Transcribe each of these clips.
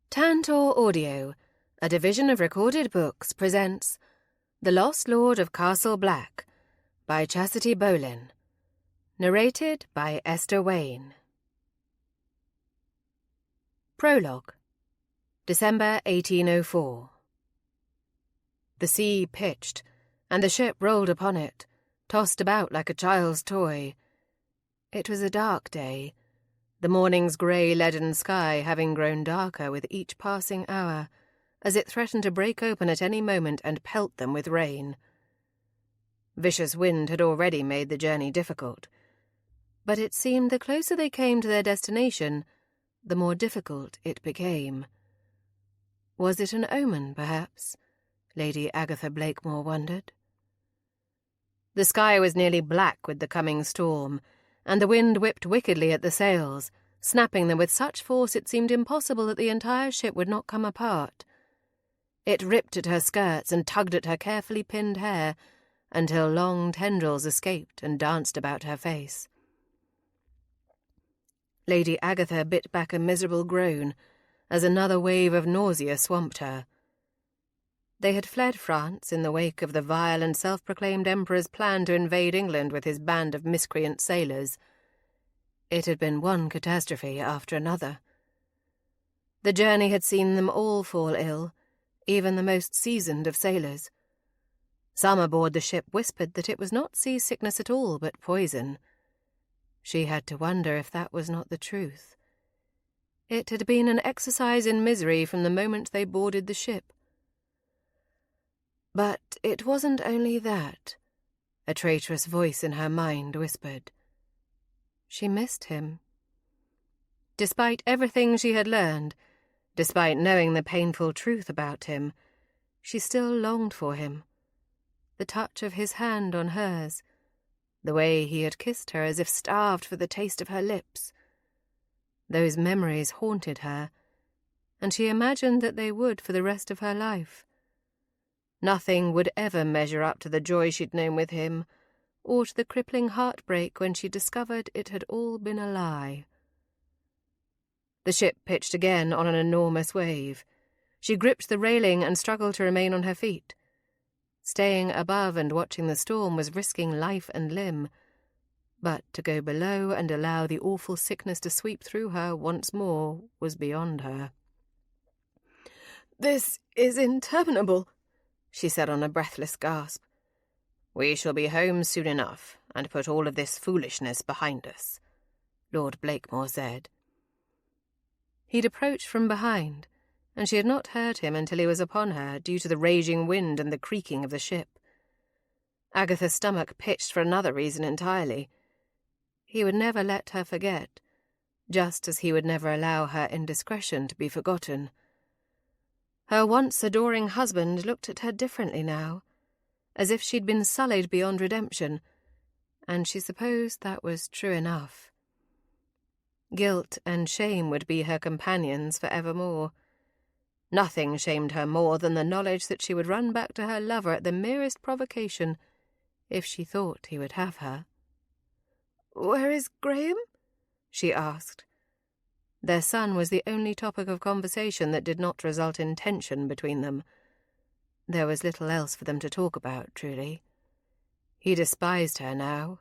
Tantor Audio, a division of Recorded Books, presents The Lost Lord of Castle Black by Chastity Bolin. Narrated by Esther Wayne. Prologue. December 1804. The sea pitched, and the ship rolled upon it, tossed about like a child's toy. It was a dark day, the morning's grey leaden sky having grown darker with each passing hour, as it threatened to break open at any moment and pelt them with rain. Vicious wind had already made the journey difficult, but it seemed the closer they came to their destination, the more difficult it became. Was it an omen, perhaps? Lady Agatha Blakemore wondered. The sky was nearly black with the coming storm, and the wind whipped wickedly at the sails, snapping them with such force it seemed impossible that the entire ship would not come apart. It ripped at her skirts and tugged at her carefully pinned hair until long tendrils escaped and danced about her face. Lady Agatha bit back a miserable groan as another wave of nausea swamped her. They had fled France in the wake of the vile and self-proclaimed Emperor's plan to invade England with his band of miscreant sailors. It had been one catastrophe after another. The journey had seen them all fall ill, even the most seasoned of sailors. Some aboard the ship whispered that it was not seasickness at all, but poison. She had to wonder if that was not the truth. It had been an exercise in misery from the moment they boarded the ship. But it wasn't only that, a traitorous voice in her mind whispered. She missed him. Despite everything she had learned, despite knowing the painful truth about him, she still longed for him. The touch of his hand on hers, the way he had kissed her as if starved for the taste of her lips. Those memories haunted her, and she imagined that they would for the rest of her life. Nothing would ever measure up to the joy she'd known with him, or to the crippling heartbreak when she discovered it had all been a lie. The ship pitched again on an enormous wave. She gripped the railing and struggled to remain on her feet. Staying above and watching the storm was risking life and limb, but to go below and allow the awful sickness to sweep through her once more was beyond her. "This is interminable," she said on a breathless gasp. "We shall be home soon enough, and put all of this foolishness behind us," Lord Blakemore said. He'd approached from behind, and she had not heard him until he was upon her, due to the raging wind and the creaking of the ship. Agatha's stomach pitched for another reason entirely. He would never let her forget, just as he would never allow her indiscretion to be forgotten. Her once adoring husband looked at her differently now, as if she'd been sullied beyond redemption, and she supposed that was true enough. Guilt and shame would be her companions for evermore. Nothing shamed her more than the knowledge that she would run back to her lover at the merest provocation if she thought he would have her. "Where is Graham?" she asked. Their son was the only topic of conversation that did not result in tension between them. There was little else for them to talk about, truly. He despised her now,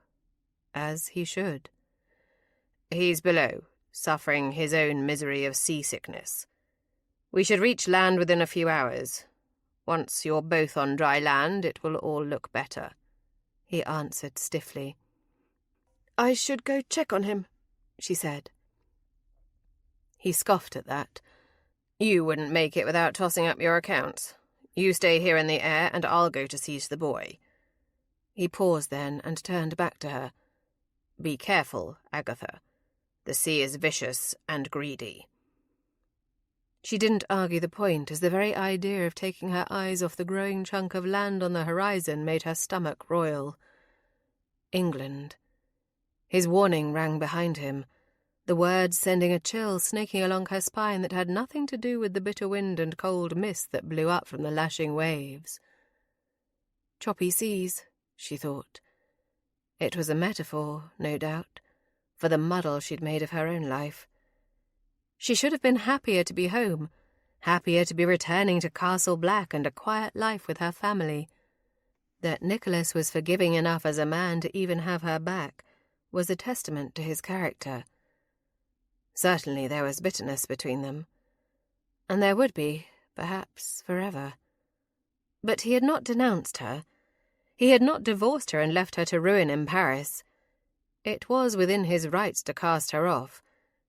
as he should. "He's below, suffering his own misery of seasickness. We should reach land within a few hours. Once you're both on dry land, it will all look better," he answered stiffly. "I should go check on him," she said. He scoffed at that. "You wouldn't make it without tossing up your accounts. You stay here in the air, and I'll go to seize the boy." He paused then and turned back to her. "Be careful, Agatha. The sea is vicious and greedy." She didn't argue the point, as the very idea of taking her eyes off the growing chunk of land on the horizon made her stomach roil. England. His warning rang behind him, the words sending a chill snaking along her spine that had nothing to do with the bitter wind and cold mist that blew up from the lashing waves. Choppy seas, she thought. It was a metaphor, no doubt, for the muddle she'd made of her own life. She should have been happier to be home, happier to be returning to Castle Black and a quiet life with her family. That Nicholas was forgiving enough as a man to even have her back was a testament to his character. Certainly there was bitterness between them, and there would be, perhaps, forever. But he had not denounced her. He had not divorced her and left her to ruin in Paris. It was within his rights to cast her off,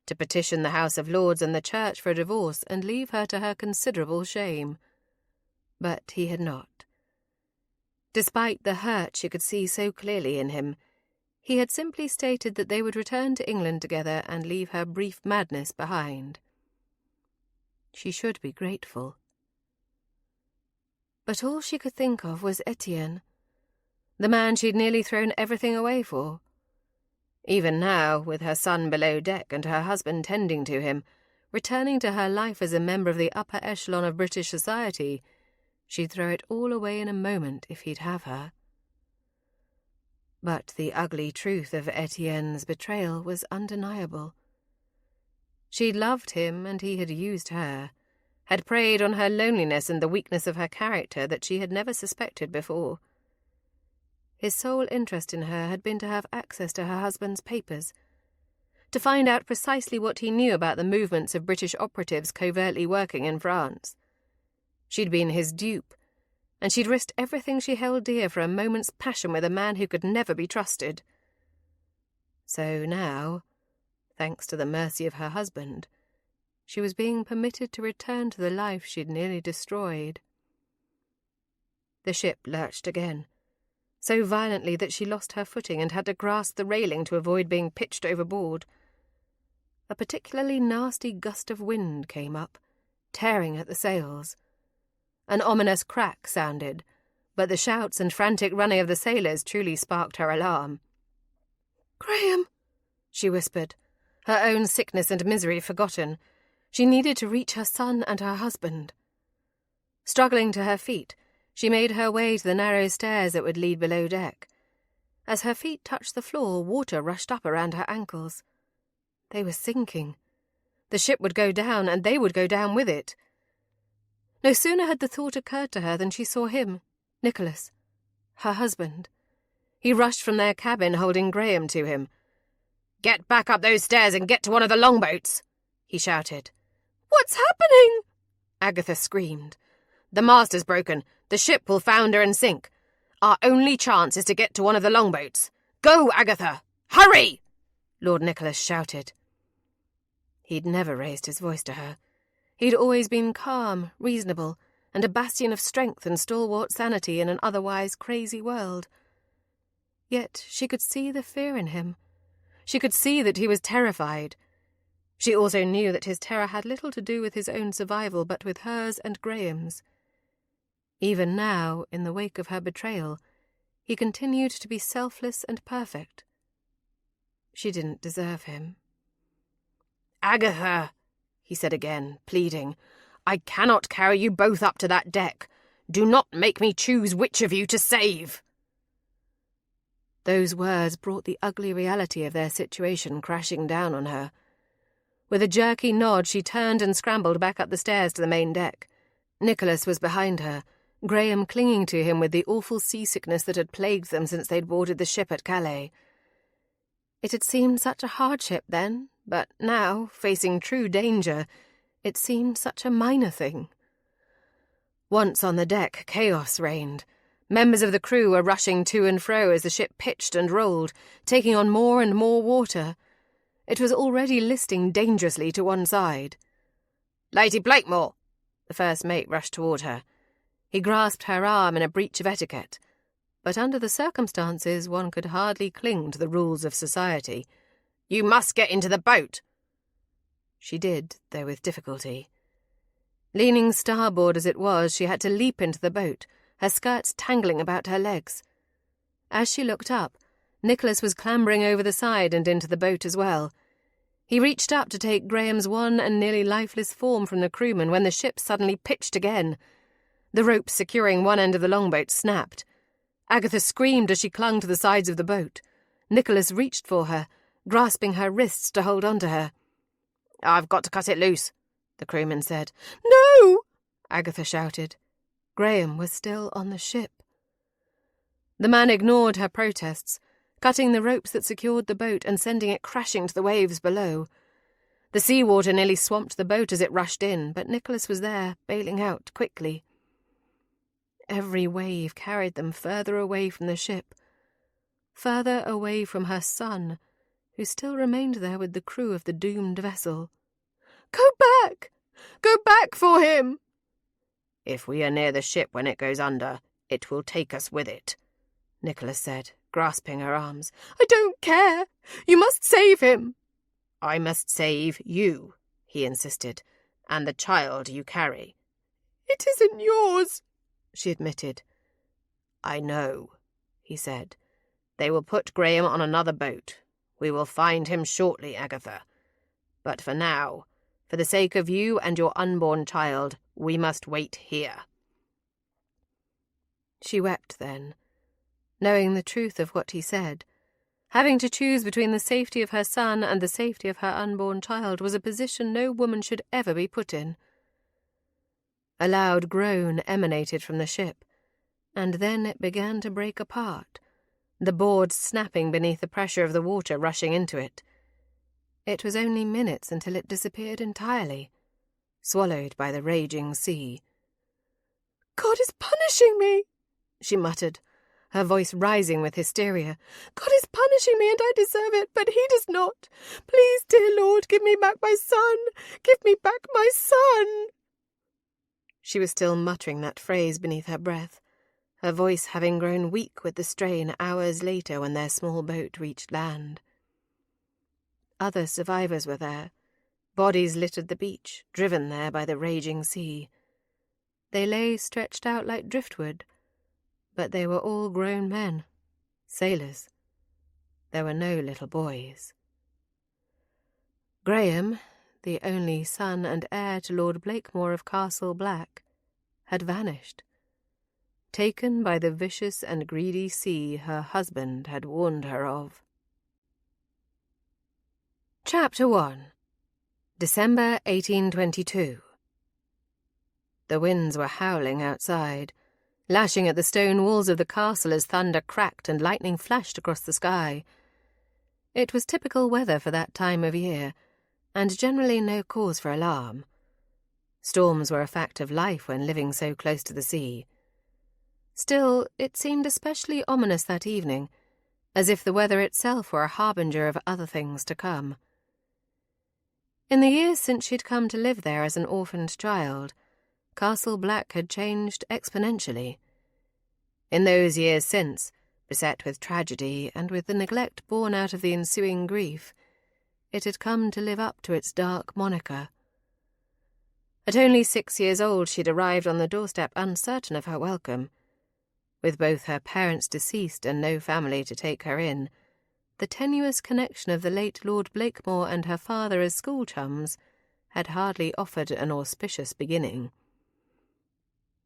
to petition the House of Lords and the Church for a divorce and leave her to her considerable shame. But he had not. Despite the hurt she could see so clearly in him, he had simply stated that they would return to England together and leave her brief madness behind. She should be grateful. But all she could think of was Etienne, the man she'd nearly thrown everything away for. Even now, with her son below deck and her husband tending to him, returning to her life as a member of the upper echelon of British society, she'd throw it all away in a moment if he'd have her. But the ugly truth of Etienne's betrayal was undeniable. She'd loved him and he had used her, had preyed on her loneliness and the weakness of her character that she had never suspected before. His sole interest in her had been to have access to her husband's papers, to find out precisely what he knew about the movements of British operatives covertly working in France. She'd been his dupe, and she'd risked everything she held dear for a moment's passion with a man who could never be trusted. So now, thanks to the mercy of her husband, she was being permitted to return to the life she'd nearly destroyed. The ship lurched again, so violently that she lost her footing and had to grasp the railing to avoid being pitched overboard. A particularly nasty gust of wind came up, tearing at the sails. An ominous crack sounded, but the shouts and frantic running of the sailors truly sparked her alarm. "Graham," she whispered, her own sickness and misery forgotten. She needed to reach her son and her husband. Struggling to her feet, she made her way to the narrow stairs that would lead below deck. As her feet touched the floor, water rushed up around her ankles. They were sinking. The ship would go down, and they would go down with it. No sooner had the thought occurred to her than she saw him, Nicholas, her husband. He rushed from their cabin, holding Graham to him. "Get back up those stairs and get to one of the longboats," he shouted. "What's happening?" Agatha screamed. "The mast is broken. The ship will founder and sink. Our only chance is to get to one of the longboats. Go, Agatha! Hurry!" Lord Nicholas shouted. He'd never raised his voice to her. He'd always been calm, reasonable, and a bastion of strength and stalwart sanity in an otherwise crazy world. Yet she could see the fear in him. She could see that he was terrified. She also knew that his terror had little to do with his own survival, but with hers and Graham's. Even now, in the wake of her betrayal, he continued to be selfless and perfect. She didn't deserve him. "Agatha," he said again, pleading, "I cannot carry you both up to that deck. Do not make me choose which of you to save." Those words brought the ugly reality of their situation crashing down on her. With a jerky nod, she turned and scrambled back up the stairs to the main deck. Nicholas was behind her, Graham clinging to him with the awful seasickness that had plagued them since they'd boarded the ship at Calais. It had seemed such a hardship then, but now, facing true danger, it seemed such a minor thing. Once on the deck, chaos reigned. Members of the crew were rushing to and fro as the ship pitched and rolled, taking on more and more water. It was already listing dangerously to one side. "Lady Blakemore!" The first mate rushed toward her. He grasped her arm in a breach of etiquette, but under the circumstances one could hardly cling to the rules of society. "You must get into the boat." She did, though with difficulty. Leaning starboard as it was, she had to leap into the boat, her skirts tangling about her legs. As she looked up, Nicholas was clambering over the side and into the boat as well. He reached up to take Graham's wan and nearly lifeless form from the crewman when the ship suddenly pitched again. The rope securing one end of the longboat snapped. Agatha screamed as she clung to the sides of the boat. Nicholas reached for her, grasping her wrists to hold on to her. "I've got to cut it loose," the crewman said. "No!" Agatha shouted. Graham was still on the ship. The man ignored her protests, cutting the ropes that secured the boat and sending it crashing to the waves below. The seawater nearly swamped the boat as it rushed in, but Nicholas was there, bailing out quickly. Every wave carried them further away from the ship, further away from her son, who still remained there with the crew of the doomed vessel. "Go back! Go back for him!" "If we are near the ship when it goes under, it will take us with it," Nicholas said, grasping her arms. "I don't care! You must save him!" "I must save you," he insisted, "and the child you carry." "It isn't yours," she admitted. "I know," he said. "They will put Graham on another boat. We will find him shortly, Agatha. But for now, for the sake of you and your unborn child, we must wait here." She wept then, knowing the truth of what he said. Having to choose between the safety of her son and the safety of her unborn child was a position no woman should ever be put in. A loud groan emanated from the ship, and then it began to break apart, the boards snapping beneath the pressure of the water rushing into it. It was only minutes until it disappeared entirely, swallowed by the raging sea. "God is punishing me," she muttered, her voice rising with hysteria. "God is punishing me, and I deserve it, but he does not. Please, dear Lord, give me back my son. Give me back my son." She was still muttering that phrase beneath her breath, her voice having grown weak with the strain hours later when their small boat reached land. Other survivors were there. Bodies littered the beach, driven there by the raging sea. They lay stretched out like driftwood, but they were all grown men, sailors. There were no little boys. Graham, the only son and heir to Lord Blakemore of Castle Black, had vanished, taken by the vicious and greedy sea her husband had warned her of. Chapter 1. December 1822. The winds were howling outside, lashing at the stone walls of the castle as thunder cracked and lightning flashed across the sky. It was typical weather for that time of year, and generally no cause for alarm. Storms were a fact of life when living so close to the sea. Still, it seemed especially ominous that evening, as if the weather itself were a harbinger of other things to come. In the years since she'd come to live there as an orphaned child, Castle Black had changed exponentially. In those years since, beset with tragedy and with the neglect born out of the ensuing grief, it had come to live up to its dark moniker. At only 6 years old she'd arrived on the doorstep uncertain of her welcome. With both her parents deceased and no family to take her in, the tenuous connection of the late Lord Blakemore and her father as school chums had hardly offered an auspicious beginning.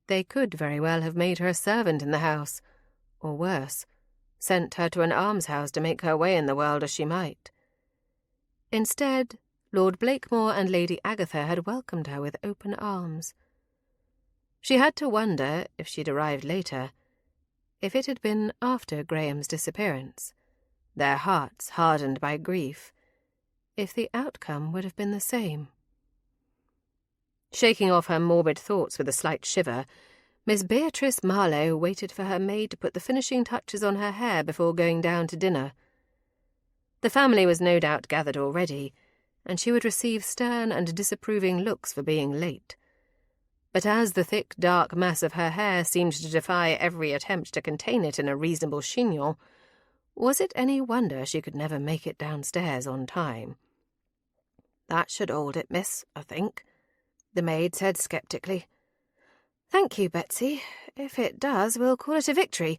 They could very well have made her a servant in the house, or worse, sent her to an almshouse to make her way in the world as she might. Instead, Lord Blakemore and Lady Agatha had welcomed her with open arms. She had to wonder, if she'd arrived later, if it had been after Graham's disappearance, their hearts hardened by grief, if the outcome would have been the same. Shaking off her morbid thoughts with a slight shiver, Miss Beatrice Marlowe waited for her maid to put the finishing touches on her hair before going down to dinner. The family was no doubt gathered already, and she would receive stern and disapproving looks for being late. But as the thick, dark mass of her hair seemed to defy every attempt to contain it in a reasonable chignon, was it any wonder she could never make it downstairs on time? "That should hold it, miss, I think," the maid said sceptically. "Thank you, Betsy. If it does, we'll call it a victory.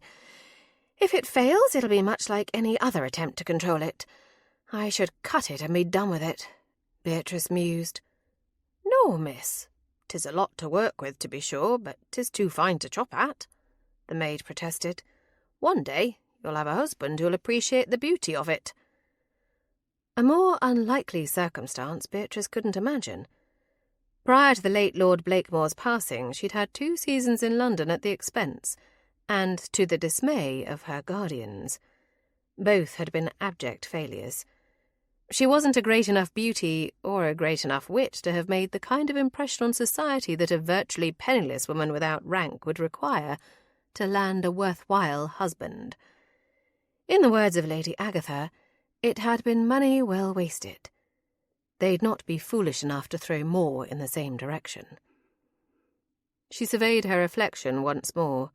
If it fails, it'll be much like any other attempt to control it. I should cut it and be done with it," Beatrice mused. "No, miss. 'Tis a lot to work with, to be sure, but 'tis too fine to chop at," the maid protested. "One day you'll have a husband who'll appreciate the beauty of it." A more unlikely circumstance Beatrice couldn't imagine. Prior to the late Lord Blakemore's passing, she'd had 2 seasons in London at the expense, and to the dismay of her guardians. Both had been abject failures. She wasn't a great enough beauty or a great enough wit to have made the kind of impression on society that a virtually penniless woman without rank would require to land a worthwhile husband. In the words of Lady Agatha, it had been money well wasted. They'd not be foolish enough to throw more in the same direction. She surveyed her reflection once more.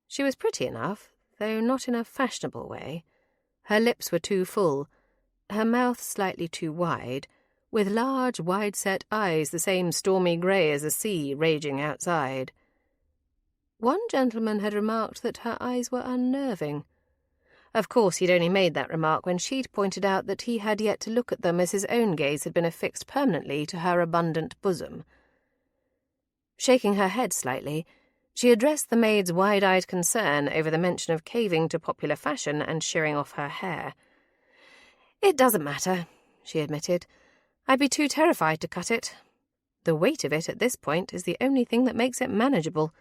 She was pretty enough, though not in a fashionable way. Her lips were too full, her mouth slightly too wide, with large, wide-set eyes the same stormy grey as the sea raging outside. One gentleman had remarked that her eyes were unnerving. Of course, he'd only made that remark when she'd pointed out that he had yet to look at them as his own gaze had been affixed permanently to her abundant bosom. Shaking her head slightly, she addressed the maid's wide-eyed concern over the mention of caving to popular fashion and shearing off her hair. "It doesn't matter," she admitted. "I'd be too terrified to cut it. The weight of it at this point is the only thing that makes it manageable.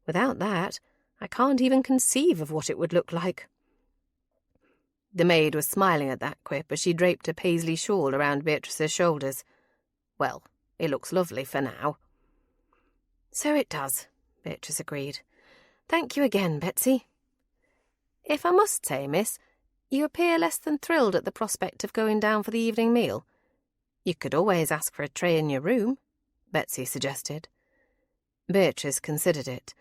Without that, I can't even conceive of what it would look like." The maid was smiling at that quip as she draped a paisley shawl around Beatrice's shoulders. "Well, it looks lovely for now." "So it does," Beatrice agreed. "Thank you again, Betsy. If I must say, miss, you appear less than thrilled at the prospect of going down for the evening meal. You could always ask for a tray in your room," Betsy suggested. Beatrice considered it.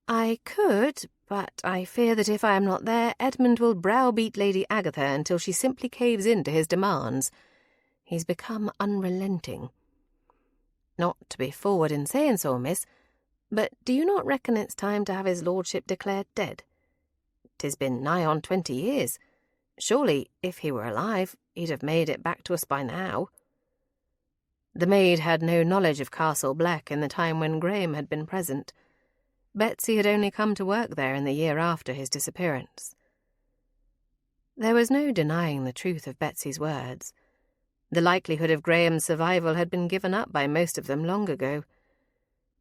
"I could, but I fear that if I am not there, Edmund will browbeat Lady Agatha until she simply caves in to his demands. He's become unrelenting. Not to be forward in saying so, miss, but do you not reckon it's time to have his lordship declared dead? 'Tis been nigh on 20 years. Surely, if he were alive, he'd have made it back to us by now." The maid had no knowledge of Castle Black in the time when Graham had been present. Betsy had only come to work there in the year after his disappearance. There was no denying the truth of Betsy's words. The likelihood of Graham's survival had been given up by most of them long ago.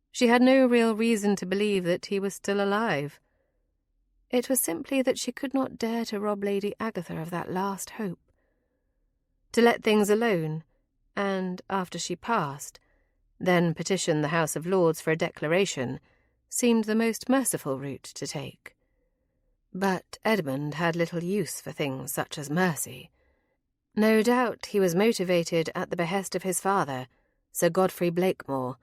She had no real reason to believe that he was still alive. It was simply that she could not dare to rob Lady Agatha of that last hope. To let things alone, and, after she passed, then petition the House of Lords for a declaration, seemed the most merciful route to take. But Edmund had little use for things such as mercy. No doubt he was motivated at the behest of his father, Sir Godfrey Blakemore,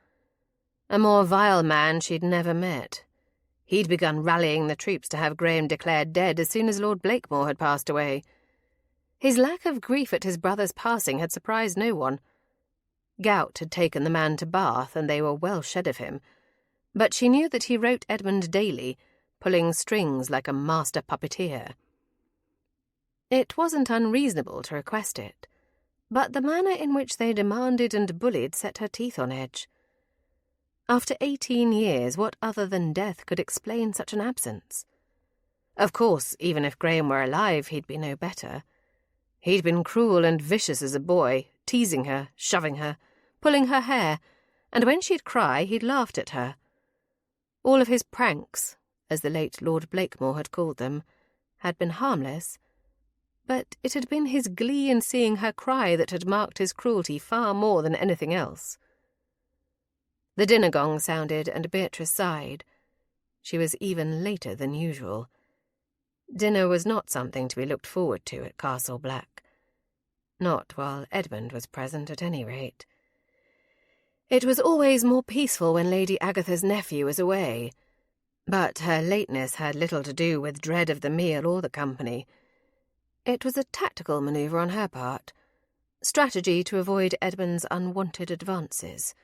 a more vile man she'd never met. He'd begun rallying the troops to have Graham declared dead as soon as Lord Blakemore had passed away. His lack of grief at his brother's passing had surprised no one. Gout had taken the man to Bath, and they were well shed of him, but she knew that he wrote Edmund daily, pulling strings like a master puppeteer. It wasn't unreasonable to request it, but the manner in which they demanded and bullied set her teeth on edge. After 18 years, what other than death could explain such an absence? Of course, even if Graham were alive, he'd be no better. He'd been cruel and vicious as a boy, teasing her, shoving her, pulling her hair, and when she'd cry, he'd laughed at her. All of his pranks, as the late Lord Blakemore had called them, had been harmless, but it had been his glee in seeing her cry that had marked his cruelty far more than anything else. The dinner gong sounded, and Beatrice sighed. She was even later than usual. Dinner was not something to be looked forward to at Castle Black. Not while Edmund was present, at any rate. It was always more peaceful when Lady Agatha's nephew was away, but her lateness had little to do with dread of the meal or the company. It was a tactical manoeuvre on her part, strategy to avoid Edmund's unwanted advances.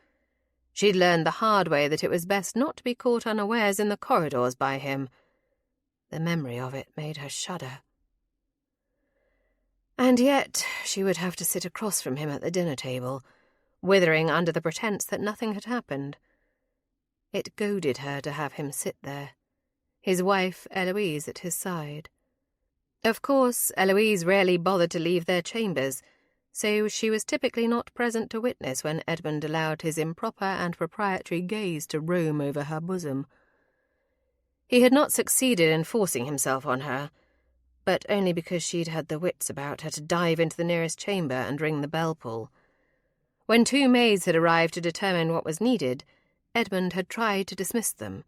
She'd learned the hard way that it was best not to be caught unawares in the corridors by him. The memory of it made her shudder. And yet she would have to sit across from him at the dinner table, withering under the pretence that nothing had happened. It goaded her to have him sit there, his wife Eloise at his side. Of course, Eloise rarely bothered to leave their chambers, so she was typically not present to witness when Edmund allowed his improper and proprietary gaze to roam over her bosom. He had not succeeded in forcing himself on her, but only because she'd had the wits about her to dive into the nearest chamber and ring the bell-pull. When 2 maids had arrived to determine what was needed, Edmund had tried to dismiss them.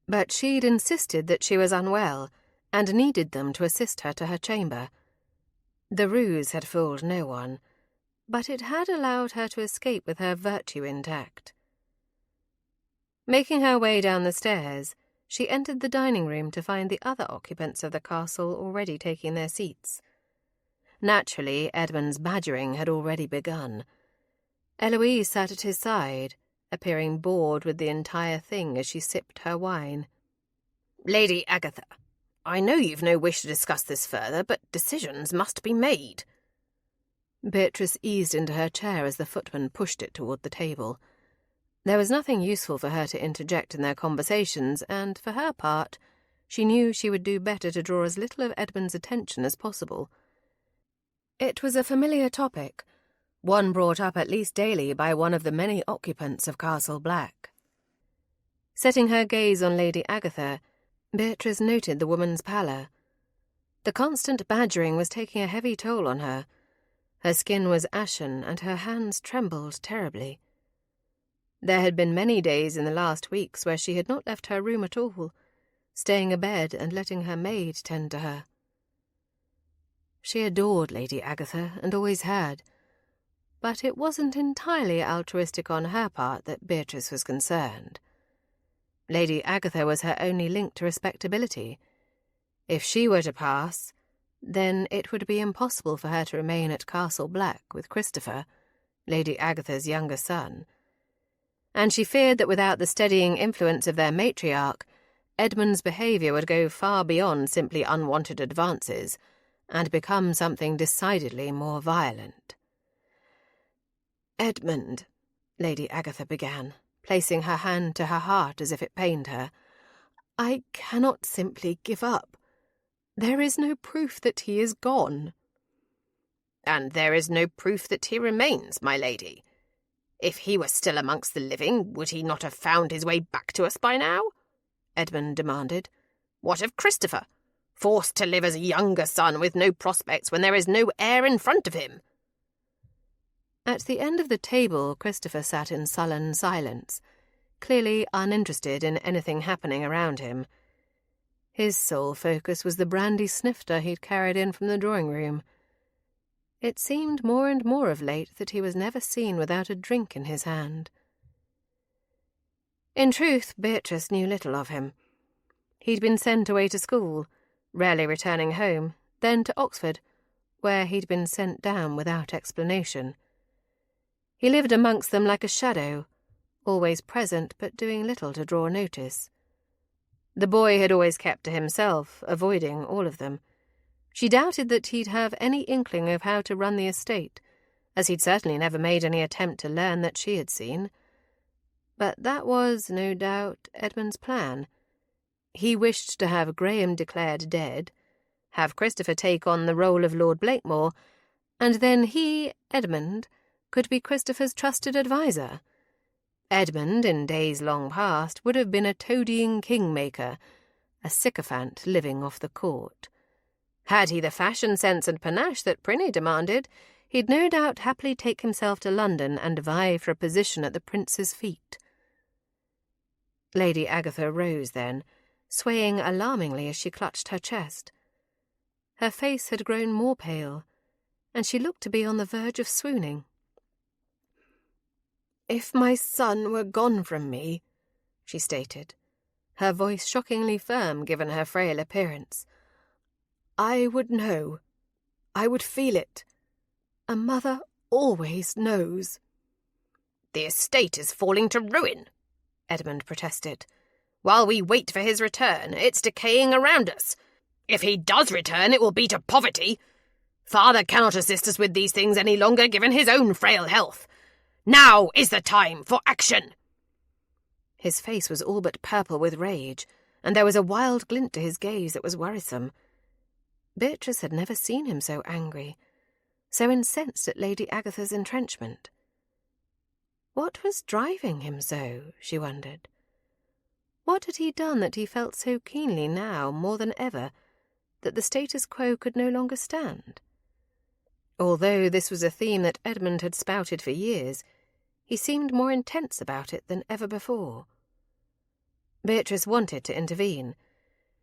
But she'd insisted that she was unwell and needed them to assist her to her chamber. The ruse had fooled no one, but it had allowed her to escape with her virtue intact. Making her way down the stairs, she entered the dining room to find the other occupants of the castle already taking their seats. Naturally, Edmund's badgering had already begun. Eloise sat at his side, appearing bored with the entire thing as she sipped her wine. "Lady Agatha, I know you've no wish to discuss this further, but decisions must be made." Beatrice eased into her chair as the footman pushed it toward the table. There was nothing useful for her to interject in their conversations, and, for her part, she knew she would do better to draw as little of Edmund's attention as possible. It was a familiar topic, one brought up at least daily by one of the many occupants of Castle Black. Setting her gaze on Lady Agatha, Beatrice noted the woman's pallor. The constant badgering was taking a heavy toll on her. Her skin was ashen, and her hands trembled terribly. There had been many days in the last weeks where she had not left her room at all, staying abed and letting her maid tend to her. She adored Lady Agatha, and always had, but it wasn't entirely altruistic on her part that Beatrice was concerned. Lady Agatha was her only link to respectability. If she were to pass, then it would be impossible for her to remain at Castle Black with Christopher, Lady Agatha's younger son. And she feared that without the steadying influence of their matriarch, Edmund's behaviour would go far beyond simply unwanted advances and become something decidedly more violent. "Edmund," Lady Agatha began, placing her hand to her heart as if it pained her, "I cannot simply give up. There is no proof that he is gone." "And there is no proof that he remains, my lady. If he were still amongst the living, would he not have found his way back to us by now?" Edmund demanded. "What of Christopher, forced to live as a younger son with no prospects when there is no heir in front of him?" At the end of the table, Christopher sat in sullen silence, clearly uninterested in anything happening around him. His sole focus was the brandy snifter he'd carried in from the drawing-room. It seemed more and more of late that he was never seen without a drink in his hand. In truth, Beatrice knew little of him. He'd been sent away to school, rarely returning home, then to Oxford, where he'd been sent down without explanation. He lived amongst them like a shadow, always present but doing little to draw notice. The boy had always kept to himself, avoiding all of them. She doubted that he'd have any inkling of how to run the estate, as he'd certainly never made any attempt to learn that she had seen. But that was, no doubt, Edmund's plan. He wished to have Graham declared dead, have Christopher take on the role of Lord Blakemore, and then he, Edmund, could be Christopher's trusted adviser. Edmund, in days long past, would have been a toadying kingmaker, a sycophant living off the court. Had he the fashion sense and panache that Prinny demanded, he'd no doubt happily take himself to London and vie for a position at the prince's feet. Lady Agatha rose then, swaying alarmingly as she clutched her chest. Her face had grown more pale, and she looked to be on the verge of swooning. "If my son were gone from me," she stated, her voice shockingly firm given her frail appearance, "I would know. I would feel it. A mother always knows." "The estate is falling to ruin," Edmund protested. "While we wait for his return, it's decaying around us. If he does return, it will be to poverty. Father cannot assist us with these things any longer, given his own frail health. Now is the time for action." His face was all but purple with rage, and there was a wild glint to his gaze that was worrisome. Beatrice had never seen him so angry. so incensed at Lady Agatha's entrenchment. What was driving him so, she wondered? What had he done that he felt so keenly now, more than ever, that the status quo could no longer stand? Although this was a theme that Edmund had spouted for years, he seemed more intense about it than ever before. Beatrice wanted to intervene.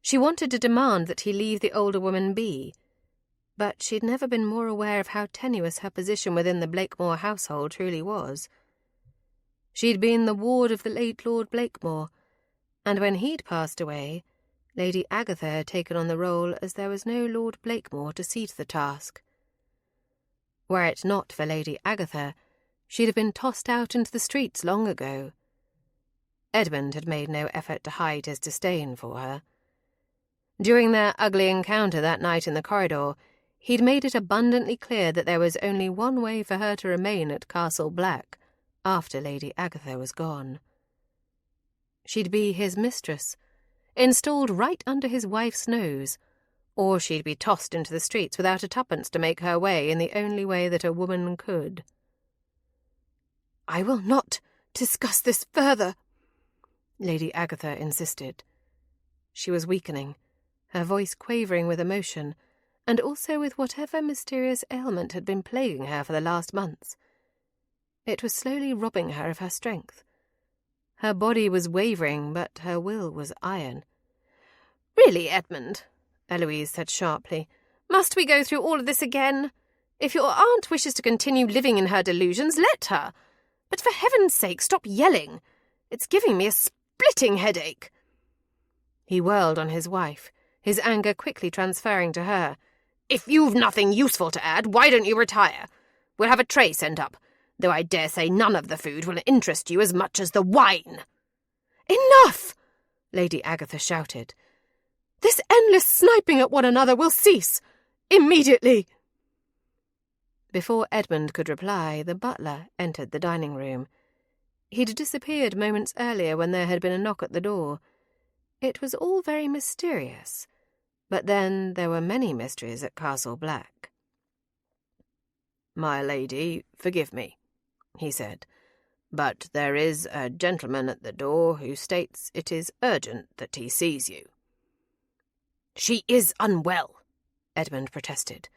She wanted to demand that he leave the older woman be, but she'd never been more aware of how tenuous her position within the Blakemore household truly was. She'd been the ward of the late Lord Blakemore, and when he'd passed away, Lady Agatha had taken on the role as there was no Lord Blakemore to see to the task. Were it not for Lady Agatha, she'd have been tossed out into the streets long ago. Edmund had made no effort to hide his disdain for her. During their ugly encounter that night in the corridor, he'd made it abundantly clear that there was only one way for her to remain at Castle Black after Lady Agatha was gone. She'd be his mistress, installed right under his wife's nose, or she'd be tossed into the streets without a tuppence to make her way in the only way that a woman could. "I will not discuss this further," Lady Agatha insisted. She was weakening, her voice quavering with emotion, and also with whatever mysterious ailment had been plaguing her for the last months. It was slowly robbing her of her strength. Her body was wavering, but her will was iron. "Really, Edmund," Eloise said sharply, "must we go through all of this again? If your aunt wishes to continue living in her delusions, let her. But for heaven's sake, stop yelling. It's giving me a splitting headache." He whirled on his wife, his anger quickly transferring to her. "If you've nothing useful to add, why don't you retire? We'll have a tray sent up, though I dare say none of the food will interest you as much as the wine." "Enough!" Lady Agatha shouted. "This endless sniping at one another will cease. Immediately!" Before Edmund could reply, the butler entered the dining room. He'd disappeared moments earlier when there had been a knock at the door. It was all very mysterious, but then there were many mysteries at Castle Black. "My lady, forgive me," he said, "but there is a gentleman at the door who states it is urgent that he sees you." "She is unwell," Edmund protested.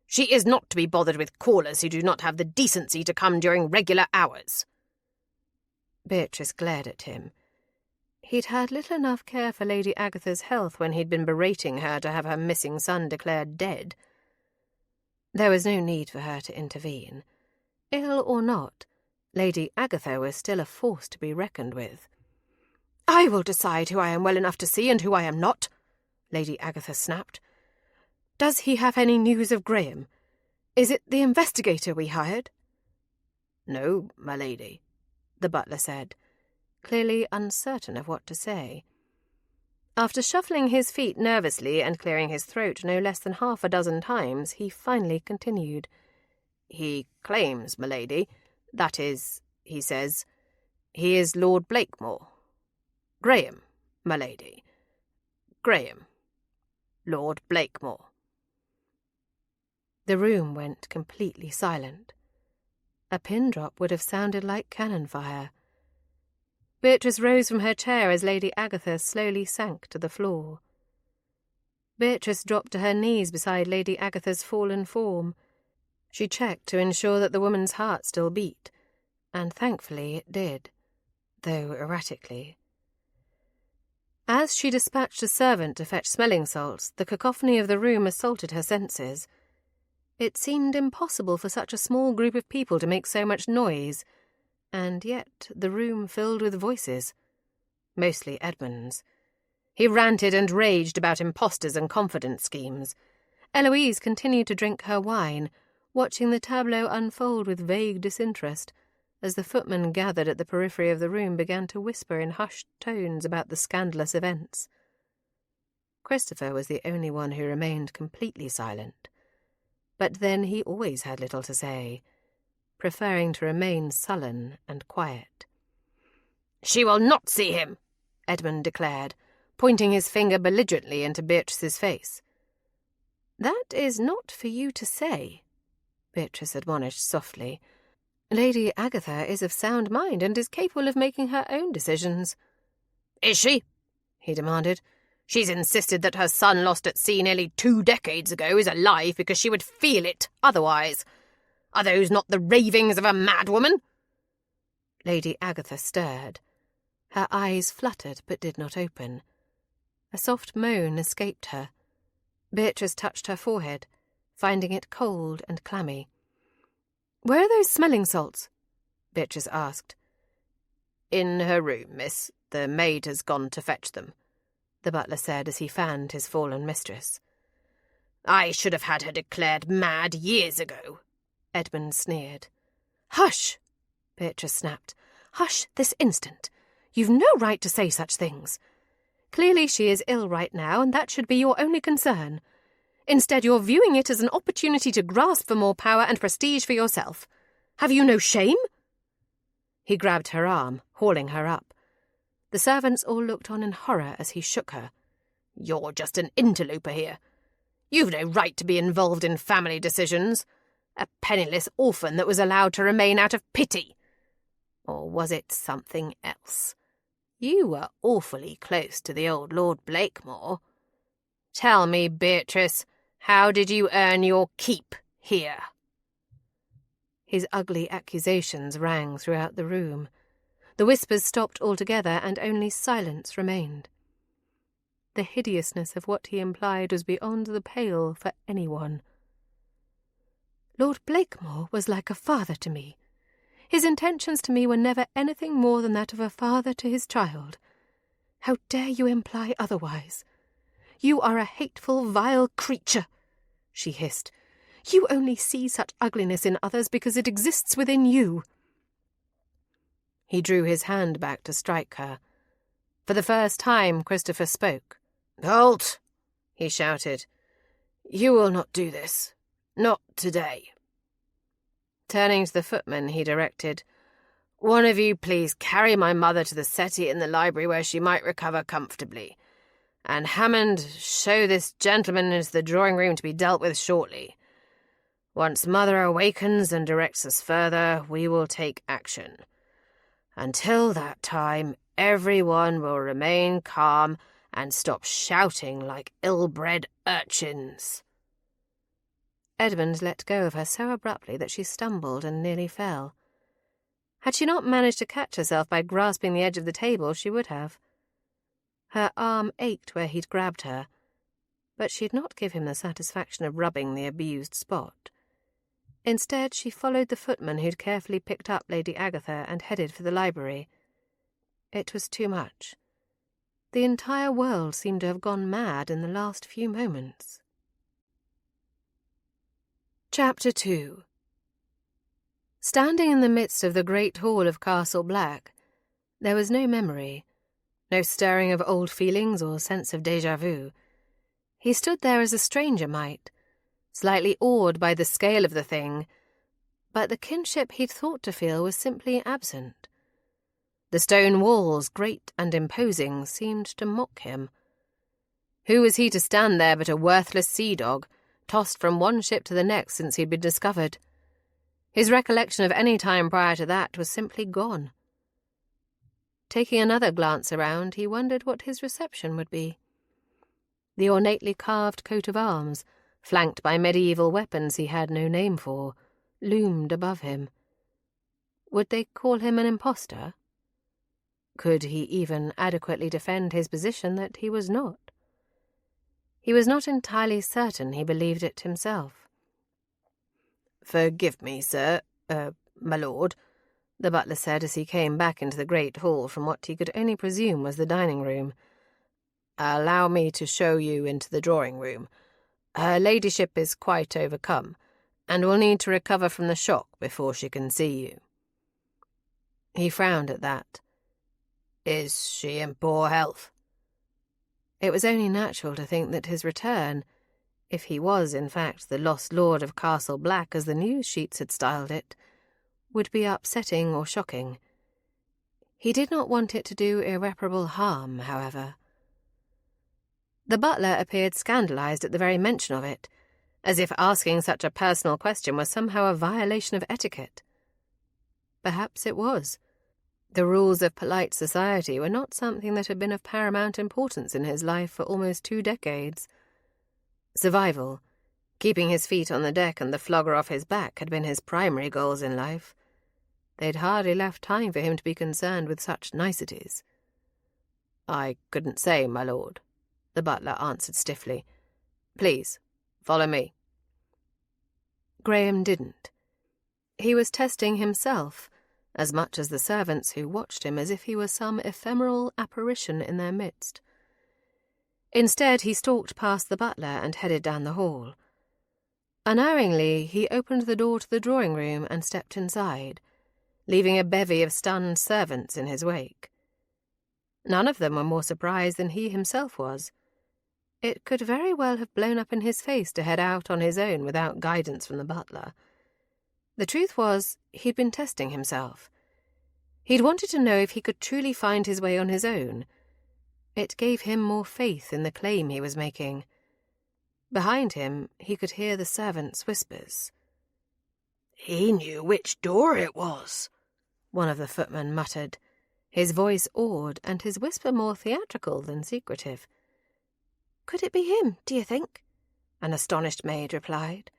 "She is not to be bothered with callers who do not have the decency to come during regular hours." Beatrice glared at him. He'd had little enough care for Lady Agatha's health when he'd been berating her to have her missing son declared dead. There was no need for her to intervene. Ill or not, Lady Agatha was still a force to be reckoned with. "I will decide who I am well enough to see and who I am not," Lady Agatha snapped. "Does he have any news of Graham? Is it the investigator we hired?" "No, my lady," the butler said, clearly uncertain of what to say. After shuffling his feet nervously and clearing his throat no less than half a dozen times, he finally continued. "He claims, my lady, that is, he says, he is Lord Blakemore. Graham, my lady. Graham. Lord Blakemore." The room went completely silent. A pin drop would have sounded like cannon fire. Beatrice rose from her chair as Lady Agatha slowly sank to the floor. Beatrice dropped to her knees beside Lady Agatha's fallen form. She checked to ensure that the woman's heart still beat, and thankfully it did, though erratically. As she dispatched a servant to fetch smelling salts, the cacophony of the room assaulted her senses. It seemed impossible for such a small group of people to make so much noise, and yet the room filled with voices, mostly Edmund's. He ranted and raged about impostors and confidence schemes. Eloise continued to drink her wine, watching the tableau unfold with vague disinterest, as the footmen gathered at the periphery of the room began to whisper in hushed tones about the scandalous events. Christopher was the only one who remained completely silent, but then he always had little to say, preferring to remain sullen and quiet. "She will not see him," Edmund declared, pointing his finger belligerently into Beatrice's face. "That is not for you to say," Beatrice admonished softly. "Lady Agatha is of sound mind and is capable of making her own decisions." "Is she?" he demanded. "She's insisted that her son lost at sea nearly 2 decades ago is alive because she would feel it otherwise. Are those not the ravings of a madwoman?" Lady Agatha stirred. Her eyes fluttered but did not open. A soft moan escaped her. Beatrice touched her forehead, finding it cold and clammy. "Where are those smelling salts?" Beatrice asked. "In her room, miss. The maid has gone to fetch them," the butler said as he fanned his fallen mistress. "I should have had her declared mad years ago," Edmund sneered. "Hush!" Beatrice snapped. "Hush this instant. You've no right to say such things. Clearly she is ill right now, and that should be your only concern. Instead, you're viewing it as an opportunity to grasp for more power and prestige for yourself. Have you no shame?" He grabbed her arm, hauling her up. The servants all looked on in horror as he shook her. "You're just an interloper here. You've no right to be involved in family decisions. A penniless orphan that was allowed to remain out of pity. Or was it something else? You were awfully close to the old Lord Blakemore. Tell me, Beatrice, how did you earn your keep here?" His ugly accusations rang throughout the room. The whispers stopped altogether, and only silence remained. The hideousness of what he implied was beyond the pale for anyone. "Lord Blakemore was like a father to me. His intentions to me were never anything more than that of a father to his child. How dare you imply otherwise? You are a hateful, vile creature," she hissed. "You only see such ugliness in others because it exists within you." He drew his hand back to strike her. For the first time, Christopher spoke. "Halt!" he shouted. "You will not do this. Not today." Turning to the footman, he directed, "One of you please carry my mother to the settee in the library where she might recover comfortably. And Hammond, show this gentleman into the drawing-room to be dealt with shortly. Once Mother awakens and directs us further, we will take action. Until that time, everyone will remain calm and stop shouting like ill-bred urchins." Edmund let go of her so abruptly that she stumbled and nearly fell. Had she not managed to catch herself by grasping the edge of the table, she would have. Her arm ached where he'd grabbed her, but she'd not give him the satisfaction of rubbing the abused spot. Instead, she followed the footman who'd carefully picked up Lady Agatha and headed for the library. It was too much. The entire world seemed to have gone mad in the last few moments. Chapter 2. Standing in the midst of the great hall of Castle Black, there was no memory, no stirring of old feelings or sense of déjà vu. He stood there as a stranger might, slightly awed by the scale of the thing, but the kinship he'd thought to feel was simply absent. The stone walls, great and imposing, seemed to mock him. Who was he to stand there but a worthless sea-dog, tossed from one ship to the next since he'd been discovered? His recollection of any time prior to that was simply gone. Taking another glance around, he wondered what his reception would be. The ornately carved coat of arms, flanked by medieval weapons he had no name for, loomed above him. Would they call him an impostor? Could he even adequately defend his position that he was not? He was not entirely certain he believed it himself. "Forgive me, sir, my lord," the butler said as he came back into the great hall from what he could only presume was the dining-room. "Allow me to show you into the drawing-room. Her ladyship is quite overcome, and will need to recover from the shock before she can see you." He frowned at that. "Is she in poor health?" It was only natural to think that his return, if he was in fact the lost lord of Castle Black as the news sheets had styled it, would be upsetting or shocking. He did not want it to do irreparable harm, however. The butler appeared scandalized at the very mention of it, as if asking such a personal question was somehow a violation of etiquette. Perhaps it was. The rules of polite society were not something that had been of paramount importance in his life for almost 2 decades. Survival, keeping his feet on the deck and the flogger off his back had been his primary goals in life. They'd hardly left time for him to be concerned with such niceties. "I couldn't say, my lord," the butler answered stiffly. "Please, follow me." Graham didn't. He was testing himself, as much as the servants who watched him as if he were some ephemeral apparition in their midst. Instead, he stalked past the butler and headed down the hall. Unerringly, he opened the door to the drawing-room and stepped inside, leaving a bevy of stunned servants in his wake. None of them were more surprised than he himself was. It could very well have blown up in his face to head out on his own without guidance from the butler. The truth was, he'd been testing himself. He'd wanted to know if he could truly find his way on his own. It gave him more faith in the claim he was making. Behind him, he could hear the servants' whispers. "He knew which door it was," one of the footmen muttered, his voice awed and his whisper more theatrical than secretive. "Could it be him, do you think?" an astonished maid replied.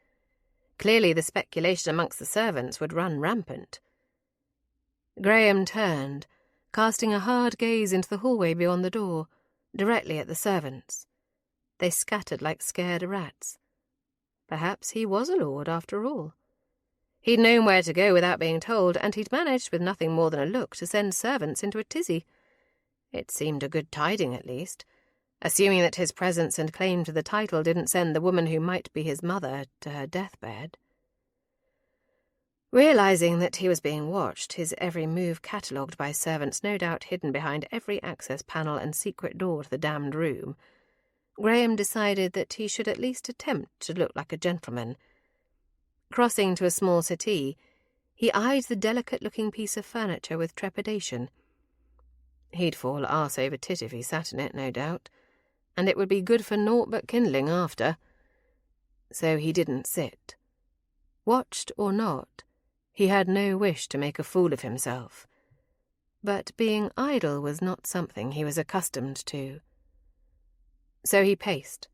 Clearly the speculation amongst the servants would run rampant. Graham turned, casting a hard gaze into the hallway beyond the door, directly at the servants. They scattered like scared rats. Perhaps he was a lord, after all. He'd known where to go without being told, and he'd managed, with nothing more than a look, to send servants into a tizzy. It seemed a good tiding, at least, assuming that his presence and claim to the title didn't send the woman who might be his mother to her deathbed. Realizing that he was being watched, his every move catalogued by servants no doubt hidden behind every access panel and secret door to the damned room, Graham decided that he should at least attempt to look like a gentleman. Crossing to a small settee, he eyed the delicate-looking piece of furniture with trepidation. He'd fall arse over tit if he sat in it, no doubt, and it would be good for naught but kindling after. So he didn't sit. Watched or not, he had no wish to make a fool of himself. But being idle was not something he was accustomed to. So he paced,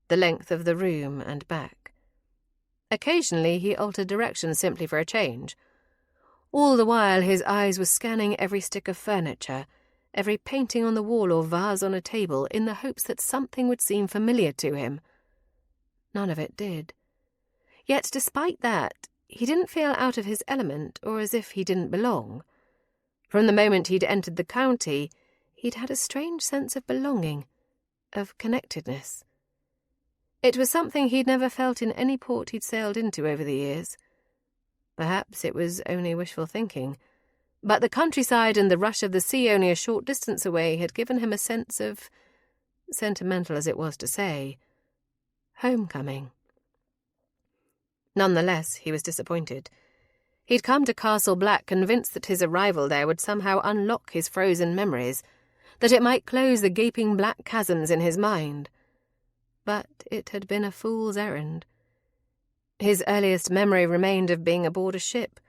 the length of the room and back. Occasionally he altered direction simply for a change. All the while his eyes were scanning every stick of furniture, every painting on the wall or vase on a table, in the hopes that something would seem familiar to him. None of it did. Yet despite that, he didn't feel out of his element or as if he didn't belong. From the moment he'd entered the county, he'd had a strange sense of belonging, of connectedness. It was something he'd never felt in any port he'd sailed into over the years. Perhaps it was only wishful thinking, but the countryside and the rush of the sea only a short distance away had given him a sense of, sentimental as it was to say, homecoming. Nonetheless, he was disappointed. He'd come to Castle Black convinced that his arrival there would somehow unlock his frozen memories, that it might close the gaping black chasms in his mind. But it had been a fool's errand. His earliest memory remained of being aboard a ship,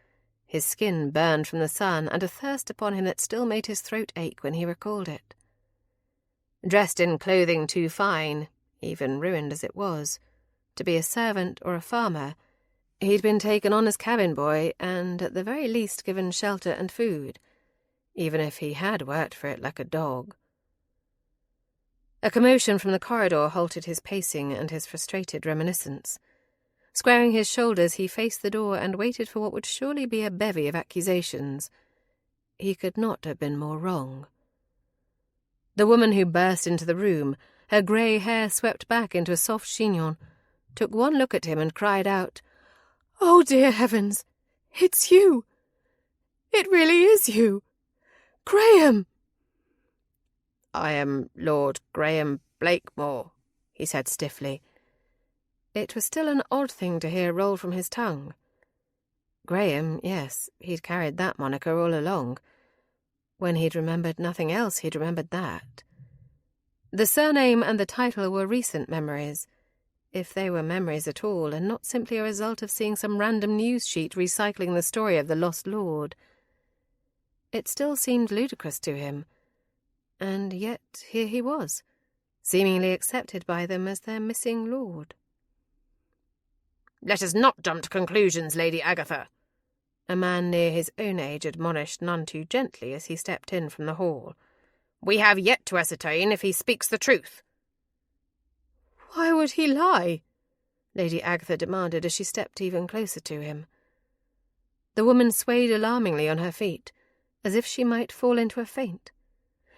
his skin burned from the sun, and a thirst upon him that still made his throat ache when he recalled it. Dressed in clothing too fine, even ruined as it was, to be a servant or a farmer, he'd been taken on as cabin boy and, at the very least, given shelter and food, even if he had worked for it like a dog. A commotion from the corridor halted his pacing and his frustrated reminiscence. Squaring his shoulders, he faced the door and waited for what would surely be a bevy of accusations. He could not have been more wrong. The woman who burst into the room, her grey hair swept back into a soft chignon, took one look at him and cried out, "Oh, dear heavens! It's you! It really is you! Graham!" "I am Lord Graham Blakemore," he said stiffly. It was still an odd thing to hear roll from his tongue. Graham, yes, he'd carried that moniker all along. When he'd remembered nothing else, he'd remembered that. The surname and the title were recent memories. if they were memories at all, and not simply a result of seeing some random news sheet recycling the story of the lost lord. It still seemed ludicrous to him, and yet here he was, seemingly accepted by them as their missing lord. "Let us not jump to conclusions, Lady Agatha," a man near his own age admonished none too gently as he stepped in from the hall. "We have yet to ascertain if he speaks the truth." "Why would he lie?" Lady Agatha demanded as she stepped even closer to him. The woman swayed alarmingly on her feet, as if she might fall into a faint.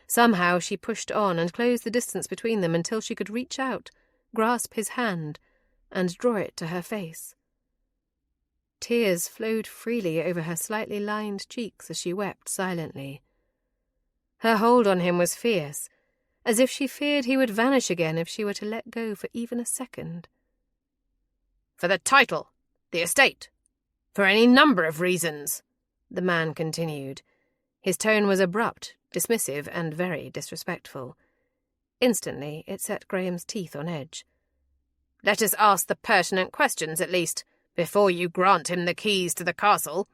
Somehow she pushed on and closed the distance between them until she could reach out, grasp his hand, and draw it to her face. Tears flowed freely over her slightly lined cheeks as she wept silently. Her hold on him was fierce, as if she feared he would vanish again if she were to let go for even a second. "For the title, the estate, for any number of reasons," the man continued. His tone was abrupt, dismissive, and very disrespectful. Instantly it set Graham's teeth on edge. "Let us ask the pertinent questions, at least, before you grant him the keys to the castle."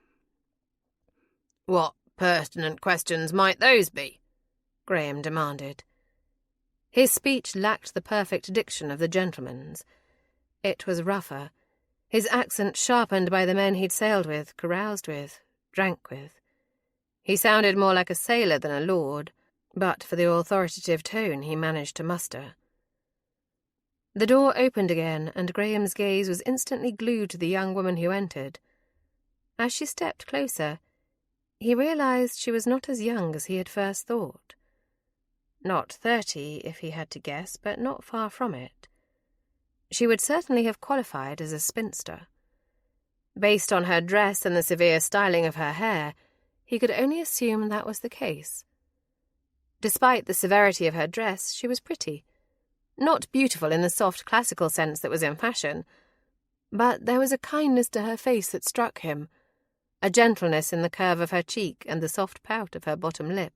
"What pertinent questions might those be?" Graham demanded. His speech lacked the perfect diction of the gentleman's. It was rougher, his accent sharpened by the men he'd sailed with, caroused with, drank with. He sounded more like a sailor than a lord, but for the authoritative tone he managed to muster. The door opened again, and Graham's gaze was instantly glued to the young woman who entered. As she stepped closer, he realized she was not as young as he had first thought. Not 30, if he had to guess, but not far from it. She would certainly have qualified as a spinster. Based on her dress and the severe styling of her hair, he could only assume that was the case. Despite the severity of her dress, she was pretty. Not beautiful in the soft classical sense that was in fashion, but there was a kindness to her face that struck him, a gentleness in the curve of her cheek and the soft pout of her bottom lip.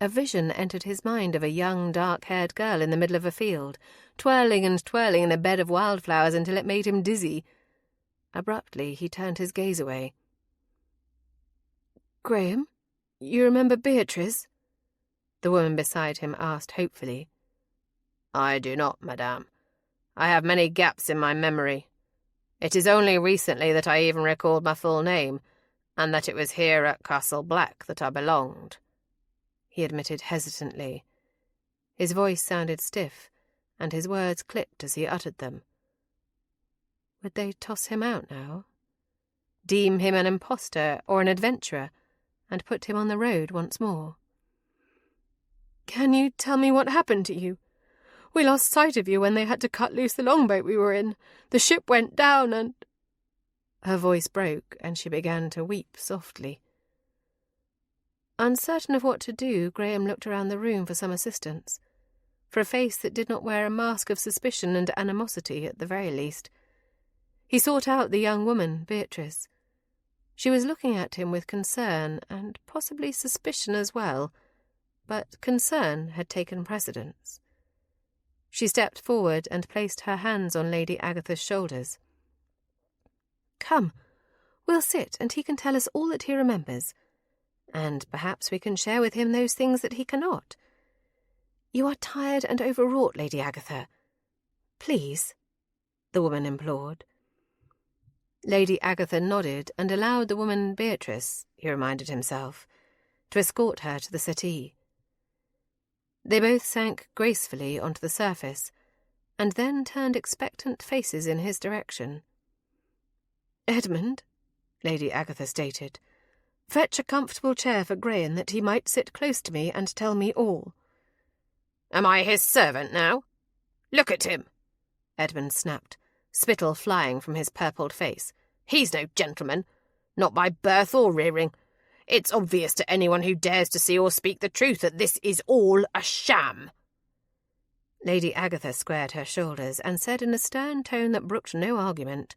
A vision entered his mind of a young, dark-haired girl in the middle of a field, twirling and twirling in a bed of wildflowers until it made him dizzy. Abruptly, he turned his gaze away. "Graham, you remember Beatrice?" the woman beside him asked hopefully. "I do not, madame. I have many gaps in my memory. It is only recently that I even recalled my full name, and that it was here at Castle Black that I belonged," he admitted hesitantly. His voice sounded stiff, and his words clipped as he uttered them. Would they toss him out now? Deem him an impostor or an adventurer, and put him on the road once more? "Can you tell me what happened to you? We lost sight of you when they had to cut loose the longboat we were in. The ship went down and—" Her voice broke, and she began to weep softly. Uncertain of what to do, Graham looked around the room for some assistance, for a face that did not wear a mask of suspicion and animosity at the very least. He sought out the young woman, Beatrice. She was looking at him with concern and possibly suspicion as well, but concern had taken precedence. She stepped forward and placed her hands on Lady Agatha's shoulders. "Come, we'll sit, and he can tell us all that he remembers, and perhaps we can share with him those things that he cannot. You are tired and overwrought, Lady Agatha. Please," the woman implored. Lady Agatha nodded and allowed the woman Beatrice, he reminded himself, to escort her to the settee. They both sank gracefully onto the surface, and then turned expectant faces in his direction. "Edmund," Lady Agatha stated, "fetch a comfortable chair for Graham that he might sit close to me and tell me all." "Am I his servant now? Look at him," Edmund snapped, spittle flying from his purpled face. "He's no gentleman, not by birth or rearing. It's obvious to anyone who dares to see or speak the truth that this is all a sham." Lady Agatha squared her shoulders and said in a stern tone that brooked no argument,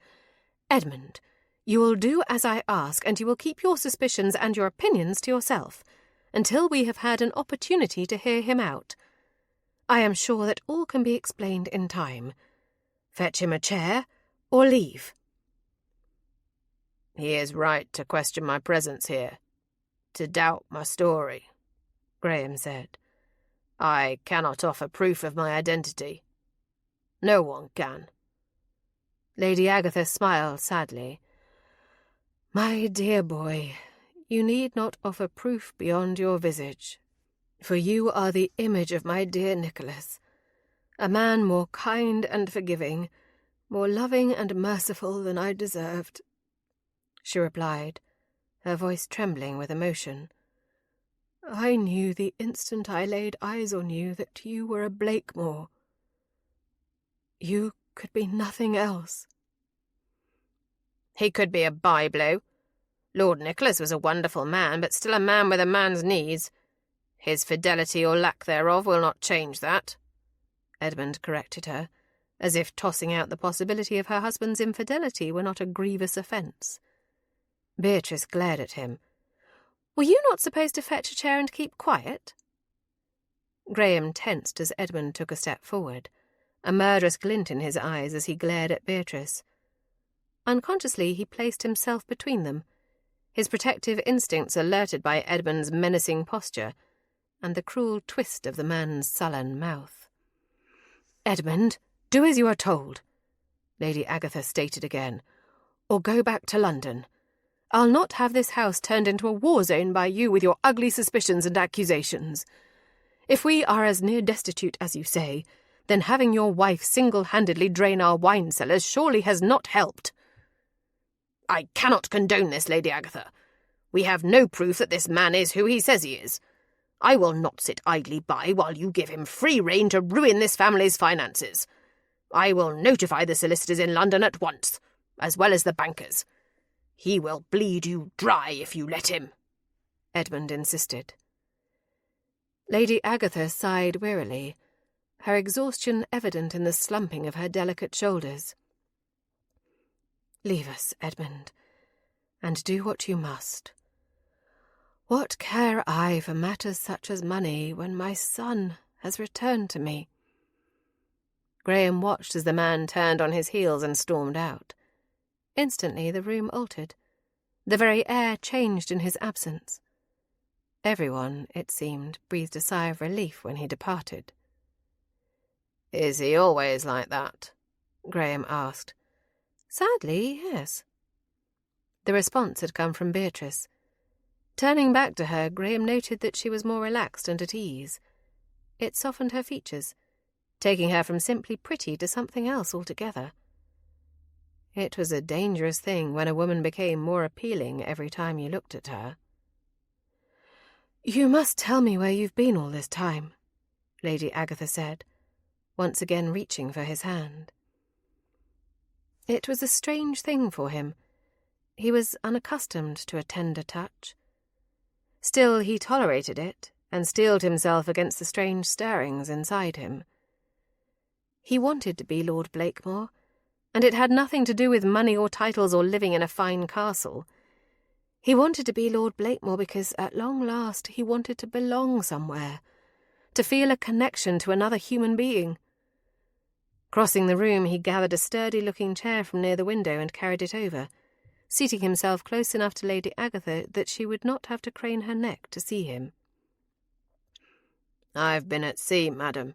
"Edmund, you will do as I ask, and you will keep your suspicions and your opinions to yourself, until we have had an opportunity to hear him out. I am sure that all can be explained in time. Fetch him a chair, or leave?" "He is right to question my presence here, to doubt my story," Graham said. "I cannot offer proof of my identity. No one can." Lady Agatha smiled sadly. "My dear boy, you need not offer proof beyond your visage, for you are the image of my dear Nicholas, a man more kind and forgiving, more loving and merciful than I deserved," she replied, her voice trembling with emotion. "I knew the instant I laid eyes on you that you were a Blakemore. You could be nothing else." "He could be a bye-blow. Lord Nicholas was a wonderful man, but still a man with a man's needs. His fidelity or lack thereof will not change that," Edmund corrected her, as if tossing out the possibility of her husband's infidelity were not a grievous offence. Beatrice glared at him. "Were you not supposed to fetch a chair and keep quiet?" Graham tensed as Edmund took a step forward, a murderous glint in his eyes as he glared at Beatrice. Unconsciously he placed himself between them, his protective instincts alerted by Edmund's menacing posture and the cruel twist of the man's sullen mouth. "Edmund, do as you are told," Lady Agatha stated again, "or go back to London. I'll not have this house turned into a war zone by you with your ugly suspicions and accusations. If we are as near destitute as you say, then having your wife single-handedly drain our wine cellars surely has not helped." "I cannot condone this, Lady Agatha. We have no proof that this man is who he says he is. I will not sit idly by while you give him free rein to ruin this family's finances. I will notify the solicitors in London at once, as well as the bankers. He will bleed you dry if you let him," Edmund insisted. Lady Agatha sighed wearily, her exhaustion evident in the slumping of her delicate shoulders. "Leave us, Edmund, and do what you must. What care I for matters such as money when my son has returned to me?" Graham watched as the man turned on his heels and stormed out. Instantly the room altered. The very air changed in his absence. Everyone, it seemed, breathed a sigh of relief when he departed. "Is he always like that?" Graham asked. "Sadly, yes." The response had come from Beatrice. Turning back to her, Graham noted that she was more relaxed and at ease. It softened her features, taking her from simply pretty to something else altogether. It was a dangerous thing when a woman became more appealing every time you looked at her. "You must tell me where you've been all this time," Lady Agatha said, once again reaching for his hand. It was a strange thing for him. He was unaccustomed to a tender touch. Still he tolerated it and steeled himself against the strange stirrings inside him. He wanted to be Lord Blakemore, and it had nothing to do with money or titles or living in a fine castle. He wanted to be Lord Blakemore because, at long last, he wanted to belong somewhere, to feel a connection to another human being. Crossing the room, he gathered a sturdy-looking chair from near the window and carried it over, seating himself close enough to Lady Agatha that she would not have to crane her neck to see him. "I've been at sea, madam.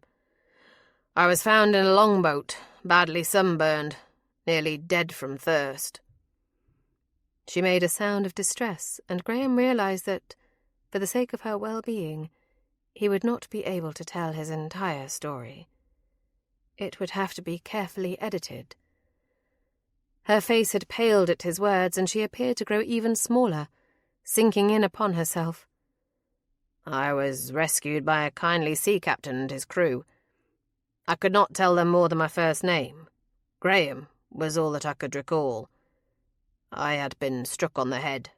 I was found in a longboat, badly sunburned, nearly dead from thirst." She made a sound of distress, and Graham realized that, for the sake of her well-being, he would not be able to tell his entire story. It would have to be carefully edited. Her face had paled at his words, and she appeared to grow even smaller, sinking in upon herself. "I was rescued by a kindly sea captain and his crew. I could not tell them more than my first name. Graham was all that I could recall. I had been struck on the head,"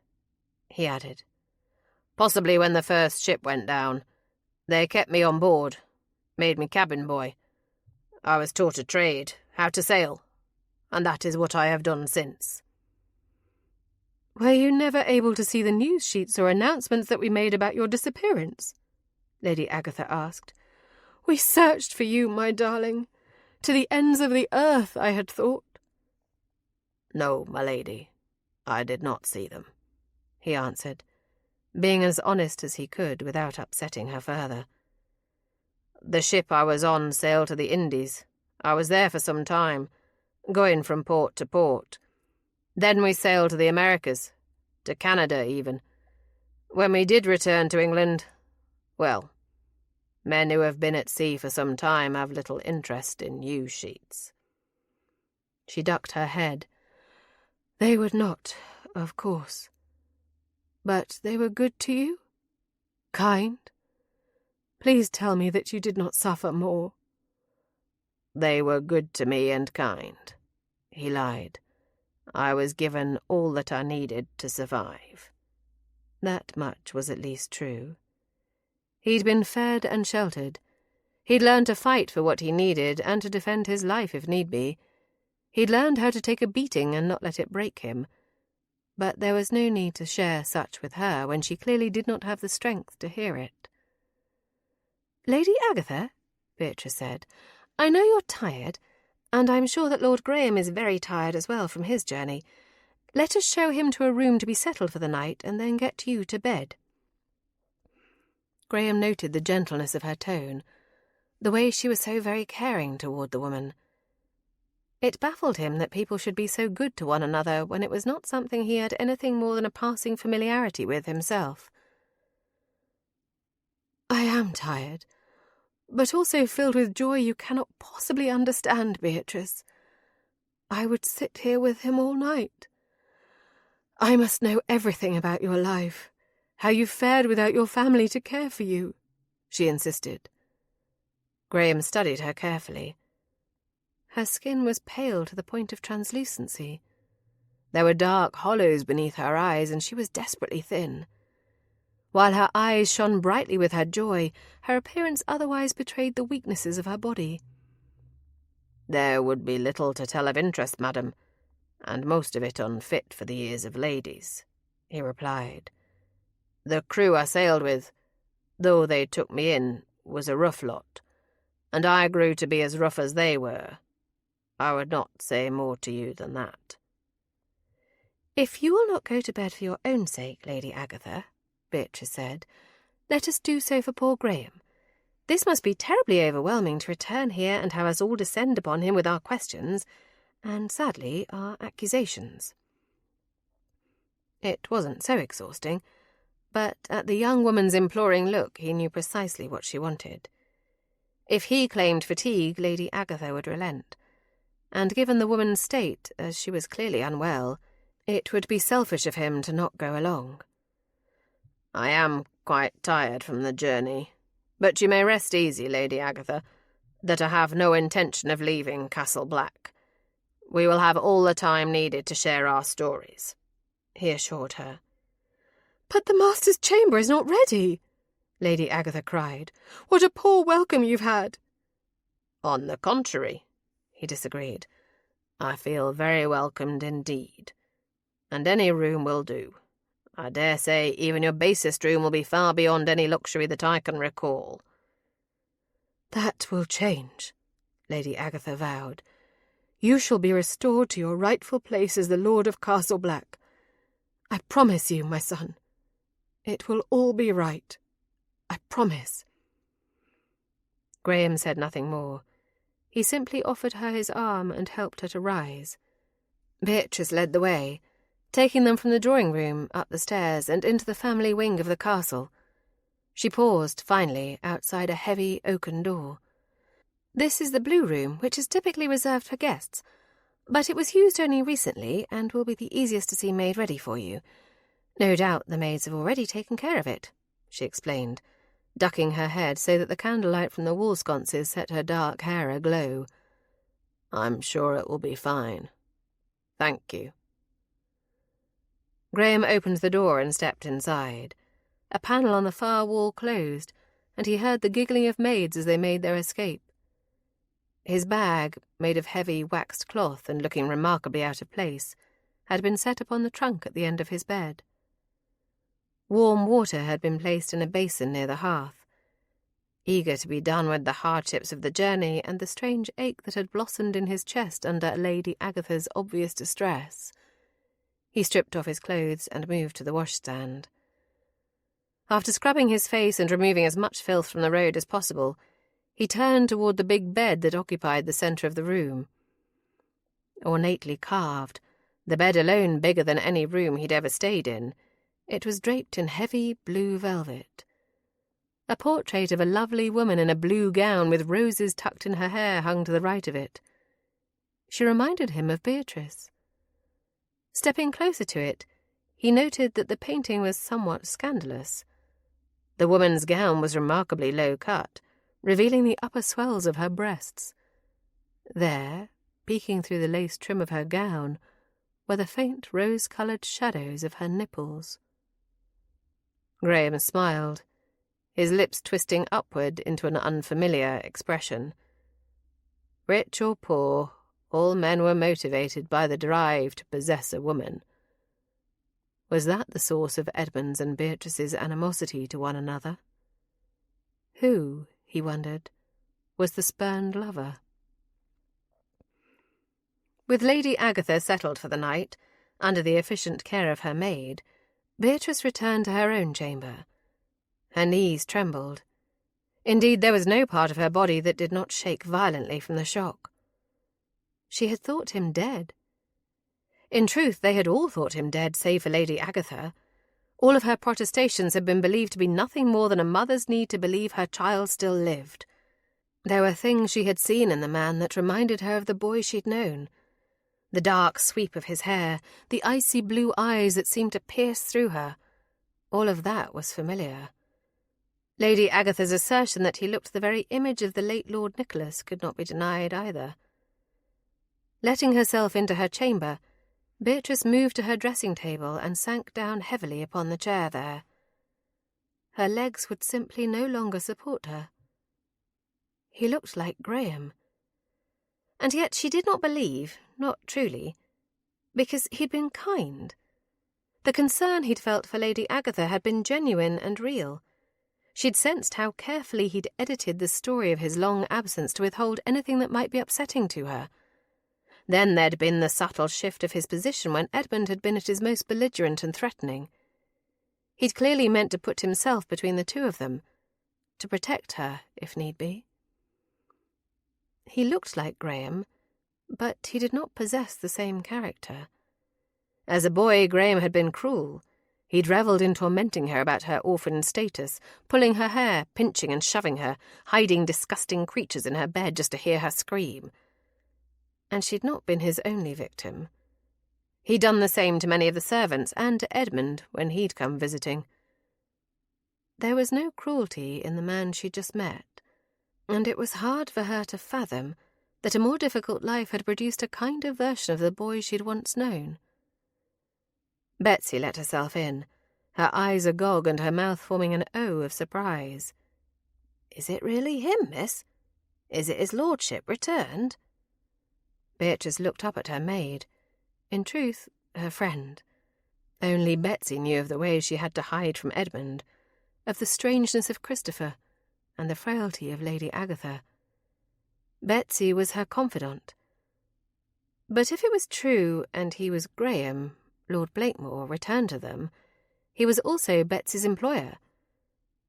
he added. "Possibly when the first ship went down. They kept me on board, made me cabin boy. I was taught a trade, how to sail, and that is what I have done since." "Were you never able to see the news sheets or announcements that we made about your disappearance?" Lady Agatha asked. "We searched for you, my darling. To the ends of the earth, I had thought. No, my lady, I did not see them, he answered, being as honest as he could without upsetting her further. The ship I was on sailed to the Indies. I was there for some time, going from port to port. Then we sailed to the Americas, to Canada even. When we did return to England, well, men who have been at sea for some time have little interest in news sheets. She ducked her head. They would not, of course. But they were good to you? Kind? Please tell me that you did not suffer more. They were good to me and kind, he lied. I was given all that I needed to survive. That much was at least true. He'd been fed and sheltered. He'd learned to fight for what he needed and to defend his life if need be. He'd learned how to take a beating and not let it break him. But there was no need to share such with her when she clearly did not have the strength to hear it. "Lady Agatha," Beatrice said, "I know you're tired, and I'm sure that Lord Graham is very tired as well from his journey. Let us show him to a room to be settled for the night, and then get you to bed." Graham noted the gentleness of her tone, the way she was so very caring toward the woman. It baffled him that people should be so good to one another when it was not something he had anything more than a passing familiarity with himself. "I am tired, but also filled with joy you cannot possibly understand, Beatrice. I would sit here with him all night. I must know everything about your life, how you fared without your family to care for you," she insisted. Graham studied her carefully. Her skin was pale to the point of translucency. There were dark hollows beneath her eyes, and she was desperately thin. While her eyes shone brightly with her joy, her appearance otherwise betrayed the weaknesses of her body. "There would be little to tell of interest, madam, and most of it unfit for the ears of ladies," he replied. "The crew I sailed with, though they took me in, was a rough lot, and I grew to be as rough as they were. I would not say more to you than that." "If you will not go to bed for your own sake, Lady Agatha," Beatrice said, "let us do so for poor Graham. This must be terribly overwhelming to return here and have us all descend upon him with our questions, and, sadly, our accusations." It wasn't so exhausting, but at the young woman's imploring look he knew precisely what she wanted. If he claimed fatigue, Lady Agatha would relent, and given the woman's state, as she was clearly unwell, it would be selfish of him to not go along. "I am quite tired from the journey, but you may rest easy, Lady Agatha, that I have no intention of leaving Castle Black. We will have all the time needed to share our stories," he assured her. "But the master's chamber is not ready," Lady Agatha cried. "What a poor welcome you've had." "On the contrary," he disagreed, "I feel very welcomed indeed, and any room will do. I dare say even your basest room will be far beyond any luxury that I can recall." "That will change," Lady Agatha vowed. "You shall be restored to your rightful place as the Lord of Castle Black. I promise you, my son. It will all be right. I promise." Graham said nothing more. He simply offered her his arm and helped her to rise. Beatrice led the way, taking them from the drawing-room, up the stairs, and into the family wing of the castle. She paused, finally, outside a heavy oaken door. "This is the blue room, which is typically reserved for guests, but it was used only recently and will be the easiest to see made ready for you. No doubt the maids have already taken care of it," she explained, ducking her head so that the candlelight from the wall sconces set her dark hair aglow. "I'm sure it will be fine. Thank you." Graham opened the door and stepped inside. A panel on the far wall closed, and he heard the giggling of maids as they made their escape. His bag, made of heavy waxed cloth and looking remarkably out of place, had been set upon the trunk at the end of his bed. Warm water had been placed in a basin near the hearth. eager to be done with the hardships of the journey and the strange ache that had blossomed in his chest under Lady Agatha's obvious distress. He stripped off his clothes and moved to the washstand. After scrubbing his face and removing as much filth from the road as possible, he turned toward the big bed that occupied the centre of the room. Ornately carved, the bed alone bigger than any room he'd ever stayed in, it was draped in heavy blue velvet. A portrait of a lovely woman in a blue gown with roses tucked in her hair hung to the right of it. She reminded him of Beatrice. Stepping closer to it, he noted that the painting was somewhat scandalous. The woman's gown was remarkably low cut, revealing the upper swells of her breasts. There, peeking through the lace trim of her gown, were the faint rose-coloured shadows of her nipples. Graham smiled, his lips twisting upward into an unfamiliar expression. Rich or poor, all men were motivated by the drive to possess a woman. Was that the source of Edmund's and Beatrice's animosity to one another? Who, he wondered, was the spurned lover? With Lady Agatha settled for the night, under the efficient care of her maid, Beatrice returned to her own chamber. Her knees trembled. Indeed, there was no part of her body that did not shake violently from the shock. She had thought him dead. In truth, they had all thought him dead, save for Lady Agatha. All of her protestations had been believed to be nothing more than a mother's need to believe her child still lived. There were things she had seen in the man that reminded her of the boy she'd known. The dark sweep of his hair, the icy blue eyes that seemed to pierce through her. All of that was familiar. Lady Agatha's assertion that he looked the very image of the late Lord Nicholas could not be denied either. Letting herself into her chamber, Beatrice moved to her dressing-table and sank down heavily upon the chair there. Her legs would simply no longer support her. He looked like Graham. And yet she did not believe, not truly, because he'd been kind. The concern he'd felt for Lady Agatha had been genuine and real. She'd sensed how carefully he'd edited the story of his long absence to withhold anything that might be upsetting to her. Then there'd been the subtle shift of his position when Edmund had been at his most belligerent and threatening. He'd clearly meant to put himself between the two of them, to protect her, if need be. He looked like Graham, but he did not possess the same character. As a boy, Graham had been cruel. He'd revelled in tormenting her about her orphan status, pulling her hair, pinching and shoving her, hiding disgusting creatures in her bed just to hear her scream. And she'd not been his only victim. He'd done the same to many of the servants and to Edmund when he'd come visiting. There was no cruelty in the man she'd just met, and it was hard for her to fathom that a more difficult life had produced a kinder version of the boy she'd once known. Betsy let herself in, her eyes agog and her mouth forming an O of surprise. "Is it really him, miss? Is it his lordship returned?" Beatrice looked up at her maid. In truth, her friend. Only Betsy knew of the ways she had to hide from Edmund, of the strangeness of Christopher, and the frailty of Lady Agatha. Betsy was her confidant. But if it was true, and he was Graham, Lord Blakemore, returned to them, he was also Betsy's employer.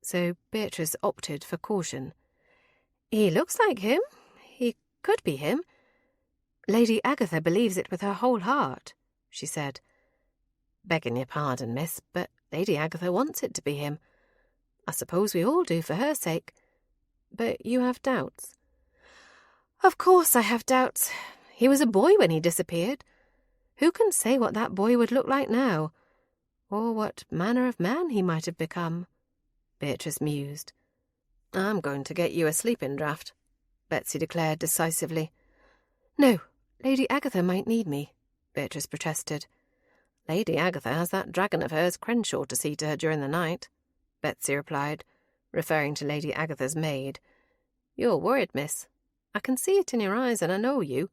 So Beatrice opted for caution. "He looks like him. He could be him." "Lady Agatha believes it with her whole heart," she said. "Begging your pardon, miss, but Lady Agatha wants it to be him. I suppose we all do for her sake. But you have doubts." "Of course I have doubts. He was a boy when he disappeared. Who can say what that boy would look like now, or what manner of man he might have become?" Beatrice mused. "I'm going to get you a sleeping draught," Betsy declared decisively. "No, Lady Agatha might need me," Beatrice protested. "Lady Agatha has that dragon of hers, Crenshaw, to see to her during the night," Betsy replied, referring to Lady Agatha's maid. "You're worried, miss. I can see it in your eyes, and I know you.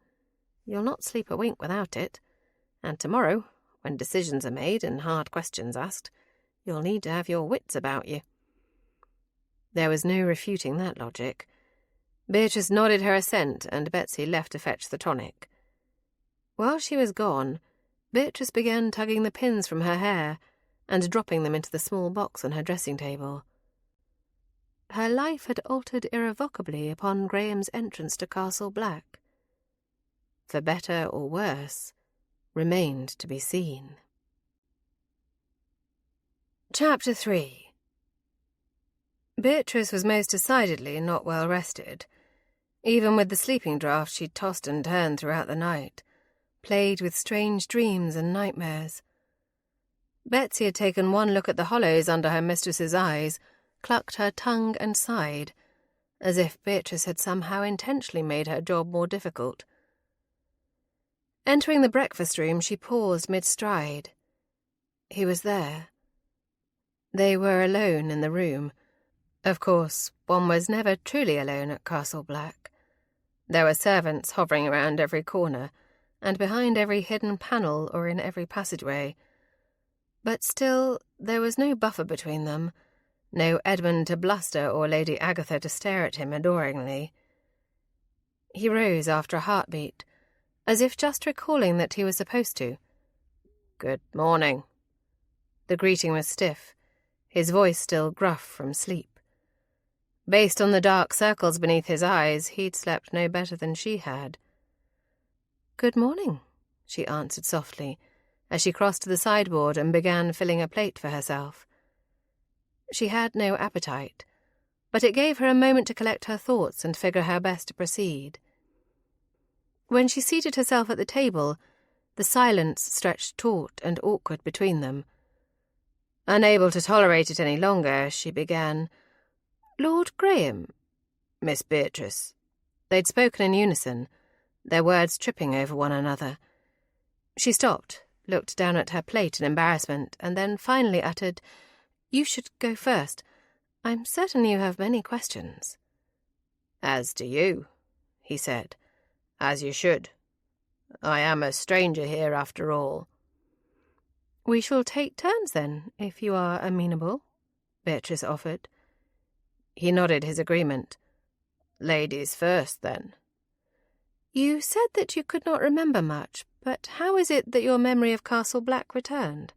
You'll not sleep a wink without it. And tomorrow, when decisions are made and hard questions asked, you'll need to have your wits about you." There was no refuting that logic. Beatrice nodded her assent, and Betsy left to fetch the tonic. While she was gone, Beatrice began tugging the pins from her hair and dropping them into the small box on her dressing table. Her life had altered irrevocably upon Graham's entrance to Castle Black. For better or worse, remained to be seen. Chapter 3. Beatrice was most decidedly not well rested. Even with the sleeping draught, she tossed and turned throughout the night, plagued with strange dreams and nightmares. Betsy had taken one look at the hollows under her mistress's eyes, clucked her tongue and sighed, as if Beatrice had somehow intentionally made her job more difficult. Entering the breakfast room, she paused mid-stride. He was there. They were alone in the room. Of course, one was never truly alone at Castle Black. There were servants hovering around every corner, and behind every hidden panel or in every passageway. But still, there was no buffer between them, no Edmund to bluster or Lady Agatha to stare at him adoringly. He rose after a heartbeat, as if just recalling that he was supposed to. "Good morning." The greeting was stiff, his voice still gruff from sleep. Based on the dark circles beneath his eyes, he'd slept no better than she had. "Good morning," she answered softly, as she crossed to the sideboard and began filling a plate for herself. She had no appetite, but it gave her a moment to collect her thoughts and figure how best to proceed. When she seated herself at the table, the silence stretched taut and awkward between them. Unable to tolerate it any longer, she began, "Lord Graham." "Miss Beatrice." They'd spoken in unison, their words tripping over one another. She stopped, looked down at her plate in embarrassment, and then finally uttered, "You should go first. I'm certain you have many questions." "As do you," he said. "As you should. I am a stranger here after all." "We shall take turns then, if you are amenable," Beatrice offered. He nodded his agreement. "Ladies first, then." "You said that you could not remember much, but how is it that your memory of Castle Black returned?"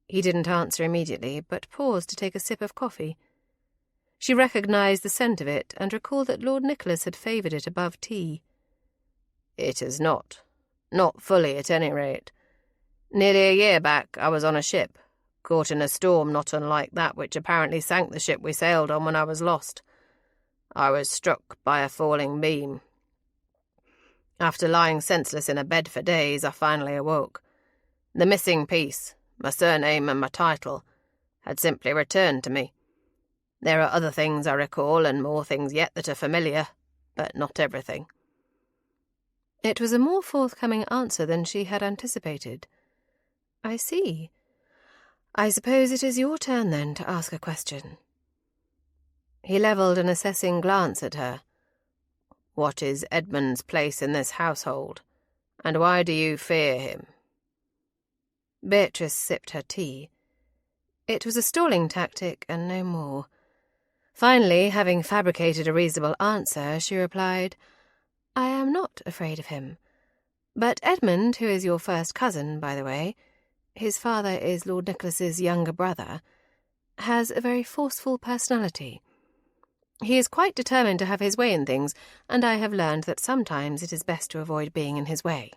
He didn't answer immediately, but paused to take a sip of coffee. She recognised the scent of it and recalled that Lord Nicholas had favoured it above tea. "It is not. Not fully, at any rate. Nearly a year back, I was on a ship, caught in a storm not unlike that which apparently sank the ship we sailed on when I was lost. I was struck by a falling beam. After lying senseless in a bed for days, I finally awoke. The missing piece, my surname and my title, had simply returned to me. There are other things I recall, and more things yet that are familiar, but not everything." It was a more forthcoming answer than she had anticipated. "I see. I suppose it is your turn, then, to ask a question." He levelled an assessing glance at her. "What is Edmund's place in this household, and why do you fear him?" Beatrice sipped her tea. It was a stalling tactic, and no more. Finally, having fabricated a reasonable answer, she replied, "I am not afraid of him. But Edmund, who is your first cousin, by the way, his father is Lord Nicholas's younger brother, has a very forceful personality. He is quite determined to have his way in things, and I have learned that sometimes it is best to avoid being in his way."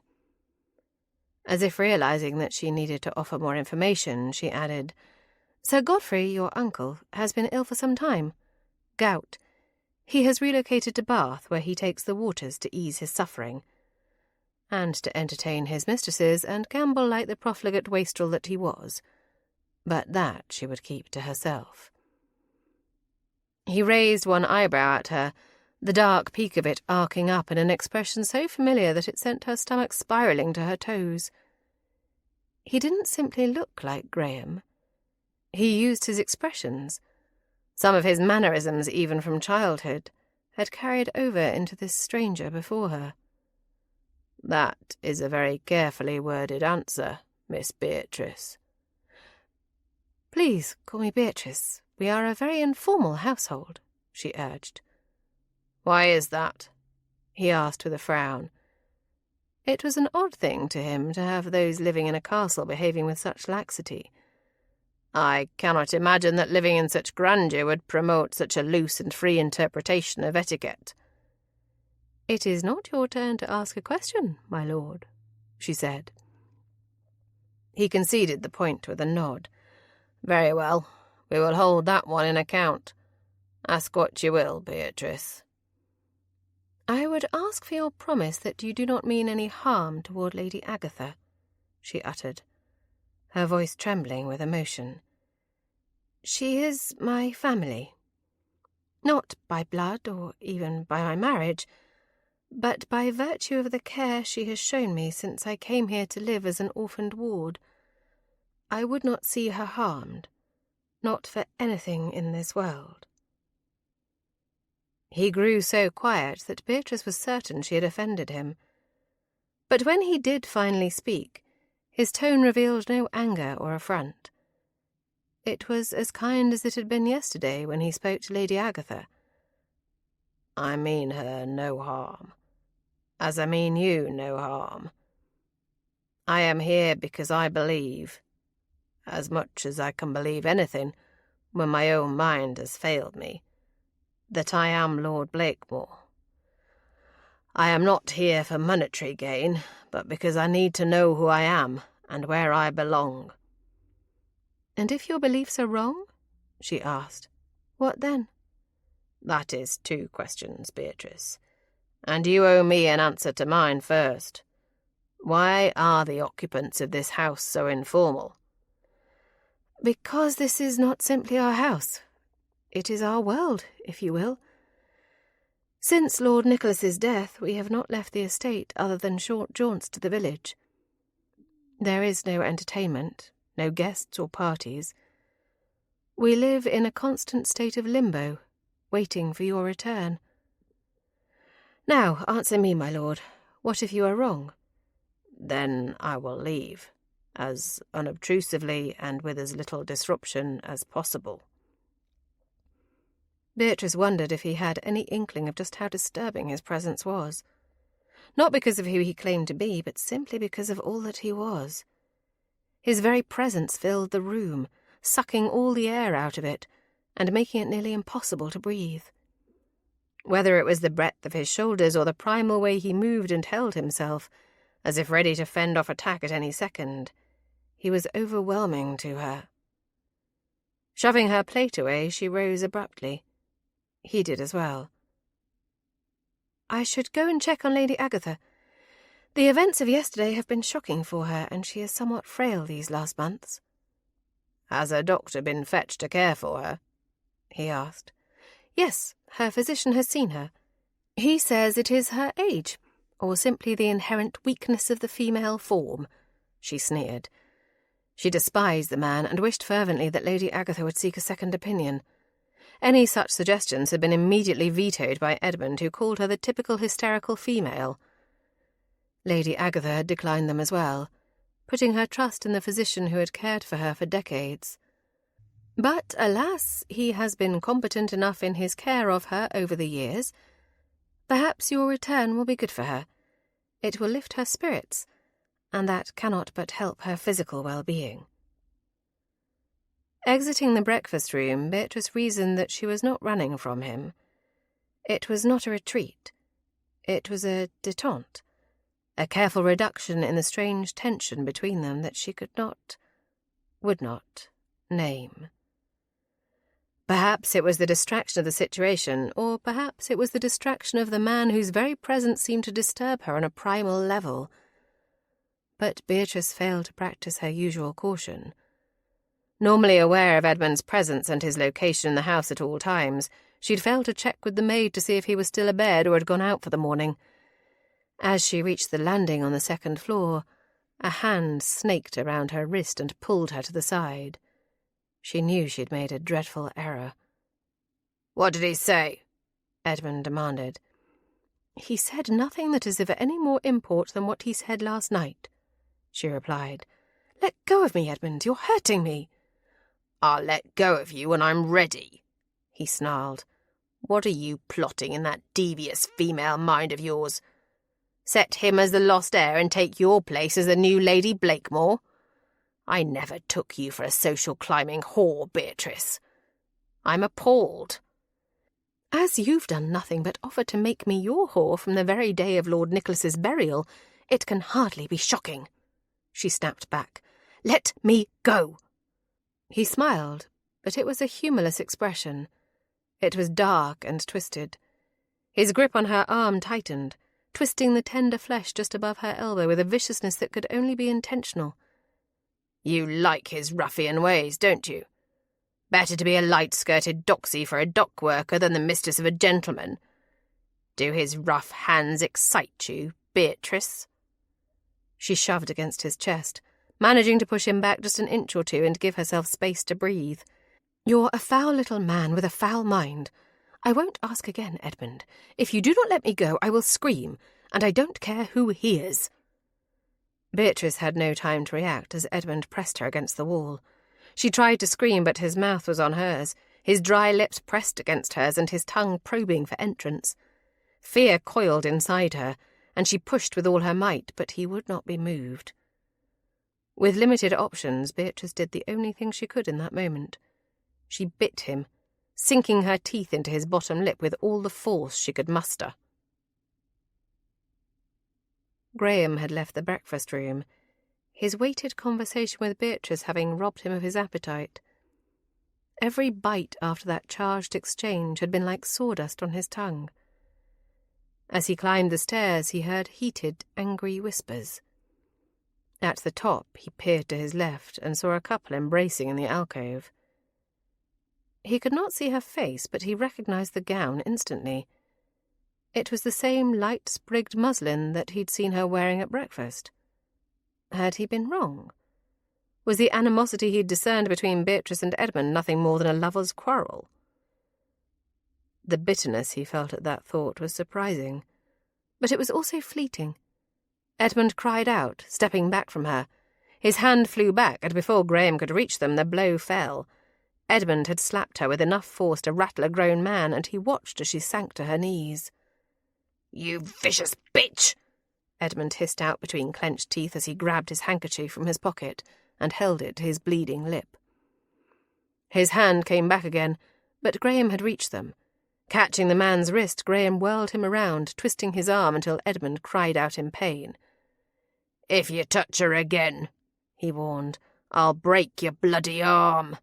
As if realising that she needed to offer more information, she added, "Sir Godfrey, your uncle, has been ill for some time. Gout. He has relocated to Bath, where he takes the waters to ease his suffering, and to entertain his mistresses and gamble like the profligate wastrel that he was. But that she would keep to herself." He raised one eyebrow at her, the dark peak of it arcing up in an expression so familiar that it sent her stomach spiralling to her toes. He didn't simply look like Graham. He used his expressions. Some of his mannerisms, even from childhood, had carried over into this stranger before her. "That is a very carefully worded answer, Miss Beatrice." "Please call me Beatrice, We are a very informal household, she urged. Why is that? He asked with a frown. It was an odd thing to him to have those living in a castle behaving with such laxity. I cannot imagine that living in such grandeur would promote such a loose and free interpretation of etiquette. It is not your turn to ask a question, my lord, she said. He conceded the point with a nod. Very well, we will hold that one in account. Ask what you will, Beatrice. I would ask for your promise that you do not mean any harm toward Lady Agatha, she uttered, her voice trembling with emotion. She is my family. Not by blood or even by my marriage, but by virtue of the care she has shown me since I came here to live as an orphaned ward. I would not see her harmed, not for anything in this world. He grew so quiet that Beatrice was certain she had offended him. But when he did finally speak, his tone revealed no anger or affront. It was as kind as it had been yesterday when he spoke to Lady Agatha. I mean her no harm, as I mean you no harm. I am here because I believe, as much as I can believe anything when my own mind has failed me, that I am Lord Blakemore. I am not here for monetary gain, but because I need to know who I am and where I belong. And if your beliefs are wrong, she asked, what then? That is 2 questions, Beatrice, and you owe me an answer to mine first. Why are the occupants of this house so informal? Because this is not simply our house. It is our world, if you will. Since Lord Nicholas's death, we have not left the estate other than short jaunts to the village. There is no entertainment, no guests or parties. We live in a constant state of limbo, waiting for your return. Now, answer me, my lord. What if you are wrong? Then I will leave, as unobtrusively and with as little disruption as possible. Beatrice wondered if he had any inkling of just how disturbing his presence was. Not because of who he claimed to be, but simply because of all that he was. His very presence filled the room, sucking all the air out of it, and making it nearly impossible to breathe. Whether it was the breadth of his shoulders or the primal way he moved and held himself, as if ready to fend off attack at any second, he was overwhelming to her. Shoving her plate away, she rose abruptly. He did as well. I should go and check on Lady Agatha. The events of yesterday have been shocking for her, and she is somewhat frail these last months. Has a doctor been fetched to care for her? He asked. Yes, her physician has seen her. He says it is her age, or simply the inherent weakness of the female form, she sneered. She despised the man and wished fervently that Lady Agatha would seek a second opinion. Any such suggestions had been immediately vetoed by Edmund, who called her the typical hysterical female. Lady Agatha had declined them as well, putting her trust in the physician who had cared for her for decades. But, alas, he has been competent enough in his care of her over the years. Perhaps your return will be good for her. It will lift her spirits, and that cannot but help her physical well-being. Exiting the breakfast room, Beatrice reasoned that she was not running from him. It was not a retreat. It was a détente, a careful reduction in the strange tension between them that she would not, name. Perhaps it was the distraction of the situation, or perhaps it was the distraction of the man whose very presence seemed to disturb her on a primal level. But Beatrice failed to practice her usual caution. Normally aware of Edmund's presence and his location in the house at all times, she'd failed to check with the maid to see if he was still abed or had gone out for the morning. As she reached the landing on the 2nd floor, a hand snaked around her wrist and pulled her to the side. She knew she'd made a dreadful error. "What did he say?" Edmund demanded. "He said nothing that is of any more import than what he said last night," she replied. "Let go of me, Edmund. You're hurting me." I'll let go of you when I'm ready, he snarled. What are you plotting in that devious female mind of yours? Set him as the lost heir and take your place as the new Lady Blakemore? I never took you for a social climbing whore, Beatrice. I'm appalled. As you've done nothing but offer to make me your whore from the very day of Lord Nicholas's burial, it can hardly be shocking. She snapped back. Let me go. He smiled, but it was a humourless expression. It was dark and twisted. His grip on her arm tightened, twisting the tender flesh just above her elbow with a viciousness that could only be intentional. You like his ruffian ways, don't you? Better to be a light-skirted doxy for a dock worker than the mistress of a gentleman. Do his rough hands excite you, Beatrice? She shoved against his chest, managing to push him back just an inch or two and give herself space to breathe. You're a foul little man with a foul mind. I won't ask again, Edmund. If you do not let me go, I will scream, and I don't care who hears. Beatrice had no time to react as Edmund pressed her against the wall. She tried to scream, but his mouth was on hers, his dry lips pressed against hers and his tongue probing for entrance. Fear coiled inside her, and she pushed with all her might, but he would not be moved. With limited options, Beatrice did the only thing she could in that moment. She bit him, sinking her teeth into his bottom lip with all the force she could muster. Graham had left the breakfast room, his weighted conversation with Beatrice having robbed him of his appetite. Every bite after that charged exchange had been like sawdust on his tongue. As he climbed the stairs, he heard heated, angry whispers. At the top, he peered to his left and saw a couple embracing in the alcove. He could not see her face, but he recognized the gown instantly. It was the same light-sprigged muslin that he'd seen her wearing at breakfast. Had he been wrong? Was the animosity he'd discerned between Beatrice and Edmund nothing more than a lover's quarrel? The bitterness he felt at that thought was surprising, but it was also fleeting. Edmund cried out, stepping back from her. His hand flew back, and before Graham could reach them, the blow fell. Edmund had slapped her with enough force to rattle a grown man, and he watched as she sank to her knees. "You vicious bitch!" Edmund hissed out between clenched teeth as he grabbed his handkerchief from his pocket and held it to his bleeding lip. His hand came back again, but Graham had reached them. Catching the man's wrist, Graham whirled him around, twisting his arm until Edmund cried out in pain. "If you touch her again," he warned, "I'll break your bloody arm.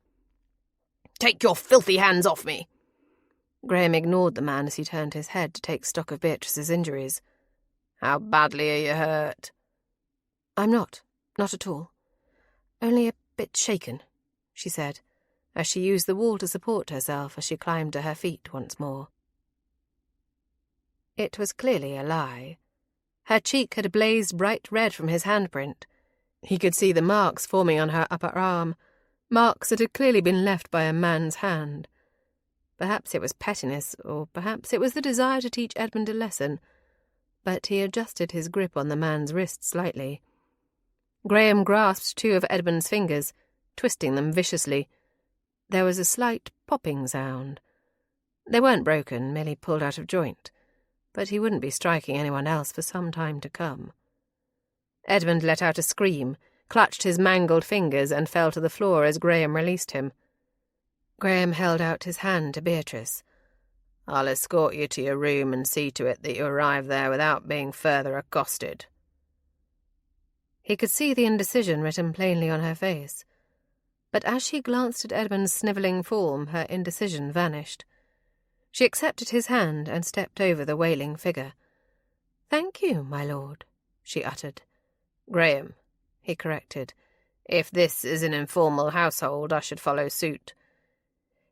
Take your filthy hands off me." Graham ignored the man as he turned his head to take stock of Beatrice's injuries. "How badly are you hurt?" "I'm not at all. Only a bit shaken," she said, as she used the wall to support herself as she climbed to her feet once more. It was clearly a lie. Her cheek had blazed bright red from his handprint. He could see the marks forming on her upper arm, marks that had clearly been left by a man's hand. Perhaps it was pettiness, or perhaps it was the desire to teach Edmund a lesson, but he adjusted his grip on the man's wrist slightly. Graham grasped two of Edmund's fingers, twisting them viciously. There was a slight popping sound. They weren't broken, merely pulled out of joint, but he wouldn't be striking anyone else for some time to come. Edmund let out a scream, clutched his mangled fingers, and fell to the floor as Graham released him. Graham held out his hand to Beatrice. "I'll escort you to your room and see to it that you arrive there without being further accosted." He could see the indecision written plainly on her face, but as she glanced at Edmund's snivelling form, her indecision vanished. She accepted his hand and stepped over the wailing figure. "Thank you, my lord," she uttered. "Graham," he corrected. "If this is an informal household, I should follow suit.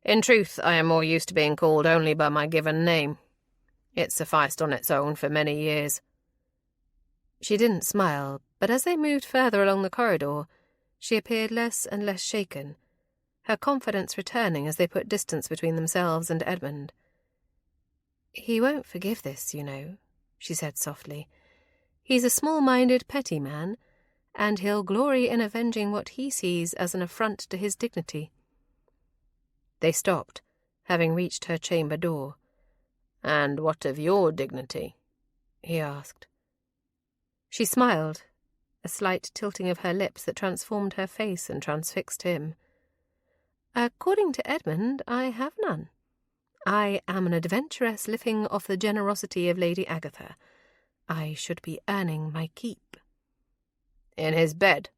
In truth, I am more used to being called only by my given name. It sufficed on its own for many years." She didn't smile, but as they moved further along the corridor, she appeared less and less shaken, her confidence returning as they put distance between themselves and Edmund. "He won't forgive this, you know," she said softly. "He's a small-minded, petty man, and he'll glory in avenging what he sees as an affront to his dignity." They stopped, having reached her chamber door. "And what of your dignity?" he asked. She smiled, a slight tilting of her lips that transformed her face and transfixed him. "According to Edmund, I have none. I am an adventuress living off the generosity of Lady Agatha. I should be earning my keep." "In his bed?"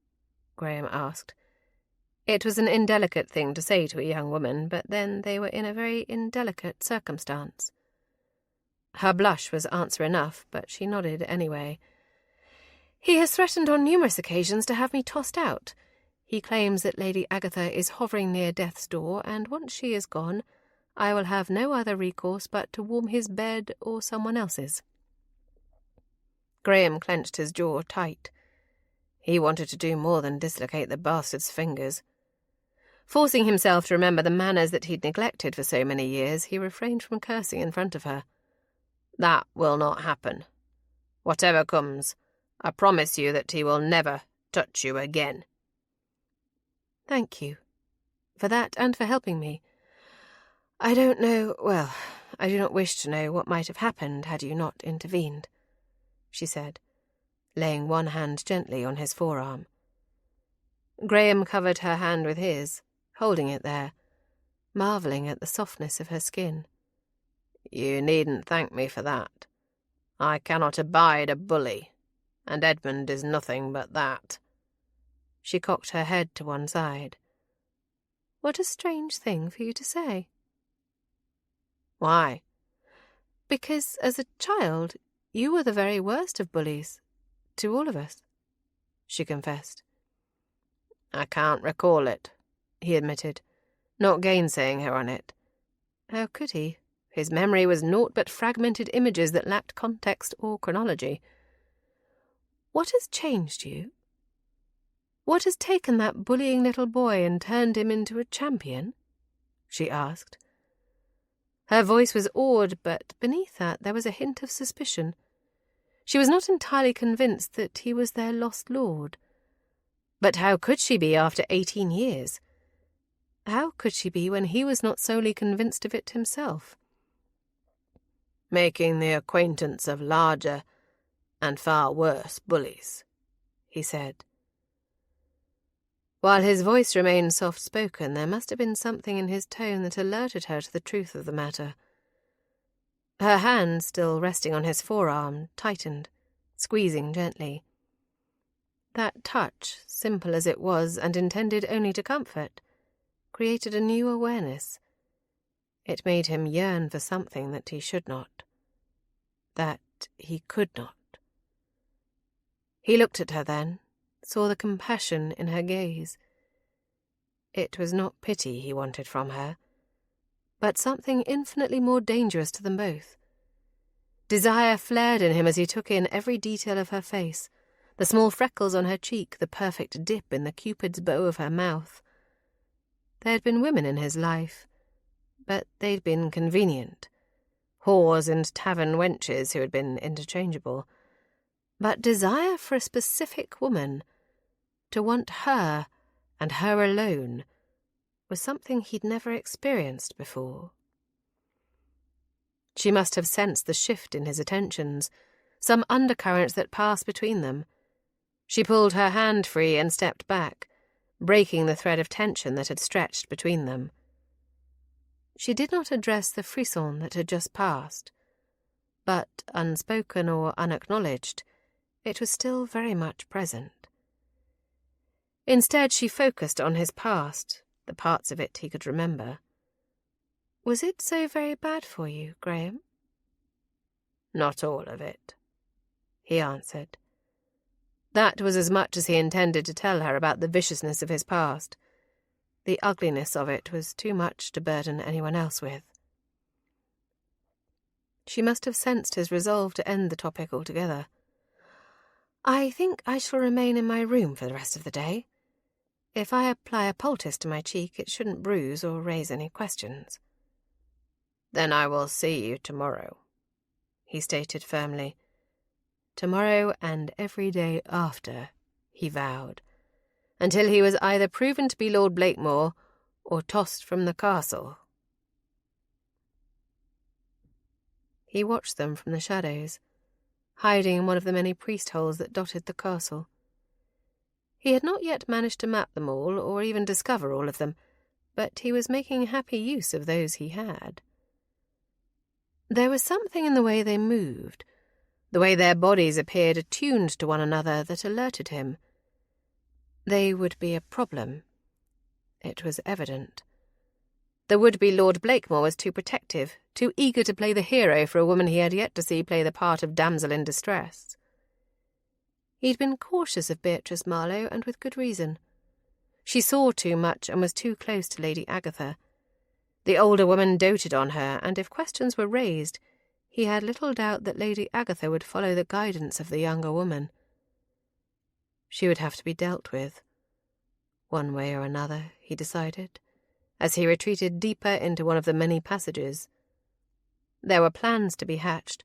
Graham asked. It was an indelicate thing to say to a young woman, but then they were in a very indelicate circumstance. Her blush was answer enough, but she nodded anyway. "He has threatened on numerous occasions to have me tossed out. He claims that Lady Agatha is hovering near death's door, and once she is gone, I will have no other recourse but to warm his bed or someone else's." Graham clenched his jaw tight. He wanted to do more than dislocate the bastard's fingers. Forcing himself to remember the manners that he'd neglected for so many years, he refrained from cursing in front of her. "That will not happen. Whatever comes, I promise you that he will never touch you again." "Thank you. For that and for helping me. I don't know, well, I do not wish to know what might have happened had you not intervened," she said, laying one hand gently on his forearm. Graham covered her hand with his, holding it there, marvelling at the softness of her skin. "You needn't thank me for that. I cannot abide a bully, and Edmund is nothing but that." She cocked her head to one side. "What a strange thing for you to say." "Why?" "Because, as a child, you were the very worst of bullies, to all of us," she confessed. "I can't recall it," he admitted, not gainsaying her on it. How could he? His memory was naught but fragmented images that lacked context or chronology. "What has changed you? What has taken that bullying little boy and turned him into a champion?" she asked. Her voice was awed, but beneath that there was a hint of suspicion. She was not entirely convinced that he was their lost lord. But how could she be after 18 years? How could she be when he was not solely convinced of it himself? "Making the acquaintance of larger and far worse bullies," he said. While his voice remained soft-spoken, there must have been something in his tone that alerted her to the truth of the matter. Her hand, still resting on his forearm, tightened, squeezing gently. That touch, simple as it was and intended only to comfort, created a new awareness. It made him yearn for something that he should not, that he could not. He looked at her then, saw the compassion in her gaze. It was not pity he wanted from her, but something infinitely more dangerous to them both. Desire flared in him as he took in every detail of her face, the small freckles on her cheek, the perfect dip in the Cupid's bow of her mouth. There had been women in his life, but they'd been convenient. Whores and tavern wenches who had been interchangeable. But desire for a specific woman, to want her, and her alone, was something he'd never experienced before. She must have sensed the shift in his attentions, some undercurrent that passed between them. She pulled her hand free and stepped back, breaking the thread of tension that had stretched between them. She did not address the frisson that had just passed, but, unspoken or unacknowledged, it was still very much present. Instead, she focused on his past, the parts of it he could remember. "Was it so very bad for you, Graham?" "Not all of it," he answered. That was as much as he intended to tell her about the viciousness of his past. The ugliness of it was too much to burden anyone else with. She must have sensed his resolve to end the topic altogether. "I think I shall remain in my room for the rest of the day. If I apply a poultice to my cheek, it shouldn't bruise or raise any questions." "Then I will see you tomorrow," he stated firmly. Tomorrow and every day after, he vowed, until he was either proven to be Lord Blakemore or tossed from the castle. He watched them from the shadows, hiding in one of the many priest-holes that dotted the castle. He had not yet managed to map them all, or even discover all of them, but he was making happy use of those he had. There was something in the way they moved, the way their bodies appeared attuned to one another, that alerted him. They would be a problem. It was evident. The would-be Lord Blakemore was too protective, too eager to play the hero for a woman he had yet to see play the part of damsel in distress. He'd been cautious of Beatrice Marlowe, and with good reason. She saw too much and was too close to Lady Agatha. The older woman doted on her, and if questions were raised, he had little doubt that Lady Agatha would follow the guidance of the younger woman. She would have to be dealt with, one way or another, he decided, as he retreated deeper into one of the many passages. There were plans to be hatched,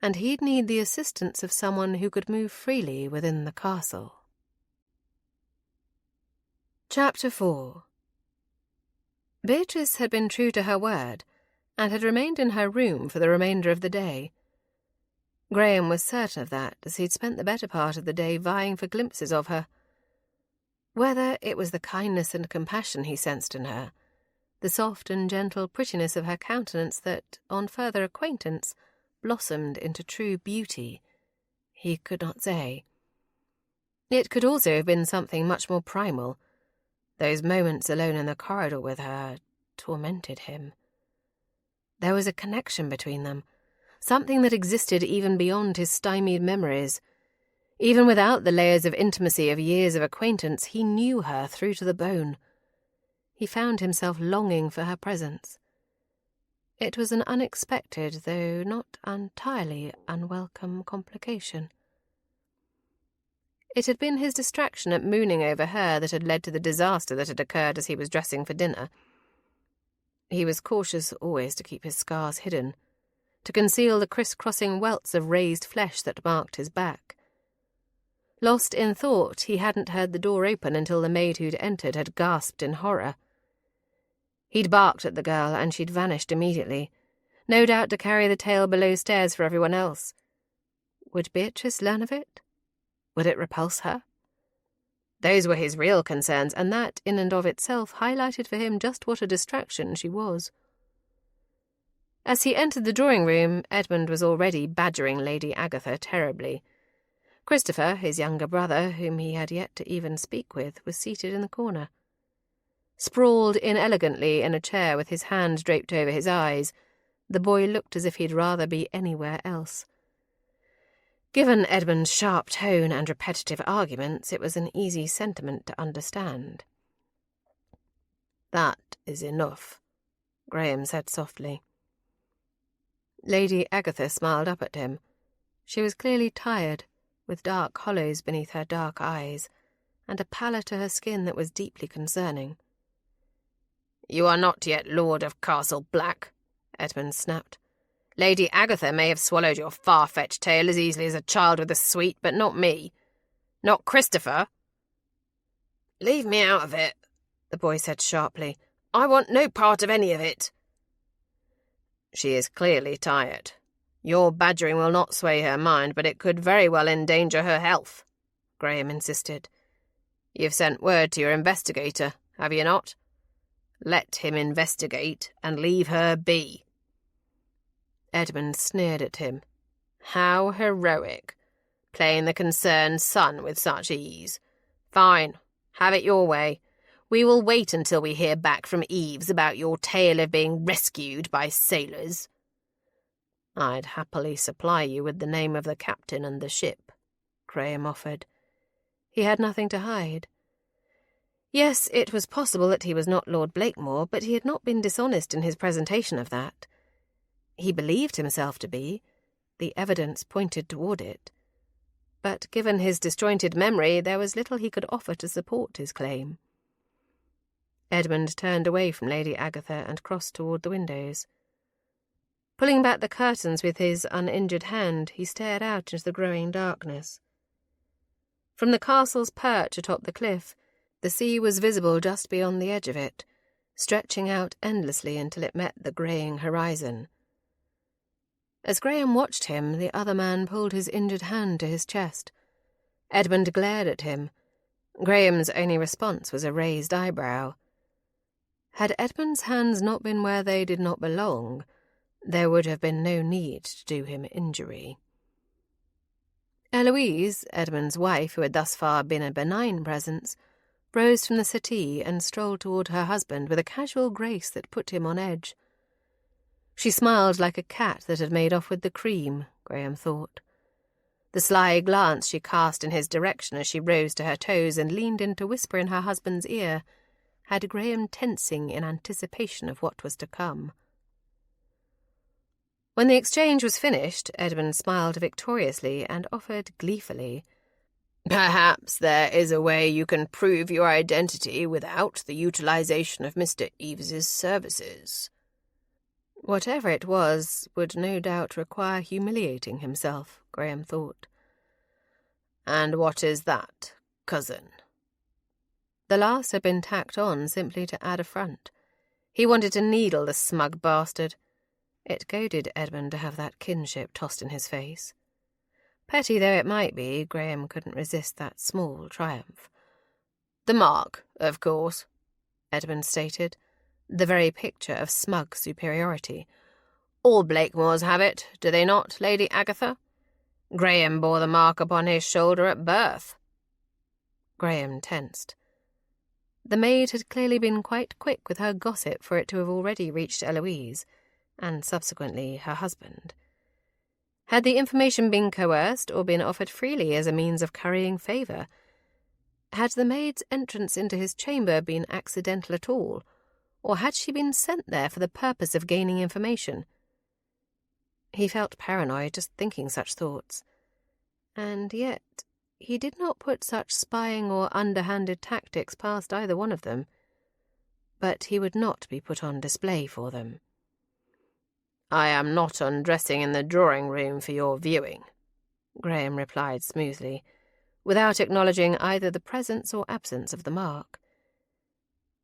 and he'd need the assistance of someone who could move freely within the castle. Chapter 4. Beatrice had been true to her word, and had remained in her room for the remainder of the day. Graham was certain of that, as he'd spent the better part of the day vying for glimpses of her. Whether it was the kindness and compassion he sensed in her, the soft and gentle prettiness of her countenance that, on further acquaintance, blossomed into true beauty, he could not say. It could also have been something much more primal. Those moments alone in the corridor with her tormented him. There was a connection between them, something that existed even beyond his stymied memories. Even without the layers of intimacy of years of acquaintance, he knew her through to the bone. He found himself longing for her presence. It was an unexpected, though not entirely unwelcome complication. It had been his distraction at mooning over her that had led to the disaster that had occurred as he was dressing for dinner. He was cautious always to keep his scars hidden, to conceal the criss-crossing welts of raised flesh that marked his back. Lost in thought, he hadn't heard the door open until the maid who'd entered had gasped in horror. He'd barked at the girl, and she'd vanished immediately, no doubt to carry the tale below stairs for everyone else. Would Beatrice learn of it? Would it repulse her? Those were his real concerns, and that, in and of itself, highlighted for him just what a distraction she was. As he entered the drawing-room, Edmund was already badgering Lady Agatha terribly. Christopher, his younger brother, whom he had yet to even speak with, was seated in the corner. Sprawled inelegantly in a chair with his hand draped over his eyes, the boy looked as if he'd rather be anywhere else. Given Edmund's sharp tone and repetitive arguments, it was an easy sentiment to understand. "That is enough," Graham said softly. Lady Agatha smiled up at him. She was clearly tired, with dark hollows beneath her dark eyes, and a pallor to her skin that was deeply concerning. "You are not yet Lord of Castle Black," Edmund snapped. "Lady Agatha may have swallowed your far-fetched tale as easily as a child with a sweet, but not me. Not Christopher." "Leave me out of it," the boy said sharply. "I want no part of any of it." "She is clearly tired. Your badgering will not sway her mind, but it could very well endanger her health," Graham insisted. "You've sent word to your investigator, have you not? Let him investigate and leave her be." Edmund sneered at him. How heroic, playing the concerned son with such ease. "Fine, have it your way. We will wait until we hear back from Eves about your tale of being rescued by sailors." "I'd happily supply you with the name of the captain and the ship," Graham offered. He had nothing to hide. Yes, it was possible that he was not Lord Blakemore, but he had not been dishonest in his presentation of that. He believed himself to be. The evidence pointed toward it. But given his disjointed memory, there was little he could offer to support his claim. Edmund turned away from Lady Agatha and crossed toward the windows. Pulling back the curtains with his uninjured hand, he stared out into the growing darkness. From the castle's perch atop the cliff, the sea was visible just beyond the edge of it, stretching out endlessly until it met the greying horizon. As Graham watched him, the other man pulled his injured hand to his chest. Edmund glared at him. Graham's only response was a raised eyebrow. Had Edmund's hands not been where they did not belong, there would have been no need to do him injury. Eloise, Edmund's wife, who had thus far been a benign presence, rose from the settee and strolled toward her husband with a casual grace that put him on edge. She smiled like a cat that had made off with the cream, Graham thought. The sly glance she cast in his direction as she rose to her toes and leaned in to whisper in her husband's ear had Graham tensing in anticipation of what was to come. When the exchange was finished, Edmund smiled victoriously and offered gleefully, "Perhaps there is a way you can prove your identity without the utilization of Mr. Eaves's services." Whatever it was would no doubt require humiliating himself, Graham thought. "And what is that, cousin?" The last had been tacked on simply to add affront. He wanted to needle the smug bastard. It goaded Edmund to have that kinship tossed in his face. Petty though it might be, Graham couldn't resist that small triumph. "The mark, of course," Edmund stated, the very picture of smug superiority. "All Blakemores have it, do they not, Lady Agatha? Graham bore the mark upon his shoulder at birth." Graham tensed. The maid had clearly been quite quick with her gossip for it to have already reached Eloise, and subsequently her husband. Had the information been coerced or been offered freely as a means of currying favour? Had the maid's entrance into his chamber been accidental at all, or had she been sent there for the purpose of gaining information? He felt paranoid just thinking such thoughts, and yet he did not put such spying or underhanded tactics past either one of them. But he would not be put on display for them. "I am not undressing in the drawing-room for your viewing," Graham replied smoothly, without acknowledging either the presence or absence of the mark.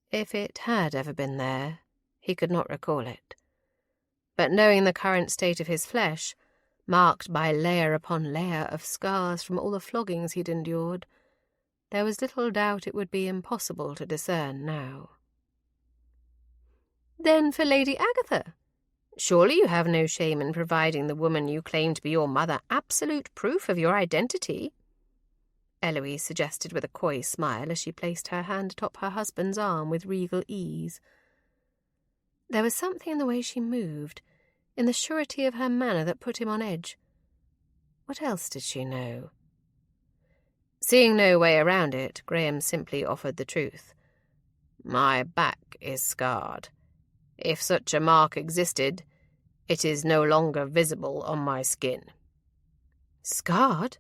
If it had ever been there, he could not recall it. But knowing the current state of his flesh, marked by layer upon layer of scars from all the floggings he'd endured, there was little doubt it would be impossible to discern now. "Then for Lady Agatha, surely you have no shame in providing the woman you claim to be your mother absolute proof of your identity?" Eloise suggested with a coy smile as she placed her hand atop her husband's arm with regal ease. There was something in the way she moved, in the surety of her manner that put him on edge. What else did she know? Seeing no way around it, Graham simply offered the truth. "My back is scarred. If such a mark existed, it is no longer visible on my skin." "Scarred?"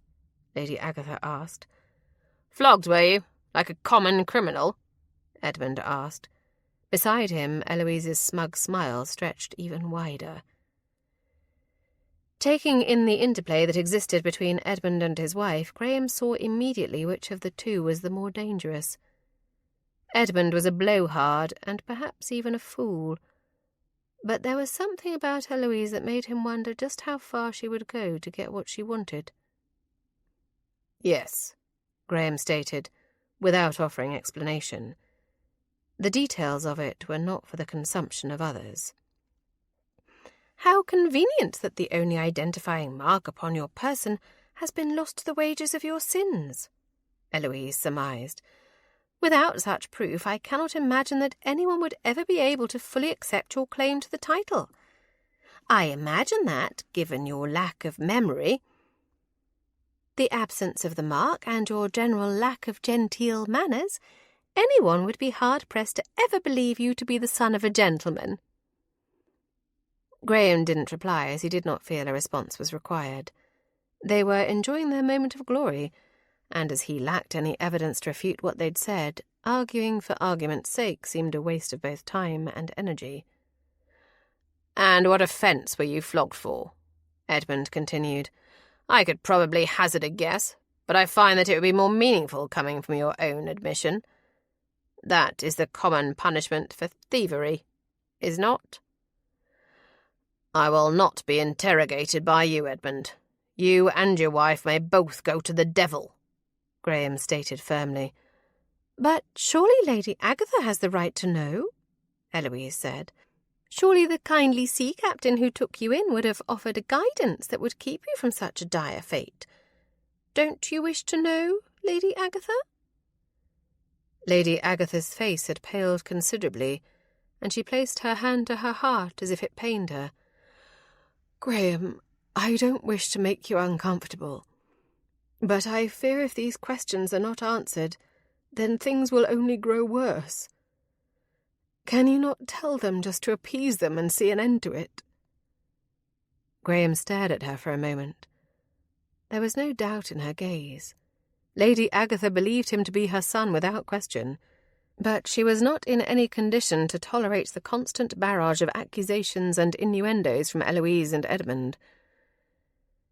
Lady Agatha asked. "Flogged, were you, like a common criminal?" Edmund asked. Beside him, Eloise's smug smile stretched even wider. Taking in the interplay that existed between Edmund and his wife, Graham saw immediately which of the two was the more dangerous. Edmund was a blowhard, and perhaps even a fool. But there was something about Eloise that made him wonder just how far she would go to get what she wanted. "Yes," Graham stated, without offering explanation. The details of it were not for the consumption of others. "How convenient that the only identifying mark upon your person has been lost to the wages of your sins," Eloise surmised. "Without such proof, I cannot imagine that anyone would ever be able to fully accept your claim to the title. I imagine that, given your lack of memory, the absence of the mark, and your general lack of genteel manners, anyone would be hard-pressed to ever believe you to be the son of a gentleman." Graham didn't reply, as he did not feel a response was required. They were enjoying their moment of glory, and as he lacked any evidence to refute what they'd said, arguing for argument's sake seemed a waste of both time and energy. "And what offence were you flogged for?" Edmund continued. "I could probably hazard a guess, but I find that it would be more meaningful coming from your own admission." That is the common punishment for thievery, is not? I will not be interrogated by you, Edmund. You and your wife may both go to the devil, Graham stated firmly. But surely Lady Agatha has the right to know, Eloise said. Surely the kindly sea captain who took you in would have offered a guidance that would keep you from such a dire fate. Don't you wish to know, Lady Agatha? Lady Agatha's face had paled considerably, and she placed her hand to her heart as if it pained her. Graham, I don't wish to make you uncomfortable, but I fear if these questions are not answered, then things will only grow worse. Can you not tell them just to appease them and see an end to it? Graham stared at her for a moment. There was no doubt in her gaze. Lady Agatha believed him to be her son without question, but she was not in any condition to tolerate the constant barrage of accusations and innuendos from Eloise and Edmund.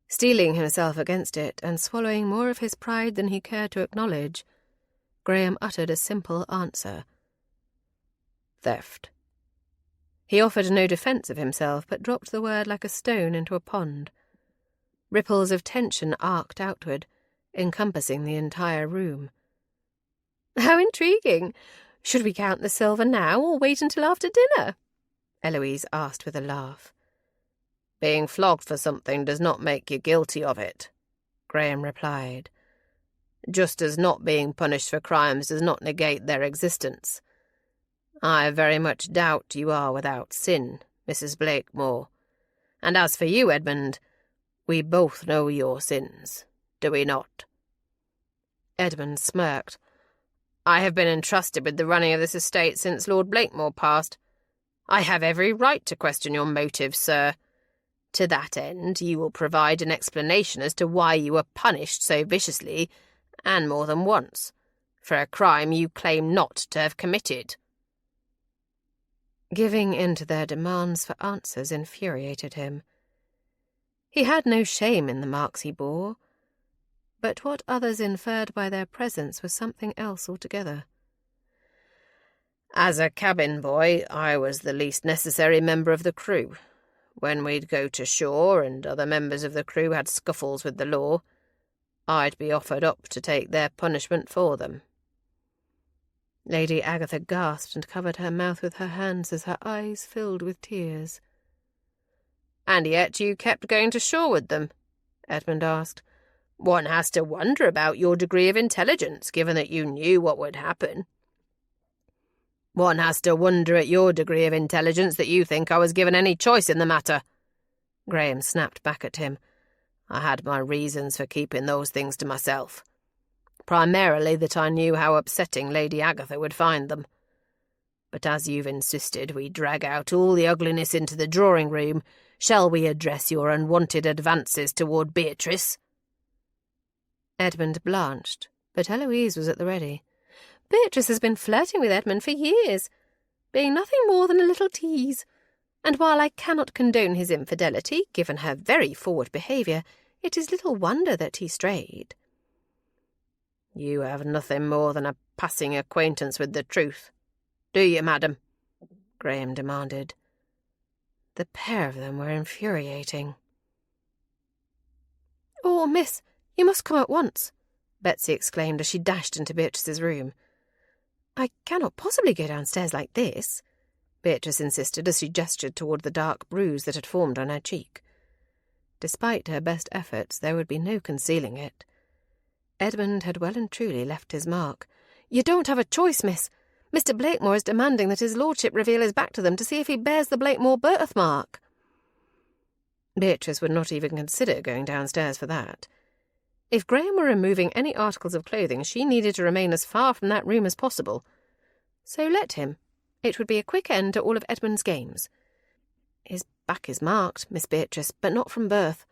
Steeling himself against it and swallowing more of his pride than he cared to acknowledge, Graham uttered a simple answer. Theft. He offered no defence of himself, but dropped the word like a stone into a pond. Ripples of tension arced outward, encompassing the entire room. How intriguing! Should we count the silver now, or wait until after dinner? Eloise asked with a laugh. Being flogged for something does not make you guilty of it, Graham replied. Just as not being punished for crimes does not negate their existence. I very much doubt you are without sin, Mrs. Blakemore. And as for you, Edmund, we both know your sins, do we not? Edmund smirked. I have been entrusted with the running of this estate since Lord Blakemore passed. I have every right to question your motives, sir. To that end, you will provide an explanation as to why you were punished so viciously, and more than once, for a crime you claim not to have committed. Giving in to their demands for answers infuriated him. He had no shame in the marks he bore, but what others inferred by their presence was something else altogether. As a cabin boy, I was the least necessary member of the crew. When we'd go to shore and other members of the crew had scuffles with the law, I'd be offered up to take their punishment for them. Lady Agatha gasped and covered her mouth with her hands as her eyes filled with tears. And yet you kept going to shore with them? Edmund asked. One has to wonder about your degree of intelligence, given that you knew what would happen. One has to wonder at your degree of intelligence that you think I was given any choice in the matter. Graham snapped back at him. I had my reasons for keeping those things to myself. Primarily that I knew how upsetting Lady Agatha would find them. But as you've insisted we drag out all the ugliness into the drawing-room, shall we address your unwanted advances toward Beatrice? Edmund blanched, but Eloise was at the ready. Beatrice has been flirting with Edmund for years, being nothing more than a little tease. And while I cannot condone his infidelity, given her very forward behaviour, it is little wonder that he strayed. You have nothing more than a passing acquaintance with the truth, do you, madam? Graham demanded. The pair of them were infuriating. Oh, miss, you must come at once, Betsy exclaimed as she dashed into Beatrice's room. I cannot possibly go downstairs like this, Beatrice insisted as she gestured toward the dark bruise that had formed on her cheek. Despite her best efforts, there would be no concealing it. Edmund had well and truly left his mark. You don't have a choice, miss. Mr. Blakemore is demanding that his lordship reveal his back to them to see if he bears the Blakemore birthmark. Beatrice would not even consider going downstairs for that. If Graham were removing any articles of clothing, she needed to remain as far from that room as possible. So let him. It would be a quick end to all of Edmund's games. His back is marked, Miss Beatrice, but not from birth.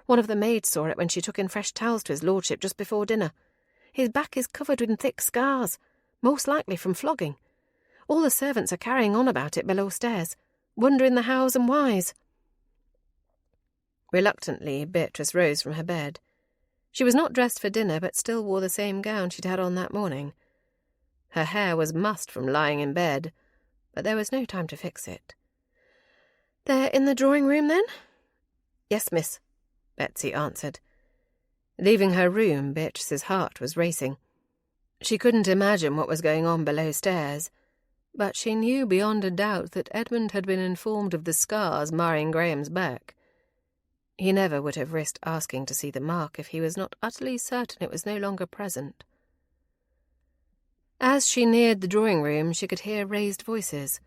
One of the maids saw it when she took in fresh towels to his lordship just before dinner. His back is covered in thick scars, most likely from flogging. All the servants are carrying on about it below stairs, wondering the hows and whys. Reluctantly, Beatrice rose from her bed. She was not dressed for dinner, but still wore the same gown she'd had on that morning. Her hair was mussed from lying in bed, but there was no time to fix it. "They're in the drawing-room, then?" "Yes, miss," Betsy answered. Leaving her room, Beatrice's heart was racing. She couldn't imagine what was going on below stairs, but she knew beyond a doubt that Edmund had been informed of the scars marring Graham's back. He never would have risked asking to see the mark if he was not utterly certain it was no longer present. As she neared the drawing-room, she could hear raised voices.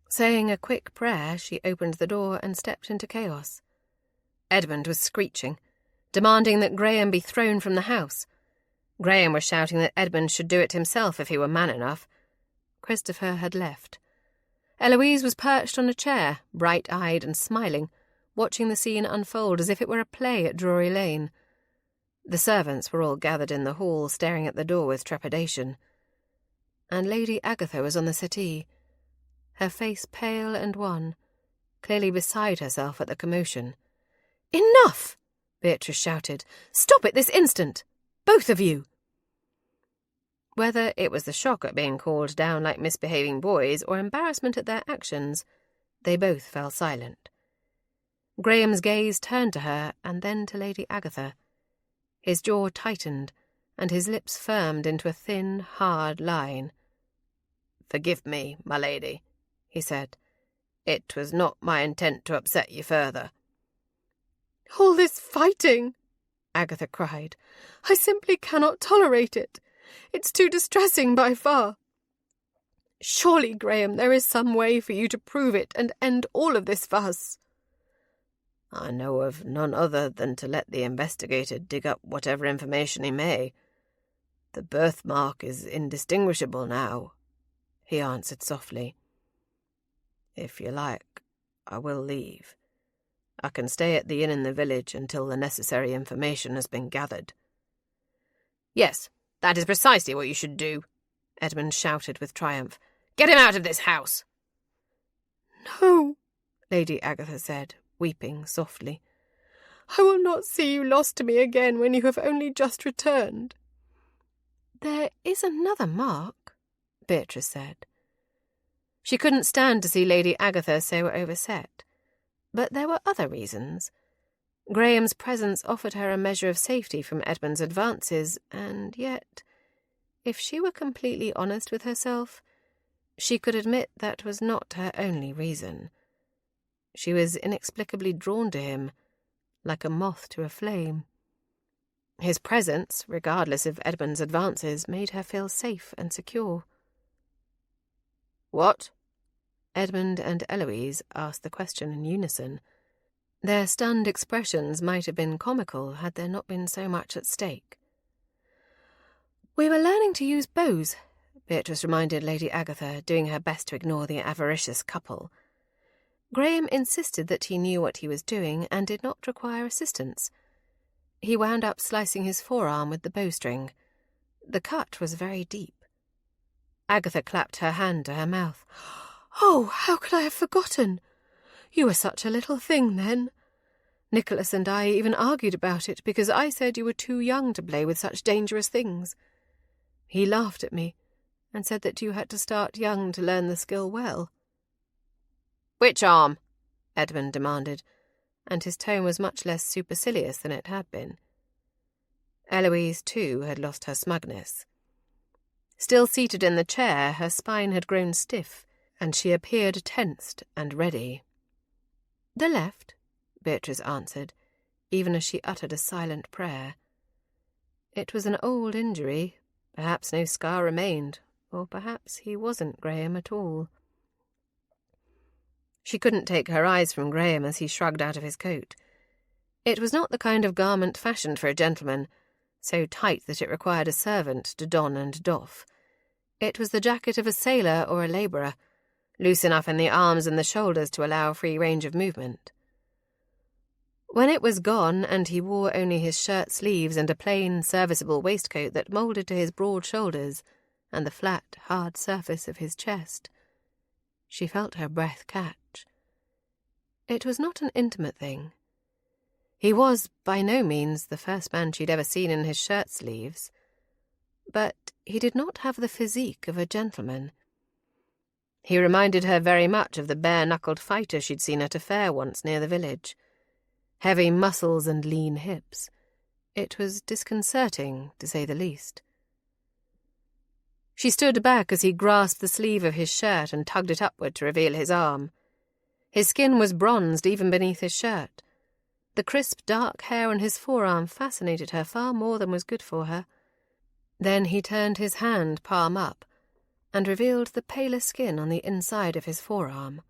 Saying a quick prayer, she opened the door and stepped into chaos. Edmund was screeching, demanding that Graham be thrown from the house. Graham was shouting that Edmund should do it himself if he were man enough. Christopher had left. Eloise was perched on a chair, bright-eyed and smiling, watching the scene unfold as if it were a play at Drury Lane. The servants were all gathered in the hall, staring at the door with trepidation. And Lady Agatha was on the settee, her face pale and wan, clearly beside herself at the commotion. "Enough!" Beatrice shouted. "Stop it this instant! Both of you!" Whether it was the shock at being called down like misbehaving boys or embarrassment at their actions, they both fell silent. Graham's gaze turned to her and then to Lady Agatha. His jaw tightened, and his lips firmed into a thin, hard line. "Forgive me, my lady," he said. "It was not my intent to upset you further." "All this fighting!" Agatha cried. "I simply cannot tolerate it. It's too distressing by far. Surely, Graham, there is some way for you to prove it and end all of this fuss." "I know of none other than to let the investigator dig up whatever information he may. The birthmark is indistinguishable now," he answered softly. "If you like, I will leave. I can stay at the inn in the village until the necessary information has been gathered." "Yes, that is precisely what you should do," Edmund shouted with triumph. "Get him out of this house." "No," Lady Agatha said, weeping softly. "I will not see you lost to me again when you have only just returned." "There is another mark," Beatrice said. She couldn't stand to see Lady Agatha so overset. But there were other reasons. Graham's presence offered her a measure of safety from Edmund's advances, and yet, if she were completely honest with herself, she could admit that was not her only reason. She was inexplicably drawn to him, like a moth to a flame. His presence, regardless of Edmund's advances, made her feel safe and secure. "What?" Edmund and Eloise asked the question in unison. Their stunned expressions might have been comical had there not been so much at stake. "We were learning to use bows," Beatrice reminded Lady Agatha, doing her best to ignore the avaricious couple. Graham insisted that he knew what he was doing and did not require assistance. He wound up slicing his forearm with the bowstring. The cut was very deep. Agatha clapped her hand to her mouth. "Oh, how could I have forgotten? You were such a little thing then. Nicholas and I even argued about it because I said you were too young to play with such dangerous things. He laughed at me and said that you had to start young to learn the skill well." "Which arm?" Edmund demanded, and his tone was much less supercilious than it had been. Eloise, too, had lost her smugness. Still seated in the chair, her spine had grown stiff, and she appeared tensed and ready. "The left," Beatrice answered, even as she uttered a silent prayer. It was an old injury. Perhaps no scar remained, or perhaps he wasn't Graham at all. She couldn't take her eyes from Graham as he shrugged out of his coat. It was not the kind of garment fashioned for a gentleman, so tight that it required a servant to don and doff. It was the jacket of a sailor or a labourer, loose enough in the arms and the shoulders to allow free range of movement. When it was gone and he wore only his shirt sleeves and a plain, serviceable waistcoat that moulded to his broad shoulders and the flat, hard surface of his chest, she felt her breath catch. It was not an intimate thing. He was, by no means, the first man she'd ever seen in his shirt sleeves, but he did not have the physique of a gentleman. He reminded her very much of the bare-knuckled fighter she'd seen at a fair once near the village. Heavy muscles and lean hips. It was disconcerting, to say the least. She stood back as he grasped the sleeve of his shirt and tugged it upward to reveal his arm. His skin was bronzed even beneath his shirt. The crisp, dark hair on his forearm fascinated her far more than was good for her. Then he turned his hand palm up and revealed the paler skin on the inside of his forearm.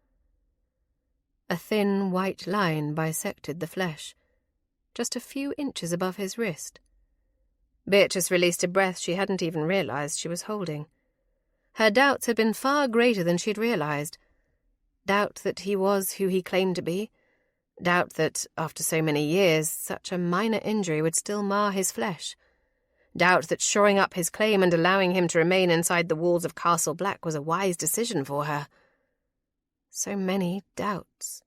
A thin white line bisected the flesh, just a few inches above his wrist. Beatrice released a breath she hadn't even realized she was holding. Her doubts had been far greater than she'd realized. Doubt that he was who he claimed to be. Doubt that, after so many years, such a minor injury would still mar his flesh. Doubt that shoring up his claim and allowing him to remain inside the walls of Castle Black was a wise decision for her. So many doubts.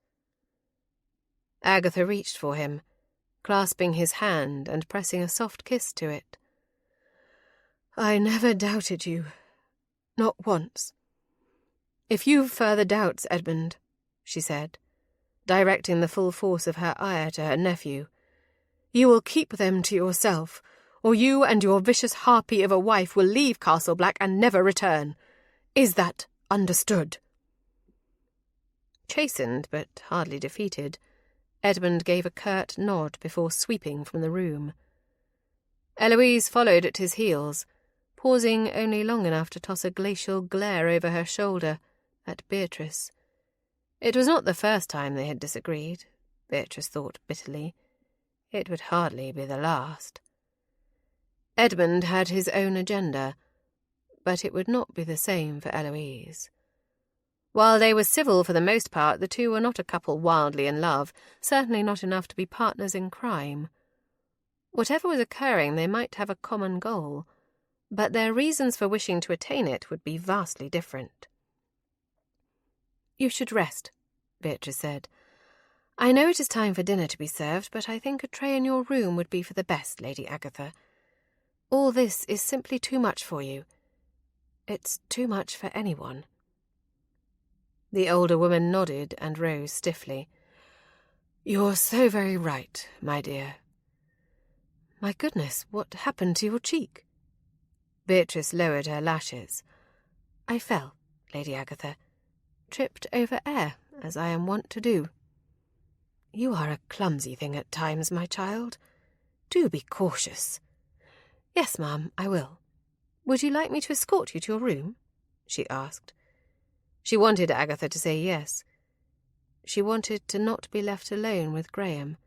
Agatha reached for him, clasping his hand and pressing a soft kiss to it. "I never doubted you. Not once. If you've further doubts, Edmund," she said, directing the full force of her ire to her nephew, "you will keep them to yourself, or you and your vicious harpy of a wife will leave Castle Black and never return. Is that understood?" Chastened, but hardly defeated, Edmund gave a curt nod before sweeping from the room. Eloise followed at his heels, pausing only long enough to toss a glacial glare over her shoulder at Beatrice. It was not the first time they had disagreed, Beatrice thought bitterly. It would hardly be the last. Edmund had his own agenda, but it would not be the same for Eloise. While they were civil for the most part, the two were not a couple wildly in love, certainly not enough to be partners in crime. Whatever was occurring, they might have a common goal, but their reasons for wishing to attain it would be vastly different. "You should rest," Beatrice said. "I know it is time for dinner to be served, but I think a tray in your room would be for the best, Lady Agatha. All this is simply too much for you. It's too much for anyone." The older woman nodded and rose stiffly. "You're so very right, my dear." "My goodness, what happened to your cheek?" Beatrice lowered her lashes. "I fell, Lady Agatha. Tripped over air, as I am wont to do." "You are a clumsy thing at times, my child. Do be cautious." "Yes, ma'am, I will. Would you like me to escort you to your room?" she asked. She wanted Agatha to say yes. She wanted to not be left alone with Graham.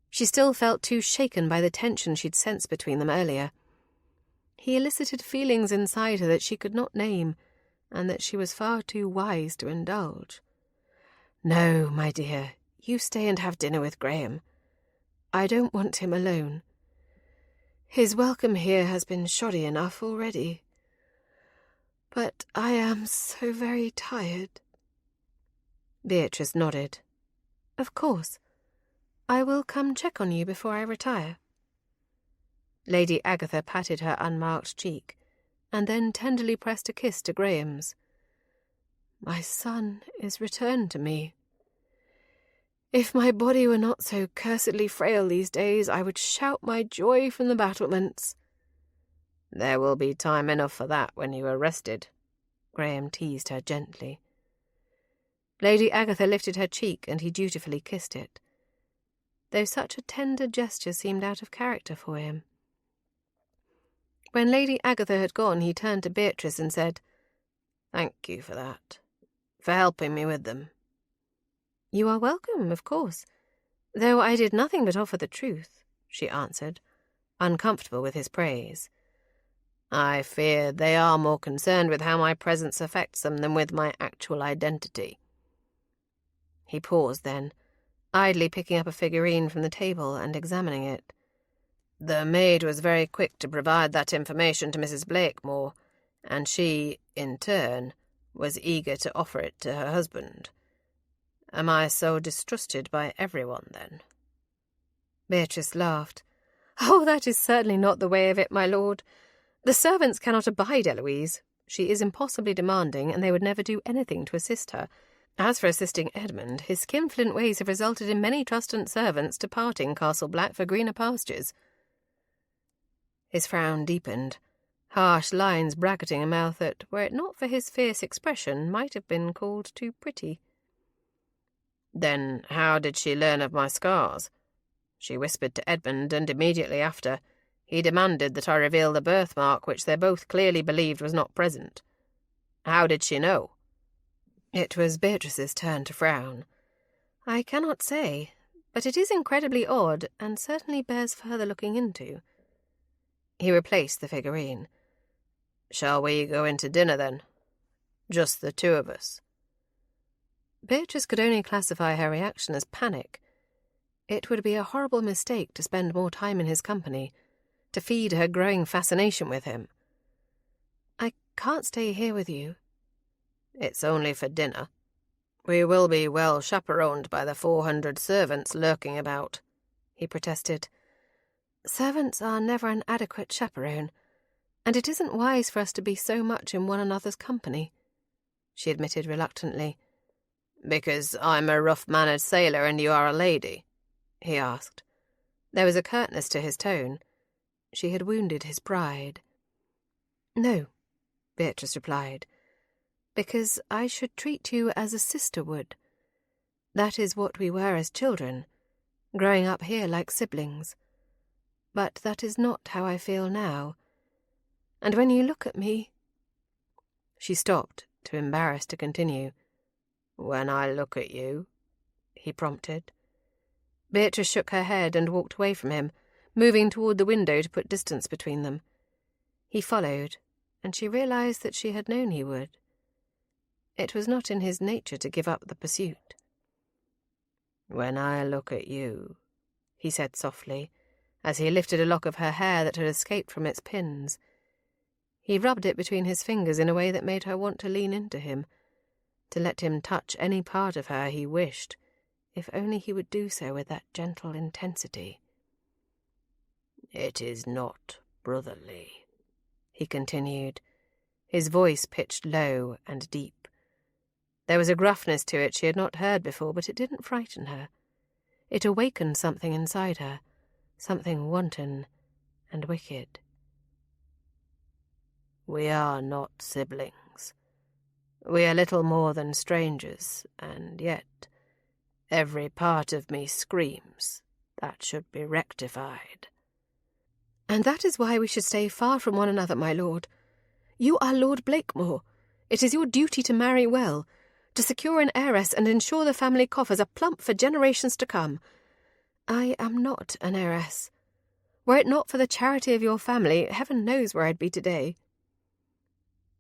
She still felt too shaken by the tension she'd sensed between them earlier. He elicited feelings inside her that she could not name, and that she was far too wise to indulge. "No, my dear, you stay and have dinner with Graham. I don't want him alone. His welcome here has been shoddy enough already. But I am so very tired." Beatrice nodded. "Of course. I will come check on you before I retire." Lady Agatha patted her unmarked cheek, and then tenderly pressed a kiss to Graham's. "My son is returned to me. If my body were not so cursedly frail these days, I would shout my joy from the battlements." "There will be time enough for that when you are rested," Graham teased her gently. Lady Agatha lifted her cheek, and he dutifully kissed it, though such a tender gesture seemed out of character for him. When Lady Agatha had gone, he turned to Beatrice and said, "Thank you for that, for helping me with them." "You are welcome, of course, though I did nothing but offer the truth," she answered, uncomfortable with his praise. "I fear they are more concerned with how my presence affects them than with my actual identity." He paused then, idly picking up a figurine from the table and examining it. "The maid was very quick to provide that information to Mrs. Blakemore, and she, in turn, was eager to offer it to her husband. Am I so distrusted by everyone, then?" Beatrice laughed. "Oh, that is certainly not the way of it, my lord. The servants cannot abide Eloise. She is impossibly demanding, and they would never do anything to assist her. As for assisting Edmund, his skinflint ways have resulted in many trustant servants departing Castle Black for greener pastures. His frown deepened, harsh lines bracketing a mouth that, were it not for his fierce expression, might have been called too pretty. Then how did she learn of my scars? She whispered to Edmund, and immediately after, he demanded that I reveal the birthmark which they both clearly believed was not present. How did she know? It was Beatrice's turn to frown. I cannot say, but it is incredibly odd, and certainly bears further looking into. He replaced the figurine. Shall we go into dinner, then? Just the two of us. Beatrice could only classify her reaction as panic. It would be a horrible mistake to spend more time in his company, to feed her growing fascination with him. I can't stay here with you. It's only for dinner. We will be well chaperoned by the 400 servants lurking about, he protested. Servants are never an adequate chaperone, and it isn't wise for us to be so much in one another's company, she admitted reluctantly. Because I'm a rough-mannered sailor and you are a lady? He asked. There was a curtness to his tone. She had wounded his pride. No, Beatrice replied, because I should treat you as a sister would. That is what we were as children, growing up here like siblings. But that is not how I feel now. And when you look at me... She stopped, too embarrassed to continue. When I look at you, he prompted. Beatrice shook her head and walked away from him, moving toward the window to put distance between them. He followed, and she realized that she had known he would. It was not in his nature to give up the pursuit. When I look at you, he said softly, as he lifted a lock of her hair that had escaped from its pins. He rubbed it between his fingers in a way that made her want to lean into him, to let him touch any part of her he wished, if only he would do so with that gentle intensity. It is not brotherly, he continued, his voice pitched low and deep. There was a gruffness to it she had not heard before, but it didn't frighten her. It awakened something inside her, something wanton and wicked. We are not siblings. We are little more than strangers, and yet every part of me screams that should be rectified. And that is why we should stay far from one another, my lord. You are Lord Blakemore. It is your duty to marry well, to secure an heiress and ensure the family coffers are plump for generations to come. I am not an heiress. Were it not for the charity of your family, heaven knows where I'd be today.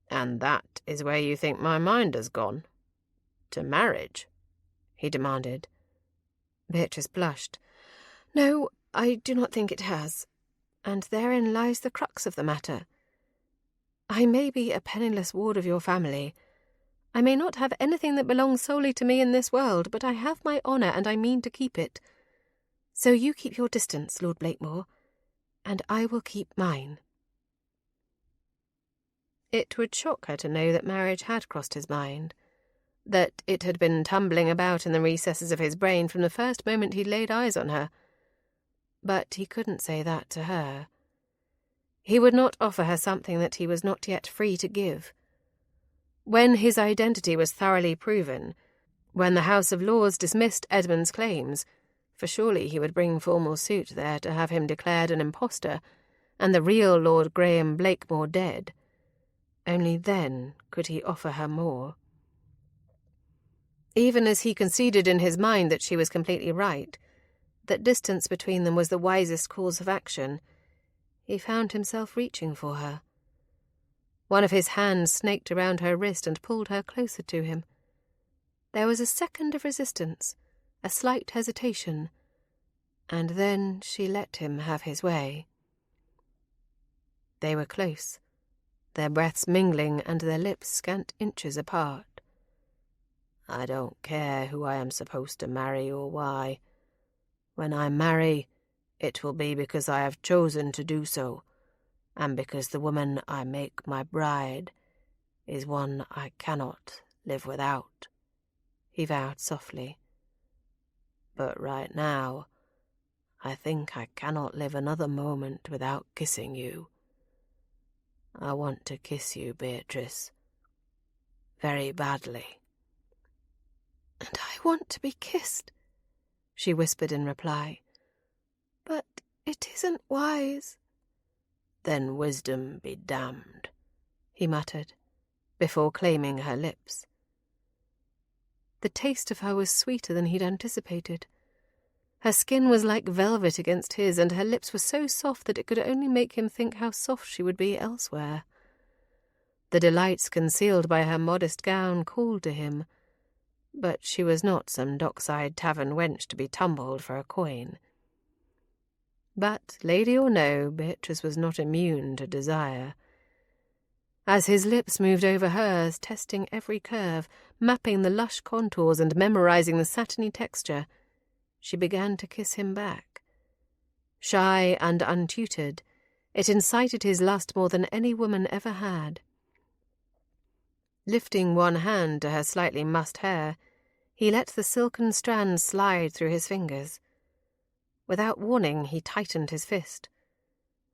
And that is where you think my mind has gone? To marriage? He demanded. Beatrice blushed. No, I do not think it has. And therein lies the crux of the matter. I may be a penniless ward of your family. I may not have anything that belongs solely to me in this world, but I have my honour and I mean to keep it. So you keep your distance, Lord Blakemore, and I will keep mine. It would shock her to know that marriage had crossed his mind, that it had been tumbling about in the recesses of his brain from the first moment he'd laid eyes on her. But he couldn't say that to her. He would not offer her something that he was not yet free to give. When his identity was thoroughly proven, when the House of Lords dismissed Edmund's claims, for surely he would bring formal suit there to have him declared an impostor, and the real Lord Graham Blakemore dead, only then could he offer her more. Even as he conceded in his mind that she was completely right, that distance between them was the wisest course of action, he found himself reaching for her. One of his hands snaked around her wrist and pulled her closer to him. There was a second of resistance, a slight hesitation, and then she let him have his way. They were close, their breaths mingling and their lips scant inches apart. I don't care who I am supposed to marry or why. When I marry, it will be because I have chosen to do so, and because the woman I make my bride is one I cannot live without," he vowed softly. "But right now, I think I cannot live another moment without kissing you. I want to kiss you, Beatrice, very badly." "And I want to be kissed," she whispered in reply. "But it isn't wise." "Then wisdom be damned," he muttered, before claiming her lips. The taste of her was sweeter than he'd anticipated. Her skin was like velvet against his, and her lips were so soft that it could only make him think how soft she would be elsewhere. The delights concealed by her modest gown called to him, but she was not some dockside tavern wench to be tumbled for a coin. But, lady or no, Beatrice was not immune to desire. As his lips moved over hers, testing every curve, mapping the lush contours and memorizing the satiny texture, she began to kiss him back. Shy and untutored, it incited his lust more than any woman ever had. Lifting one hand to her slightly mussed hair, he let the silken strands slide through his fingers. Without warning, he tightened his fist.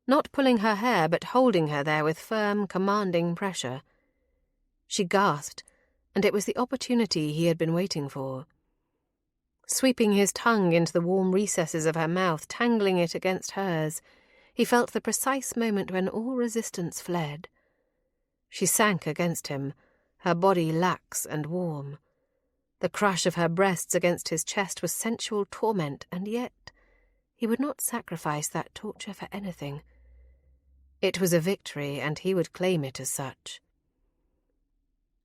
Not pulling her hair, but holding her there with firm, commanding pressure. She gasped, and it was the opportunity he had been waiting for. Sweeping his tongue into the warm recesses of her mouth, tangling it against hers, he felt the precise moment when all resistance fled. She sank against him, her body lax and warm. The crush of her breasts against his chest was sensual torment, and yet he would not sacrifice that torture for anything. It was a victory, and he would claim it as such.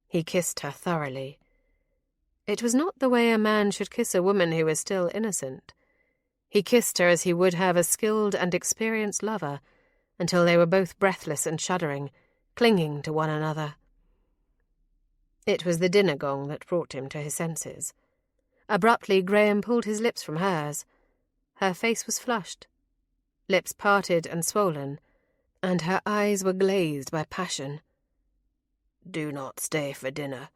He kissed her thoroughly. It was not the way a man should kiss a woman who was still innocent. He kissed her as he would have a skilled and experienced lover, until they were both breathless and shuddering, clinging to one another. It was the dinner gong that brought him to his senses. Abruptly, Graham pulled his lips from hers. Her face was flushed, lips parted and swollen, and her eyes were glazed by passion. "Do not stay for dinner.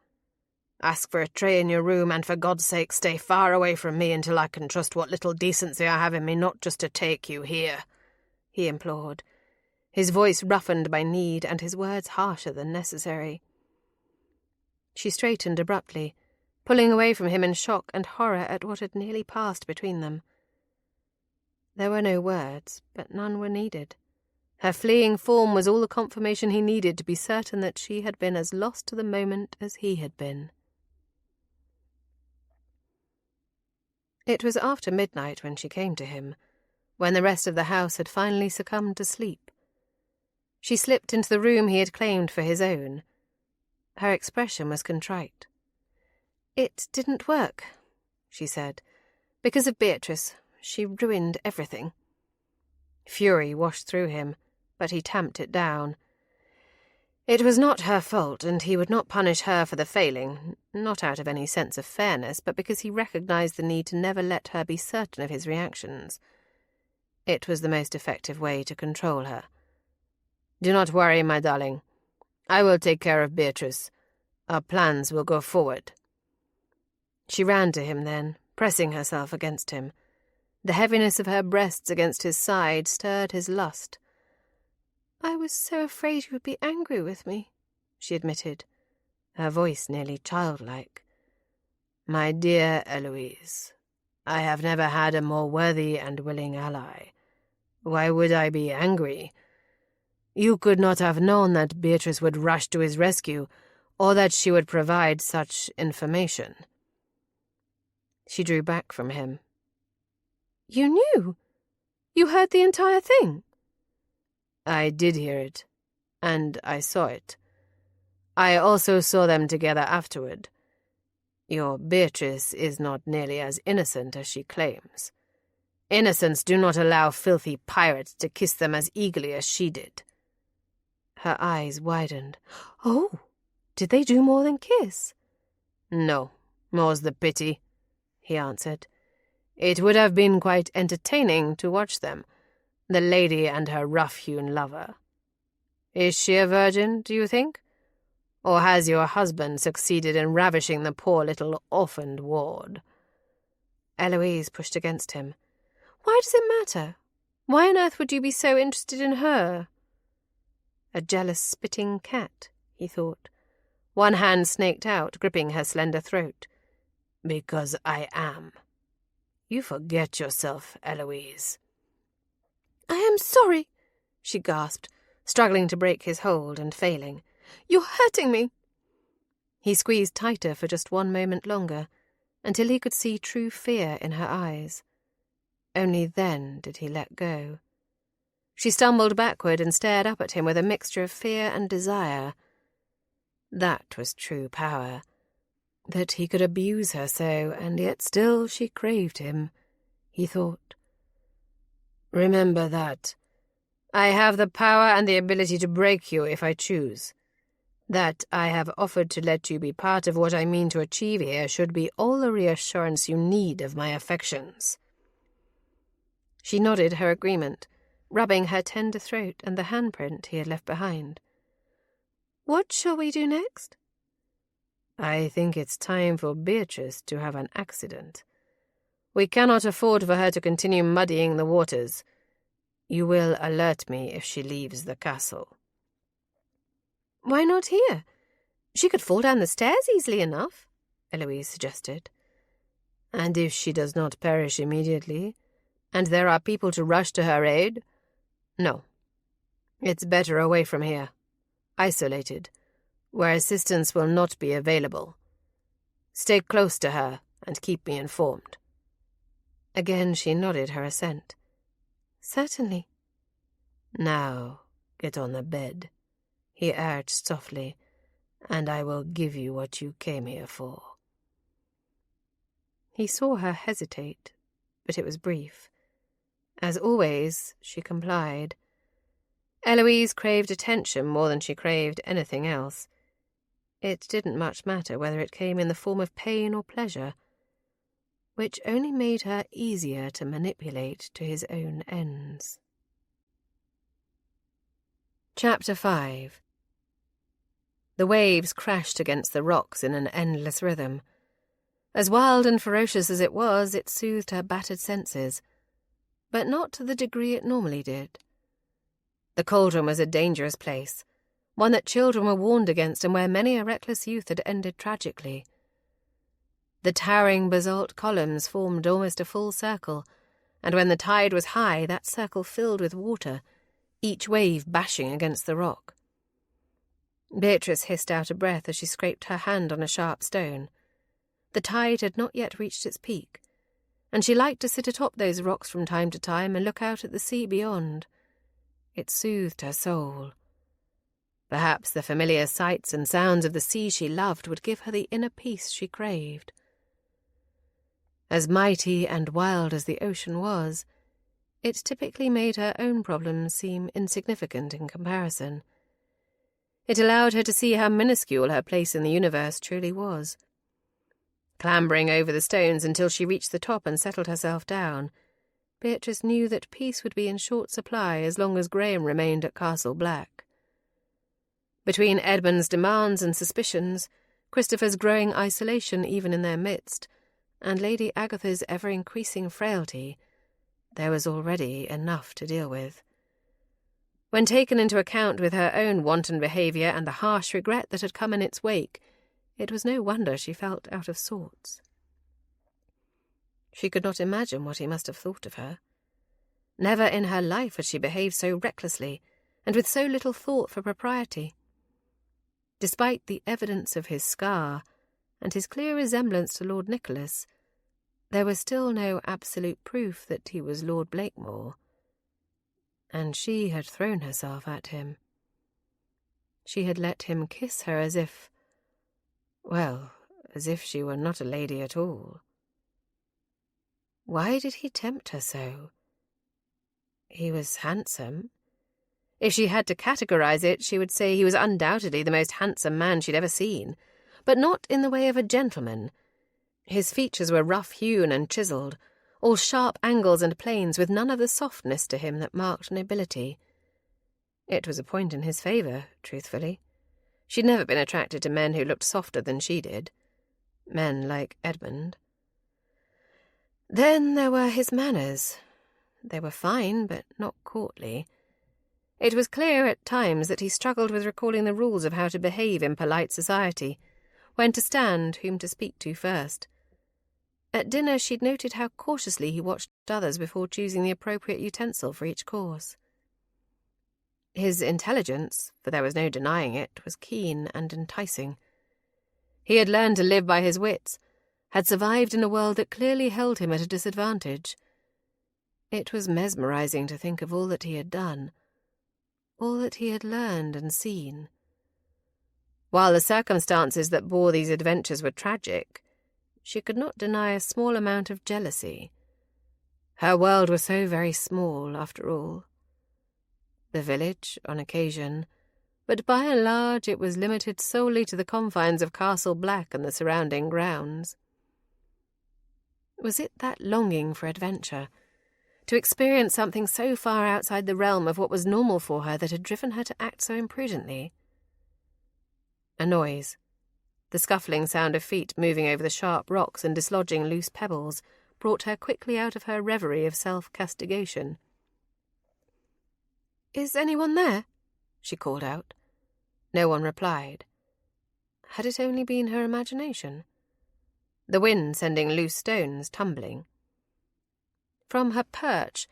Ask for a tray in your room, and for God's sake stay far away from me until I can trust what little decency I have in me not just to take you here," he implored, his voice roughened by need and his words harsher than necessary. She straightened abruptly, pulling away from him in shock and horror at what had nearly passed between them. There were no words, but none were needed. Her fleeing form was all the confirmation he needed to be certain that she had been as lost to the moment as he had been. It was after midnight when she came to him, when the rest of the house had finally succumbed to sleep. She slipped into the room he had claimed for his own. Her expression was contrite. "It didn't work," she said. "Because of Beatrice. She ruined everything." Fury washed through him, but he tamped it down. It was not her fault, and he would not punish her for the failing, not out of any sense of fairness, but because he recognized the need to never let her be certain of his reactions. It was the most effective way to control her. "Do not worry, my darling. I will take care of Beatrice. Our plans will go forward." She ran to him then, pressing herself against him. The heaviness of her breasts against his side stirred his lust. "I was so afraid you would be angry with me," she admitted, her voice nearly childlike. "My dear Eloise, I have never had a more worthy and willing ally. Why would I be angry? You could not have known that Beatrice would rush to his rescue, or that she would provide such information." She drew back from him. "You knew? You heard the entire thing?" "I did hear it, and I saw it. I also saw them together afterward. Your Beatrice is not nearly as innocent as she claims. Innocents do not allow filthy pirates to kiss them as eagerly as she did." Her eyes widened. "Oh, did they do more than kiss?" "No, more's the pity," he answered. "It would have been quite entertaining to watch them, the lady and her rough-hewn lover. Is she a virgin, do you think? Or has your husband succeeded in ravishing the poor little orphaned ward?" Eloise pushed against him. "Why does it matter? Why on earth would you be so interested in her?" A jealous spitting cat, he thought. One hand snaked out, gripping her slender throat. "Because I am. You forget yourself, Eloise." "I am sorry," she gasped, struggling to break his hold and failing. "You're hurting me." He squeezed tighter for just one moment longer, until he could see true fear in her eyes. Only then did he let go. She stumbled backward and stared up at him with a mixture of fear and desire. That was true power. That he could abuse her so, and yet still she craved him, he thought. "Remember that. I have the power and the ability to break you if I choose. That I have offered to let you be part of what I mean to achieve here should be all the reassurance you need of my affections." She nodded her agreement, rubbing her tender throat and the handprint he had left behind. "What shall we do next?" "I think it's time for Beatrice to have an accident. We cannot afford for her to continue muddying the waters. You will alert me if she leaves the castle." "Why not here? She could fall down the stairs easily enough," Eloise suggested. "And if she does not perish immediately, and there are people to rush to her aid? No. It's better away from here, isolated, where assistance will not be available. Stay close to her and keep me informed." Again she nodded her assent. "Certainly." "Now get on the bed," he urged softly, "and I will give you what you came here for." He saw her hesitate, but it was brief. As always, she complied. Eloise craved attention more than she craved anything else. It didn't much matter whether it came in the form of pain or pleasure, which only made her easier to manipulate to his own ends. Chapter 5. The waves crashed against the rocks in an endless rhythm. As wild and ferocious as it was, it soothed her battered senses, but not to the degree it normally did. The cauldron was a dangerous place, one that children were warned against and where many a reckless youth had ended tragically. The towering basalt columns formed almost a full circle, and when the tide was high, that circle filled with water, each wave bashing against the rock. Beatrice hissed out a breath as she scraped her hand on a sharp stone. The tide had not yet reached its peak, and she liked to sit atop those rocks from time to time and look out at the sea beyond. It soothed her soul. Perhaps the familiar sights and sounds of the sea she loved would give her the inner peace she craved. As mighty and wild as the ocean was, it typically made her own problems seem insignificant in comparison. It allowed her to see how minuscule her place in the universe truly was. Clambering over the stones until she reached the top and settled herself down, Beatrice knew that peace would be in short supply as long as Graham remained at Castle Black. Between Edmund's demands and suspicions, Christopher's growing isolation even in their midst, and Lady Agatha's ever-increasing frailty, there was already enough to deal with. When taken into account with her own wanton behaviour and the harsh regret that had come in its wake, it was no wonder she felt out of sorts. She could not imagine what he must have thought of her. Never in her life had she behaved so recklessly, and with so little thought for propriety. Despite the evidence of his scar, and his clear resemblance to Lord Nicholas, there was still no absolute proof that he was Lord Blakemore. And she had thrown herself at him. She had let him kiss her as if she were not a lady at all. Why did he tempt her so? He was handsome. If she had to categorize it, she would say he was undoubtedly the most handsome man she'd ever seen, but not in the way of a gentleman. His features were rough-hewn and chiselled, all sharp angles and planes, with none of the softness to him that marked nobility. It was a point in his favour, truthfully. She'd never been attracted to men who looked softer than she did. Men like Edmund. Then there were his manners. They were fine, but not courtly. It was clear at times that he struggled with recalling the rules of how to behave in polite society, when to stand, whom to speak to first. At dinner she'd noted how cautiously he watched others before choosing the appropriate utensil for each course. His intelligence, for there was no denying it, was keen and enticing. He had learned to live by his wits, had survived in a world that clearly held him at a disadvantage. It was mesmerizing to think of all that he had done, all that he had learned and seen. While the circumstances that bore these adventures were tragic, she could not deny a small amount of jealousy. Her world was so very small, after all. The village, on occasion, but by and large it was limited solely to the confines of Castle Black and the surrounding grounds. Was it that longing for adventure, to experience something so far outside the realm of what was normal for her, that had driven her to act so imprudently? A noise, the scuffling sound of feet moving over the sharp rocks and dislodging loose pebbles, brought her quickly out of her reverie of self-castigation. "Is anyone there?" she called out. No one replied. Had it only been her imagination? The wind sending loose stones tumbling. From her perch,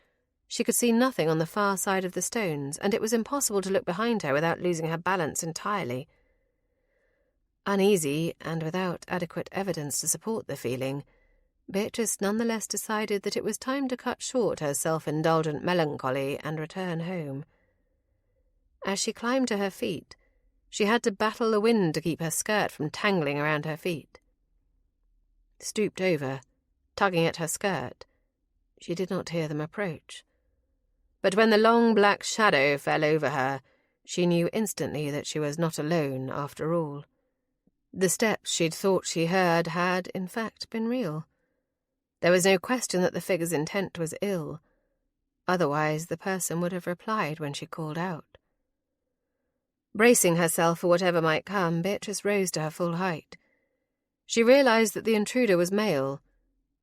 she could see nothing on the far side of the stones, and it was impossible to look behind her without losing her balance entirely. Uneasy, and without adequate evidence to support the feeling, Beatrice nonetheless decided that it was time to cut short her self-indulgent melancholy and return home. As she climbed to her feet, she had to battle the wind to keep her skirt from tangling around her feet. Stooped over, tugging at her skirt, she did not hear them approach. But when the long black shadow fell over her, she knew instantly that she was not alone after all. The steps she'd thought she heard had, in fact, been real. There was no question that the figure's intent was ill. Otherwise, the person would have replied when she called out. Bracing herself for whatever might come, Beatrice rose to her full height. She realized that the intruder was male.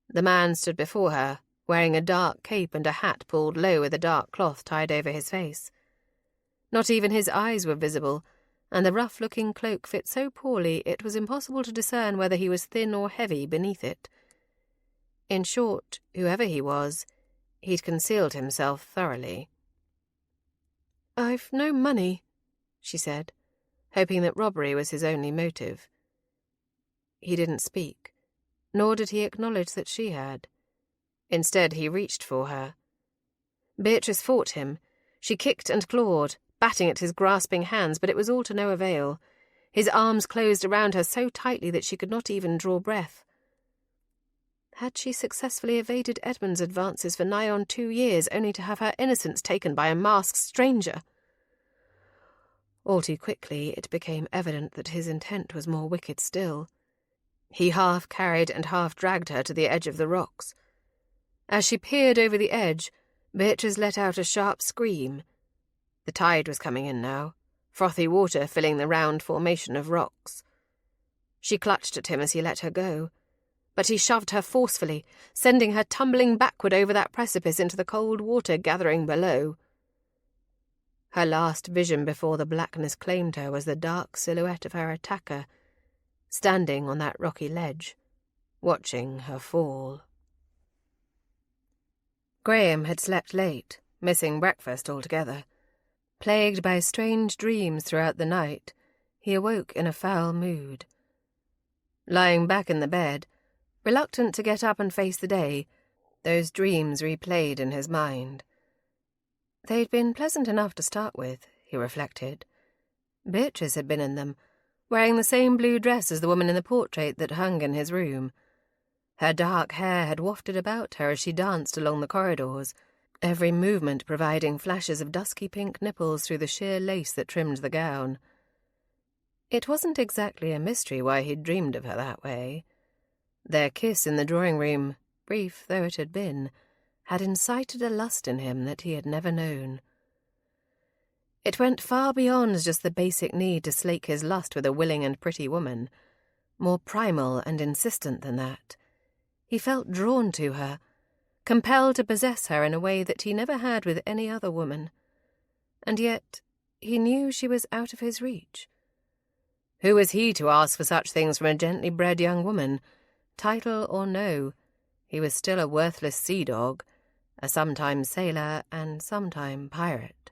The man stood before her, wearing a dark cape and a hat pulled low with a dark cloth tied over his face. Not even his eyes were visible, and the rough-looking cloak fit so poorly it was impossible to discern whether he was thin or heavy beneath it. In short, whoever he was, he'd concealed himself thoroughly. "I've no money," she said, hoping that robbery was his only motive. He didn't speak, nor did he acknowledge that she had. Instead, he reached for her. Beatrice fought him. She kicked and clawed, batting at his grasping hands, but it was all to no avail. His arms closed around her so tightly that she could not even draw breath. Had she successfully evaded Edmund's advances for nigh on 2 years, only to have her innocence taken by a masked stranger? All too quickly it became evident that his intent was more wicked still. He half carried and half dragged her to the edge of the rocks. As she peered over the edge, Beatrice let out a sharp scream. The tide was coming in now, frothy water filling the round formation of rocks. She clutched at him as he let her go, but he shoved her forcefully, sending her tumbling backward over that precipice into the cold water gathering below. Her last vision before the blackness claimed her was the dark silhouette of her attacker, standing on that rocky ledge, watching her fall. Graham had slept late, missing breakfast altogether. Plagued by strange dreams throughout the night, he awoke in a foul mood. Lying back in the bed, reluctant to get up and face the day, those dreams replayed in his mind. They'd been pleasant enough to start with, he reflected. Beatrice had been in them, wearing the same blue dress as the woman in the portrait that hung in his room. Her dark hair had wafted about her as she danced along the corridors, every movement providing flashes of dusky pink nipples through the sheer lace that trimmed the gown. It wasn't exactly a mystery why he'd dreamed of her that way. Their kiss in the drawing-room, brief though it had been, had incited a lust in him that he had never known. It went far beyond just the basic need to slake his lust with a willing and pretty woman, more primal and insistent than that. He felt drawn to her, compelled to possess her in a way that he never had with any other woman. And yet he knew she was out of his reach. Who was he to ask for such things from a gently bred young woman? Title or no, he was still a worthless sea dog, a sometime sailor and sometime pirate.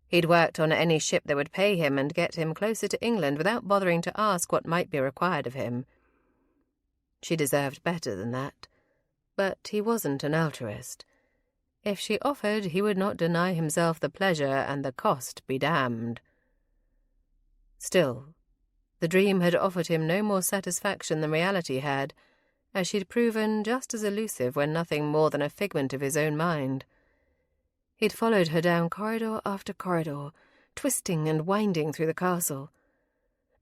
He'd worked on any ship that would pay him and get him closer to England without bothering to ask what might be required of him. She deserved better than that, but he wasn't an altruist. If she offered, he would not deny himself the pleasure, and the cost be damned. Still, the dream had offered him no more satisfaction than reality had, as she'd proven just as elusive when nothing more than a figment of his own mind. He'd followed her down corridor after corridor, twisting and winding through the castle.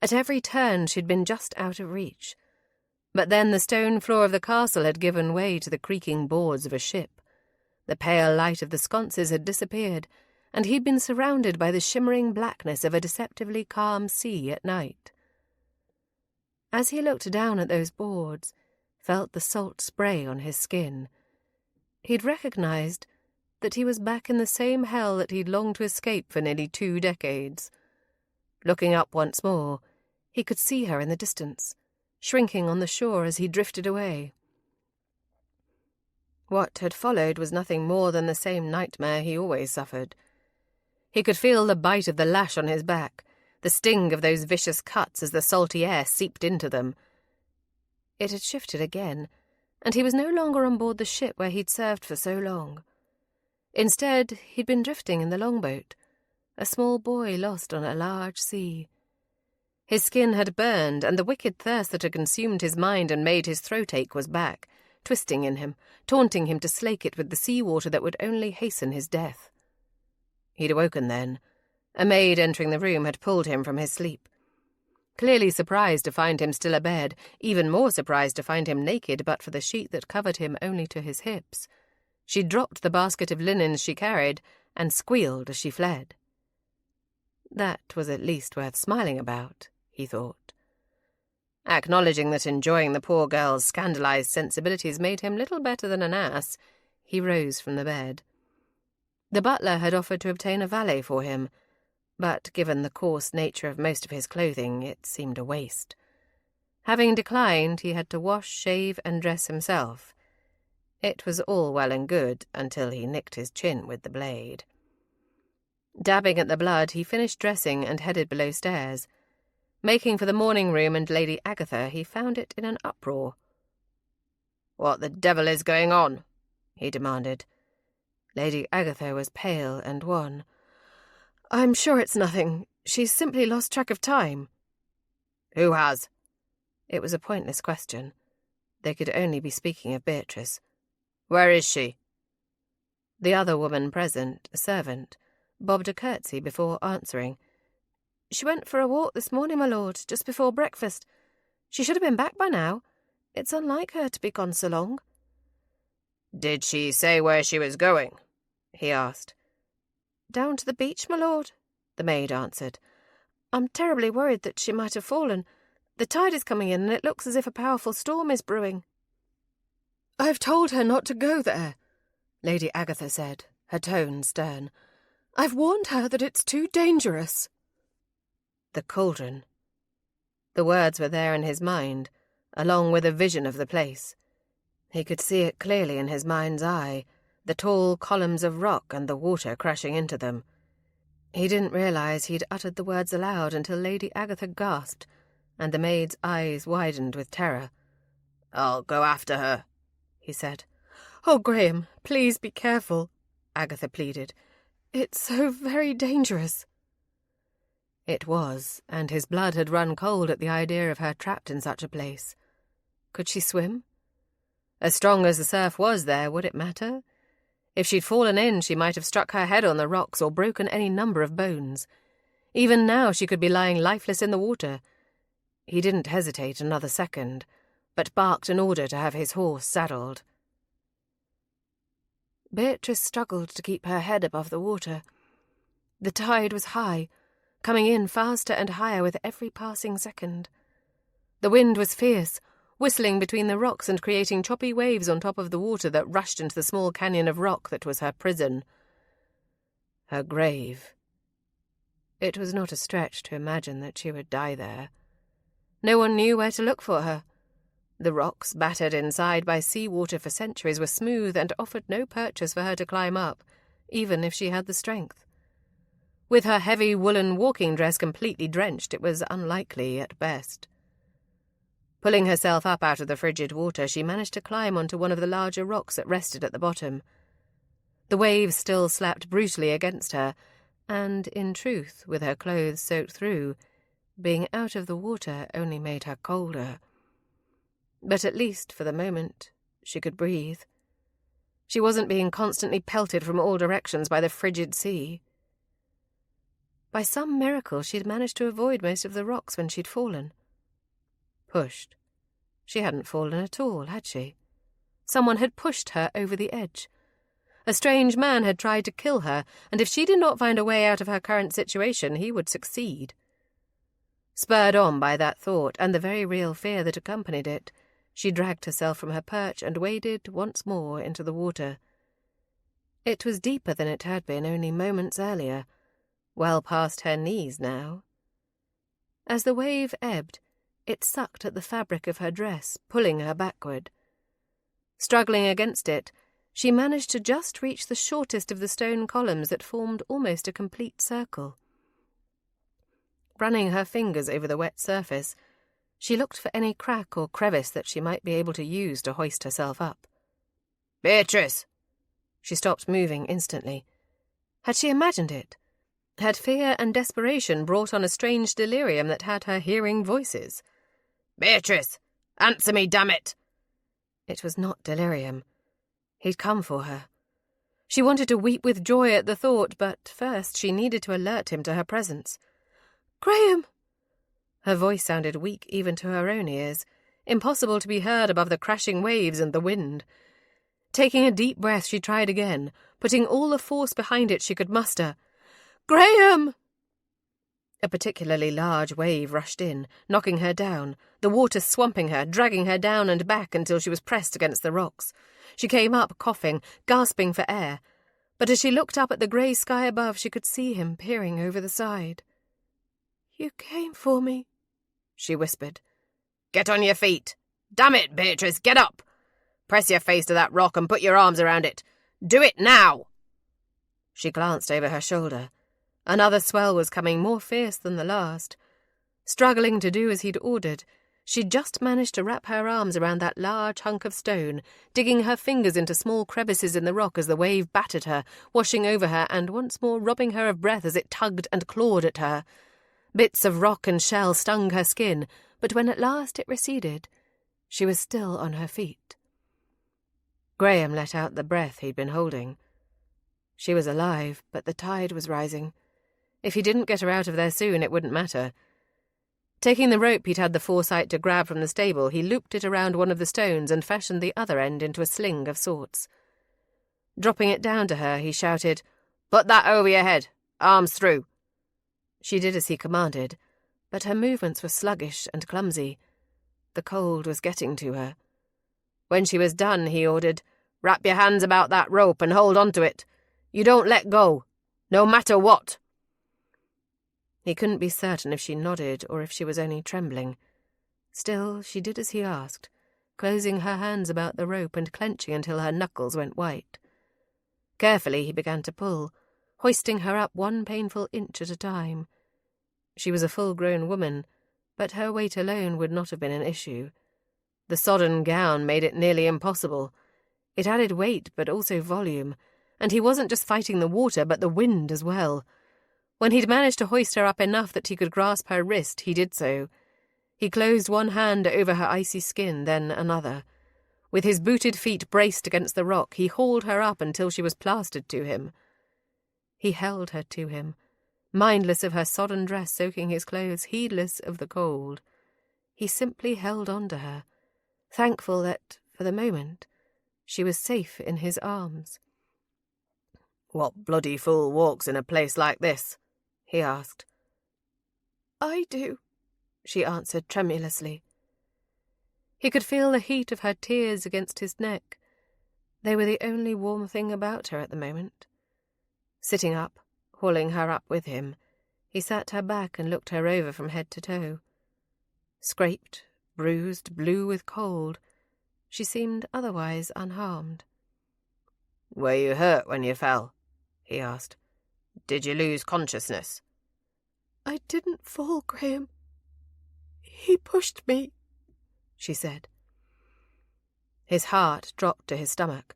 At every turn she'd been just out of reach. But then the stone floor of the castle had given way to the creaking boards of a ship. The pale light of the sconces had disappeared, and he'd been surrounded by the shimmering blackness of a deceptively calm sea at night. As he looked down at those boards, felt the salt spray on his skin, he'd recognized that he was back in the same hell that he'd longed to escape for nearly 2 decades. Looking up once more, he could see her in the distance, shrinking on the shore as he drifted away. What had followed was nothing more than the same nightmare he always suffered. He could feel the bite of the lash on his back, the sting of those vicious cuts as the salty air seeped into them. It had shifted again, and he was no longer on board the ship where he'd served for so long. Instead, he'd been drifting in the longboat, a small boy lost on a large sea. His skin had burned, and the wicked thirst that had consumed his mind and made his throat ache was back, twisting in him, taunting him to slake it with the sea-water that would only hasten his death. He'd awoken then. A maid entering the room had pulled him from his sleep. Clearly surprised to find him still abed, even more surprised to find him naked but for the sheet that covered him only to his hips. She dropped the basket of linens she carried and squealed as she fled. That was at least worth smiling about, he thought. Acknowledging that enjoying the poor girl's scandalized sensibilities made him little better than an ass, he rose from the bed. The butler had offered to obtain a valet for him, but given the coarse nature of most of his clothing, it seemed a waste. Having declined, he had to wash, shave, and dress himself. It was all well and good until he nicked his chin with the blade. Dabbing at the blood, he finished dressing and headed below stairs. Making for the morning room and Lady Agatha, he found it in an uproar. "What the devil is going on?" he demanded. Lady Agatha was pale and wan. "I'm sure it's nothing. She's simply lost track of time." "Who has?" It was a pointless question. They could only be speaking of Beatrice. "Where is she?" The other woman present, a servant, bobbed a curtsy before answering. "She went for a walk this morning, my lord, just before breakfast. She should have been back by now. It's unlike her to be gone so long." "Did she say where she was going?" he asked. "Down to the beach, my lord," the maid answered. "I'm terribly worried that she might have fallen. The tide is coming in, and it looks as if a powerful storm is brewing." "I've told her not to go there," Lady Agatha said, her tone stern. "I've warned her that it's too dangerous." The cauldron. The words were there in his mind, along with a vision of the place. He could see it clearly in his mind's eye, the tall columns of rock and the water crashing into them. He didn't realize he'd uttered the words aloud until Lady Agatha gasped, and the maid's eyes widened with terror. "I'll go after her," he said. "Oh, Graham, please be careful," Agatha pleaded. "It's so very dangerous." It was, and his blood had run cold at the idea of her trapped in such a place. Could she swim? As strong as the surf was there, would it matter? If she'd fallen in, she might have struck her head on the rocks or broken any number of bones. Even now she could be lying lifeless in the water. He didn't hesitate another second, but barked an order to have his horse saddled. Beatrice struggled to keep her head above the water. The tide was high, coming in faster and higher with every passing second. The wind was fierce, whistling between the rocks and creating choppy waves on top of the water that rushed into the small canyon of rock that was her prison. Her grave. It was not a stretch to imagine that she would die there. No one knew where to look for her. The rocks, battered inside by seawater for centuries, were smooth and offered no perches for her to climb up, even if she had the strength. With her heavy woolen walking dress completely drenched, it was unlikely at best. Pulling herself up out of the frigid water, she managed to climb onto one of the larger rocks that rested at the bottom. The waves still slapped brutally against her, and, in truth, with her clothes soaked through, being out of the water only made her colder. But at least, for the moment, she could breathe. She wasn't being constantly pelted from all directions by the frigid sea. By some miracle, she'd managed to avoid most of the rocks when she'd fallen. Pushed. She hadn't fallen at all, had she? Someone had pushed her over the edge. A strange man had tried to kill her, and if she did not find a way out of her current situation, he would succeed. Spurred on by that thought and the very real fear that accompanied it, she dragged herself from her perch and waded once more into the water. It was deeper than it had been only moments earlier, well past her knees now. As the wave ebbed, it sucked at the fabric of her dress, pulling her backward. Struggling against it, she managed to just reach the shortest of the stone columns that formed almost a complete circle. Running her fingers over the wet surface, she looked for any crack or crevice that she might be able to use to hoist herself up. "Beatrice!" She stopped moving instantly. Had she imagined it? Had fear and desperation brought on a strange delirium that had her hearing voices? "Beatrice! Answer me, damn it!" It was not delirium. He'd come for her. She wanted to weep with joy at the thought, but first she needed to alert him to her presence. "Graham!" Her voice sounded weak even to her own ears, impossible to be heard above the crashing waves and the wind. Taking a deep breath, she tried again, putting all the force behind it she could muster. "Graham!" A particularly large wave rushed in, knocking her down, the water swamping her, dragging her down and back until she was pressed against the rocks. She came up, coughing, gasping for air. But as she looked up at the grey sky above, she could see him peering over the side. "You came for me," she whispered. "Get on your feet. Damn it, Beatrice, get up. Press your face to that rock and put your arms around it. Do it now." She glanced over her shoulder. Another swell was coming, more fierce than the last. Struggling to do as he'd ordered, she just managed to wrap her arms around that large hunk of stone, digging her fingers into small crevices in the rock as the wave battered her, washing over her and once more robbing her of breath as it tugged and clawed at her. Bits of rock and shell stung her skin, but when at last it receded, she was still on her feet. Graham let out the breath he'd been holding. She was alive, but the tide was rising. If he didn't get her out of there soon, it wouldn't matter. Taking the rope he'd had the foresight to grab from the stable, he looped it around one of the stones and fashioned the other end into a sling of sorts. Dropping it down to her, he shouted, "Put that over your head. Arms through." She did as he commanded, but her movements were sluggish and clumsy. The cold was getting to her. When she was done, he ordered, "Wrap your hands about that rope and hold on to it. You don't let go, no matter what." He couldn't be certain if she nodded or if she was only trembling. Still, she did as he asked, closing her hands about the rope and clenching until her knuckles went white. Carefully he began to pull, hoisting her up one painful inch at a time. She was a full-grown woman, but her weight alone would not have been an issue. The sodden gown made it nearly impossible. It added weight but also volume, and he wasn't just fighting the water but the wind as well. When he'd managed to hoist her up enough that he could grasp her wrist, he did so. He closed one hand over her icy skin, then another. With his booted feet braced against the rock, he hauled her up until she was plastered to him. He held her to him, mindless of her sodden dress soaking his clothes, heedless of the cold. He simply held on to her, thankful that, for the moment, she was safe in his arms. "What bloody fool walks in a place like this?" he asked. "I do," she answered tremulously. He could feel the heat of her tears against his neck. They were the only warm thing about her at the moment. Sitting up, hauling her up with him, he sat her back and looked her over from head to toe. Scraped, bruised, blue with cold, she seemed otherwise unharmed. "Were you hurt when you fell?" he asked. "Did you lose consciousness?" "I didn't fall, Graham. He pushed me," she said. His heart dropped to his stomach,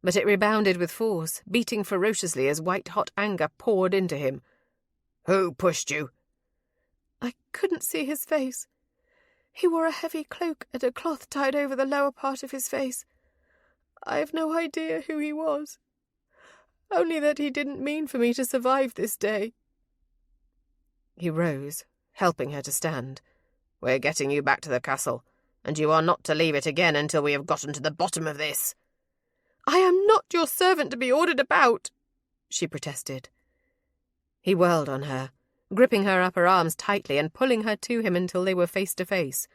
but it rebounded with force, beating ferociously as white-hot anger poured into him. "Who pushed you?" "I couldn't see his face. He wore a heavy cloak and a cloth tied over the lower part of his face. I have no idea who he was. Only that he didn't mean for me to survive this day." He rose, helping her to stand. "We're getting you back to the castle, and you are not to leave it again until we have gotten to the bottom of this." "I am not your servant to be ordered about," she protested. He whirled on her, gripping her upper arms tightly and pulling her to him until they were face to face.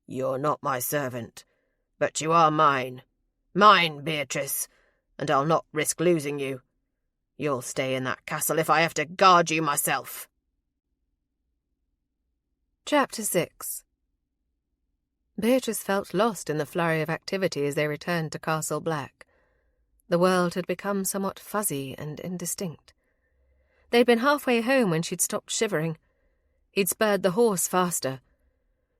"You're not my servant, but you are mine. Mine, Beatrice, and I'll not risk losing you. You'll stay in that castle if I have to guard you myself." Chapter 6. Beatrice felt lost in the flurry of activity as they returned to Castle Black. The world had become somewhat fuzzy and indistinct. They'd been halfway home when she'd stopped shivering. He'd spurred the horse faster.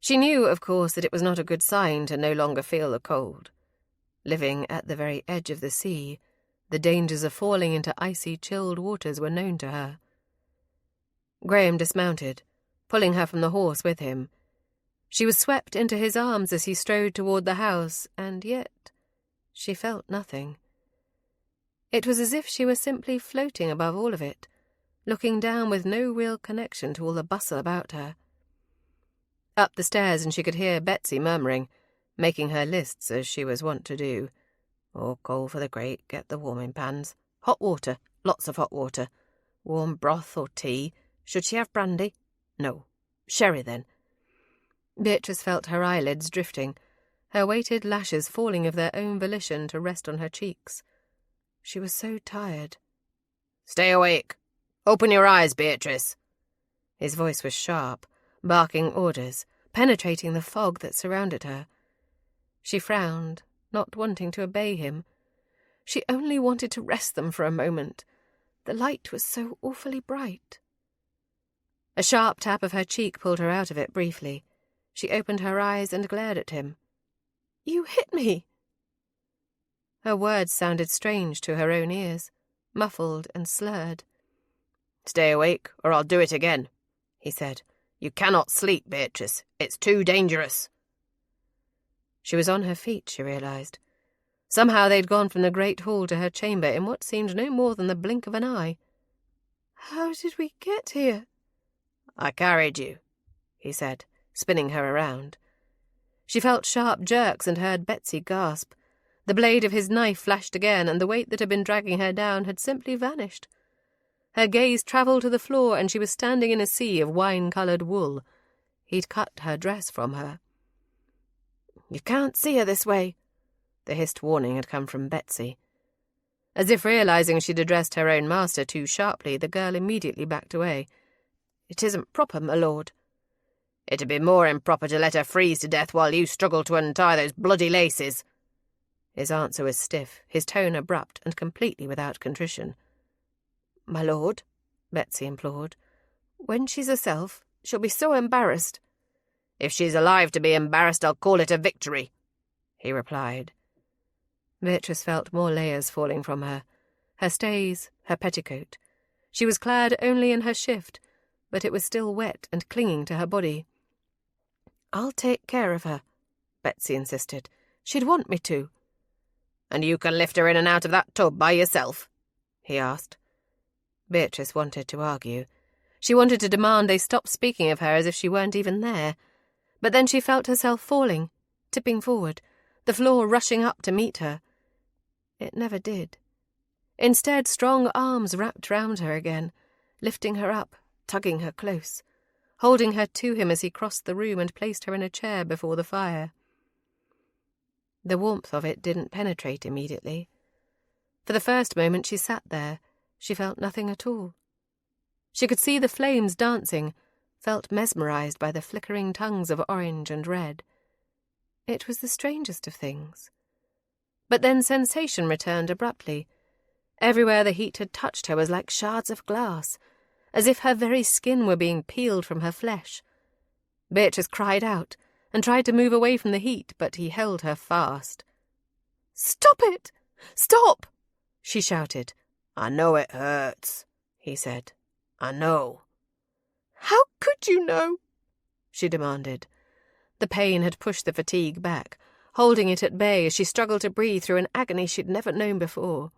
She knew, of course, that it was not a good sign to no longer feel the cold. Living at the very edge of the sea, the dangers of falling into icy, chilled waters were known to her. Graham dismounted, pulling her from the horse with him. She was swept into his arms as he strode toward the house, and yet she felt nothing. It was as if she were simply floating above all of it, looking down with no real connection to all the bustle about her. Up the stairs, and she could hear Betsy murmuring, making her lists as she was wont to do. "Or coal for the grate, get the warming pans. Hot water, lots of hot water. Warm broth or tea. Should she have brandy? No. Sherry, then." Beatrice felt her eyelids drifting, her weighted lashes falling of their own volition to rest on her cheeks. She was so tired. "Stay awake. Open your eyes, Beatrice." His voice was sharp, barking orders, penetrating the fog that surrounded her. She frowned, not wanting to obey him. She only wanted to rest them for a moment. The light was so awfully bright. A sharp tap of her cheek pulled her out of it briefly. She opened her eyes and glared at him. "You hit me!" Her words sounded strange to her own ears, muffled and slurred. "Stay awake, or I'll do it again," he said. "You cannot sleep, Beatrice. It's too dangerous." She was on her feet, she realized. Somehow they'd gone from the great hall to her chamber in what seemed no more than the blink of an eye. "How did we get here?" "I carried you," he said, spinning her around. She felt sharp jerks and heard Betsy gasp. The blade of his knife flashed again, and the weight that had been dragging her down had simply vanished. Her gaze travelled to the floor, and she was standing in a sea of wine-coloured wool. He'd cut her dress from her. "You can't see her this way." The hissed warning had come from Betsy. As if realising she'd addressed her own master too sharply, the girl immediately backed away. "It isn't proper, my lord." "It'd be more improper to let her freeze to death while you struggle to untie those bloody laces." His answer was stiff, his tone abrupt and completely without contrition. "My lord," Betsy implored, "when she's herself, she'll be so embarrassed." "If she's alive to be embarrassed, I'll call it a victory," he replied. Beatrice felt more layers falling from her. Her stays, her petticoat. She was clad only in her shift, but it was still wet and clinging to her body. "I'll take care of her," Betsy insisted. "She'd want me to." "And you can lift her in and out of that tub by yourself?" he asked. Beatrice wanted to argue. She wanted to demand they stop speaking of her as if she weren't even there. But then she felt herself falling, tipping forward, the floor rushing up to meet her. It never did. Instead, strong arms wrapped round her again, lifting her up, tugging her close, holding her to him as he crossed the room and placed her in a chair before the fire. The warmth of it didn't penetrate immediately. For the first moment she sat there, she felt nothing at all. She could see the flames dancing, felt mesmerized by the flickering tongues of orange and red. It was the strangest of things. But then sensation returned abruptly. Everywhere the heat had touched her was like shards of glass, as if her very skin were being peeled from her flesh. Beatrice cried out and tried to move away from the heat, but he held her fast. "Stop it! Stop!" she shouted. "I know it hurts," he said. "I know." "How could you know?" she demanded. The pain had pushed the fatigue back, holding it at bay as she struggled to breathe through an agony she'd never known before.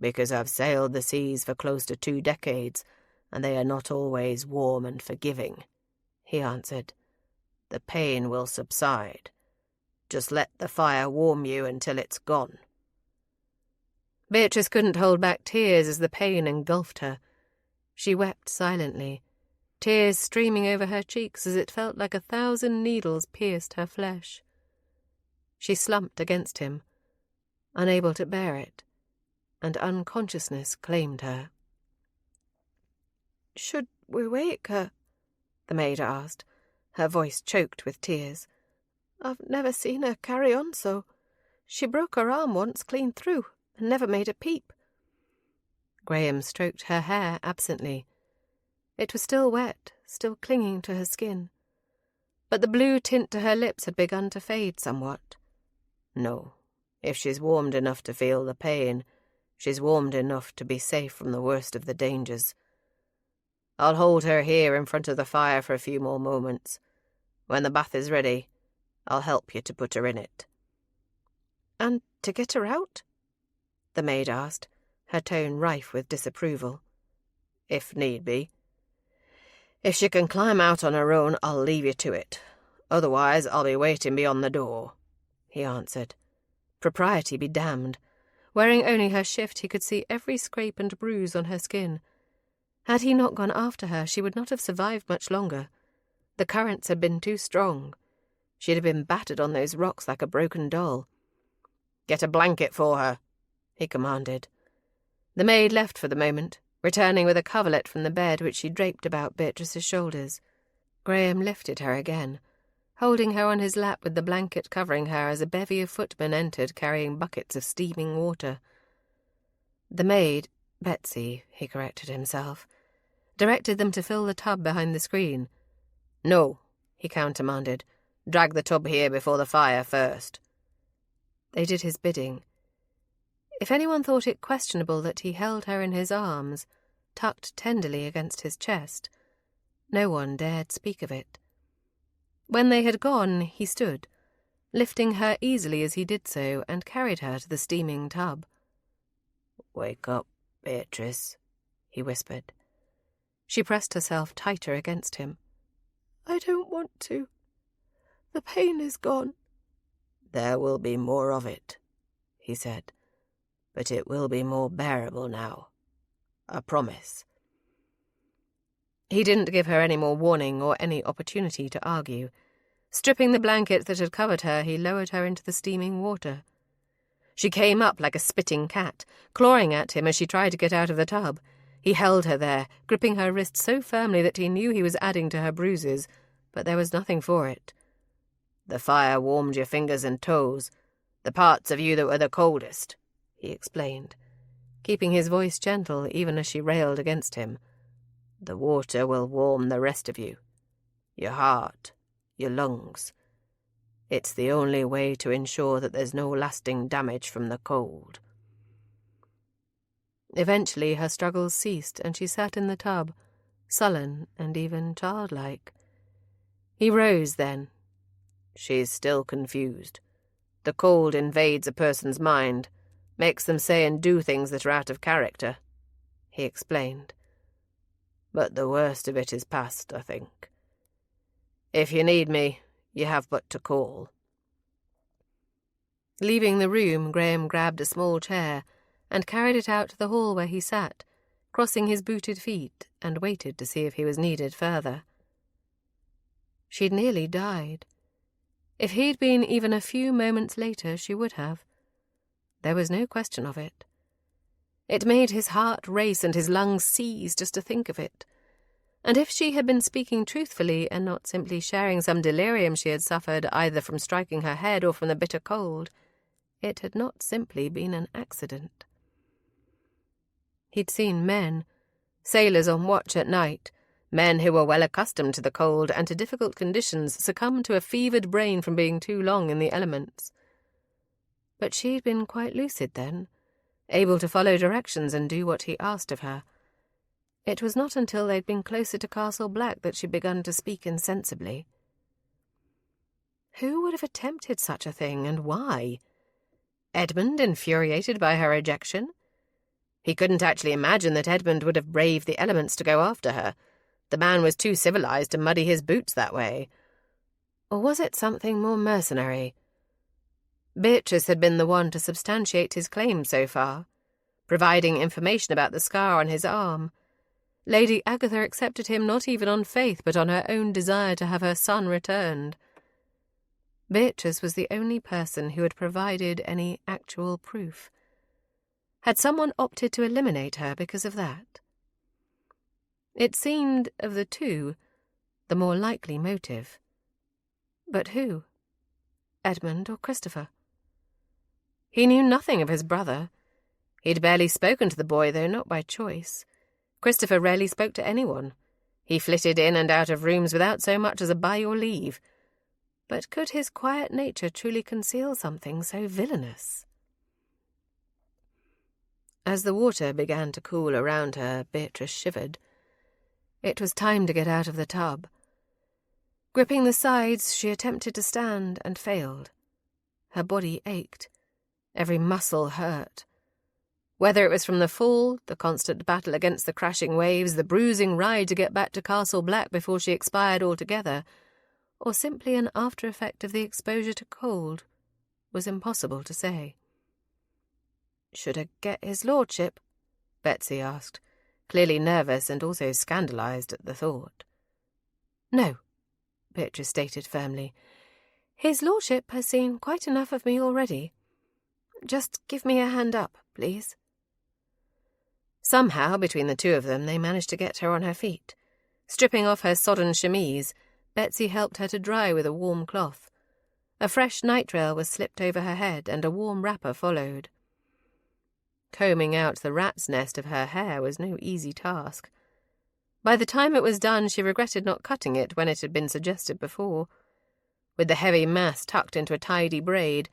"Because I've sailed the seas for close to 2 decades, and they are not always warm and forgiving," he answered. "The pain will subside. Just let the fire warm you until it's gone." Beatrice couldn't hold back tears as the pain engulfed her. She wept silently, tears streaming over her cheeks as it felt like 1,000 needles pierced her flesh. She slumped against him, unable to bear it, and unconsciousness claimed her. "Should we wake her?" the maid asked, her voice choked with tears. "I've never seen her carry on so. She broke her arm once clean through and never made a peep." Graham stroked her hair absently. It was still wet, still clinging to her skin, but the blue tint to her lips had begun to fade somewhat. "No, if she's warmed enough to feel the pain, she's warmed enough to be safe from the worst of the dangers. I'll hold her here in front of the fire for a few more moments. When the bath is ready, I'll help you to put her in it." "And to get her out?" the maid asked, her tone rife with disapproval. "If need be. If she can climb out on her own, I'll leave you to it. Otherwise, I'll be waiting beyond the door," he answered. Propriety be damned. Wearing only her shift, he could see every scrape and bruise on her skin. Had he not gone after her, she would not have survived much longer. The currents had been too strong. She'd have been battered on those rocks like a broken doll. "Get a blanket for her," he commanded. The maid left for the moment, returning with a coverlet from the bed which she draped about Beatrice's shoulders. Graham lifted her again, holding her on his lap with the blanket covering her as a bevy of footmen entered carrying buckets of steaming water. The maid, Betsy, he corrected himself, directed them to fill the tub behind the screen. "No," he countermanded. "Drag the tub here before the fire first." They did his bidding. If anyone thought it questionable that he held her in his arms, tucked tenderly against his chest, no one dared speak of it. When they had gone, he stood, lifting her easily as he did so, and carried her to the steaming tub. "Wake up, Beatrice," he whispered. She pressed herself tighter against him. "I don't want to. The pain is gone." "There will be more of it," he said. "But it will be more bearable now. I promise." He didn't give her any more warning or any opportunity to argue. Stripping the blanket that had covered her, he lowered her into the steaming water. She came up like a spitting cat, clawing at him as she tried to get out of the tub. He held her there, gripping her wrist so firmly that he knew he was adding to her bruises, but there was nothing for it. "The fire warmed your fingers and toes, the parts of you that were the coldest," he explained, keeping his voice gentle even as she railed against him. "The water will warm the rest of you, your heart, your lungs. It's the only way to ensure that there's no lasting damage from the cold." Eventually her struggles ceased, and she sat in the tub, sullen and even childlike. He rose then. "She's still confused. The cold invades a person's mind, makes them say and do things that are out of character," he explained. "But the worst of it is past, I think. If you need me, you have but to call." Leaving the room, Graham grabbed a small chair and carried it out to the hall where he sat, crossing his booted feet, and waited to see if he was needed further. She'd nearly died. If he'd been even a few moments later, she would have. There was no question of it. It made his heart race and his lungs seize just to think of it. And if she had been speaking truthfully and not simply sharing some delirium she had suffered either from striking her head or from the bitter cold, it had not simply been an accident. He'd seen men, sailors on watch at night, men who were well accustomed to the cold and to difficult conditions, succumb to a fevered brain from being too long in the elements. But she'd been quite lucid then, able to follow directions and do what he asked of her. It was not until they'd been closer to Castle Black that she'd begun to speak insensibly. Who would have attempted such a thing, and why? Edmund, infuriated by her rejection? He couldn't actually imagine that Edmund would have braved the elements to go after her. The man was too civilized to muddy his boots that way. Or was it something more mercenary? Beatrice had been the one to substantiate his claim so far, providing information about the scar on his arm. Lady Agatha accepted him not even on faith, but on her own desire to have her son returned. Beatrice was the only person who had provided any actual proof. Had someone opted to eliminate her because of that? It seemed, of the two, the more likely motive. But who? Edmund or Christopher? He knew nothing of his brother. He'd barely spoken to the boy, though not by choice. Christopher rarely spoke to anyone. He flitted in and out of rooms without so much as a by your leave. But could his quiet nature truly conceal something so villainous? As the water began to cool around her, Beatrice shivered. It was time to get out of the tub. Gripping the sides, she attempted to stand and failed. Her body ached. Every muscle hurt. Whether it was from the fall, the constant battle against the crashing waves, the bruising ride to get back to Castle Black before she expired altogether, or simply an after-effect of the exposure to cold, was impossible to say. "Should I get his lordship?" Betsy asked, clearly nervous and also scandalized at the thought. "No," Beatrice stated firmly. "His lordship has seen quite enough of me already. Just give me a hand up, please." Somehow, between the two of them, they managed to get her on her feet. Stripping off her sodden chemise, Betsy helped her to dry with a warm cloth. A fresh nightrail was slipped over her head, and a warm wrapper followed. Combing out the rat's nest of her hair was no easy task. By the time it was done, she regretted not cutting it when it had been suggested before. With the heavy mass tucked into a tidy braid,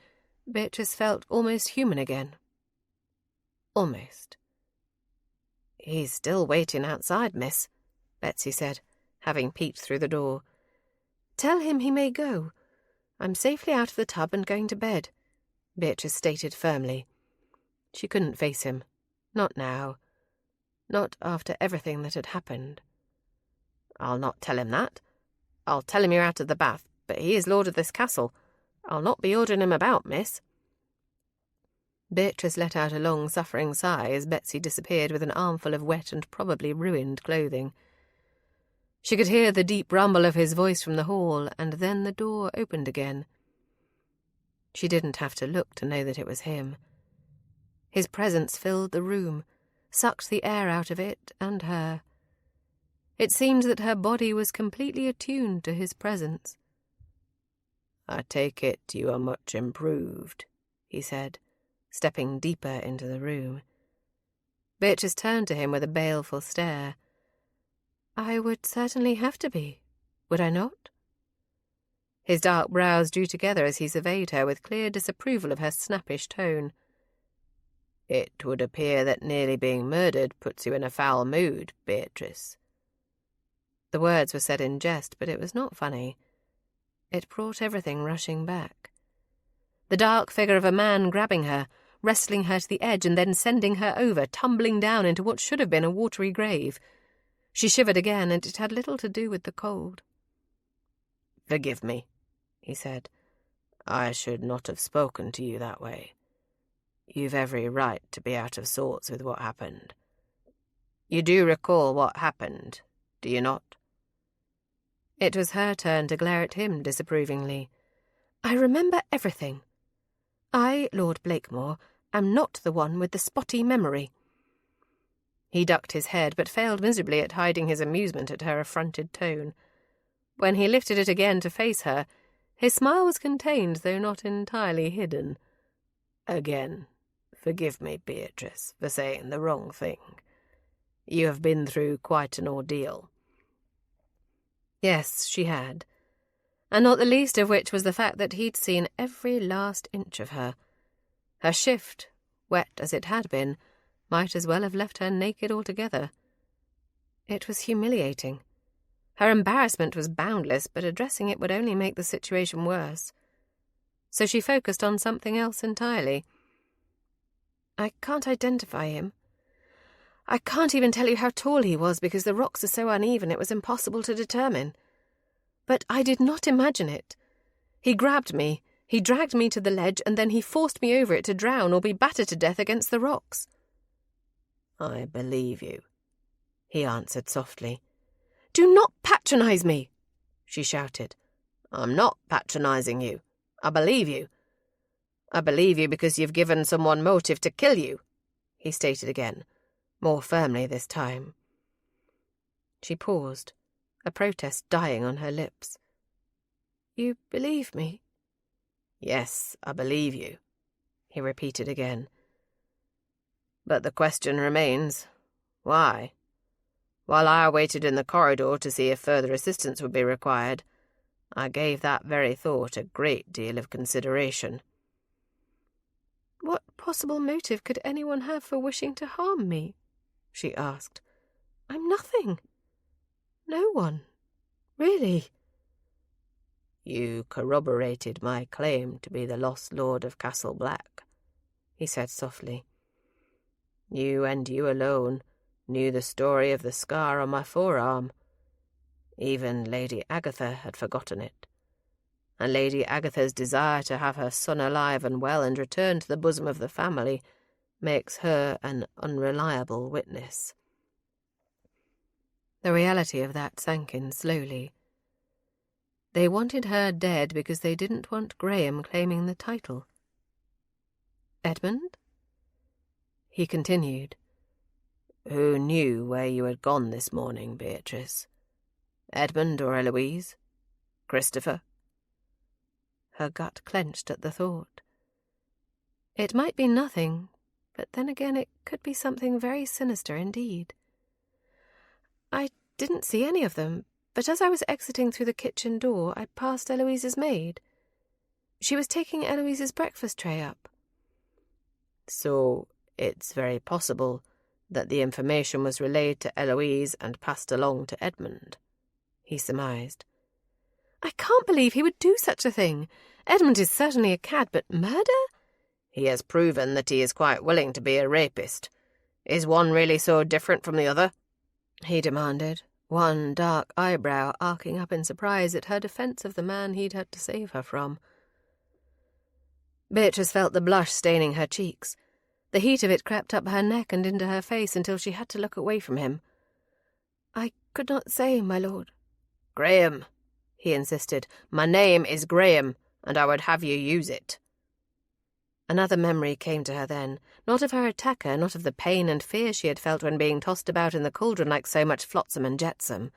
Beatrice felt almost human again. Almost. "He's still waiting outside, miss," Betsy said, having peeked through the door. "Tell him he may go. I'm safely out of the tub and going to bed," Beatrice stated firmly. She couldn't face him. Not now. Not after everything that had happened. "I'll not tell him that. I'll tell him you're out of the bath, but he is lord of this castle. I'll not be ordering him about, miss." Beatrice let out a long-suffering sigh as Betsy disappeared with an armful of wet and probably ruined clothing. She could hear the deep rumble of his voice from the hall, and then the door opened again. She didn't have to look to know that it was him. His presence filled the room, sucked the air out of it and her. It seemed that her body was completely attuned to his presence. "I take it you are much improved," he said, stepping deeper into the room. Beatrice turned to him with a baleful stare. "I would certainly have to be, would I not?" His dark brows drew together as he surveyed her with clear disapproval of her snappish tone. "It would appear that nearly being murdered puts you in a foul mood, Beatrice." The words were said in jest, but it was not funny. It brought everything rushing back. The dark figure of a man grabbing her, wrestling her to the edge and then sending her over, tumbling down into what should have been a watery grave. She shivered again, and it had little to do with the cold. "Forgive me," he said. "I should not have spoken to you that way. You've every right to be out of sorts with what happened. You do recall what happened, do you not?" It was her turn to glare at him disapprovingly. "I remember everything. I, Lord Blakemore, am not the one with the spotty memory." He ducked his head, but failed miserably at hiding his amusement at her affronted tone. When he lifted it again to face her, his smile was contained, though not entirely hidden. "Again, forgive me, Beatrice, for saying the wrong thing. You have been through quite an ordeal." Yes, she had, and not the least of which was the fact that he'd seen every last inch of her. Her shift, wet as it had been, might as well have left her naked altogether. It was humiliating. Her embarrassment was boundless, but addressing it would only make the situation worse. So she focused on something else entirely. "I can't identify him. I can't even tell you how tall he was because the rocks are so uneven it was impossible to determine. But I did not imagine it. He grabbed me, he dragged me to the ledge, and then he forced me over it to drown or be battered to death against the rocks." "I believe you," he answered softly. "Do not patronize me," she shouted. "I'm not patronizing you. I believe you. I believe you because you've given someone motive to kill you," he stated again, more firmly this time. She paused, a protest dying on her lips. "You believe me?" "Yes, I believe you," he repeated again. "But the question remains, why? While I waited in the corridor to see if further assistance would be required, I gave that very thought a great deal of consideration." "What possible motive could anyone have for wishing to harm me?" she asked. "I'm nothing. No one. Really." "You corroborated my claim to be the lost lord of Castle Black," he said softly. "You and you alone knew the story of the scar on my forearm. Even Lady Agatha had forgotten it, and Lady Agatha's desire to have her son alive and well and return to the bosom of the family makes her an unreliable witness." The reality of that sank in slowly. They wanted her dead because they didn't want Graham claiming the title. "Edmund?" He continued, "Who knew where you had gone this morning, Beatrice? Edmund or Eloise? Christopher?" Her gut clenched at the thought. It might be nothing, but then again it could be something very sinister indeed. "I didn't see any of them, but as I was exiting through the kitchen door, I passed Eloise's maid. She was taking Eloise's breakfast tray up." "So it's very possible that the information was relayed to Eloise and passed along to Edmund," he surmised. "I can't believe he would do such a thing. Edmund is certainly a cad, but murder?" "He has proven that he is quite willing to be a rapist. Is one really so different from the other?" he demanded, one dark eyebrow arcing up in surprise at her defence of the man he'd had to save her from. Beatrice felt the blush staining her cheeks. The heat of it crept up her neck and into her face until she had to look away from him. "I could not say, my lord." "Graham," he insisted. "My name is Graham, and I would have you use it." Another memory came to her then, not of her attacker, not of the pain and fear she had felt when being tossed about in the cauldron like so much flotsam and jetsam.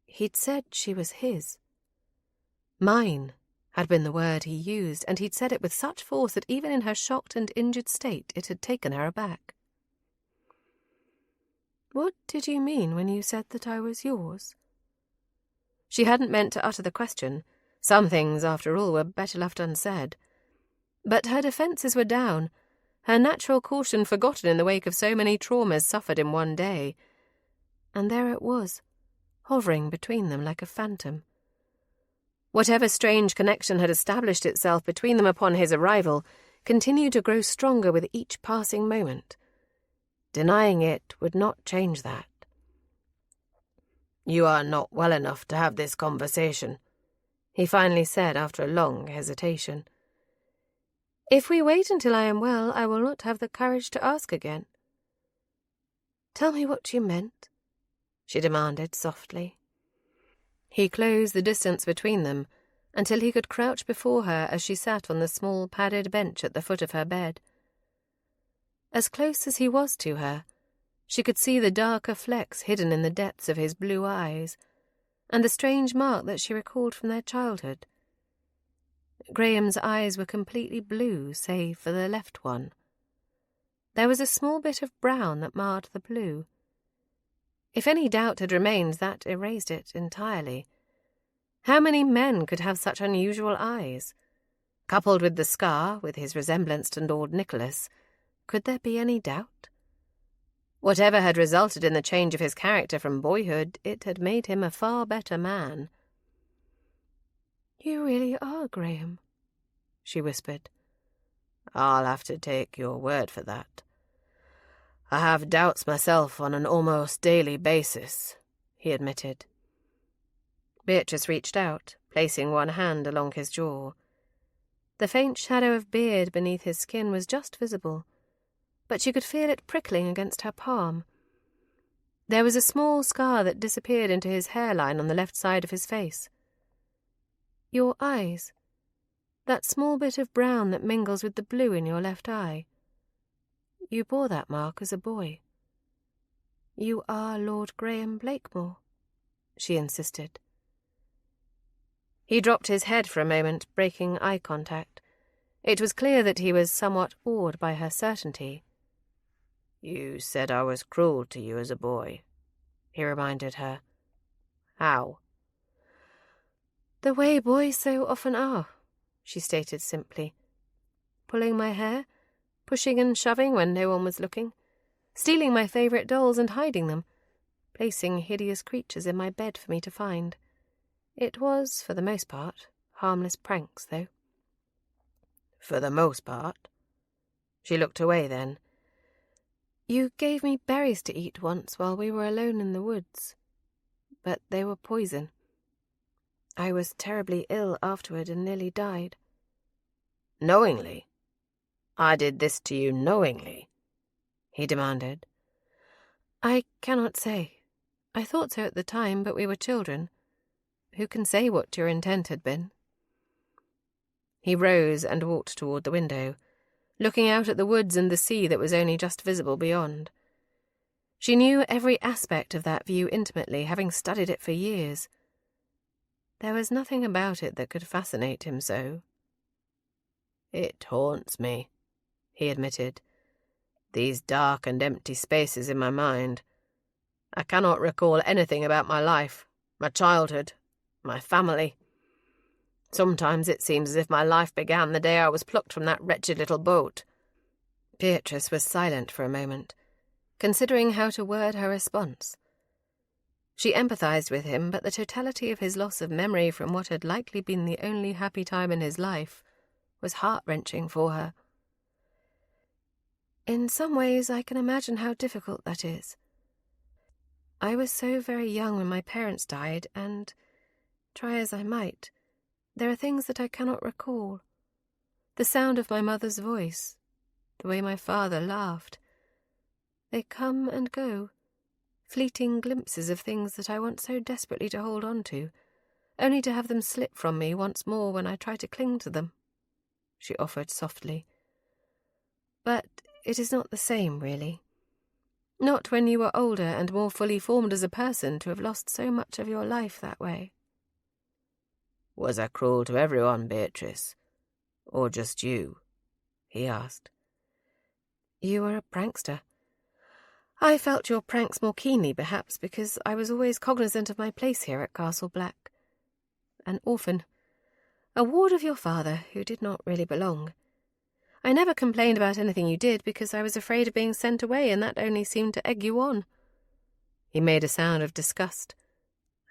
He'd said she was his. Mine had been the word he used, and he'd said it with such force that even in her shocked and injured state it had taken her aback. "What did you mean when you said that I was yours?" She hadn't meant to utter the question. Some things, after all, were better left unsaid. But her defences were down, her natural caution forgotten in the wake of so many traumas suffered in one day. And there it was, hovering between them like a phantom. Whatever strange connection had established itself between them upon his arrival continued to grow stronger with each passing moment. Denying it would not change that. "You are not well enough to have this conversation," he finally said after a long hesitation. If we wait until I am well, I will not have the courage to ask again. Tell me what you meant, she demanded softly. He closed the distance between them until he could crouch before her as she sat on the small padded bench at the foot of her bed. As close as he was to her, she could see the darker flecks hidden in the depths of his blue eyes, and the strange mark that she recalled from their childhood. Graham's eyes were completely blue, save for the left one. There was a small bit of brown that marred the blue. If any doubt had remained, that erased it entirely. How many men could have such unusual eyes? Coupled with the scar, with his resemblance to Lord Nicholas, could there be any doubt? Whatever had resulted in the change of his character from boyhood, it had made him a far better man. "You really are Graham," she whispered. "I'll have to take your word for that. I have doubts myself on an almost daily basis," he admitted. Beatrice reached out, placing one hand along his jaw. The faint shadow of beard beneath his skin was just visible, but she could feel it prickling against her palm. There was a small scar that disappeared into his hairline on the left side of his face. "Your eyes. That small bit of brown that mingles with the blue in your left eye. You bore that mark as a boy." "You are Lord Graham Blakemore," she insisted. He dropped his head for a moment, breaking eye contact. It was clear that he was somewhat awed by her certainty. "You said I was cruel to you as a boy," he reminded her. "How?" "The way boys so often are," she stated simply. "Pulling my hair, pushing and shoving when no one was looking, stealing my favourite dolls and hiding them, placing hideous creatures in my bed for me to find. It was, for the most part, harmless pranks, though." "For the most part?" She looked away then. "You gave me berries to eat once while we were alone in the woods, but they were poison. I was terribly ill afterward and nearly died." "Knowingly? I did this to you knowingly?" he demanded. "I cannot say. I thought so at the time, but we were children. Who can say what your intent had been?" He rose and walked toward the window, looking out at the woods and the sea that was only just visible beyond. She knew every aspect of that view intimately, having studied it for years. There was nothing about it that could fascinate him so. "It haunts me," he admitted. "These dark and empty spaces in my mind. I cannot recall anything about my life, my childhood, my family. Sometimes it seems as if my life began the day I was plucked from that wretched little boat." Beatrice was silent for a moment, considering how to word her response. She empathized with him, but the totality of his loss of memory from what had likely been the only happy time in his life was heart-wrenching for her. "In some ways I can imagine how difficult that is. I was so very young when my parents died, and, try as I might, there are things that I cannot recall. The sound of my mother's voice, the way my father laughed. They come and go, fleeting glimpses of things that I want so desperately to hold on to, only to have them slip from me once more when I try to cling to them," she offered softly. "But it is not the same, really. Not when you were older and more fully formed as a person to have lost so much of your life that way." "Was I cruel to everyone, Beatrice? Or just you?" he asked. "You were a prankster. I felt your pranks more keenly, perhaps, because I was always cognizant of my place here at Castle Black. An orphan. A ward of your father, who did not really belong. I never complained about anything you did because I was afraid of being sent away, and that only seemed to egg you on." He made a sound of disgust.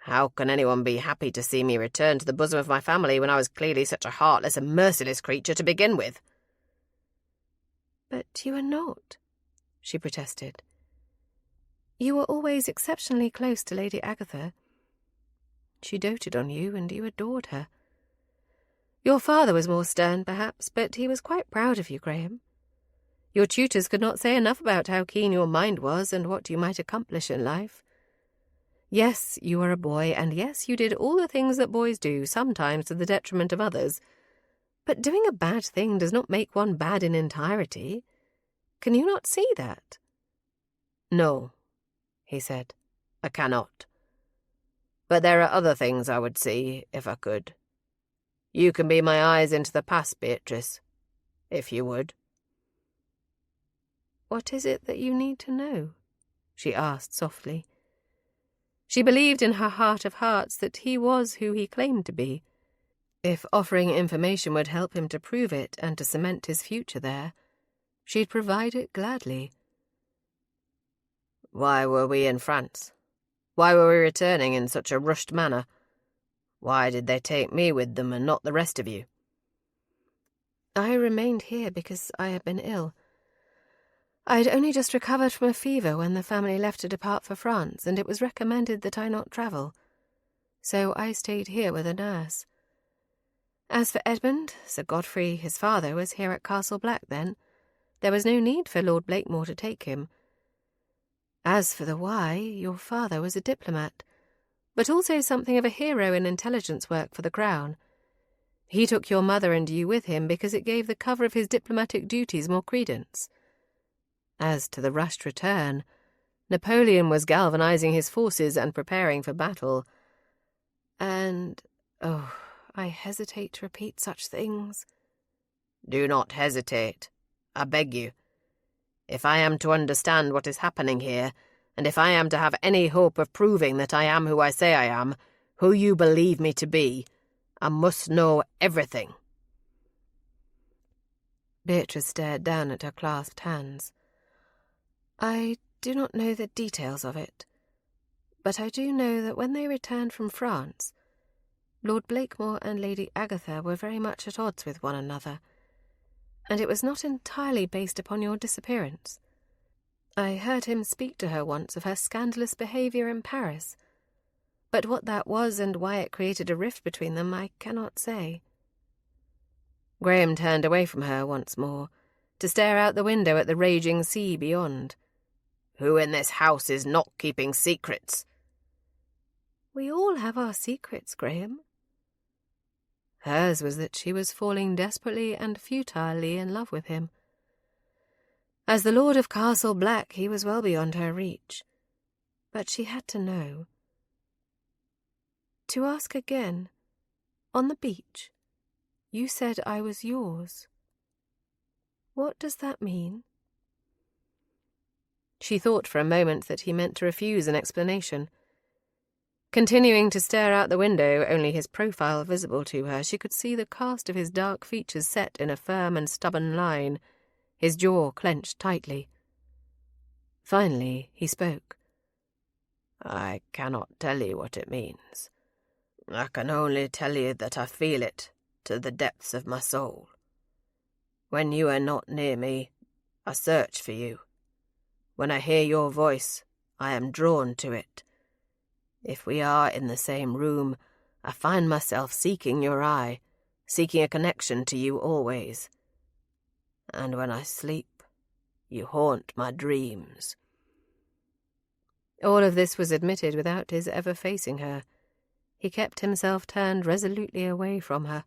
"How can anyone be happy to see me return to the bosom of my family when I was clearly such a heartless and merciless creature to begin with?" "But you are not," she protested. "You were always exceptionally close to Lady Agatha. She doted on you, and you adored her. Your father was more stern, perhaps, but he was quite proud of you, Graham. Your tutors could not say enough about how keen your mind was and what you might accomplish in life. Yes, you were a boy, and yes, you did all the things that boys do, sometimes to the detriment of others. But doing a bad thing does not make one bad in entirety. Can you not see that? No, he said, I cannot. But there are other things I would see, if I could. You can be my eyes into the past, Beatrice, if you would. What is it that you need to know? She asked softly. She believed in her heart of hearts that he was who he claimed to be. If offering information would help him to prove it and to cement his future there, she'd provide it gladly. Why were we in France? Why were we returning in such a rushed manner? Why did they take me with them and not the rest of you? I remained here because I had been ill. I had only just recovered from a fever when the family left to depart for France, and it was recommended that I not travel. So I stayed here with a nurse. As for Edmund, Sir Godfrey, his father, was here at Castle Black then. There was no need for Lord Blakemore to take him. As for the why, your father was a diplomat, but also something of a hero in intelligence work for the Crown. He took your mother and you with him because it gave the cover of his diplomatic duties more credence. As to the rushed return, Napoleon was galvanizing his forces and preparing for battle. And, I hesitate to repeat such things. Do not hesitate, I beg you. If I am to understand what is happening here, and if I am to have any hope of proving that I am who I say I am, who you believe me to be, I must know everything. Beatrice stared down at her clasped hands. I do not know the details of it, but I do know that when they returned from France, Lord Blakemore and Lady Agatha were very much at odds with one another, and it was not entirely based upon your disappearance. I heard him speak to her once of her scandalous behaviour in Paris, but what that was and why it created a rift between them I cannot say. Graham turned away from her once more, to stare out the window at the raging sea beyond. Who in this house is not keeping secrets? We all have our secrets, Graham. Hers was that she was falling desperately and futilely in love with him. As the Lord of Castle Black, he was well beyond her reach. But she had to know. To ask again, on the beach, you said I was yours. What does that mean? She thought for a moment that he meant to refuse an explanation. Continuing to stare out the window, only his profile visible to her, she could see the cast of his dark features set in a firm and stubborn line, his jaw clenched tightly. Finally, he spoke. I cannot tell you what it means. I can only tell you that I feel it to the depths of my soul. When you are not near me, I search for you. When I hear your voice, I am drawn to it. If we are in the same room, I find myself seeking your eye, seeking a connection to you always. And when I sleep, you haunt my dreams. All of this was admitted without his ever facing her. He kept himself turned resolutely away from her.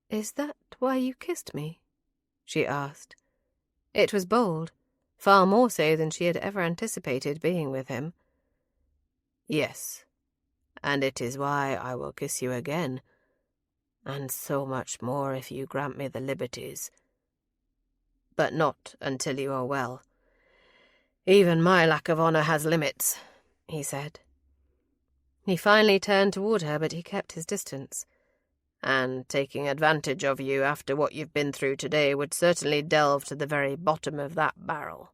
Is that why you kissed me? She asked. It was bold, far more so than she had ever anticipated being with him. Yes, and it is why I will kiss you again, and so much more if you grant me the liberties. But not until you are well. Even my lack of honour has limits, he said. He finally turned toward her, but he kept his distance. And taking advantage of you after what you've been through today would certainly delve to the very bottom of that barrel.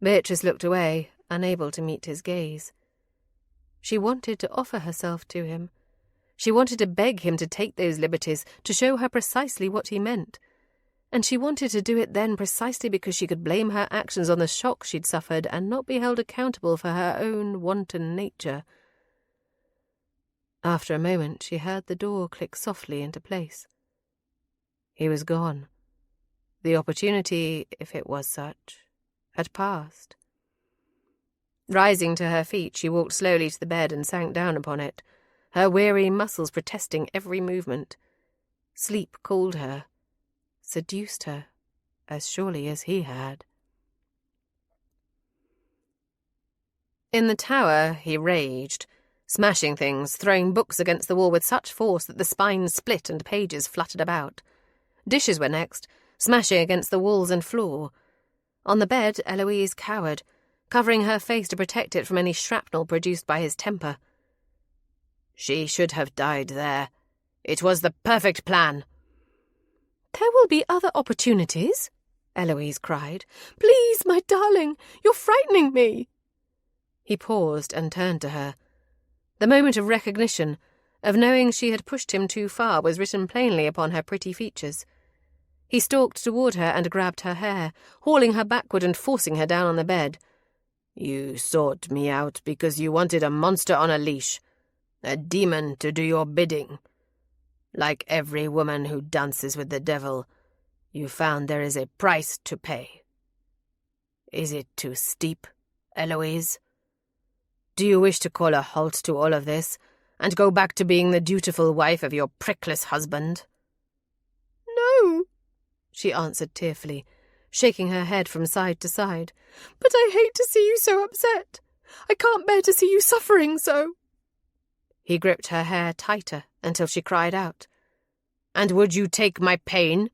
Beatrice looked away, unable to meet his gaze. She wanted to offer herself to him. She wanted to beg him to take those liberties, to show her precisely what he meant. And she wanted to do it then precisely because she could blame her actions on the shock she'd suffered and not be held accountable for her own wanton nature. After a moment, she heard the door click softly into place. He was gone. The opportunity, if it was such, had passed. Rising to her feet, she walked slowly to the bed and sank down upon it, her weary muscles protesting every movement. Sleep called her, seduced her, as surely as he had. In the tower, he raged, smashing things, throwing books against the wall with such force that the spines split and pages fluttered about. Dishes were next, smashing against the walls and floor. On the bed, Eloise cowered, covering her face to protect it from any shrapnel produced by his temper. She should have died there. It was the perfect plan. "There will be other opportunities," Eloise cried. "Please, my darling, you're frightening me." He paused and turned to her. The moment of recognition, of knowing she had pushed him too far, was written plainly upon her pretty features. He stalked toward her and grabbed her hair, hauling her backward and forcing her down on the bed. You sought me out because you wanted a monster on a leash, a demon to do your bidding. Like every woman who dances with the devil, you found there is a price to pay. Is it too steep, Eloise? Do you wish to call a halt to all of this, and go back to being the dutiful wife of your prickless husband? "No," she answered tearfully, shaking her head from side to side. "But I hate to see you so upset. I can't bear to see you suffering so." He gripped her hair tighter until she cried out. And would you take my pain?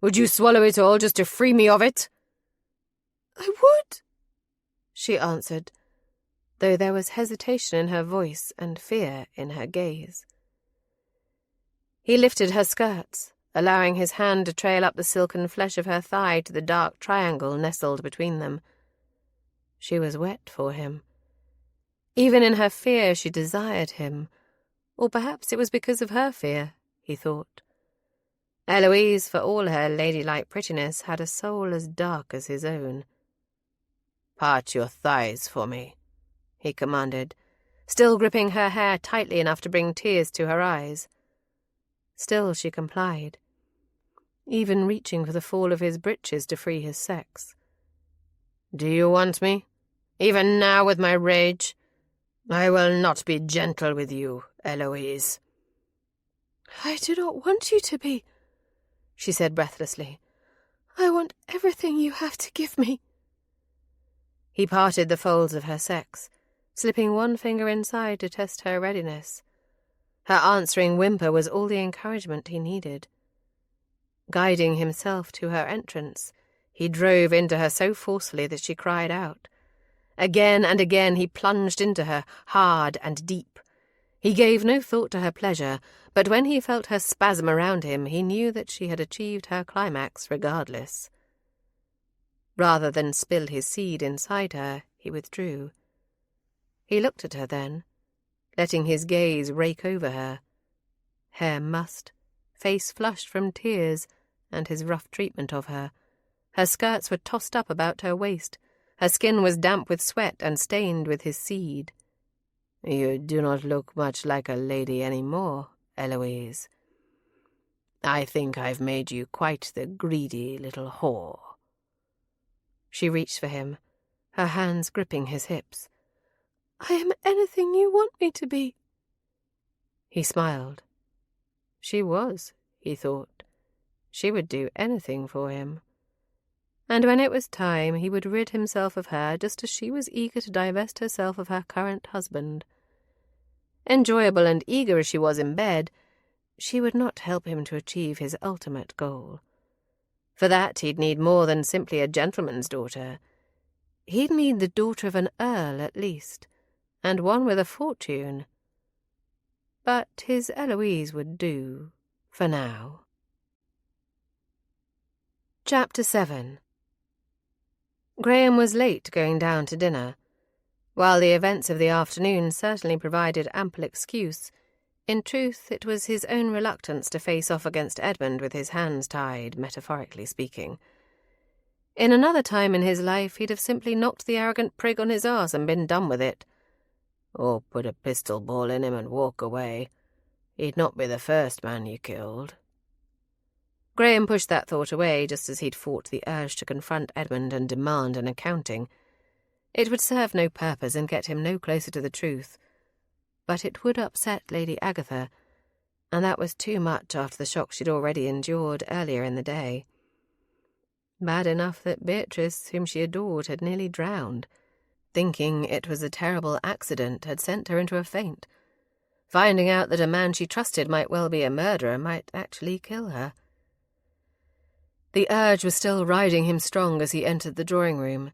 Would you swallow it all just to free me of it? "I would," she answered, though there was hesitation in her voice and fear in her gaze. He lifted her skirts, allowing his hand to trail up the silken flesh of her thigh to the dark triangle nestled between them. She was wet for him. Even in her fear she desired him, or perhaps it was because of her fear, he thought. Eloise, for all her ladylike prettiness, had a soul as dark as his own. "Part your thighs for me," he commanded, still gripping her hair tightly enough to bring tears to her eyes. Still she complied, even reaching for the fall of his breeches to free his sex. "Do you want me? Even now with my rage? I will not be gentle with you, Eloise." "I do not want you to be," she said breathlessly. "I want everything you have to give me." He parted the folds of her sex, slipping one finger inside to test her readiness. Her answering whimper was all the encouragement he needed. Guiding himself to her entrance, he drove into her so forcefully that she cried out. Again and again he plunged into her, hard and deep. He gave no thought to her pleasure, but when he felt her spasm around him, he knew that she had achieved her climax regardless. Rather than spill his seed inside her, he withdrew. He looked at her then, letting his gaze rake over her. Hair mussed, face flushed from tears and his rough treatment of her. Her skirts were tossed up about her waist. Her skin was damp with sweat and stained with his seed. "You do not look much like a lady any more, Eloise. I think I've made you quite the greedy little whore." She reached for him, her hands gripping his hips. "I am anything you want me to be." He smiled. She was, he thought. She would do anything for him. And when it was time, he would rid himself of her just as she was eager to divest herself of her current husband. Enjoyable and eager as she was in bed, she would not help him to achieve his ultimate goal. For that he'd need more than simply a gentleman's daughter. He'd need the daughter of an earl at least, and one with a fortune. But his Eloise would do, for now. Chapter 7. Graham was late going down to dinner. While the events of the afternoon certainly provided ample excuse, in truth it was his own reluctance to face off against Edmund with his hands tied, metaphorically speaking. In another time in his life he'd have simply knocked the arrogant prig on his arse and been done with it. or put a pistol ball in him and walk away, he'd not be the first man you killed. Graham pushed that thought away just as he'd fought the urge to confront Edmund and demand an accounting. It would serve no purpose and get him no closer to the truth. But it would upset Lady Agatha, and that was too much after the shock she'd already endured earlier in the day. Bad enough that Beatrice, whom she adored, had nearly drowned. Thinking it was a terrible accident had sent her into a faint. Finding out that a man she trusted might well be a murderer might actually kill her. The urge was still riding him strong as he entered the drawing-room.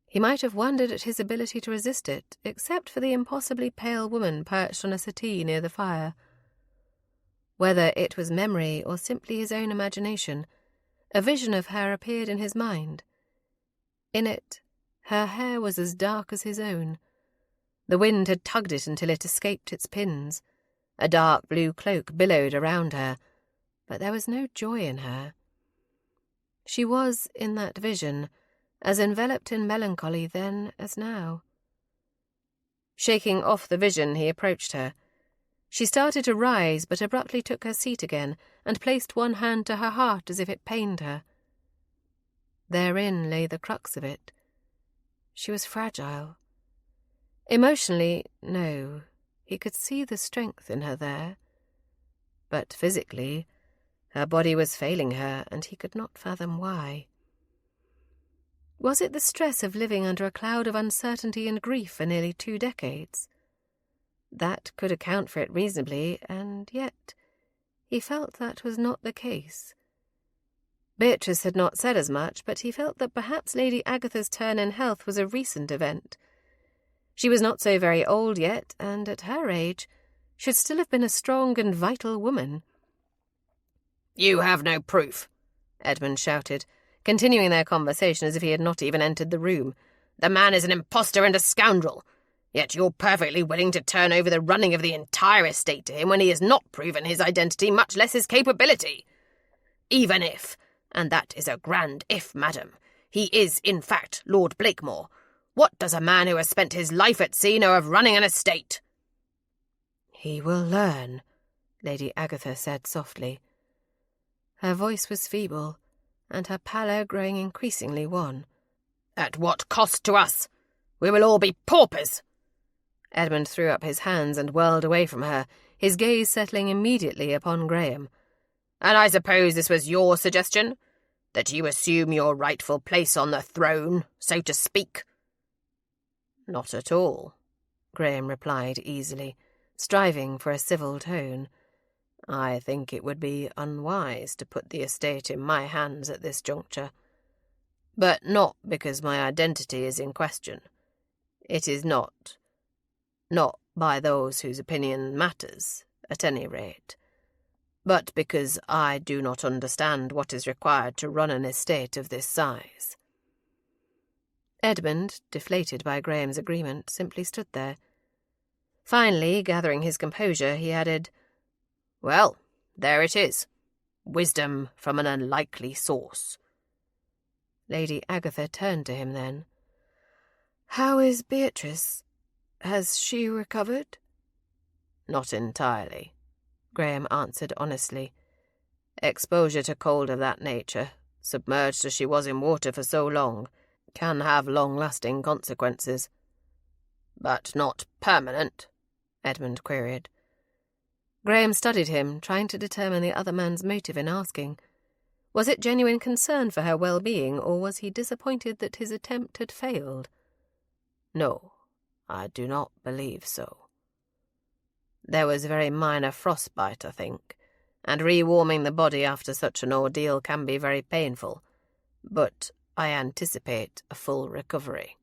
He might have wondered at his ability to resist it, except for the impossibly pale woman perched on a settee near the fire. Whether it was memory or simply his own imagination, a vision of her appeared in his mind. In it, her hair was as dark as his own. The wind had tugged it until it escaped its pins. A dark blue cloak billowed around her, but there was no joy in her. She was, in that vision, as enveloped in melancholy then as now. Shaking off the vision, he approached her. She started to rise, but abruptly took her seat again and placed one hand to her heart as if it pained her. Therein lay the crux of it. She was fragile. Emotionally, no, he could see the strength in her there. But physically, her body was failing her, and he could not fathom why. Was it the stress of living under a cloud of uncertainty and grief for nearly 2 decades? That could account for it reasonably, and yet he felt that was not the case. Beatrice had not said as much, but he felt that perhaps Lady Agatha's turn in health was a recent event. She was not so very old yet, and at her age should still have been a strong and vital woman. "You have no proof," Edmund shouted, continuing their conversation as if he had not even entered the room. "The man is an impostor and a scoundrel. Yet you're perfectly willing to turn over the running of the entire estate to him when he has not proven his identity, much less his capability. Even if, and that is a grand if, madam, he is in fact Lord Blakemore, what does a man who has spent his life at sea know of running an estate?" "He will learn," Lady Agatha said softly. Her voice was feeble, and her pallor growing increasingly wan. "At what cost to us? We will all be paupers." Edmund threw up his hands and whirled away from her, his gaze settling immediately upon Graham. "And I suppose this was your suggestion? That you assume your rightful place on the throne, so to speak?" "Not at all," Graham replied easily, striving for a civil tone. "I think it would be unwise to put the estate in my hands at this juncture. But not because my identity is in question. It is not by those whose opinion matters, at any rate, but because I do not understand what is required to run an estate of this size." Edmund, deflated by Graham's agreement, simply stood there. Finally, gathering his composure, he added, "Well, there it is. Wisdom from an unlikely source." Lady Agatha turned to him then. "How is Beatrice? Has she recovered?" "Not entirely," Graham answered honestly. "Exposure to cold of that nature, submerged as she was in water for so long, can have long-lasting consequences." "But not permanent?" Edmund queried. Graham studied him, trying to determine the other man's motive in asking. Was it genuine concern for her well-being, or was he disappointed that his attempt had failed? "No, I do not believe so. There was very minor frostbite, I think, and rewarming the body after such an ordeal can be very painful, but I anticipate a full recovery."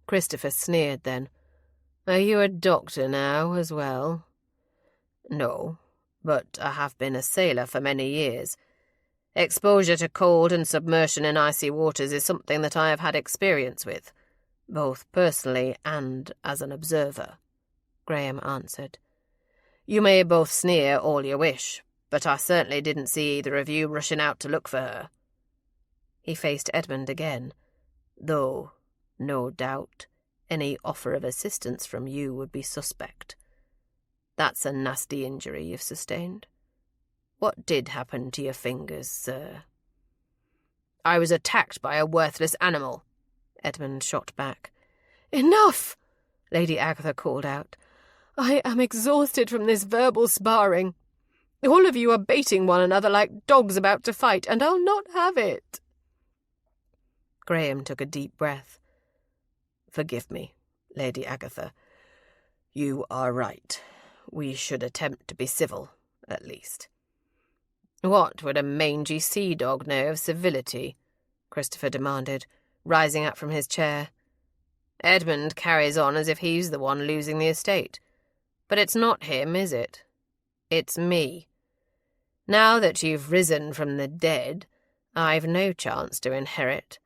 Christopher sneered then. "Are you a doctor now as well?" "No, but I have been a sailor for many years. Exposure to cold and submersion in icy waters is something that I have had experience with, both personally and as an observer," Graham answered. "You may both sneer all you wish, but I certainly didn't see either of you rushing out to look for her." He faced Edmund again, though, no doubt, Any offer of assistance from you would be suspect. That's a nasty injury you've sustained. What did happen to your fingers, sir?" "I was attacked by a worthless animal," Edmund shot back. "Enough!" Lady Agatha called out. "I am exhausted from this verbal sparring. All of you are baiting one another like dogs about to fight, and I'll not have it." Graham took a deep breath. "Forgive me, Lady Agatha. You are right. We should attempt to be civil, at least." "What would a mangy sea-dog know of civility?" Christopher demanded, rising up from his chair. "Edmund carries on as if he's the one losing the estate. But it's not him, is it? It's me. Now that you've risen from the dead, I've no chance to inherit.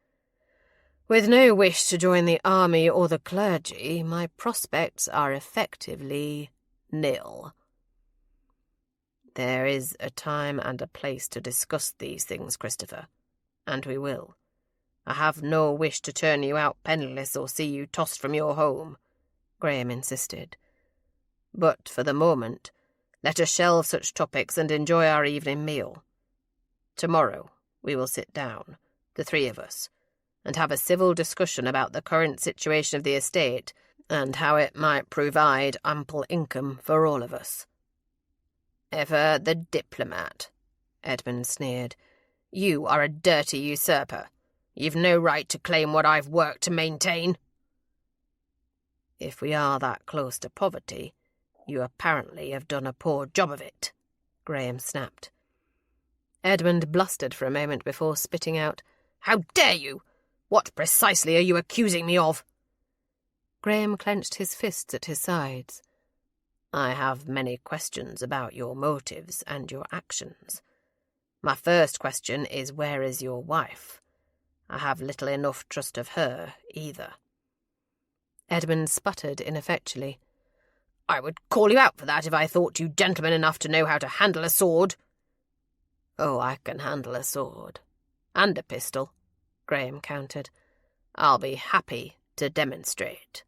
With no wish to join the army or the clergy, my prospects are effectively nil." "There is a time and a place to discuss these things, Christopher, and we will. I have no wish to turn you out penniless or see you tossed from your home," Graham insisted. "But for the moment, let us shelve such topics and enjoy our evening meal. Tomorrow we will sit down, the three of us, and have a civil discussion about the current situation of the estate and how it might provide ample income for all of us." "Ever the diplomat," Edmund sneered. "You are a dirty usurper. You've no right to claim what I've worked to maintain." "If we are that close to poverty, you apparently have done a poor job of it," Graham snapped. Edmund blustered for a moment before spitting out, "How dare you? What precisely are you accusing me of?" Graham clenched his fists at his sides. "I have many questions about your motives and your actions. My first question is, where is your wife? I have little enough trust of her, either." Edmund sputtered ineffectually. "I would call you out for that if I thought you gentleman enough to know how to handle a sword." "Oh, I can handle a sword. And a pistol," Graham countered. "I'll be happy to demonstrate."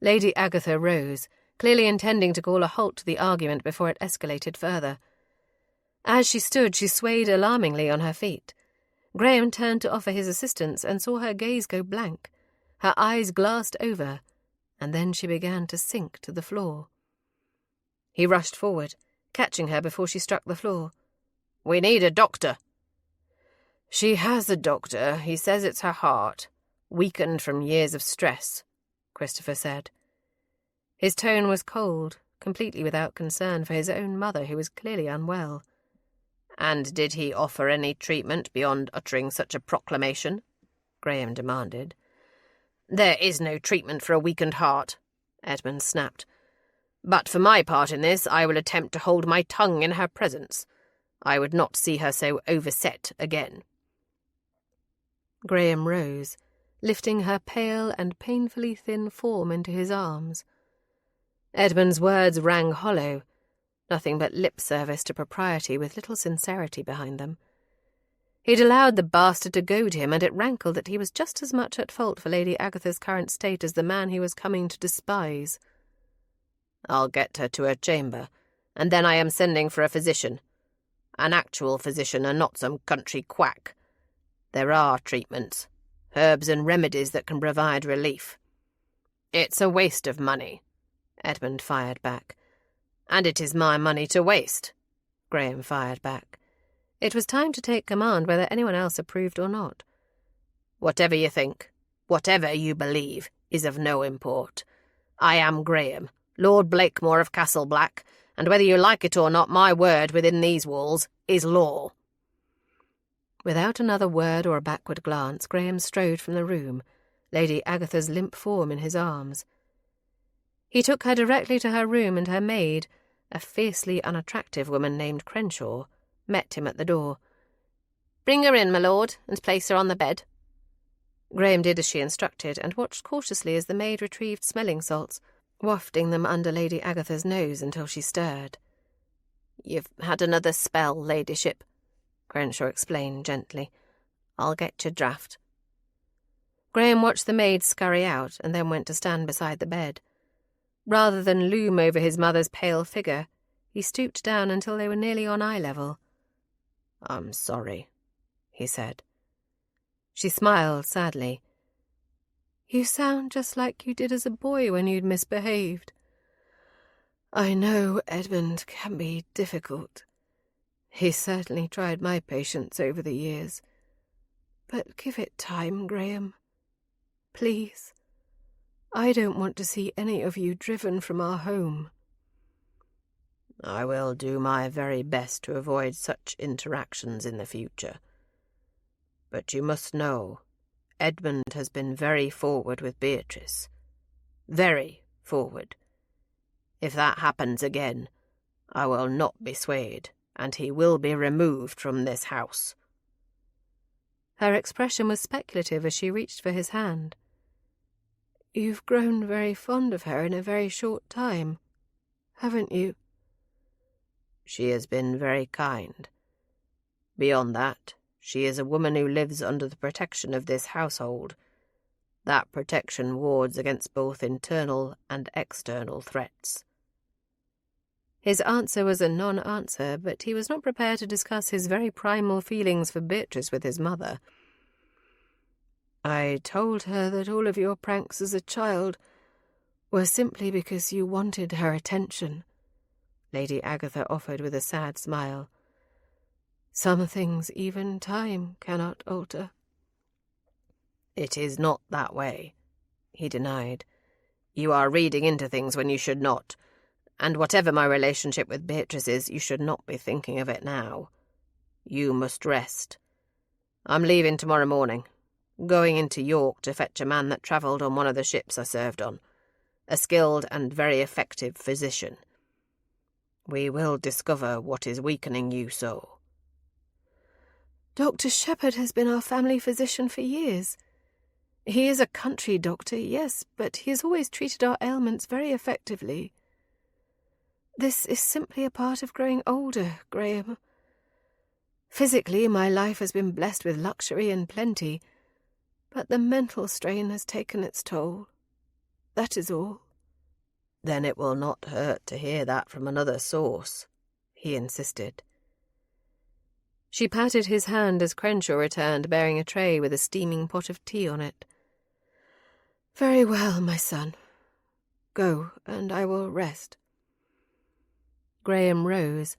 Lady Agatha rose, clearly intending to call a halt to the argument before it escalated further. As she stood, she swayed alarmingly on her feet. Graham turned to offer his assistance and saw her gaze go blank. Her eyes glassed over, and then she began to sink to the floor. He rushed forward, catching her before she struck the floor. "We need a doctor." "She has a doctor. He says it's her heart, weakened from years of stress," Christopher said. His tone was cold, completely without concern for his own mother, who was clearly unwell. "And did he offer any treatment beyond uttering such a proclamation?" Graham demanded. "There is no treatment for a weakened heart," Edmund snapped. "But for my part in this, I will attempt to hold my tongue in her presence. I would not see her so overset again." Graham rose, lifting her pale and painfully thin form into his arms. Edmund's words rang hollow, nothing but lip service to propriety with little sincerity behind them. He'd allowed the bastard to goad him, and it rankled that he was just as much at fault for Lady Agatha's current state as the man he was coming to despise. "I'll get her to her chamber, and then I am sending for a physician. An actual physician and not some country quack. There are treatments, herbs and remedies that can provide relief." "It's a waste of money," Edmund fired back. "And it is my money to waste," Graham fired back. It was time to take command whether anyone else approved or not. "Whatever you think, whatever you believe, is of no import. I am Graham, Lord Blakemore of Castle Black, and whether you like it or not, my word within these walls is law." Without another word or a backward glance, Graham strode from the room, Lady Agatha's limp form in his arms. He took her directly to her room, and her maid, a fiercely unattractive woman named Crenshaw, met him at the door. "Bring her in, my lord, and place her on the bed." Graham did as she instructed, and watched cautiously as the maid retrieved smelling salts, wafting them under Lady Agatha's nose until she stirred. "You've had another spell, ladyship," Crenshaw explained gently. "I'll get your draught." Graham watched the maid scurry out and then went to stand beside the bed. Rather than loom over his mother's pale figure, he stooped down until they were nearly on eye level. "I'm sorry," he said. She smiled sadly. "You sound just like you did as a boy when you'd misbehaved. I know Edmund can be difficult. He's certainly tried my patience over the years. But give it time, Graham. Please. I don't want to see any of you driven from our home." "I will do my very best to avoid such interactions in the future. But you must know, Edmund has been very forward with Beatrice. Very forward. If that happens again, I will not be swayed, and he will be removed from this house." Her expression was speculative as she reached for his hand. "You've grown very fond of her in a very short time, haven't you?" "She has been very kind. Beyond that, she is a woman who lives under the protection of this household. That protection wards against both internal and external threats." His answer was a non-answer, but he was not prepared to discuss his very primal feelings for Beatrice with his mother. "I told her that all of your pranks as a child were simply because you wanted her attention," Lady Agatha offered with a sad smile. "Some things even time cannot alter." "It is not that way," he denied. "You are reading into things when you should not. And whatever my relationship with Beatrice is, you should not be thinking of it now. You must rest. I'm leaving tomorrow morning, going into York to fetch a man that travelled on one of the ships I served on, a skilled and very effective physician. We will discover what is weakening you so." "Dr. Shepherd has been our family physician for years. He is a country doctor, yes, but he has always treated our ailments very effectively. This is simply a part of growing older, Graham. Physically, my life has been blessed with luxury and plenty, but the mental strain has taken its toll. That is all." "Then it will not hurt to hear that from another source," he insisted. She patted his hand as Crenshaw returned, bearing a tray with a steaming pot of tea on it. "Very well, my son. Go, and I will rest." Graham rose,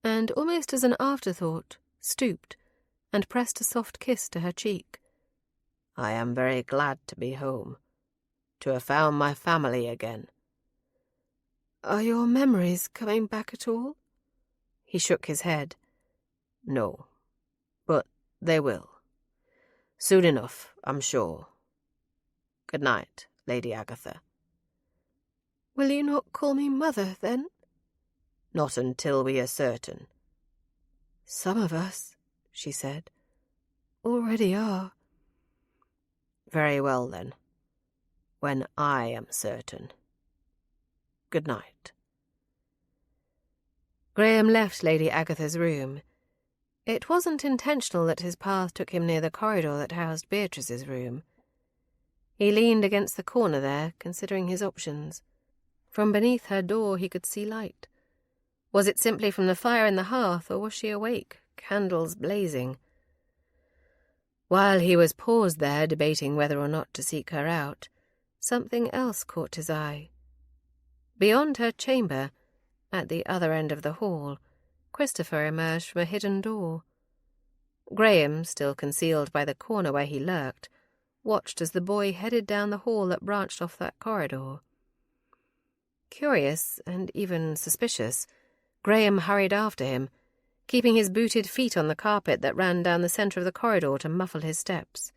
and, almost as an afterthought, stooped and pressed a soft kiss to her cheek. "I am very glad to be home, to have found my family again." "Are your memories coming back at all?" He shook his head. "No, but they will. Soon enough, I'm sure. Good night, Lady Agatha." "Will you not call me Mother, then?" "Not until we are certain." "Some of us," she said, "already are." "Very well, then. When I am certain. Good night." Graham left Lady Agatha's room. It wasn't intentional that his path took him near the corridor that housed Beatrice's room. He leaned against the corner there, considering his options. From beneath her door he could see light. Was it simply from the fire in the hearth, or was she awake, candles blazing? While he was paused there, debating whether or not to seek her out, something else caught his eye. Beyond her chamber, at the other end of the hall, Christopher emerged from a hidden door. Graham, still concealed by the corner where he lurked, watched as the boy headed down the hall that branched off that corridor. Curious, and even suspicious, Graham hurried after him, keeping his booted feet on the carpet that ran down the centre of the corridor to muffle his steps.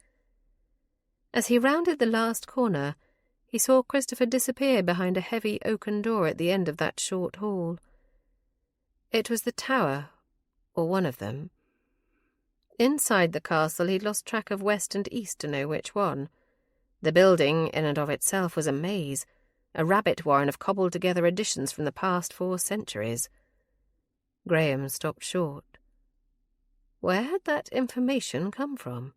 As he rounded the last corner, he saw Christopher disappear behind a heavy oaken door at the end of that short hall. It was the tower, or one of them. Inside the castle he'd lost track of west and east to know which one. The building, in and of itself, was a maze, a rabbit warren of cobbled-together additions from the past 4 centuries. Graham stopped short. Where had that information come from?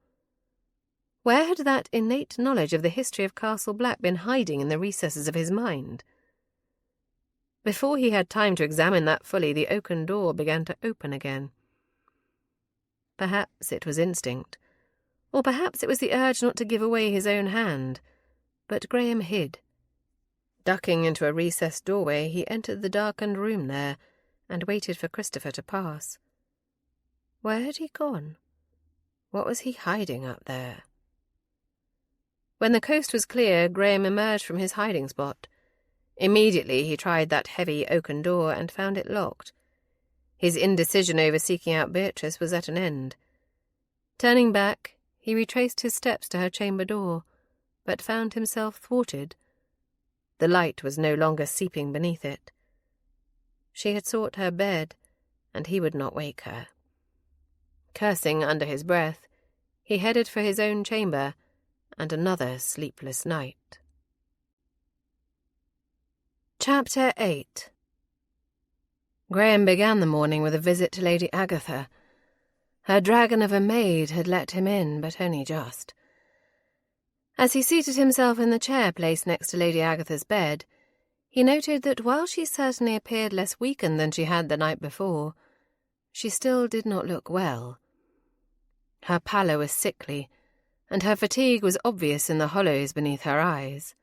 Where had that innate knowledge of the history of Castle Black been hiding in the recesses of his mind? Before he had time to examine that fully, the oaken door began to open again. Perhaps it was instinct, or perhaps it was the urge not to give away his own hand, but Graham hid. Ducking into a recessed doorway, he entered the darkened room there and waited for Christopher to pass. Where had he gone? What was he hiding up there? When the coast was clear, Graham emerged from his hiding spot. Immediately he tried that heavy oaken door and found it locked. His indecision over seeking out Beatrice was at an end. Turning back, he retraced his steps to her chamber door, but found himself thwarted. The light was no longer seeping beneath it. She had sought her bed, and he would not wake her. Cursing under his breath, he headed for his own chamber, and another sleepless night. Chapter 8. Graham began the morning with a visit to Lady Agatha. Her dragon of a maid had let him in, but only just. As he seated himself in the chair placed next to Lady Agatha's bed, he noted that while she certainly appeared less weakened than she had the night before, she still did not look well. Her pallor was sickly, and her fatigue was obvious in the hollows beneath her eyes.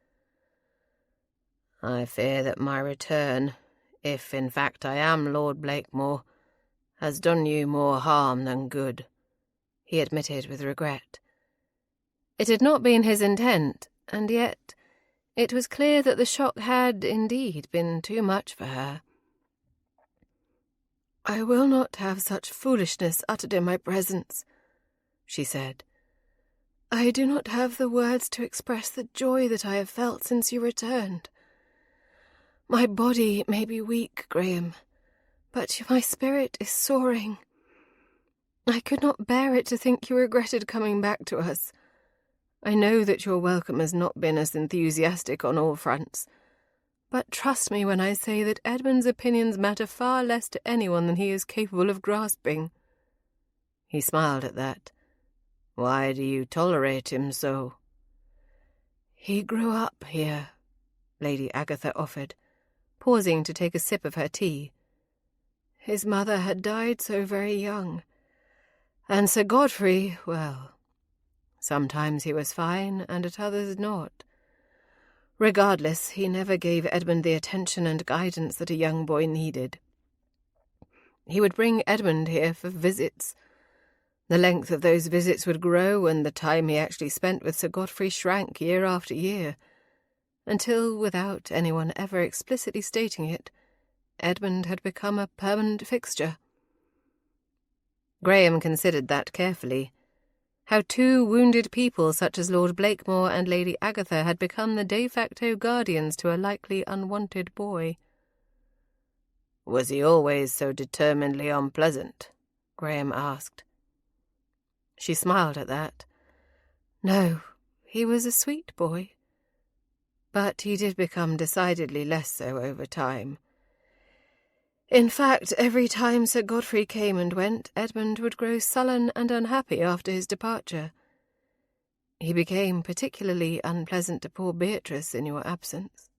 "I fear that my return, if in fact I am Lord Blakemore, has done you more harm than good," he admitted with regret. It had not been his intent, and yet it was clear that the shock had, indeed, been too much for her. "I will not have such foolishness uttered in my presence," she said. "I do not have the words to express the joy that I have felt since you returned. My body may be weak, Graham, but my spirit is soaring. I could not bear it to think you regretted coming back to us. I know that your welcome has not been as enthusiastic on all fronts, but trust me when I say that Edmund's opinions matter far less to anyone than he is capable of grasping." He smiled at that. "Why do you tolerate him so?" "He grew up here," Lady Agatha offered, pausing to take a sip of her tea. "His mother had died so very young. And Sir Godfrey, well, sometimes he was fine, and at others not. Regardless, he never gave Edmund the attention and guidance that a young boy needed. He would bring Edmund here for visits. The length of those visits would grow, and the time he actually spent with Sir Godfrey shrank year after year, until, without anyone ever explicitly stating it, Edmund had become a permanent fixture. Graham considered that carefully. How two wounded people such as Lord Blakemore and Lady Agatha had become the de facto guardians to a likely unwanted boy. "Was he always so determinedly unpleasant?" Graham asked. She smiled at that. "No, he was a sweet boy. But he did become decidedly less so over time. In fact, every time Sir Godfrey came and went, Edmund would grow sullen and unhappy after his departure. He became particularly unpleasant to poor Beatrice in your absence."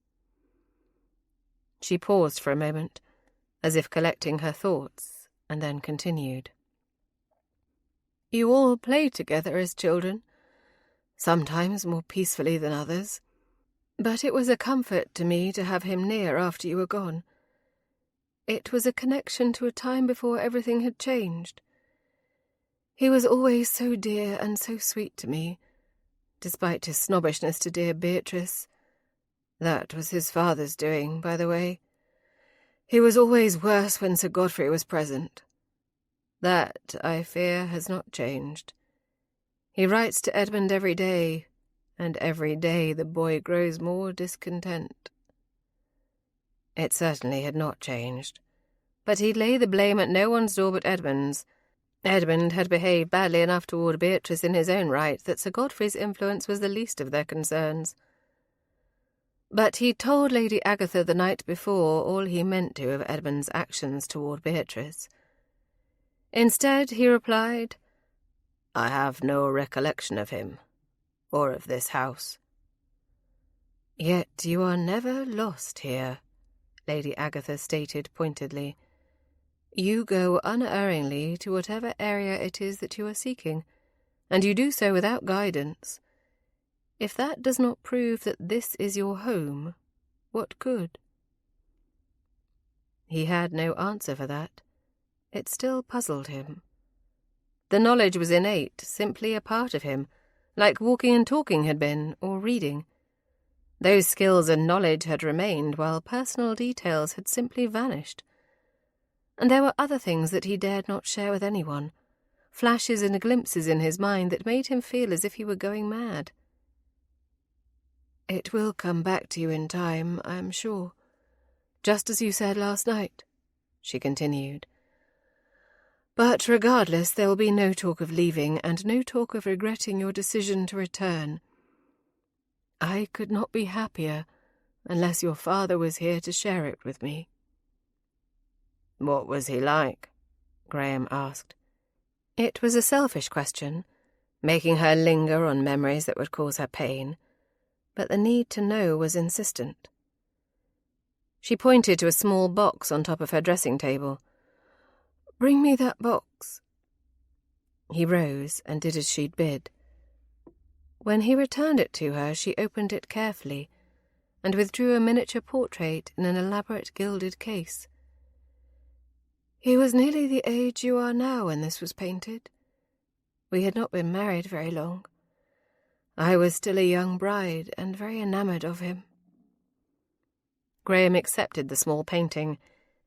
She paused for a moment, as if collecting her thoughts, and then continued. "You all played together as children, sometimes more peacefully than others. But it was a comfort to me to have him near after you were gone. It was a connection to a time before everything had changed. He was always so dear and so sweet to me, despite his snobbishness to dear Beatrice. That was his father's doing, by the way. He was always worse when Sir Godfrey was present. That, I fear, has not changed. He writes to Edmund every day, and every day the boy grows more discontent." It certainly had not changed, but he'd lay the blame at no one's door but Edmund's. Edmund had behaved badly enough toward Beatrice in his own right that Sir Godfrey's influence was the least of their concerns. But he'd told Lady Agatha the night before all he meant to of Edmund's actions toward Beatrice. Instead, he replied, "I have no recollection of him. or of this house. Yet you are never lost here, Lady Agatha stated pointedly. You go unerringly to whatever area it is that you are seeking, and you do so without guidance. If that does not prove that this is your home, what could? He had no answer for that. It still puzzled him. The knowledge was innate, simply a part of him, like walking and talking had been, or reading. Those skills and knowledge had remained, while personal details had simply vanished. And there were other things that he dared not share with anyone, flashes and glimpses in his mind that made him feel as if he were going mad. It will come back to you in time, I am sure, just as you said last night, she continued. But regardless, there will be no talk of leaving and no talk of regretting your decision to return. I could not be happier unless your father was here to share it with me. What was he like? Graham asked. It was a selfish question, making her linger on memories that would cause her pain, but the need to know was insistent. She pointed to a small box on top of her dressing table. Bring me that box. He rose and did as she'd bid. When he returned it to her, she opened it carefully and withdrew a miniature portrait in an elaborate gilded case. He was nearly the age you are now when this was painted. We had not been married very long. I was still a young bride and very enamoured of him. Graham accepted the small painting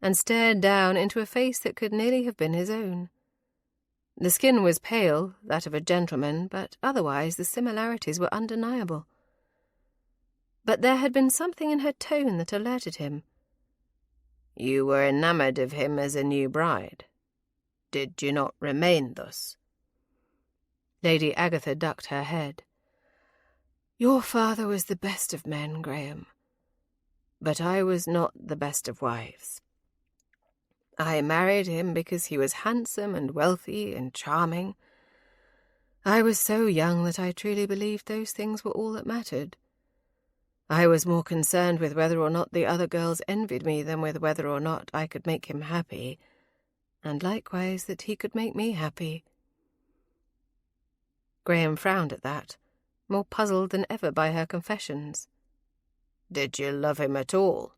and stared down into a face that could nearly have been his own. The skin was pale, that of a gentleman, but otherwise the similarities were undeniable. But there had been something in her tone that alerted him. You were enamoured of him as a new bride. Did you not remain thus? Lady Agatha ducked her head. Your father was the best of men, Graham, but I was not the best of wives. I married him because he was handsome and wealthy and charming. I was so young that I truly believed those things were all that mattered. I was more concerned with whether or not the other girls envied me than with whether or not I could make him happy, and likewise that he could make me happy. Graham frowned at that, more puzzled than ever by her confessions. Did you love him at all?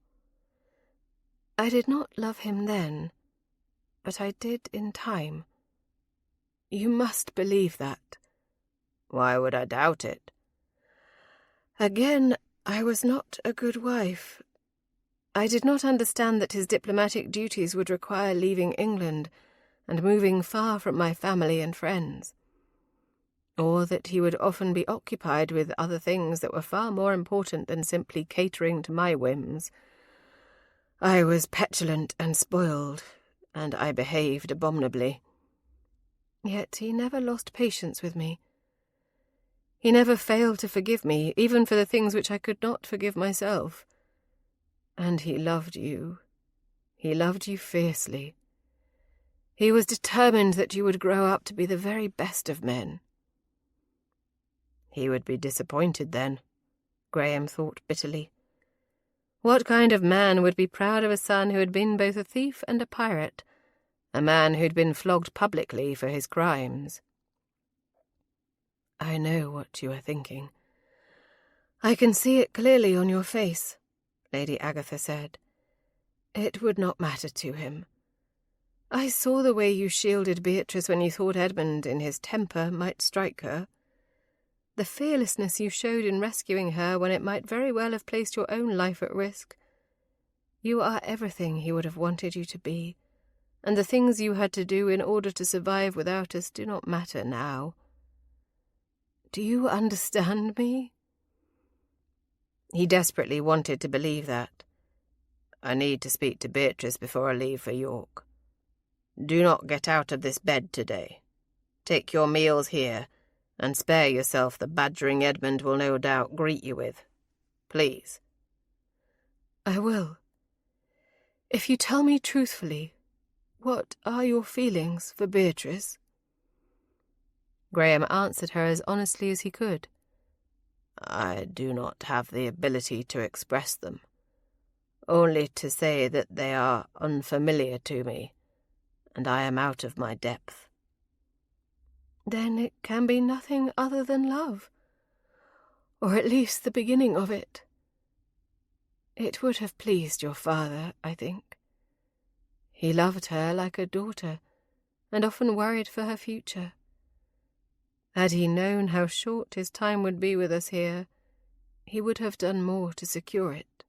I did not love him then, but I did in time. You must believe that. Why would I doubt it? Again, I was not a good wife. I did not understand that his diplomatic duties would require leaving England and moving far from my family and friends, or that he would often be occupied with other things that were far more important than simply catering to my whims. I was petulant and spoiled, and I behaved abominably. Yet he never lost patience with me. He never failed to forgive me, even for the things which I could not forgive myself. And he loved you. He loved you fiercely. He was determined that you would grow up to be the very best of men. He would be disappointed then, Graham thought bitterly. What kind of man would be proud of a son who had been both a thief and a pirate, a man who'd been flogged publicly for his crimes? I know what you are thinking. I can see it clearly on your face, Lady Agatha said. It would not matter to him. I saw the way you shielded Beatrice when you thought Edmund, in his temper, might strike her. The fearlessness you showed in rescuing her when it might very well have placed your own life at risk. You are everything he would have wanted you to be, and the things you had to do in order to survive without us do not matter now. Do you understand me? He desperately wanted to believe that. I need to speak to Beatrice before I leave for York. Do not get out of this bed today. Take your meals here, and spare yourself the badgering Edmund will no doubt greet you with. Please. I will. If you tell me truthfully, what are your feelings for Beatrice? Graham answered her as honestly as he could. I do not have the ability to express them, only to say that they are unfamiliar to me, and I am out of my depth." "Then it can be nothing other than love, or at least the beginning of it. It would have pleased your father, I think. He loved her like a daughter, and often worried for her future. Had he known how short his time would be with us here, he would have done more to secure it."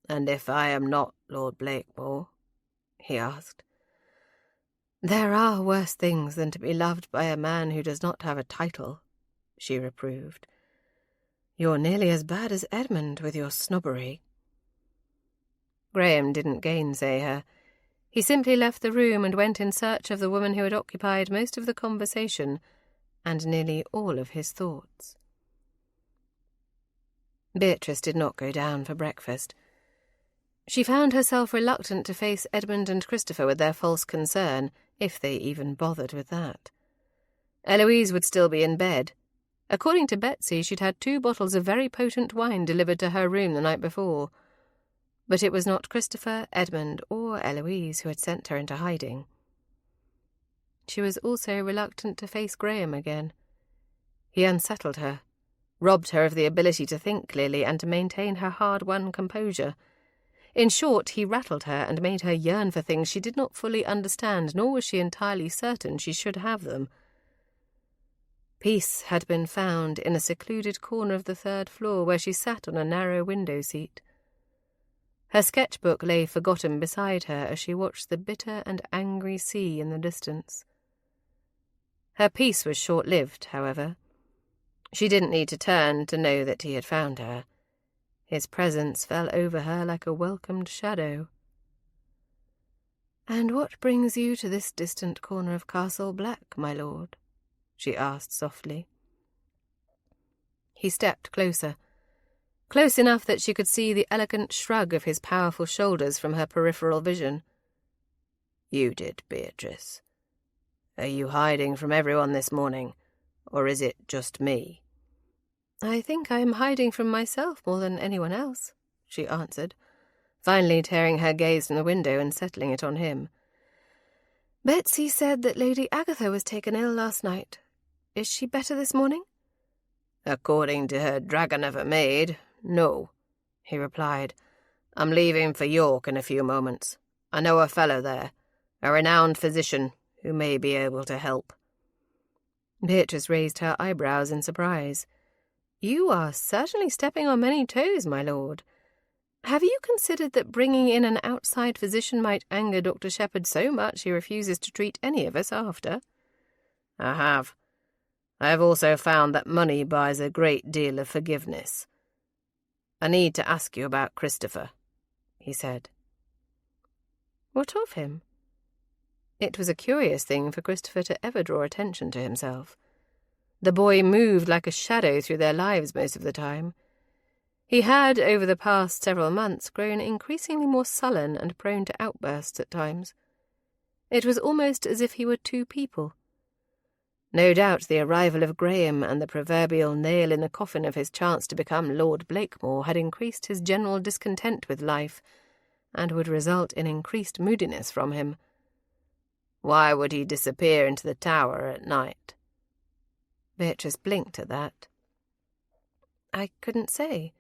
"And if I am not Lord Blakemore?" he asked. "There are worse things than to be loved by a man who does not have a title," she reproved. "You're nearly as bad as Edmund with your snobbery." Graham didn't gainsay her. He simply left the room and went in search of the woman who had occupied most of the conversation and nearly all of his thoughts. Beatrice did not go down for breakfast. She found herself reluctant to face Edmund and Christopher with their false concern, if they even bothered with that. Eloise would still be in bed. According to Betsy, she'd had 2 bottles of very potent wine delivered to her room the night before. But it was not Christopher, Edmund, or Eloise who had sent her into hiding. She was also reluctant to face Graham again. He unsettled her, robbed her of the ability to think clearly and to maintain her hard-won composure. In short, he rattled her and made her yearn for things she did not fully understand, nor was she entirely certain she should have them. Peace had been found in a secluded corner of the 3rd floor where she sat on a narrow window seat. Her sketchbook lay forgotten beside her as she watched the bitter and angry sea in the distance. Her peace was short-lived, however. She didn't need to turn to know that he had found her. His presence fell over her like a welcomed shadow. "And what brings you to this distant corner of Castle Black, my lord?" she asked softly. He stepped closer, close enough that she could see the elegant shrug of his powerful shoulders from her peripheral vision. "You did, Beatrice. Are you hiding from everyone this morning, or is it just me?" "I think I am hiding from myself more than anyone else," she answered, finally tearing her gaze from the window and settling it on him. "Betsy said that Lady Agatha was taken ill last night. Is she better this morning?" "According to her dragon of a maid, no," he replied. "I'm leaving for York in a few moments. I know a fellow there, a renowned physician, who may be able to help." Beatrice raised her eyebrows in surprise. "You are certainly stepping on many toes, my lord. Have you considered that bringing in an outside physician might anger Dr. Shepherd so much he refuses to treat any of us after?" "I have. I have also found that money buys a great deal of forgiveness. I need to ask you about Christopher," he said. "What of him?" It was a curious thing for Christopher to ever draw attention to himself. The boy moved like a shadow through their lives most of the time. He had, over the past several months, grown increasingly more sullen and prone to outbursts at times. It was almost as if he were 2 people. No doubt the arrival of Graham and the proverbial nail in the coffin of his chance to become Lord Blakemore had increased his general discontent with life, and would result in increased moodiness from him. Why would he disappear into the tower at night? Beatrice blinked at that. "I couldn't say.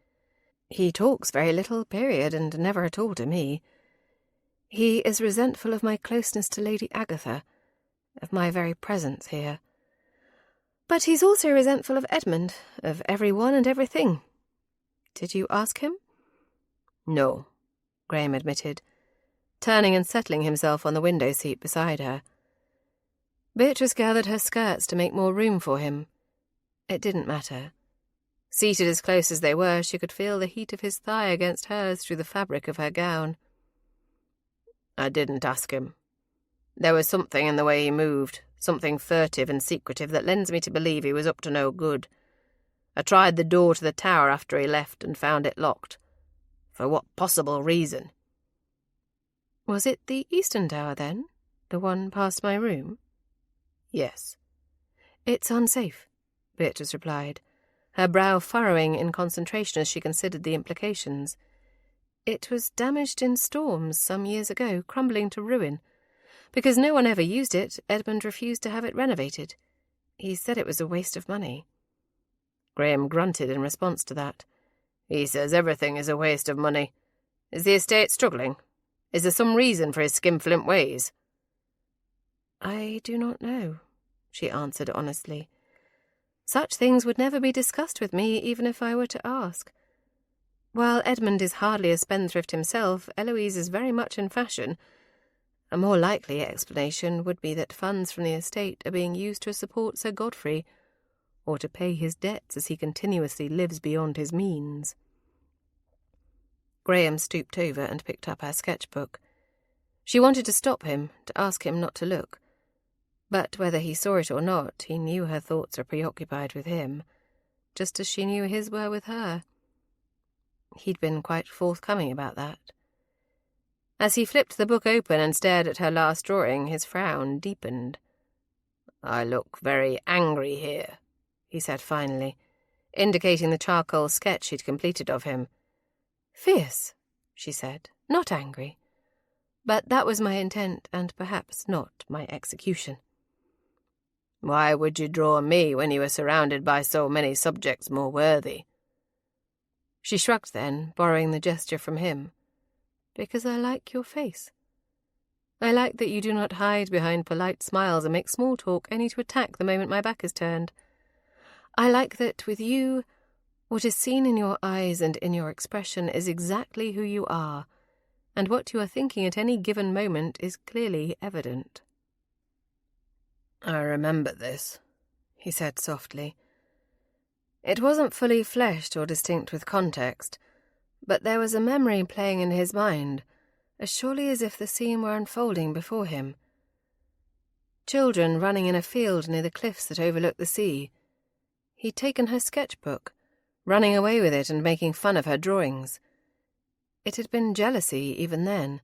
He talks very little, period, and never at all to me. He is resentful of my closeness to Lady Agatha, of my very presence here. But he's also resentful of Edmund, of everyone and everything. Did you ask him?" "No," Graham admitted, turning and settling himself on the window seat beside her. Beatrice gathered her skirts to make more room for him. It didn't matter. Seated as close as they were, she could feel the heat of his thigh against hers through the fabric of her gown. "I didn't ask him. There was something in the way he moved, something furtive and secretive that lends me to believe he was up to no good. I tried the door to the tower after he left and found it locked. For what possible reason?" "Was it the eastern tower, then? The one past my room?" "Yes." "It's unsafe," Beatrice replied. her brow furrowing in concentration as she considered the implications. It was damaged in storms some years ago, crumbling to ruin. Because no one ever used it, Edmund refused to have it renovated. He said it was a waste of money. Graham grunted in response to that. He says everything is a waste of money. Is the estate struggling? Is there some reason for his skinflint ways? I do not know, she answered honestly. Such things would never be discussed with me, even if I were to ask. While Edmund is hardly a spendthrift himself, Eloise is very much in fashion. A more likely explanation would be that funds from the estate are being used to support Sir Godfrey, or to pay his debts as he continuously lives beyond his means. Graham stooped over and picked up her sketchbook. She wanted to stop him, to ask him not to look. But whether he saw it or not, he knew her thoughts were preoccupied with him, just as she knew his were with her. He'd been quite forthcoming about that. As he flipped the book open and stared at her last drawing, his frown deepened. "I look very angry here," he said finally, indicating the charcoal sketch he'd completed of him. "Fierce," she said, "not angry. But that was my intent, and perhaps not my execution." "Why would you draw me when you were surrounded by so many subjects more worthy?" She shrugged then, borrowing the gesture from him. "Because I like your face. I like that you do not hide behind polite smiles and make small talk only to attack the moment my back is turned. I like that with you, what is seen in your eyes and in your expression is exactly who you are, and what you are thinking at any given moment is clearly evident." "I remember this," he said softly. It wasn't fully fleshed or distinct with context, but there was a memory playing in his mind, as surely as if the scene were unfolding before him. Children running in a field near the cliffs that overlooked the sea. He'd taken her sketchbook, running away with it and making fun of her drawings. It had been jealousy even then.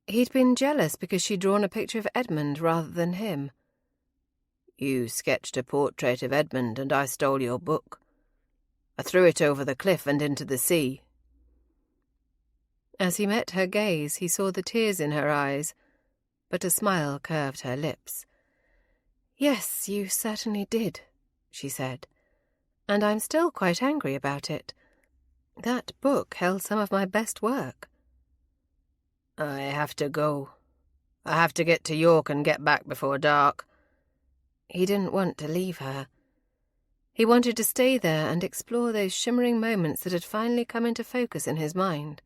He'd been jealous because she'd drawn a picture of Edmund rather than him. "You sketched a portrait of Edmund and I stole your book. I threw it over the cliff and into the sea." As he met her gaze, he saw the tears in her eyes, but a smile curved her lips. "Yes, you certainly did," she said, "and I'm still quite angry about it. That book held some of my best work." "I have to go. I have to get to York and get back before dark." He didn't want to leave her. He wanted to stay there and explore those shimmering moments that had finally come into focus in his mind.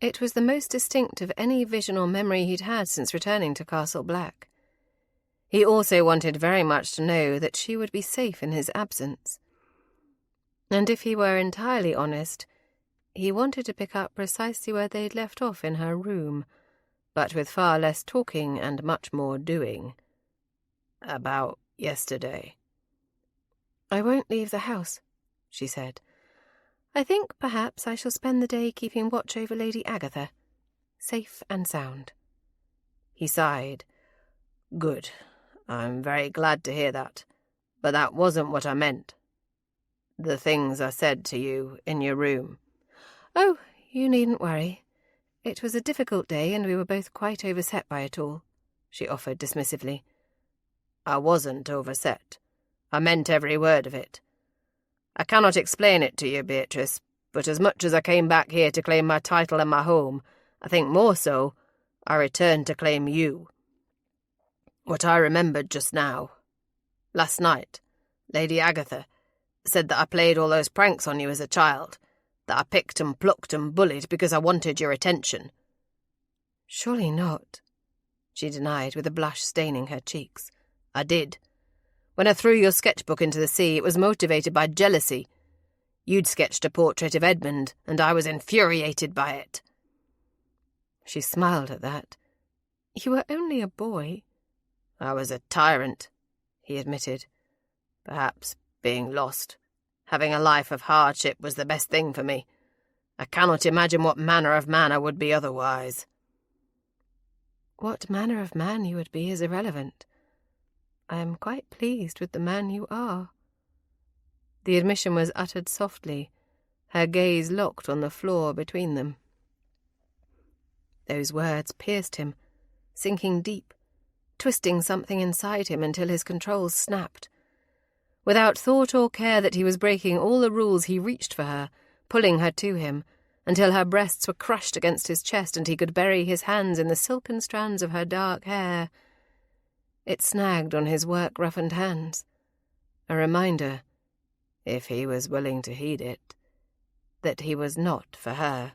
It was the most distinct of any vision or memory he'd had since returning to Castle Black. He also wanted very much to know that she would be safe in his absence. And if he were entirely honest, he wanted to pick up precisely where they'd left off in her room, but with far less talking and much more doing. "About yesterday." "I won't leave the house," she said. "I think perhaps I shall spend the day keeping watch over Lady Agatha, safe and sound." He sighed. "Good. I'm very glad to hear that. But that wasn't what I meant. The things I said to you in your room." "Oh, you needn't worry. It was a difficult day and we were both quite overset by it all," she offered dismissively. "I wasn't overset. I meant every word of it. I cannot explain it to you, Beatrice, but as much as I came back here to claim my title and my home, I think more so, I returned to claim you. What I remembered just now, last night, Lady Agatha said that I played all those pranks on you as a child, that I picked and plucked and bullied because I wanted your attention." "Surely not," she denied with a blush staining her cheeks. "I did. When I threw your sketchbook into the sea, it was motivated by jealousy. You'd sketched a portrait of Edmund, and I was infuriated by it." She smiled at that. "You were only a boy." "I was a tyrant," he admitted. "Perhaps being lost, having a life of hardship was the best thing for me. I cannot imagine what manner of man I would be otherwise." "What manner of man you would be is irrelevant. I am quite pleased with the man you are." The admission was uttered softly, her gaze locked on the floor between them. Those words pierced him, sinking deep, twisting something inside him until his controls snapped. Without thought or care that he was breaking all the rules, he reached for her, pulling her to him, until her breasts were crushed against his chest and he could bury his hands in the silken strands of her dark hair. It snagged on his work-roughened hands, a reminder, if he was willing to heed it, that he was not for her.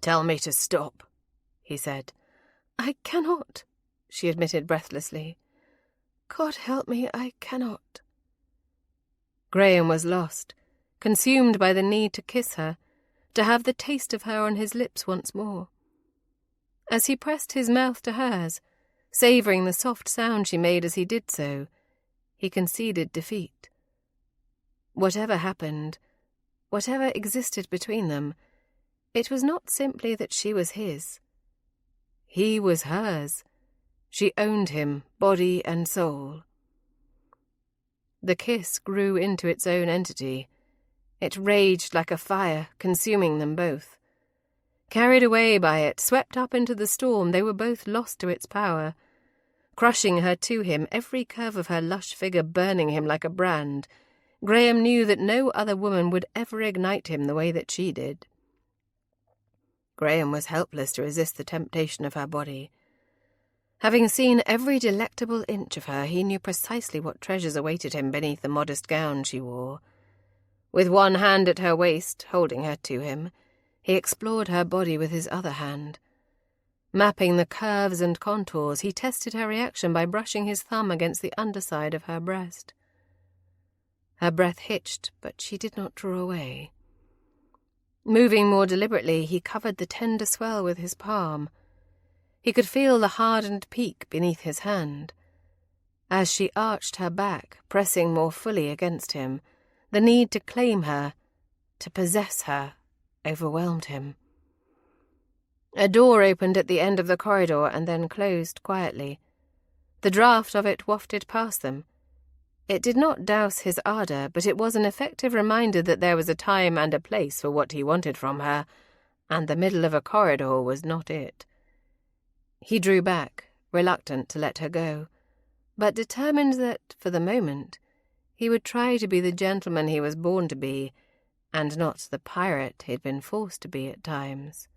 "Tell me to stop," he said. "I cannot," she admitted breathlessly. "God help me, I cannot." Graham was lost, consumed by the need to kiss her, to have the taste of her on his lips once more. As he pressed his mouth to hers, savouring the soft sound she made as he did so, he conceded defeat. Whatever happened, whatever existed between them, it was not simply that she was his. He was hers. She owned him, body and soul. The kiss grew into its own entity. It raged like a fire, consuming them both. Carried away by it, swept up into the storm, they were both lost to its power. Crushing her to him, every curve of her lush figure burning him like a brand, Graham knew that no other woman would ever ignite him the way that she did. Graham was helpless to resist the temptation of her body. Having seen every delectable inch of her, he knew precisely what treasures awaited him beneath the modest gown she wore. With one hand at her waist, holding her to him, he explored her body with his other hand. Mapping the curves and contours, he tested her reaction by brushing his thumb against the underside of her breast. Her breath hitched, but she did not draw away. Moving more deliberately, he covered the tender swell with his palm. He could feel the hardened peak beneath his hand. As she arched her back, pressing more fully against him, the need to claim her, to possess her, overwhelmed him. A door opened at the end of the corridor and then closed quietly. The draught of it wafted past them. It did not douse his ardour, but it was an effective reminder that there was a time and a place for what he wanted from her, and the middle of a corridor was not it. He drew back, reluctant to let her go, but determined that, for the moment, he would try to be the gentleman he was born to be, and not the pirate he'd been forced to be at times.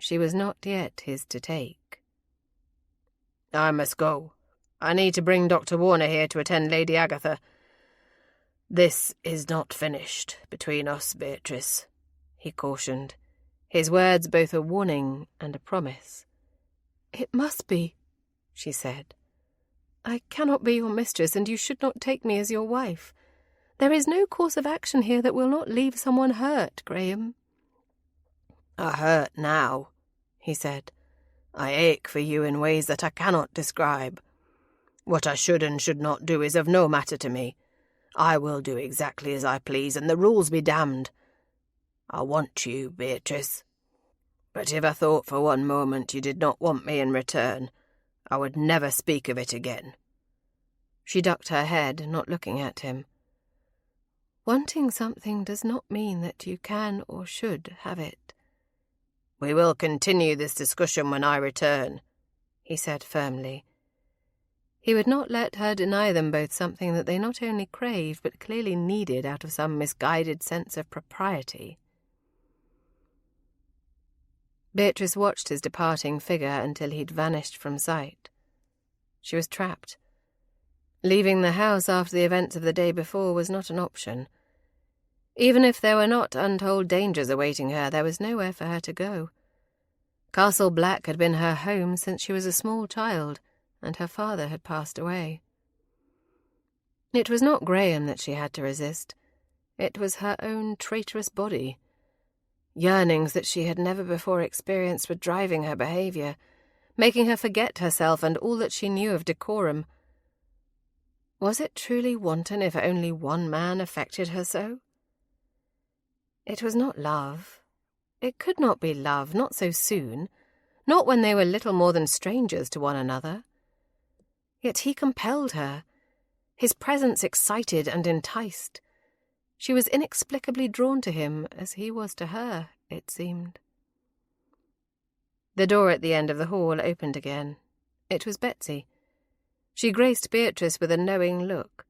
She was not yet his to take. "I must go. I need to bring Dr. Warner here to attend Lady Agatha. This is not finished between us, Beatrice," he cautioned, his words both a warning and a promise. "It must be," she said. "I cannot be your mistress, and you should not take me as your wife. There is no course of action here that will not leave someone hurt, Graham." "I hurt now," he said. "I ache for you in ways that I cannot describe. What I should and should not do is of no matter to me. I will do exactly as I please, and the rules be damned. I want you, Beatrice. But if I thought for one moment you did not want me in return, I would never speak of it again." She ducked her head, not looking at him. "Wanting something does not mean that you can or should have it." "We will continue this discussion when I return," he said firmly. He would not let her deny them both something that they not only craved but clearly needed out of some misguided sense of propriety. Beatrice watched his departing figure until he'd vanished from sight. She was trapped. Leaving the house after the events of the day before was not an option. Even if there were not untold dangers awaiting her, there was nowhere for her to go. Castle Black had been her home since she was a small child, and her father had passed away. It was not Graham that she had to resist. It was her own traitorous body. Yearnings that she had never before experienced were driving her behaviour, making her forget herself and all that she knew of decorum. Was it truly wanton if only one man affected her so? It was not love. It could not be love, not so soon, not when they were little more than strangers to one another. Yet he compelled her. His presence excited and enticed. She was inexplicably drawn to him, as he was to her, it seemed. The door at the end of the hall opened again. It was Betsy. She graced Beatrice with a knowing look.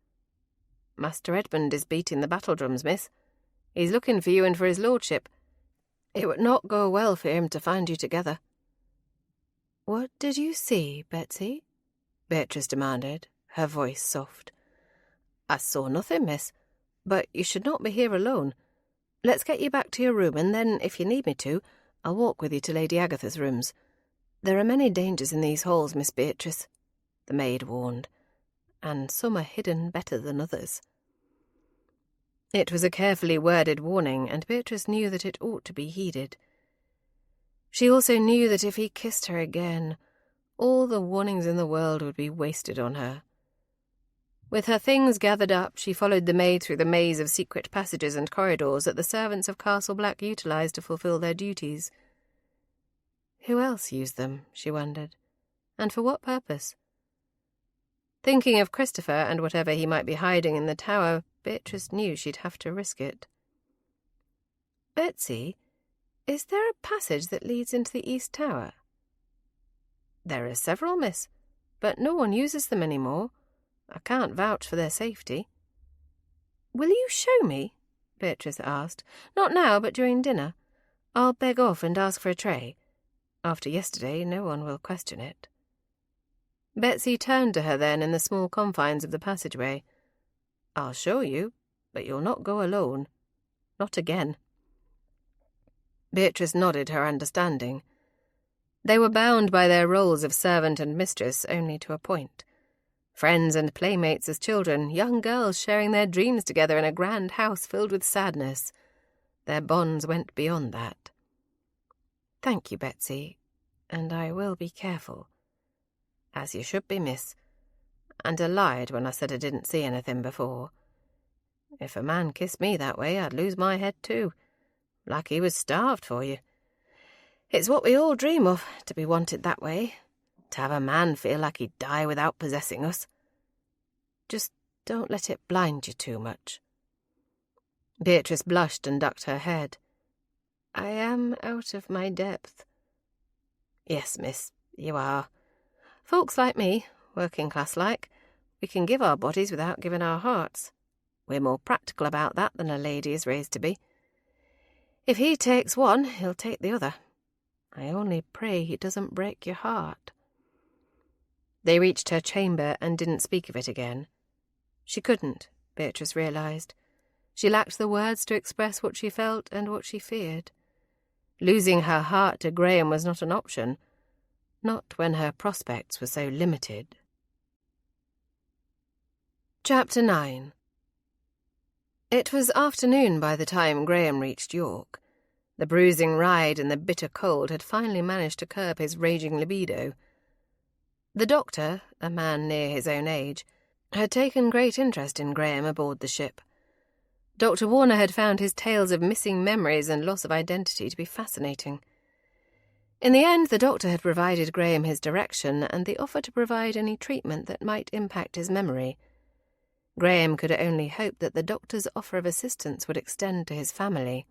"Master Edmund is beating the battle-drums, miss. He's looking for you and for his lordship. It would not go well for him to find you together." "What did you see, Betsy?" Beatrice demanded, her voice soft. "I saw nothing, miss, but you should not be here alone. Let's get you back to your room, and then, if you need me to, I'll walk with you to Lady Agatha's rooms. There are many dangers in these halls, Miss Beatrice," the maid warned, "and some are hidden better than others." It was a carefully worded warning, and Beatrice knew that it ought to be heeded. She also knew that if he kissed her again, all the warnings in the world would be wasted on her. With her things gathered up, she followed the maid through the maze of secret passages and corridors that the servants of Castle Black utilized to fulfill their duties. Who else used them, she wondered, and for what purpose? Thinking of Christopher and whatever he might be hiding in the tower, Beatrice knew she'd have to risk it. "Betsy, is there a passage that leads into the East Tower?" "There are several, miss, but no one uses them any more. I can't vouch for their safety." "Will you show me?" Beatrice asked. "Not now, but during dinner. I'll beg off and ask for a tray. After yesterday, no one will question it." Betsy turned to her then in the small confines of the passageway. "I'll show you, but you'll not go alone. Not again." Beatrice nodded her understanding. They were bound by their roles of servant and mistress only to a point. Friends and playmates as children, young girls sharing their dreams together in a grand house filled with sadness. Their bonds went beyond that. "Thank you, Betsy, and I will be careful." "As you should be, miss. And I lied when I said I didn't see anything before. If a man kissed me that way, I'd lose my head too, like he was starved for you. It's what we all dream of, to be wanted that way, to have a man feel like he'd die without possessing us. Just don't let it blind you too much." Beatrice blushed and ducked her head. "I am out of my depth." "Yes, miss, you are. Folks like me, working-class-like, we can give our bodies without giving our hearts. We're more practical about that than a lady is raised to be. If he takes one, he'll take the other. I only pray he doesn't break your heart." They reached her chamber and didn't speak of it again. She couldn't, Beatrice realized. She lacked the words to express what she felt and what she feared. Losing her heart to Graham was not an option, not when her prospects were so limited. Chapter 9. It was afternoon by the time Graham reached York. The bruising ride and the bitter cold had finally managed to curb his raging libido. The doctor, a man near his own age, had taken great interest in Graham aboard the ship. Dr. Warner had found his tales of missing memories and loss of identity to be fascinating. In the end, the doctor had provided Graham his direction and the offer to provide any treatment that might impact his memory. Graham could only hope that the doctor's offer of assistance would extend to his family.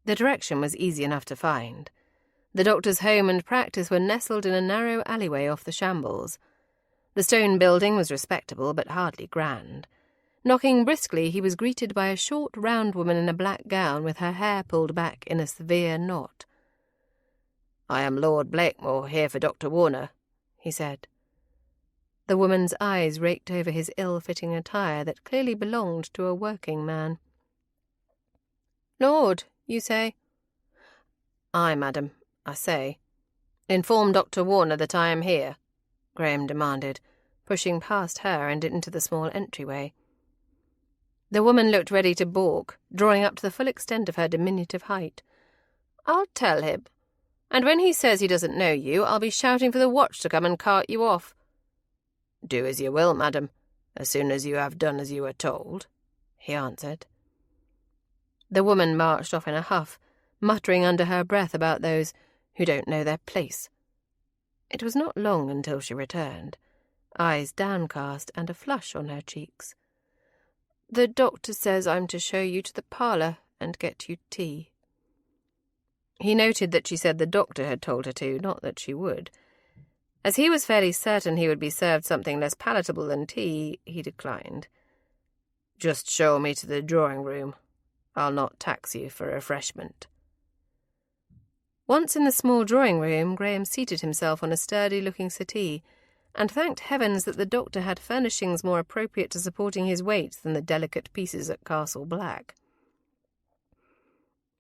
The direction was easy enough to find. The doctor's home and practice were nestled in a narrow alleyway off the shambles. The stone building was respectable but hardly grand. Knocking briskly, he was greeted by a short, round woman in a black gown with her hair pulled back in a severe knot. "I am Lord Blakemore, here for Dr. Warner," he said. The woman's eyes raked over his ill-fitting attire that clearly belonged to a working man. "Lord, you say?" "Aye, madam, I say. Inform Dr. Warner that I am here," Graham demanded, pushing past her and into the small entryway. The woman looked ready to balk, drawing up to the full extent of her diminutive height. "I'll tell him. And when he says he doesn't know you, I'll be shouting for the watch to come and cart you off." "Do as you will, madam, as soon as you have done as you are told," he answered. The woman marched off in a huff, muttering under her breath about those who don't know their place. It was not long until she returned, eyes downcast and a flush on her cheeks. "The doctor says I'm to show you to the parlour and get you tea." He noted that she said the doctor had told her to, not that she would. As he was fairly certain he would be served something less palatable than tea, he declined. "Just show me to the drawing-room. I'll not tax you for refreshment." Once in the small drawing-room, Graham seated himself on a sturdy-looking settee, and thanked heavens that the doctor had furnishings more appropriate to supporting his weight than the delicate pieces at Castle Black.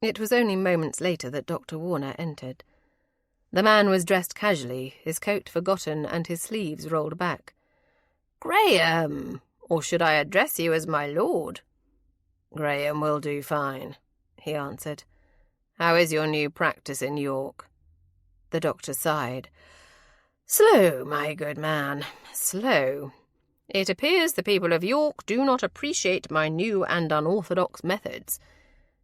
It was only moments later that Dr. Warner entered. The man was dressed casually, his coat forgotten and his sleeves rolled back. "Graham, or should I address you as my lord?" "Graham will do fine," he answered. "How is your new practice in York?" The doctor sighed. "Slow, my good man, slow. It appears the people of York do not appreciate my new and unorthodox methods.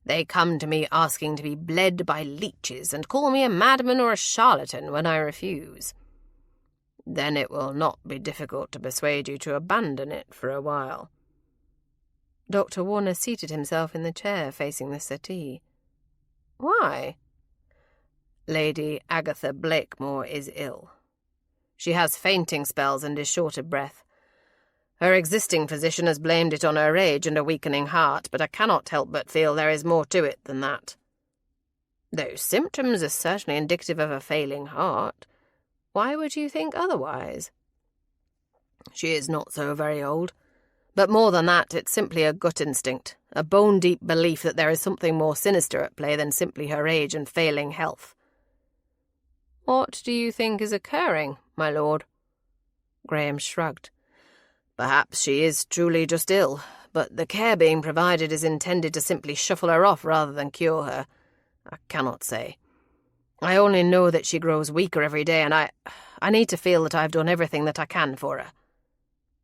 They come to me asking to be bled by leeches and call me a madman or a charlatan when I refuse." "Then it will not be difficult to persuade you to abandon it for a while." Dr. Warner seated himself in the chair facing the settee. "Why?" "Lady Agatha Blakemore is ill. She has fainting spells and is short of breath. Her existing physician has blamed it on her age and a weakening heart, but I cannot help but feel there is more to it than that." "Those symptoms are certainly indicative of a failing heart. Why would you think otherwise?" "She is not so very old. But more than that, it's simply a gut instinct, a bone-deep belief that there is something more sinister at play than simply her age and failing health." "What do you think is occurring, my lord?" Graham shrugged. "Perhaps she is truly just ill, but the care being provided is intended to simply shuffle her off rather than cure her. I cannot say. I only know that she grows weaker every day, and I need to feel that I've done everything that I can for her."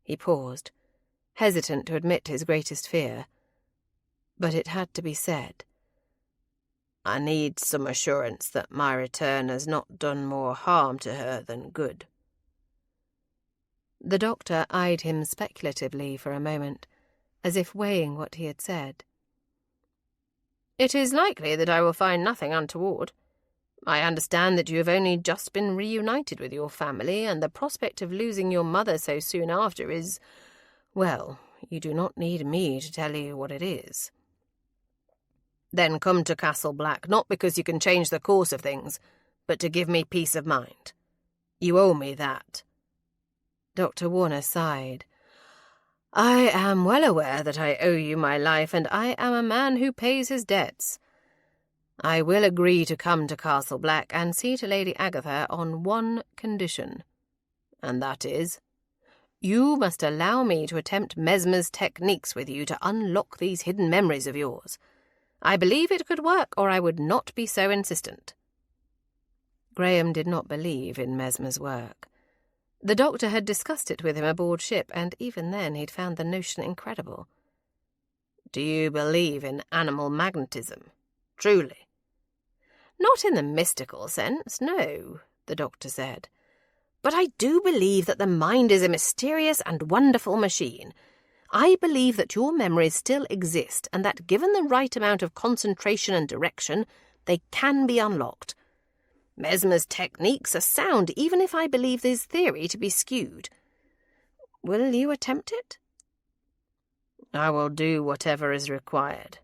He paused, hesitant to admit his greatest fear. But it had to be said. "I need some assurance that my return has not done more harm to her than good." The doctor eyed him speculatively for a moment, as if weighing what he had said. "It is likely that I will find nothing untoward. I understand that you have only just been reunited with your family, and the prospect of losing your mother so soon after is, well, you do not need me to tell you what it is." "Then come to Castle Black, not because you can change the course of things, but to give me peace of mind. You owe me that." Dr. Warner sighed. "I am well aware that I owe you my life, and I am a man who pays his debts. I will agree to come to Castle Black and see to Lady Agatha on one condition." "And that is?" "You must allow me to attempt Mesmer's techniques with you to unlock these hidden memories of yours. I believe it could work, or I would not be so insistent." Graham did not believe in Mesmer's work. The doctor had discussed it with him aboard ship, and even then he'd found the notion incredible. "Do you believe in animal magnetism? Truly?" "Not in the mystical sense, no," the doctor said. "But I do believe that the mind is a mysterious and wonderful machine. I believe that your memories still exist, and that given the right amount of concentration and direction, they can be unlocked. Mesmer's techniques are sound, even if I believe his theory to be skewed. Will you attempt it?" "I will do whatever is required,"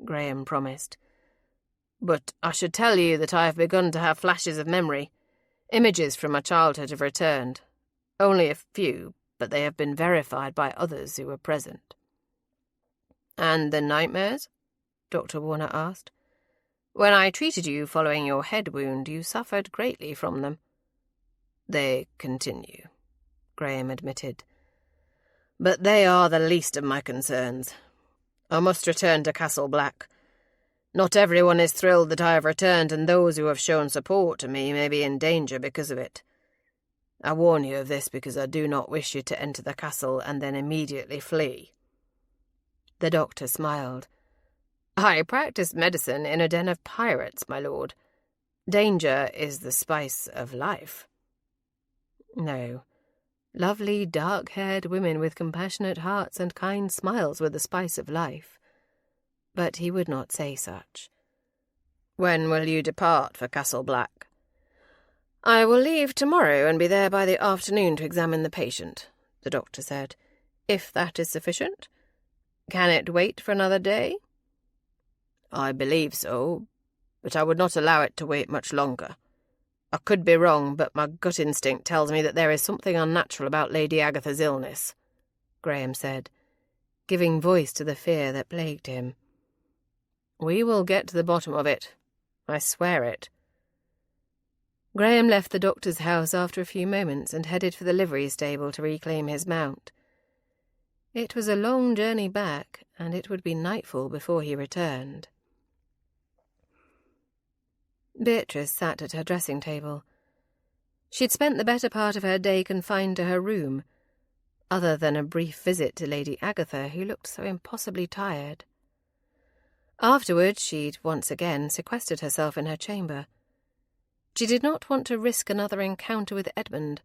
Graham promised. "But I should tell you that I have begun to have flashes of memory. Images from my childhood have returned. Only a few, but they have been verified by others who were present." "And the nightmares?" Dr. Warner asked. "When I treated you following your head wound, you suffered greatly from them." "They continue," Graham admitted. "But they are the least of my concerns. I must return to Castle Black. Not everyone is thrilled that I have returned, and those who have shown support to me may be in danger because of it. I warn you of this because I do not wish you to enter the castle and then immediately flee." The doctor smiled. "I practiced medicine in a den of pirates, my lord. Danger is the spice of life." "No, Lovely, dark-haired women with compassionate hearts and kind smiles were the spice of life. But he would not say such. "When will you depart for Castle Black?" "I will leave tomorrow and be there by the afternoon to examine the patient," the doctor said, "if that is sufficient. Can it wait for another day?" "I believe so, but I would not allow it to wait much longer. I could be wrong, but my gut instinct tells me that there is something unnatural about Lady Agatha's illness," Graham said, giving voice to the fear that plagued him. "We will get to the bottom of it. I swear it." Graham left the doctor's house after a few moments and headed for the livery stable to reclaim his mount. It was a long journey back, and it would be nightfall before he returned. Beatrice sat at her dressing-table. She'd spent the better part of her day confined to her room, other than a brief visit to Lady Agatha, who looked so impossibly tired. Afterwards, she'd once again sequestered herself in her chamber. She did not want to risk another encounter with Edmund,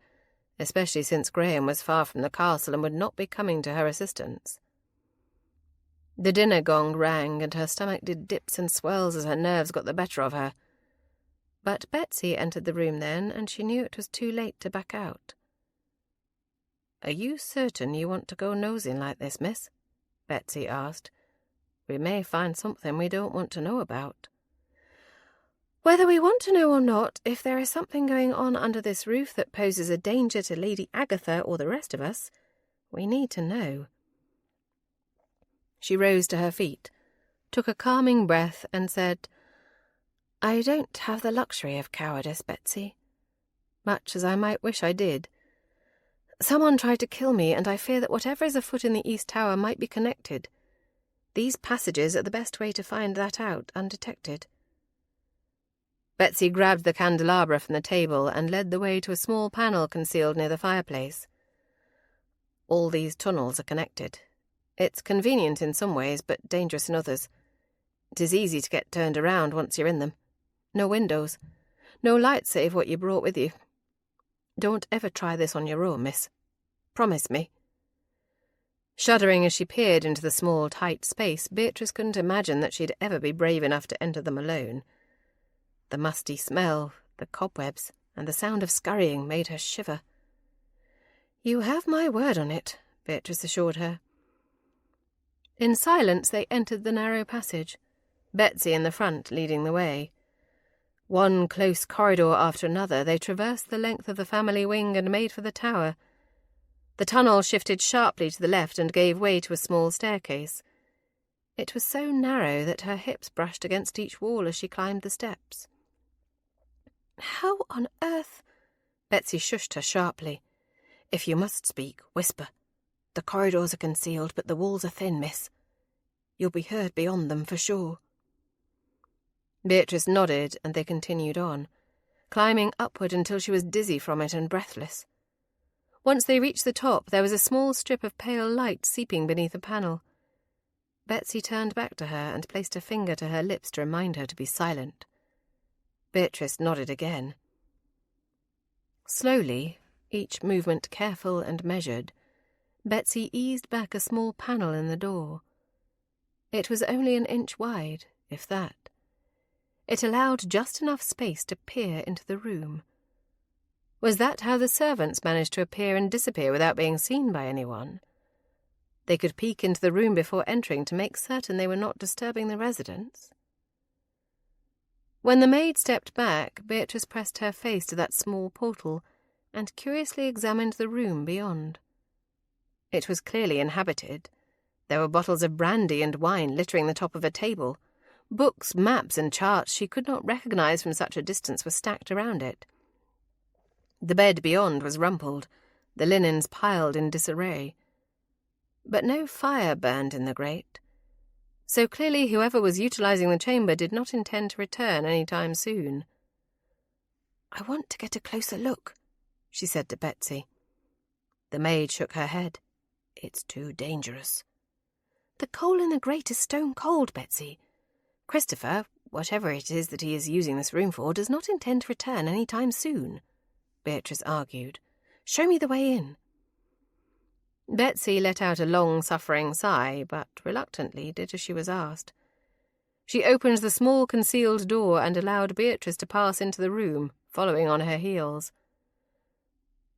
especially since Graham was far from the castle and would not be coming to her assistance. The dinner gong rang, and her stomach did dips and swells as her nerves got the better of her. But Betsy entered the room then, and she knew it was too late to back out. "Are you certain you want to go nosing like this, miss?" Betsy asked. "We may find something we don't want to know about." "Whether we want to know or not, if there is something going on under this roof that poses a danger to Lady Agatha or the rest of us, we need to know." She rose to her feet, took a calming breath, and said, "I don't have the luxury of cowardice, Betsy, much as I might wish I did. Someone tried to kill me, and I fear that whatever is afoot in the East Tower might be connected. These passages are the best way to find that out undetected." Betsy grabbed the candelabra from the table and led the way to a small panel concealed near the fireplace. "All these tunnels are connected. It's convenient in some ways, but dangerous in others. It is easy to get turned around once you're in them. No windows. No light save what you brought with you. Don't ever try this on your own, miss. Promise me." Shuddering as she peered into the small, tight space, Beatrice couldn't imagine that she'd ever be brave enough to enter them alone. The musty smell, the cobwebs, and the sound of scurrying made her shiver. "You have my word on it," Beatrice assured her. In silence they entered the narrow passage, Betsy in the front leading the way. One close corridor after another, they traversed the length of the family wing and made for the tower. The tunnel shifted sharply to the left and gave way to a small staircase. It was so narrow that her hips brushed against each wall as she climbed the steps. "How on earth—" Betsy shushed her sharply. "If you must speak, whisper. The corridors are concealed, but the walls are thin, miss. You'll be heard beyond them for sure." Beatrice nodded, and they continued on, climbing upward until she was dizzy from it and breathless. Once they reached the top, there was a small strip of pale light seeping beneath a panel. Betsy turned back to her and placed a finger to her lips to remind her to be silent. Beatrice nodded again. Slowly, each movement careful and measured, Betsy eased back a small panel in the door. It was only an inch wide, if that. It allowed just enough space to peer into the room. Was that how the servants managed to appear and disappear without being seen by anyone? They could peek into the room before entering to make certain they were not disturbing the residents. When the maid stepped back, Beatrice pressed her face to that small portal and curiously examined the room beyond. It was clearly inhabited. There were bottles of brandy and wine littering the top of a table. Books, maps, and charts she could not recognize from such a distance were stacked around it. The bed beyond was rumpled, the linens piled in disarray. But no fire burned in the grate. So clearly whoever was utilizing the chamber did not intend to return any time soon. "I want to get a closer look," she said to Betsy. The maid shook her head. "It's too dangerous." "The coal in the grate is stone cold, Betsy. Christopher, whatever it is that he is using this room for, does not intend to return any time soon," Beatrice argued. "Show me the way in." Betsy let out a long-suffering sigh, but reluctantly did as she was asked. She opened the small concealed door and allowed Beatrice to pass into the room, following on her heels.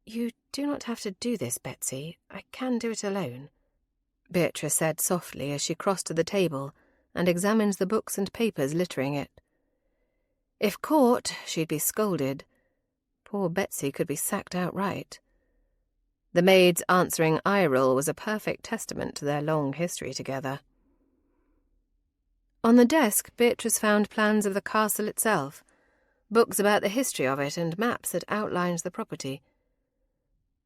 "You do not have to do this, Betsy. I can do it alone," Beatrice said softly as she crossed to the table and examined the books and papers littering it. If caught, she'd be scolded. Poor Betsy could be sacked outright. The maid's answering eye-roll was a perfect testament to their long history together. On the desk, Beatrice found plans of the castle itself, books about the history of it and maps that outlined the property.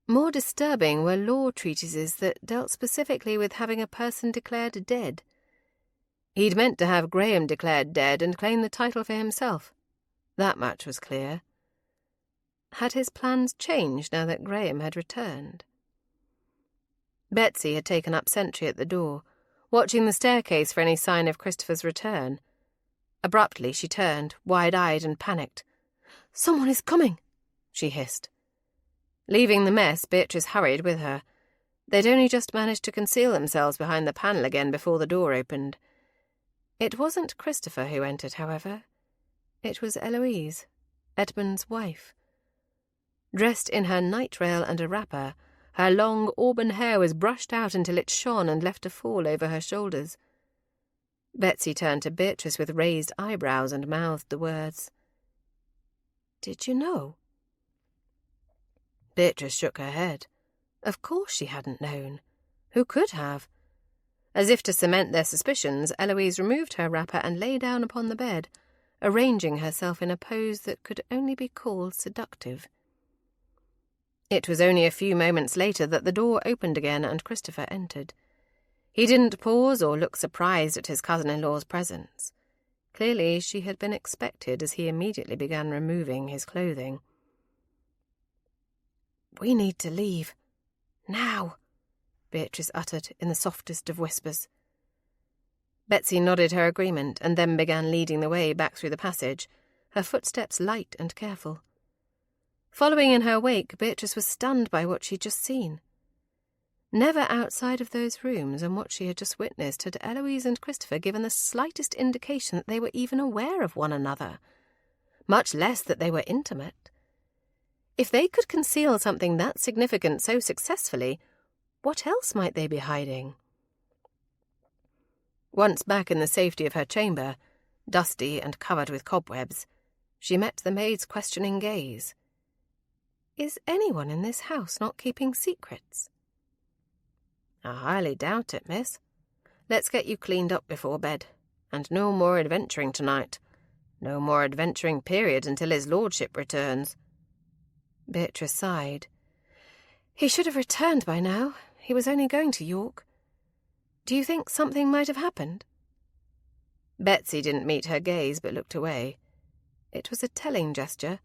More disturbing were law treatises that dealt specifically with having a person declared dead. He'd meant to have Graham declared dead and claim the title for himself. That much was clear. Had his plans changed now that Graham had returned? Betsy had taken up sentry at the door, watching the staircase for any sign of Christopher's return. Abruptly she turned, wide-eyed and panicked. "Someone is coming," she hissed. Leaving the mess, Beatrice hurried with her. They'd only just managed to conceal themselves behind the panel again before the door opened. It wasn't Christopher who entered, however. It was Eloise, Edmund's wife. Dressed in her night-rail and a wrapper, her long auburn hair was brushed out until it shone and left a fall over her shoulders. Betsy turned to Beatrice with raised eyebrows and mouthed the words, "Did you know?" Beatrice shook her head. Of course she hadn't known. Who could have? As if to cement their suspicions, Eloise removed her wrapper and lay down upon the bed, arranging herself in a pose that could only be called seductive. It was only a few moments later that the door opened again and Christopher entered. He didn't pause or look surprised at his cousin-in-law's presence. Clearly she had been expected as he immediately began removing his clothing. "We need to leave. Now," Beatrice uttered in the softest of whispers. Betsy nodded her agreement and then began leading the way back through the passage, her footsteps light and careful. Following in her wake, Beatrice was stunned by what she'd just seen. Never outside of those rooms and what she had just witnessed had Eloise and Christopher given the slightest indication that they were even aware of one another, much less that they were intimate. If they could conceal something that significant so successfully, what else might they be hiding? Once back in the safety of her chamber, dusty and covered with cobwebs, she met the maid's questioning gaze. Is anyone in this house not keeping secrets? "I highly doubt it, miss. Let's get you cleaned up before bed. And no more adventuring tonight. No more adventuring, period, until his lordship returns." Beatrice sighed. "He should have returned by now. He was only going to York. Do you think something might have happened?" Betsy didn't meet her gaze but looked away. It was a telling gesture,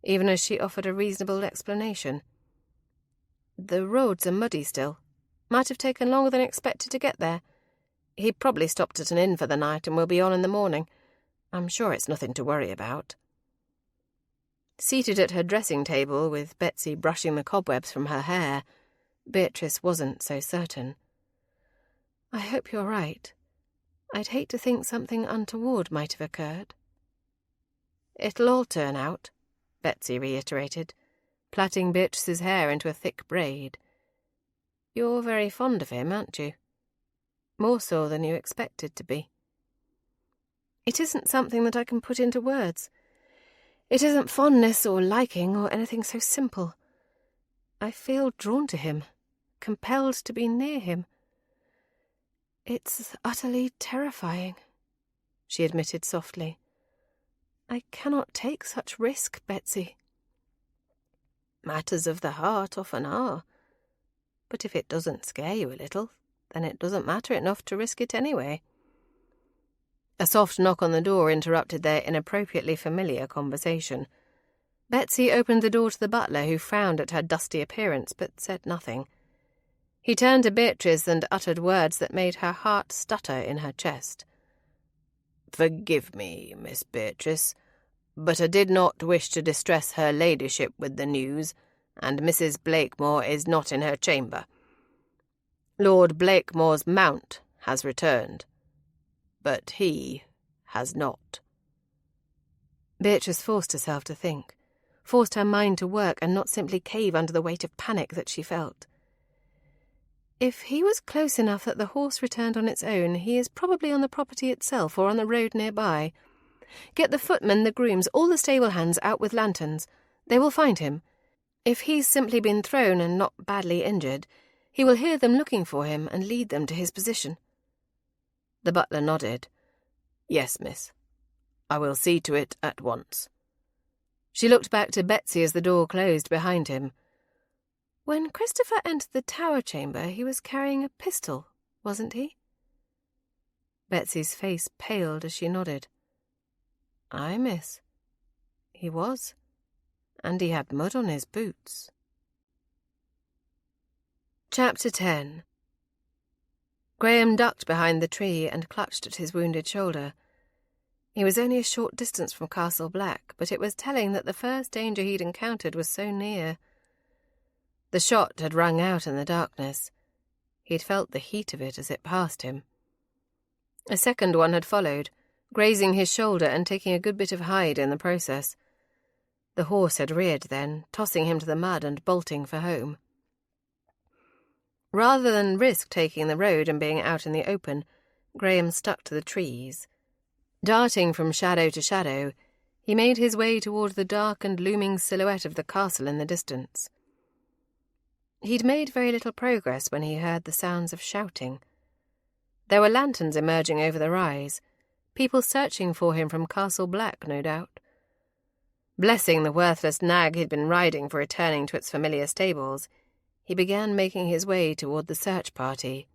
even as she offered a reasonable explanation. "The roads are muddy still. Might have taken longer than expected to get there. He probably stopped at an inn for the night and will be on in the morning. I'm sure it's nothing to worry about." Seated at her dressing table, with Betsy brushing the cobwebs from her hair, Beatrice wasn't so certain. "I hope you're right. I'd hate to think something untoward might have occurred." "It'll all turn out," Betsy reiterated, plaiting Beatrice's hair into a thick braid. "You're very fond of him, aren't you? More so than you expected to be." "It isn't something that I can put into words. It isn't fondness or liking or anything so simple. I feel drawn to him, compelled to be near him. It's utterly terrifying," she admitted softly. "I cannot take such risk, Betsy." "Matters of the heart often are. But if it doesn't scare you a little, then it doesn't matter enough to risk it anyway." A soft knock on the door interrupted their inappropriately familiar conversation. Betsy opened the door to the butler, who frowned at her dusty appearance but said nothing. He turned to Beatrice and uttered words that made her heart stutter in her chest. "Forgive me, Miss Beatrice, but I did not wish to distress her ladyship with the news, and Mrs. Blakemore is not in her chamber. Lord Blakemore's mount has returned, but he has not. Beatrice forced herself to think, forced her mind to work and not simply cave under the weight of panic that she felt. If he was close enough that the horse returned on its own, he is probably on the property itself or on the road nearby. Get the footmen, the grooms, all the stable hands out with lanterns. They will find him. If he's simply been thrown and not badly injured, he will hear them looking for him and lead them to his position. The butler nodded. Yes, miss. I will see to it at once. She looked back to Betsy as the door closed behind him. When Christopher entered the tower chamber, he was carrying a pistol, wasn't he? Betsy's face paled as she nodded. Aye, miss. He was. And he had mud on his boots. Chapter 10. Graham ducked behind the tree and clutched at his wounded shoulder. He was only a short distance from Castle Black, but it was telling that the first danger he'd encountered was so near. The shot had rung out in the darkness. He'd felt the heat of it as it passed him. A second one had followed, grazing his shoulder and taking a good bit of hide in the process. The horse had reared then, tossing him to the mud and bolting for home. Rather than risk taking the road and being out in the open, Graham stuck to the trees. Darting from shadow to shadow, he made his way toward the dark and looming silhouette of the castle in the distance. He'd made very little progress when he heard the sounds of shouting. There were lanterns emerging over the rise, people searching for him from Castle Black, no doubt. Blessing the worthless nag he'd been riding for returning to its familiar stables, he began making his way toward the search party.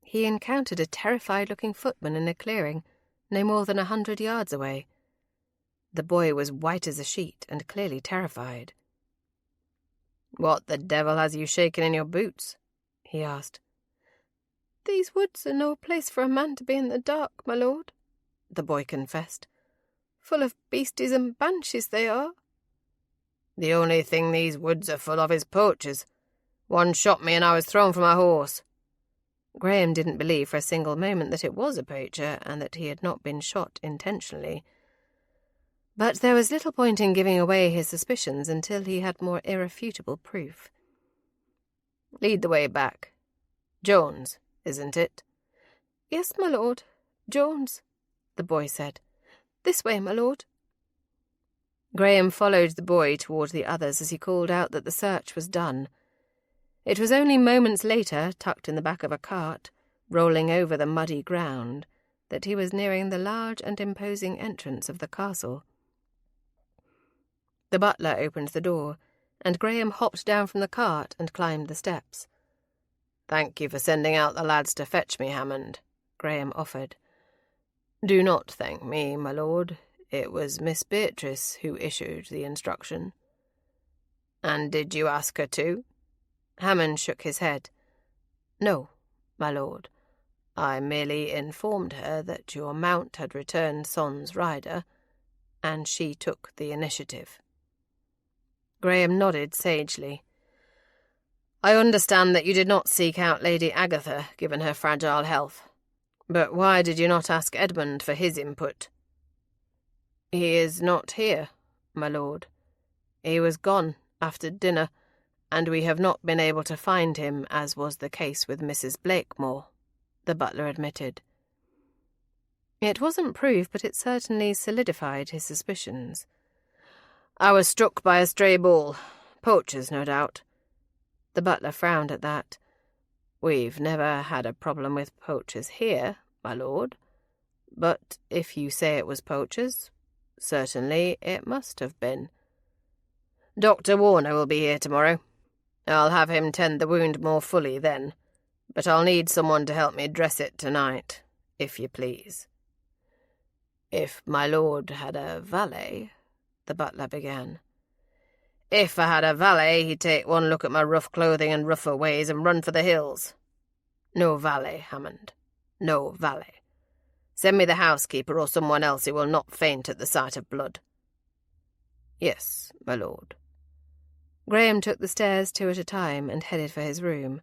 He encountered a terrified-looking footman in a clearing, no more than 100 yards away. The boy was white as a sheet and clearly terrified. "What the devil has you shaken in your boots?" he asked. "These woods are no place for a man to be in the dark, my lord," the boy confessed. "Full of beasties and banshees they are." "The only thing these woods are full of is poachers. One shot me and I was thrown from my horse." Graham didn't believe for a single moment that it was a poacher and that he had not been shot intentionally. But there was little point in giving away his suspicions until he had more irrefutable proof. "Lead the way back. Jones, isn't it?" "Yes, my lord. Jones," the boy said. "This way, my lord." Graham followed the boy toward the others as he called out that the search was done. It was only moments later, tucked in the back of a cart, rolling over the muddy ground, that he was nearing the large and imposing entrance of the castle. The butler opened the door, and Graham hopped down from the cart and climbed the steps. "Thank you for sending out the lads to fetch me, Hammond," Graham offered. "Do not thank me, my lord. It was Miss Beatrice who issued the instruction." "And did you ask her to?" Hammond shook his head. "No, my lord. I merely informed her that your mount had returned Son's rider, and she took the initiative." Graham nodded sagely. "I understand that you did not seek out Lady Agatha, given her fragile health. But why did you not ask Edmund for his input?" "He is not here, my lord. He was gone after dinner, and we have not been able to find him, as was the case with Mrs. Blakemore," the butler admitted. It wasn't proof, but it certainly solidified his suspicions. "I was struck by a stray ball. Poachers, no doubt." The butler frowned at that. "We've never had a problem with poachers here, my lord. But if you say it was poachers, certainly it must have been. Dr. Warner will be here tomorrow. I'll have him tend the wound more fully then, but I'll need someone to help me dress it tonight, if you please." "If my lord had a valet," the butler began. "If I had a valet, he'd take one look at my rough clothing and rougher ways and run for the hills. No valet, Hammond. No valet. Send me the housekeeper or someone else who will not faint at the sight of blood." "Yes, my lord." Graham took the stairs 2 at a time and headed for his room.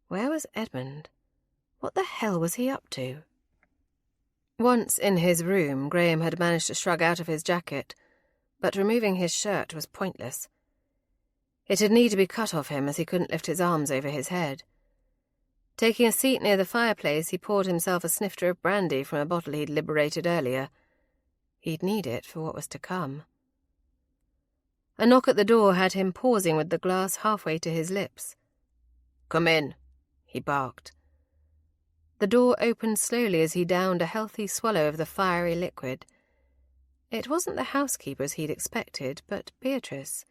Where was Edmund? What the hell was he up to? Once in his room, Graham had managed to shrug out of his jacket, but removing his shirt was pointless. It had need to be cut off him as he couldn't lift his arms over his head. Taking a seat near the fireplace, he poured himself a snifter of brandy from a bottle he'd liberated earlier. He'd need it for what was to come. A knock at the door had him pausing with the glass halfway to his lips. "Come in," he barked. The door opened slowly as he downed a healthy swallow of the fiery liquid. It wasn't the housekeepers he'd expected, but Beatrice.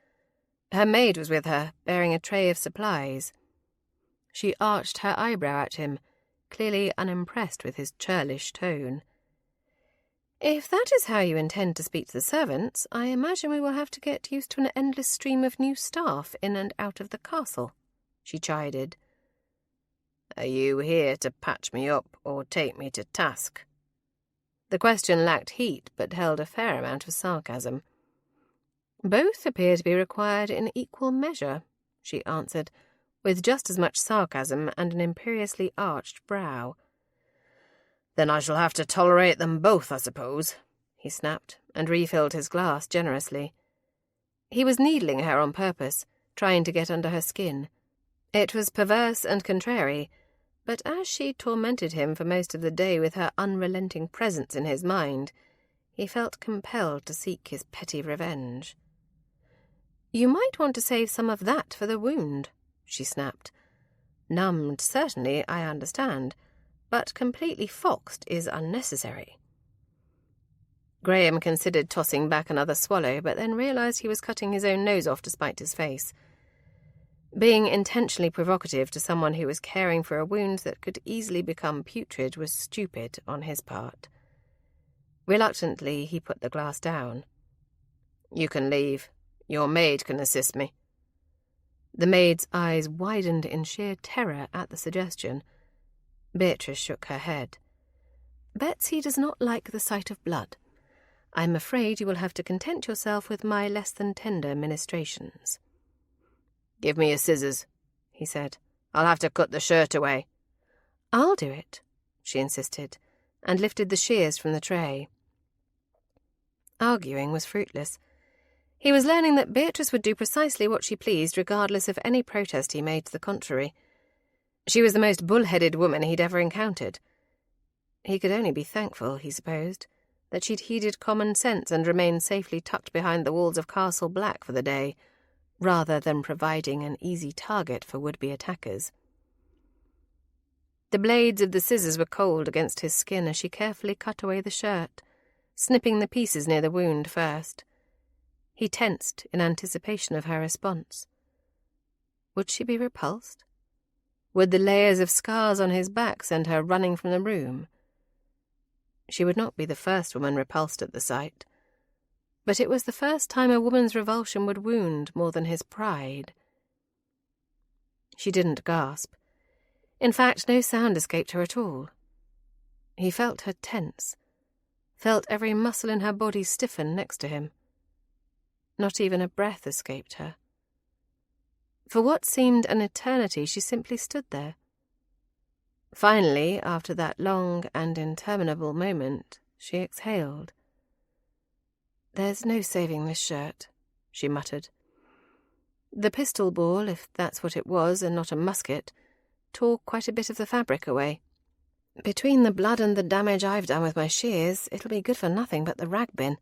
Her maid was with her, bearing a tray of supplies. She arched her eyebrow at him, clearly unimpressed with his churlish tone. "If that is how you intend to speak to the servants, I imagine we will have to get used to an endless stream of new staff in and out of the castle," she chided. "Are you here to patch me up or take me to task?" The question lacked heat, but held a fair amount of sarcasm. "Both appear to be required in equal measure," she answered, with just as much sarcasm and an imperiously arched brow. "Then I shall have to tolerate them both, I suppose," he snapped, and refilled his glass generously. He was needling her on purpose, trying to get under her skin. It was perverse and contrary, but as she tormented him for most of the day with her unrelenting presence in his mind, he felt compelled to seek his petty revenge. "You might want to save some of that for the wound," she snapped. "Numbed, certainly, I understand, but completely foxed is unnecessary." Graham considered tossing back another swallow, but then realised he was cutting his own nose off to spite his face. Being intentionally provocative to someone who was caring for a wound that could easily become putrid was stupid on his part. Reluctantly, he put the glass down. "You can leave. Your maid can assist me." The maid's eyes widened in sheer terror at the suggestion. Beatrice shook her head. "Betsy does not like the sight of blood. I'm afraid you will have to content yourself with my less than tender ministrations." "Give me your scissors," he said. "I'll have to cut the shirt away." "I'll do it," she insisted, and lifted the shears from the tray. Arguing was fruitless. He was learning that Beatrice would do precisely what she pleased, regardless of any protest he made to the contrary. She was the most bull-headed woman he'd ever encountered. He could only be thankful, he supposed, that she'd heeded common sense and remained safely tucked behind the walls of Castle Black for the day, rather than providing an easy target for would-be attackers. The blades of the scissors were cold against his skin as she carefully cut away the shirt, snipping the pieces near the wound first. He tensed in anticipation of her response. Would she be repulsed? Would the layers of scars on his back send her running from the room? She would not be the first woman repulsed at the sight, but it was the first time a woman's revulsion would wound more than his pride. She didn't gasp. In fact, no sound escaped her at all. He felt her tense, felt every muscle in her body stiffen next to him. Not even a breath escaped her. For what seemed an eternity, she simply stood there. Finally, after that long and interminable moment, she exhaled. "There's no saving this shirt," she muttered. The pistol ball, if that's what it was and not a musket, tore quite a bit of the fabric away. "Between the blood and the damage I've done with my shears, it'll be good for nothing but the rag bin."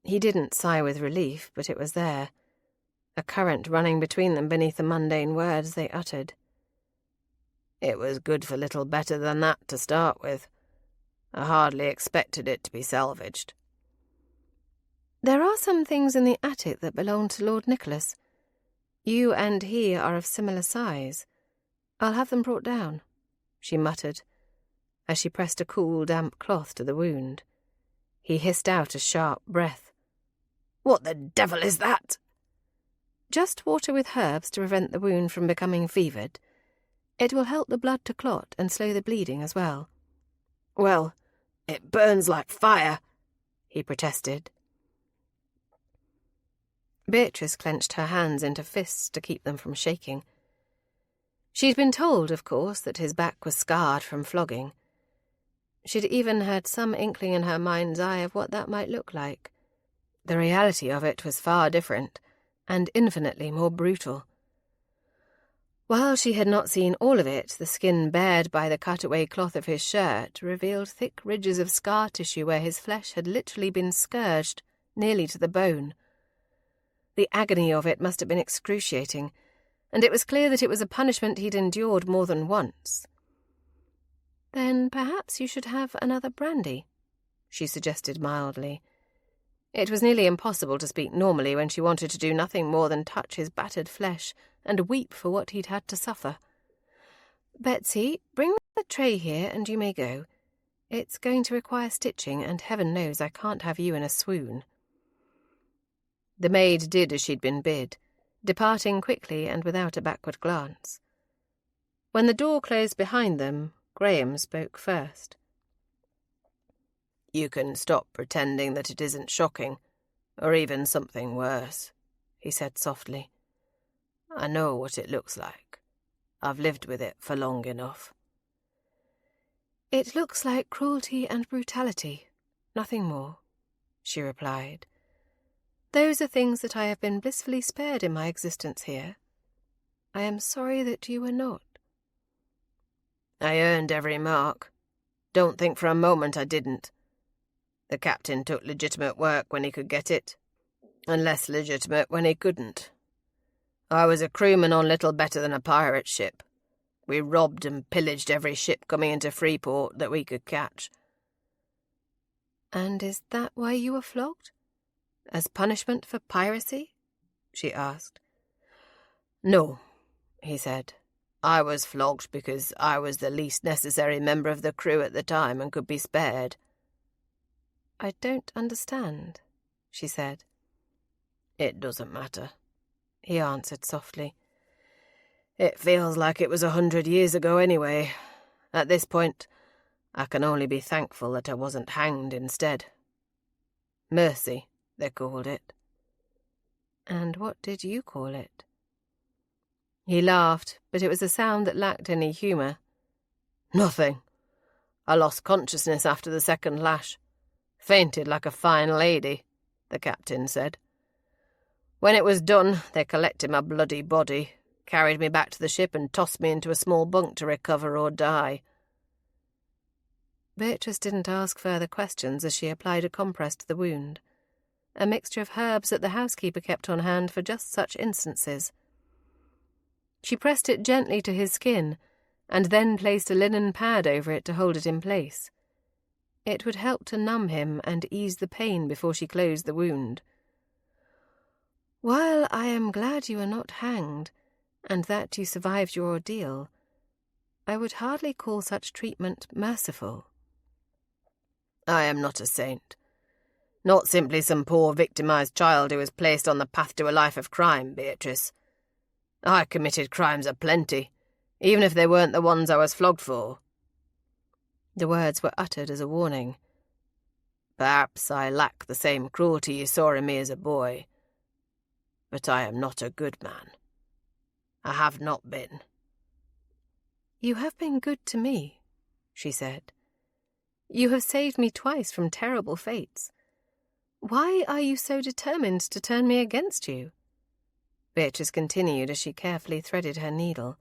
He didn't sigh with relief, but it was there, a current running between them beneath the mundane words they uttered. "It was good for little better than that to start with. I hardly expected it to be salvaged." "There are some things in the attic that belong to Lord Nicholas. You and he are of similar size. I'll have them brought down," she muttered, as she pressed a cool, damp cloth to the wound. He hissed out a sharp breath. "What the devil is that?" "Just water with herbs to prevent the wound from becoming fevered. It will help the blood to clot and slow the bleeding as well." "Well, it burns like fire," he protested. Beatrice clenched her hands into fists to keep them from shaking. She'd been told, of course, that his back was scarred from flogging. She'd even had some inkling in her mind's eye of what that might look like. The reality of it was far different, and infinitely more brutal. While she had not seen all of it, the skin bared by the cutaway cloth of his shirt revealed thick ridges of scar tissue where his flesh had literally been scourged, nearly to the bone. The agony of it must have been excruciating, and it was clear that it was a punishment he'd endured more than once. "Then perhaps you should have another brandy," she suggested mildly. It was nearly impossible to speak normally when she wanted to do nothing more than touch his battered flesh and weep for what he'd had to suffer. "Betsy, bring the tray here and you may go. It's going to require stitching, and heaven knows I can't have you in a swoon." The maid did as she'd been bid, departing quickly and without a backward glance. When the door closed behind them, Graham spoke first. "You can stop pretending that it isn't shocking, or even something worse," he said softly. "I know what it looks like. I've lived with it for long enough." "It looks like cruelty and brutality, nothing more," she replied. "Those are things that I have been blissfully spared in my existence here. I am sorry that you were not." "I earned every mark. Don't think for a moment I didn't. The captain took legitimate work when he could get it, and less legitimate when he couldn't. I was a crewman on little better than a pirate ship. We robbed and pillaged every ship coming into Freeport that we could catch." "And is that why you were flogged? As punishment for piracy?" she asked. "No," he said. "I was flogged because I was the least necessary member of the crew at the time and could be spared." "I don't understand," she said. "It doesn't matter," he answered softly. "It feels like it was 100 years ago anyway. At this point, I can only be thankful that I wasn't hanged instead. Mercy, they called it." "And what did you call it?" He laughed, but it was a sound that lacked any humour. "Nothing. I lost consciousness after the second lash. Fainted like a fine lady," the captain said. "When it was done, they collected my bloody body, carried me back to the ship and tossed me into a small bunk to recover or die." Beatrice didn't ask further questions as she applied a compress to the wound, a mixture of herbs that the housekeeper kept on hand for just such instances. She pressed it gently to his skin, and then placed a linen pad over it to hold it in place. It would help to numb him and ease the pain before she closed the wound. "While I am glad you were not hanged, and that you survived your ordeal, I would hardly call such treatment merciful." "I am not a saint. Not simply some poor victimized child who was placed on the path to a life of crime, Beatrice. I committed crimes aplenty, even if they weren't the ones I was flogged for." The words were uttered as a warning. "Perhaps I lack the same cruelty you saw in me as a boy, but I am not a good man. I have not been." "You have been good to me," she said. "You have saved me twice from terrible fates. Why are you so determined to turn me against you?" Beatrice continued as she carefully threaded her needle.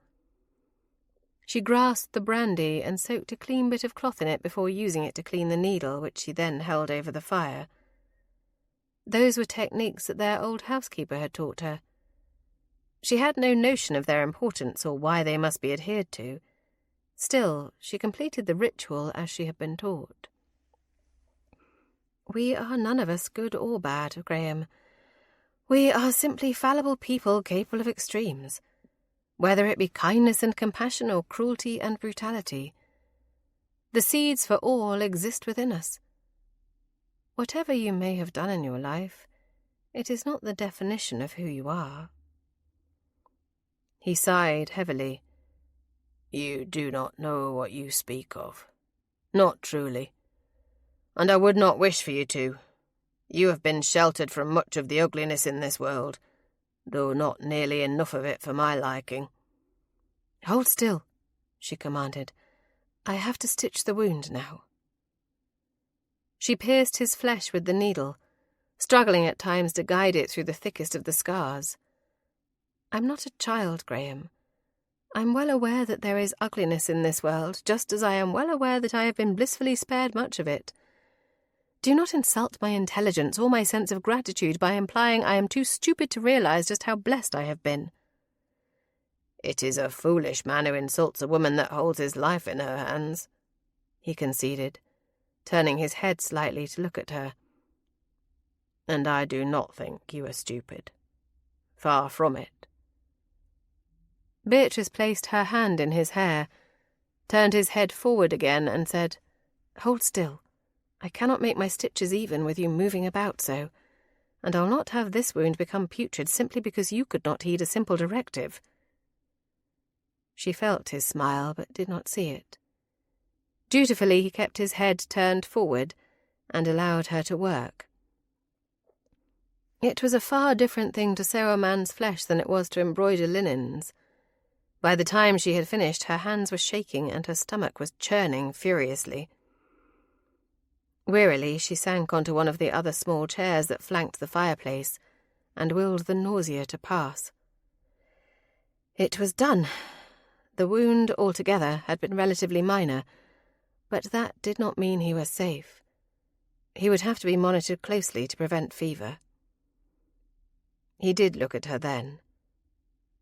She grasped the brandy and soaked a clean bit of cloth in it before using it to clean the needle, which she then held over the fire. Those were techniques that their old housekeeper had taught her. She had no notion of their importance or why they must be adhered to. Still, she completed the ritual as she had been taught. "We are none of us good or bad, Graham. We are simply fallible people capable of extremes, whether it be kindness and compassion or cruelty and brutality. The seeds for all exist within us. Whatever you may have done in your life, it is not the definition of who you are." He sighed heavily. "You do not know what you speak of. Not truly. And I would not wish for you to. You have been sheltered from much of the ugliness in this world, though not nearly enough of it for my liking. "Hold still," she commanded. "I have to stitch the wound now." She pierced his flesh with the needle, struggling at times to guide it through the thickest of the scars. "I'm not a child, Graham. I'm well aware that there is ugliness in this world, just as I am well aware that I have been blissfully spared much of it. Do not insult my intelligence or my sense of gratitude by implying I am too stupid to realize just how blessed I have been." "It is a foolish man who insults a woman that holds his life in her hands," he conceded, turning his head slightly to look at her. "And I do not think you are stupid. Far from it." Beatrice placed her hand in his hair, turned his head forward again, and said, "Hold still. I cannot make my stitches even with you moving about so, and I'll not have this wound become putrid simply because you could not heed a simple directive." She felt his smile, but did not see it. Dutifully he kept his head turned forward and allowed her to work. It was a far different thing to sew a man's flesh than it was to embroider linens. By the time she had finished, her hands were shaking and her stomach was churning furiously. Wearily, she sank onto one of the other small chairs that flanked the fireplace and willed the nausea to pass. It was done. The wound altogether had been relatively minor, but that did not mean he was safe. He would have to be monitored closely to prevent fever. He did look at her then.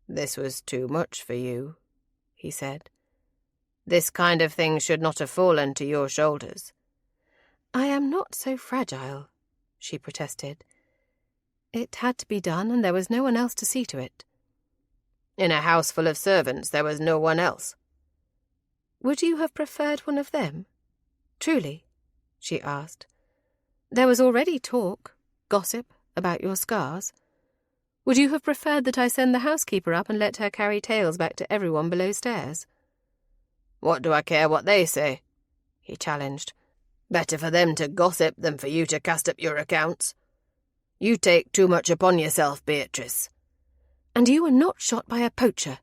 "This was too much for you," he said. "This kind of thing should not have fallen to your shoulders." "I am not so fragile," she protested. "It had to be done, and there was no one else to see to it." "In a house full of servants, there was no one else." "Would you have preferred one of them? Truly?" she asked. "There was already talk, gossip, about your scars. Would you have preferred that I send the housekeeper up and let her carry tales back to everyone below stairs?" "What do I care what they say?" he challenged. "Better for them to gossip than for you to cast up your accounts. You take too much upon yourself, Beatrice." "And you were not shot by a poacher,"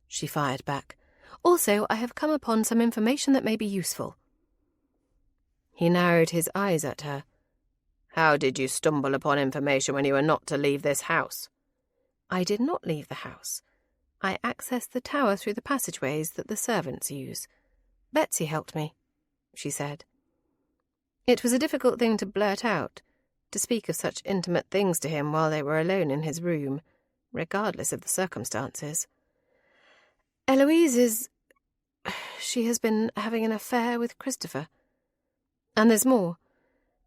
she fired back. "Also, I have come upon some information that may be useful." He narrowed his eyes at her. "How did you stumble upon information when you were not to leave this house?" "I did not leave the house. I accessed the tower through the passageways that the servants use. Betsy helped me," she said. It was a difficult thing to blurt out, to speak of such intimate things to him while they were alone in his room, regardless of the circumstances. "Eloise is... she has been having an affair with Christopher. And there's more.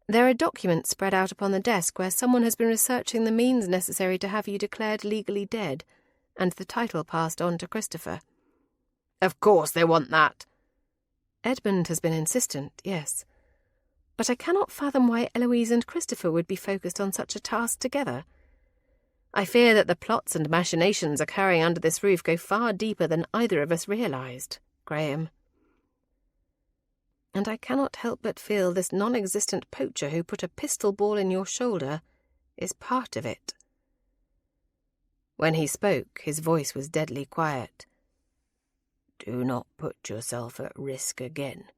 There are documents spread out upon the desk where someone has been researching the means necessary to have you declared legally dead, and the title passed on to Christopher." "Of course they want that." "Edmund has been insistent, yes. But I cannot fathom why Eloise and Christopher would be focused on such a task together. I fear that the plots and machinations occurring under this roof go far deeper than either of us realized, Graham. And I cannot help but feel this non-existent poacher who put a pistol ball in your shoulder is part of it." When he spoke, his voice was deadly quiet. "Do not put yourself at risk again.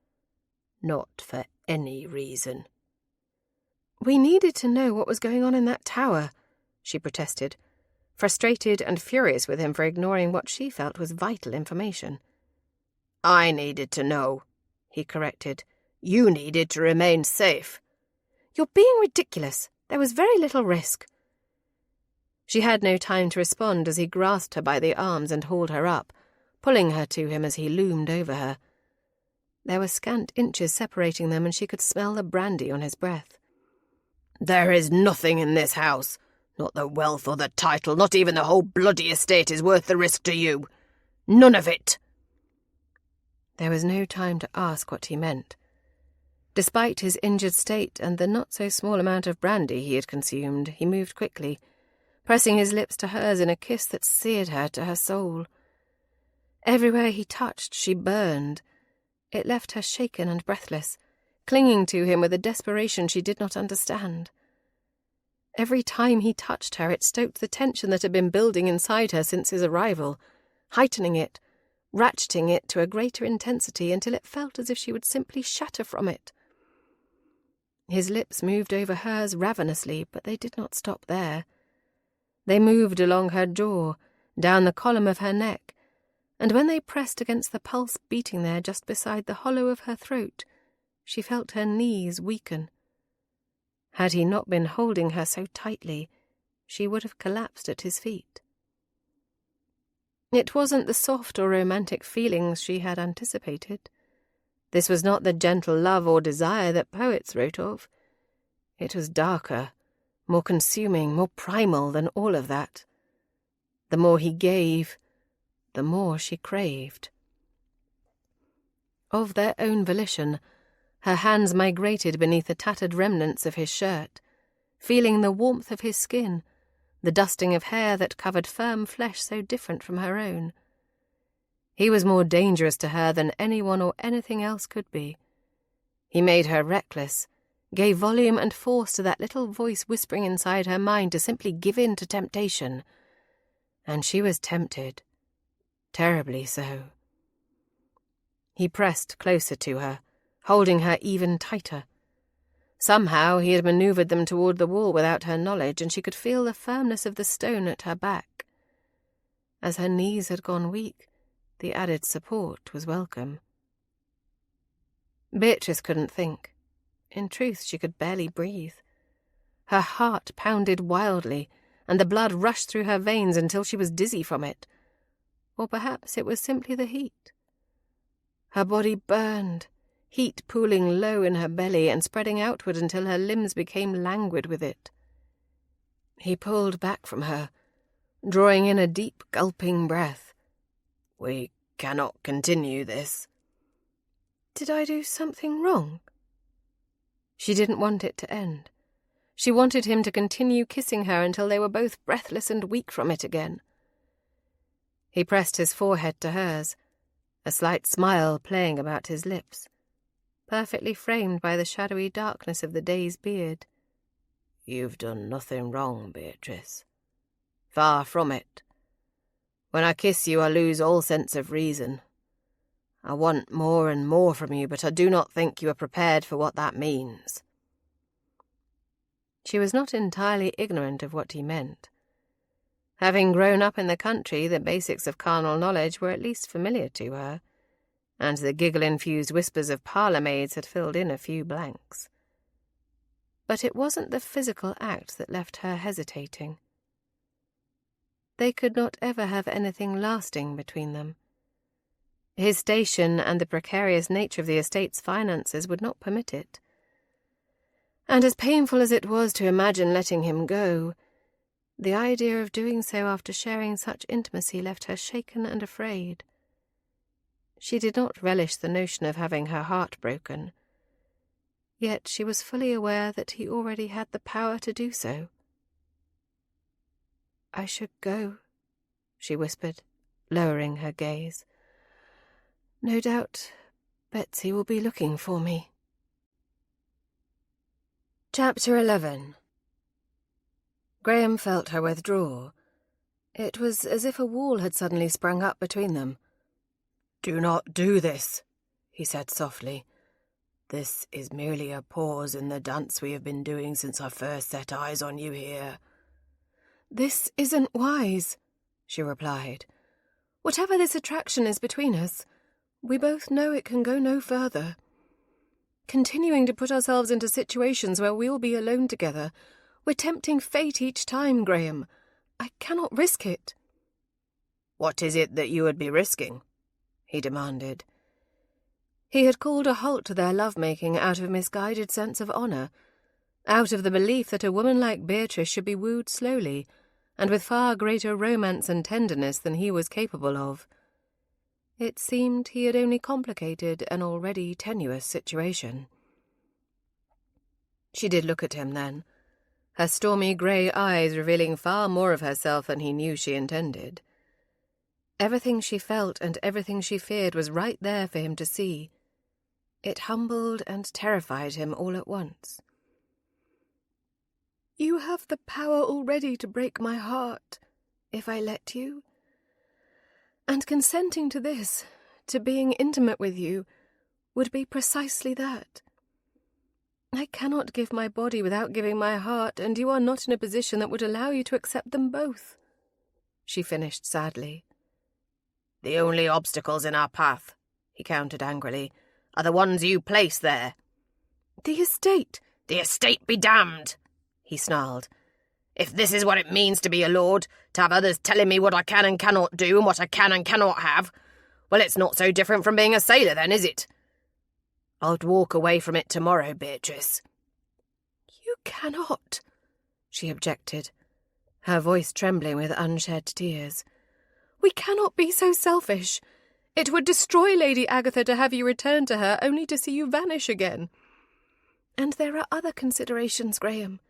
Not for any reason." "We needed to know what was going on in that tower," she protested, frustrated and furious with him for ignoring what she felt was vital information. "I needed to know," he corrected. "You needed to remain safe." "You're being ridiculous. There was very little risk." She had no time to respond as he grasped her by the arms and hauled her up, pulling her to him as he loomed over her. There were scant inches separating them, and she could smell the brandy on his breath. "There is nothing in this house. Not the wealth or the title, not even the whole bloody estate is worth the risk to you. None of it." There was no time to ask what he meant. Despite his injured state and the not-so-small amount of brandy he had consumed, he moved quickly, pressing his lips to hers in a kiss that seared her to her soul. Everywhere he touched, she burned. It left her shaken and breathless, clinging to him with a desperation she did not understand. Every time he touched her, it stoked the tension that had been building inside her since his arrival, heightening it, ratcheting it to a greater intensity until it felt as if she would simply shatter from it. His lips moved over hers ravenously, but they did not stop there. They moved along her jaw, down the column of her neck, and when they pressed against the pulse beating there just beside the hollow of her throat, she felt her knees weaken. Had he not been holding her so tightly, she would have collapsed at his feet. It wasn't the soft or romantic feelings she had anticipated. This was not the gentle love or desire that poets wrote of. It was darker, more consuming, more primal than all of that. The more he gave, the more she craved. Of their own volition, her hands migrated beneath the tattered remnants of his shirt, feeling the warmth of his skin, the dusting of hair that covered firm flesh so different from her own. He was more dangerous to her than anyone or anything else could be. He made her reckless, gave volume and force to that little voice whispering inside her mind to simply give in to temptation. And she was tempted, terribly so. He pressed closer to her, holding her even tighter. Somehow he had manoeuvred them toward the wall without her knowledge, and she could feel the firmness of the stone at her back. As her knees had gone weak, the added support was welcome. Beatrice couldn't think. In truth, she could barely breathe. Her heart pounded wildly, and the blood rushed through her veins until she was dizzy from it. Or perhaps it was simply the heat. Her body burned, heat pooling low in her belly and spreading outward until her limbs became languid with it. He pulled back from her, drawing in a deep, gulping breath. "We cannot continue this." "Did I do something wrong?" She didn't want it to end. She wanted him to continue kissing her until they were both breathless and weak from it again. He pressed his forehead to hers, a slight smile playing about his lips, perfectly framed by the shadowy darkness of the day's beard. "You've done nothing wrong, Beatrice. Far from it. When I kiss you, I lose all sense of reason. I want more and more from you, but I do not think you are prepared for what that means." She was not entirely ignorant of what he meant. Having grown up in the country, the basics of carnal knowledge were at least familiar to her, and the giggle-infused whispers of parlour-maids had filled in a few blanks. But it wasn't the physical act that left her hesitating. They could not ever have anything lasting between them. His station and the precarious nature of the estate's finances would not permit it. And as painful as it was to imagine letting him go, the idea of doing so after sharing such intimacy left her shaken and afraid. She did not relish the notion of having her heart broken, yet she was fully aware that he already had the power to do so. "I should go," she whispered, lowering her gaze. "No doubt Betsy will be looking for me." Chapter 11. Graham felt her withdraw. It was as if a wall had suddenly sprung up between them. "Do not do this," he said softly. "This is merely a pause in the dance we have been doing since I first set eyes on you here." "This isn't wise," she replied. "Whatever this attraction is between us, we both know it can go no further. Continuing to put ourselves into situations where we will be alone together, we're tempting fate each time, Graham. I cannot risk it." "What is it that you would be risking?" he demanded. He had called a halt to their love-making out of a misguided sense of honour, out of the belief that a woman like Beatrice should be wooed slowly, and with far greater romance and tenderness than he was capable of. It seemed he had only complicated an already tenuous situation. She did look at him then, her stormy grey eyes revealing far more of herself than he knew she intended. Everything she felt and everything she feared was right there for him to see. It humbled and terrified him all at once. "You have the power already to break my heart, if I let you. And consenting to this, to being intimate with you, would be precisely that. I cannot give my body without giving my heart, and you are not in a position that would allow you to accept them both," she finished sadly. "The only obstacles in our path," he countered angrily, "are the ones you place there." "The estate." "The estate be damned," he snarled. "If this is what it means to be a lord, to have others telling me what I can and cannot do and what I can and cannot have, well, it's not so different from being a sailor then, is it? I'd walk away from it tomorrow, Beatrice." "You cannot," she objected, her voice trembling with unshed tears. "We cannot be so selfish. It would destroy Lady Agatha to have you return to her only to see you vanish again. And there are other considerations, Graham.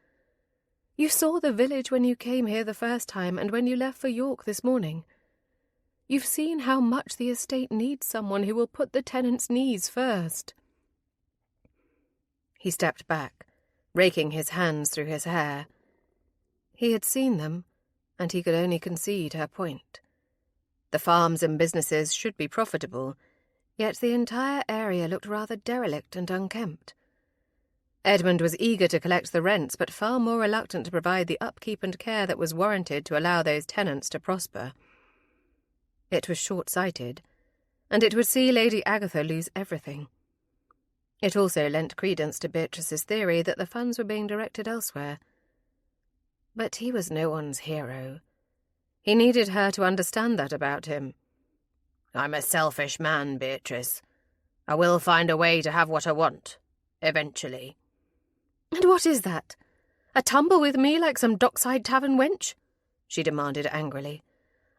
You saw the village when you came here the first time and when you left for York this morning. You've seen how much the estate needs someone who will put the tenants' needs first." He stepped back, raking his hands through his hair. He had seen them, and he could only concede her point. The farms and businesses should be profitable, yet the entire area looked rather derelict and unkempt. Edmund was eager to collect the rents, but far more reluctant to provide the upkeep and care that was warranted to allow those tenants to prosper. It was short-sighted, and it would see Lady Agatha lose everything. It also lent credence to Beatrice's theory that the funds were being directed elsewhere. But he was no one's hero. He needed her to understand that about him. "I'm a selfish man, Beatrice. I will find a way to have what I want, eventually." "And what is that? A tumble with me like some dockside tavern wench?" she demanded angrily.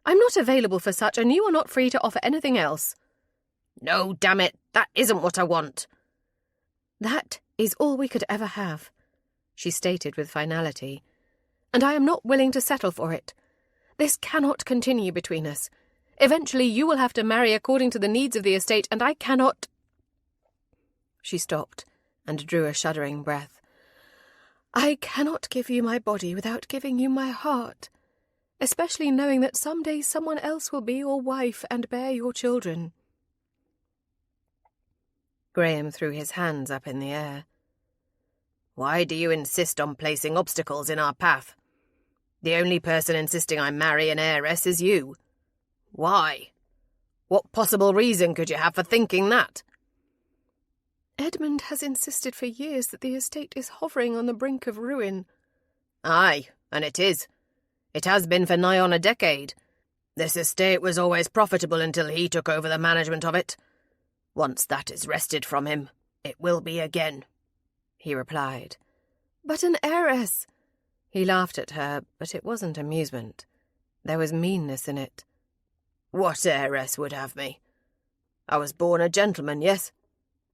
"I'm not available for such, and you are not free to offer anything else." "No, damn it, that isn't what I want." "That is all we could ever have," she stated with finality, "and I am not willing to settle for it. This cannot continue between us. Eventually you will have to marry according to the needs of the estate, and I cannot—" She stopped and drew a shuddering breath. "I cannot give you my body without giving you my heart, especially knowing that someday someone else will be your wife and bear your children." Graham threw his hands up in the air. "Why do you insist on placing obstacles in our path? The only person insisting I marry an heiress is you. Why? What possible reason could you have for thinking that?" "Edmund has insisted for years that the estate is hovering on the brink of ruin." "Aye, and it is. It has been for nigh on a decade. This estate was always profitable until he took over the management of it. Once that is wrested from him, it will be again," he replied. "But an heiress—" He laughed at her, but it wasn't amusement. There was meanness in it. "What heiress would have me? I was born a gentleman, yes,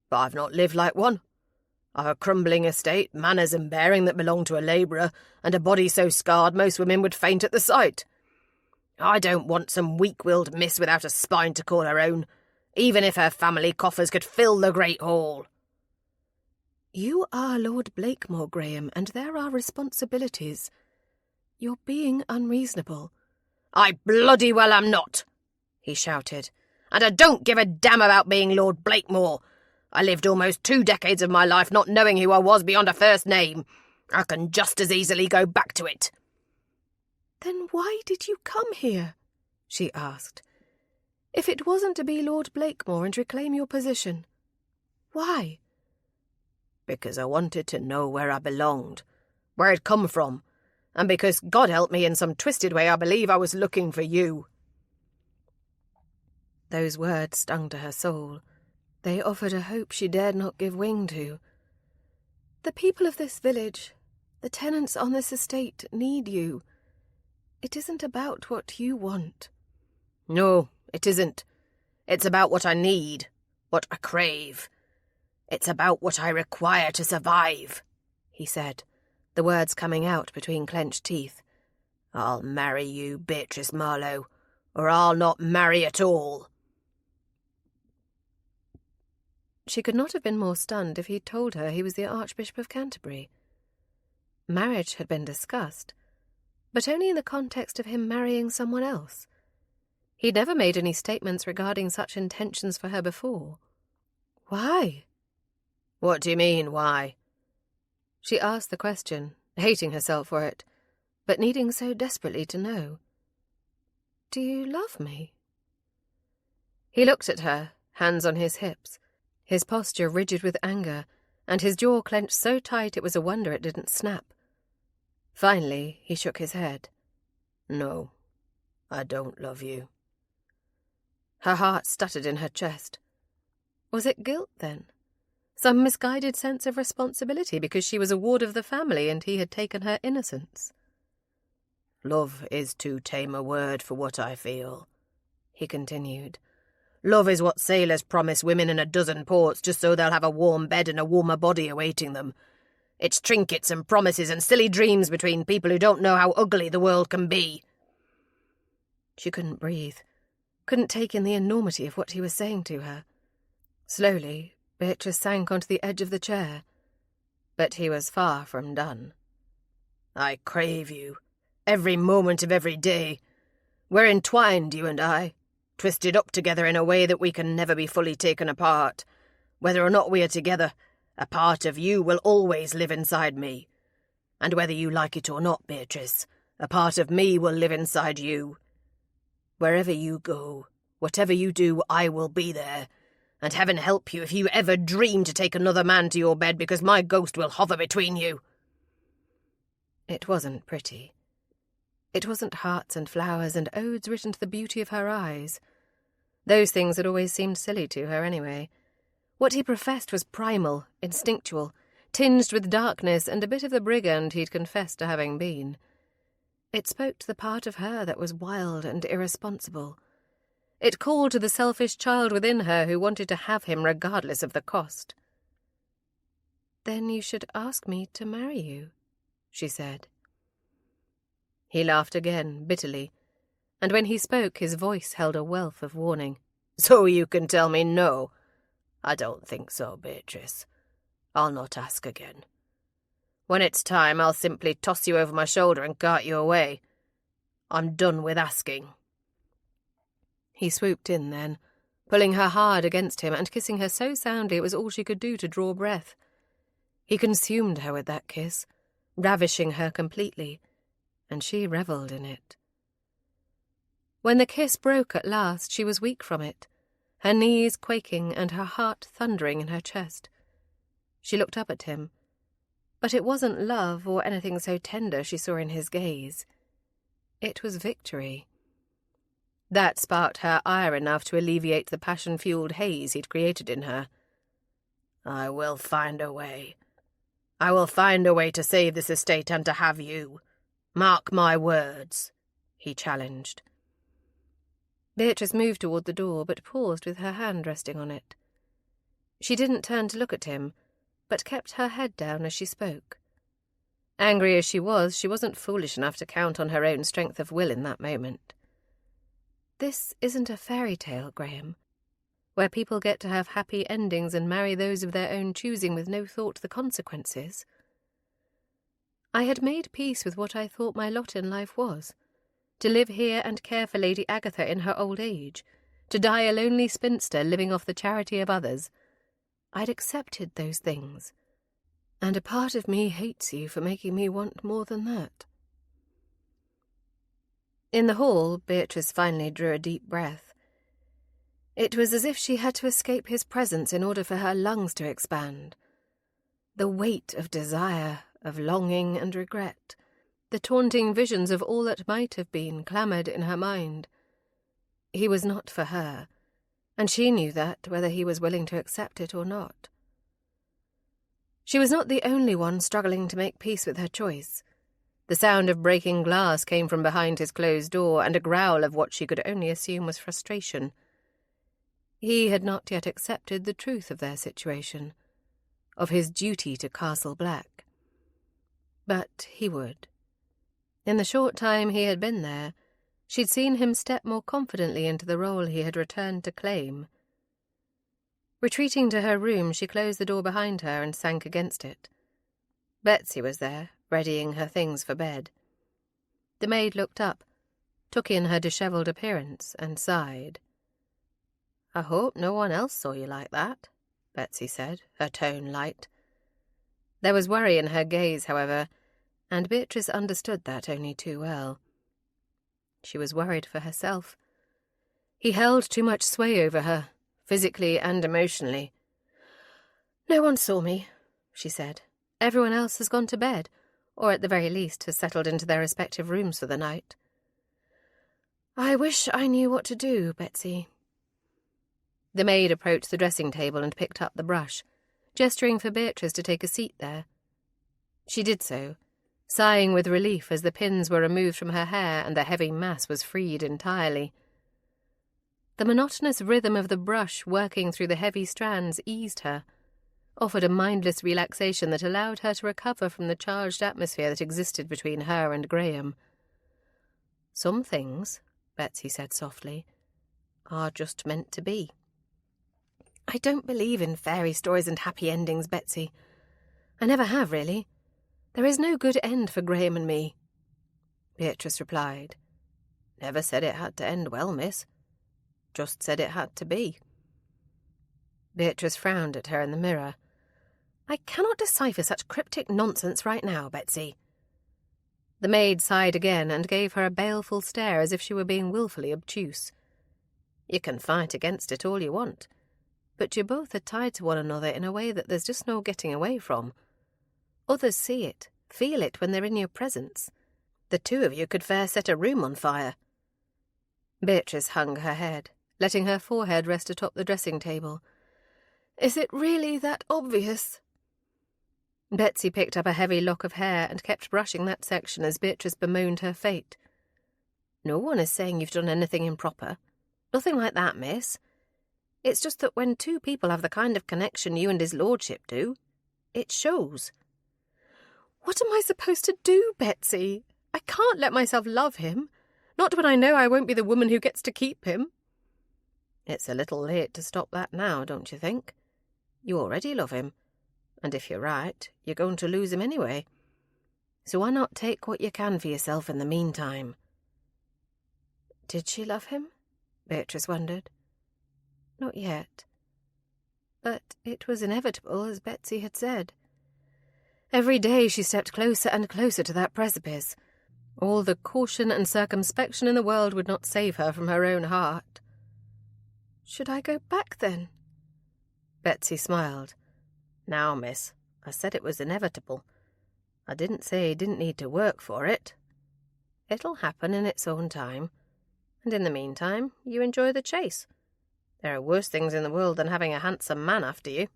but I've not lived like one. I've a crumbling estate, manners and bearing that belong to a labourer, and a body so scarred most women would faint at the sight. I don't want some weak-willed miss without a spine to call her own, even if her family coffers could fill the great hall." "You are Lord Blakemore, Graham, and there are responsibilities. You're being unreasonable." "I bloody well am not," he shouted, "and I don't give a damn about being Lord Blakemore. I lived almost 2 decades of my life not knowing who I was beyond a first name. I can just as easily go back to it." "Then why did you come here?" she asked. "If it wasn't to be Lord Blakemore and reclaim your position, why?" "Because I wanted to know where I belonged, where I'd come from, and because, God help me, in some twisted way I believe I was looking for you." Those words stung to her soul. They offered a hope she dared not give wing to. "The people of this village, the tenants on this estate, need you. It isn't about what you want." "No, it isn't. It's about what I need, what I crave. It's about what I require to survive," he said, the words coming out between clenched teeth. "I'll marry you, Beatrice Marlowe, or I'll not marry at all." She could not have been more stunned if he'd told her he was the Archbishop of Canterbury. Marriage had been discussed, but only in the context of him marrying someone else. He'd never made any statements regarding such intentions for her before. Why? What do you mean, why? She asked the question, hating herself for it, but needing so desperately to know. Do you love me? He looked at her, hands on his hips, his posture rigid with anger, and his jaw clenched so tight it was a wonder it didn't snap. Finally, he shook his head. No, I don't love you. Her heart stuttered in her chest. Was it guilt, then? Some misguided sense of responsibility because she was a ward of the family and he had taken her innocence? Love is too tame a word for what I feel, he continued. Love is what sailors promise women in a dozen ports just so they'll have a warm bed and a warmer body awaiting them. It's trinkets and promises and silly dreams between people who don't know how ugly the world can be. She couldn't breathe, couldn't take in the enormity of what he was saying to her. Slowly, Beatrice sank onto the edge of the chair, but he was far from done. I crave you, every moment of every day. We're entwined, you and I, twisted up together in a way that we can never be fully taken apart. Whether or not we are together, a part of you will always live inside me. And whether you like it or not, Beatrice, a part of me will live inside you. Wherever you go, whatever you do, I will be there. And heaven help you if you ever dream to take another man to your bed, because my ghost will hover between you. It wasn't pretty. It wasn't hearts and flowers and odes written to the beauty of her eyes. Those things had always seemed silly to her anyway. What he professed was primal, instinctual, tinged with darkness and a bit of the brigand he'd confessed to having been. It spoke to the part of her that was wild and irresponsible. It called to the selfish child within her who wanted to have him regardless of the cost. "Then you should ask me to marry you," she said. He laughed again, bitterly, and when he spoke his voice held a wealth of warning. So you can tell me no? I don't think so, Beatrice. I'll not ask again. When it's time, I'll simply toss you over my shoulder and cart you away. I'm done with asking. He swooped in then, pulling her hard against him and kissing her so soundly it was all she could do to draw breath. He consumed her with that kiss, ravishing her completely, and she revelled in it. When the kiss broke at last, she was weak from it, her knees quaking and her heart thundering in her chest. She looked up at him, but it wasn't love or anything so tender she saw in his gaze. It was victory. That sparked her ire enough to alleviate the passion-fueled haze he'd created in her. I will find a way. I will find a way to save this estate and to have you. Mark my words, he challenged. Beatrice moved toward the door, but paused with her hand resting on it. She didn't turn to look at him, but kept her head down as she spoke. Angry as she wasn't foolish enough to count on her own strength of will in that moment. This isn't a fairy tale, Graham, where people get to have happy endings and marry those of their own choosing with no thought to the consequences. I had made peace with what I thought my lot in life was, to live here and care for Lady Agatha in her old age, to die a lonely spinster living off the charity of others. I'd accepted those things, and a part of me hates you for making me want more than that. In the hall, Beatrice finally drew a deep breath. It was as if she had to escape his presence in order for her lungs to expand. The weight of desire, of longing and regret, the taunting visions of all that might have been clamoured in her mind. He was not for her, and she knew that, whether he was willing to accept it or not. She was not the only one struggling to make peace with her choice. The sound of breaking glass came from behind his closed door, and a growl of what she could only assume was frustration. He had not yet accepted the truth of their situation, of his duty to Castle Black. But he would. In the short time he had been there, she'd seen him step more confidently into the role he had returned to claim. Retreating to her room, she closed the door behind her and sank against it. Betsy was there, readying her things for bed. The maid looked up. took in her dishevelled appearance, and sighed. "I hope no one else saw you like that," Betsy said, her tone light. There was worry in her gaze, however, and Beatrice understood that only too well. She was worried for herself. He held too much sway over her, physically and emotionally. "No one saw me," she said. "Everyone else has gone to bed, or at the very least has settled into their respective rooms for the night." "I wish I knew what to do, Betsy." The maid approached the dressing table and picked up the brush, gesturing for Beatrice to take a seat there. She did so, sighing with relief as the pins were removed from her hair and the heavy mass was freed entirely. The monotonous rhythm of the brush working through the heavy strands eased her, offered a mindless relaxation that allowed her to recover from the charged atmosphere that existed between her and Graham. "Some things," Betsy said softly, "are just meant to be." "I don't believe in fairy stories and happy endings, Betsy. I never have, really. There is no good end for Graham and me," Beatrice replied. "Never said it had to end well, miss. Just said it had to be." Beatrice frowned at her in the mirror. "I cannot decipher such cryptic nonsense right now, Betsy." The maid sighed again and gave her a baleful stare as if she were being wilfully obtuse. "You can fight against it all you want, but you both are tied to one another in a way that there's just no getting away from. Others see it, feel it when they're in your presence. The two of you could fair set a room on fire." Beatrice hung her head, letting her forehead rest atop the dressing table. "Is it really that obvious?" Betsy picked up a heavy lock of hair and kept brushing that section as Beatrice bemoaned her fate. "No one is saying you've done anything improper. Nothing like that, miss. It's just that when two people have the kind of connection you and his lordship do, it shows." "What am I supposed to do, Betsy? I can't let myself love him. Not when I know I won't be the woman who gets to keep him." "It's a little late to stop that now, don't you think? You already love him, and if you're right, you're going to lose him anyway. So why not take what you can for yourself in the meantime?" Did she love him? Beatrice wondered. Not yet. But it was inevitable, as Betsy had said. Every day she stepped closer and closer to that precipice. All the caution and circumspection in the world would not save her from her own heart. "Should I go back, then?" Betsy smiled. "Now, miss, I said it was inevitable. I didn't say you didn't need to work for it. It'll happen in its own time. And in the meantime, you enjoy the chase. There are worse things in the world than having a handsome man after you."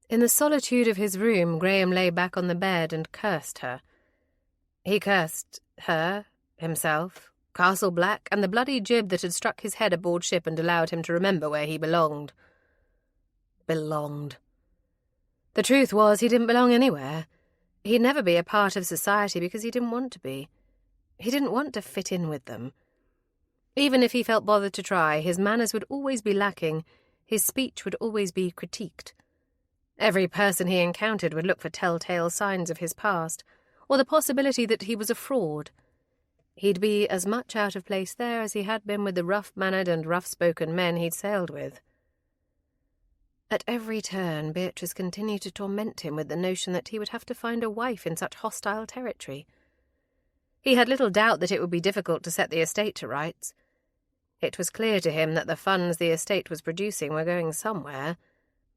In the solitude of his room, Graham lay back on the bed and cursed her. He cursed her, himself, Castle Black, and the bloody jib that had struck his head aboard ship and allowed him to remember where he belonged. Belonged. The truth was, he didn't belong anywhere. He'd never be a part of society because he didn't want to be. He didn't want to fit in with them. Even if he felt bothered to try, his manners would always be lacking, his speech would always be critiqued. Every person he encountered would look for telltale signs of his past, or the possibility that he was a fraud. He'd be as much out of place there as he had been with the rough-mannered and rough-spoken men he'd sailed with. At every turn, Beatrice continued to torment him with the notion that he would have to find a wife in such hostile territory. He had little doubt that it would be difficult to set the estate to rights. It was clear to him that the funds the estate was producing were going somewhere,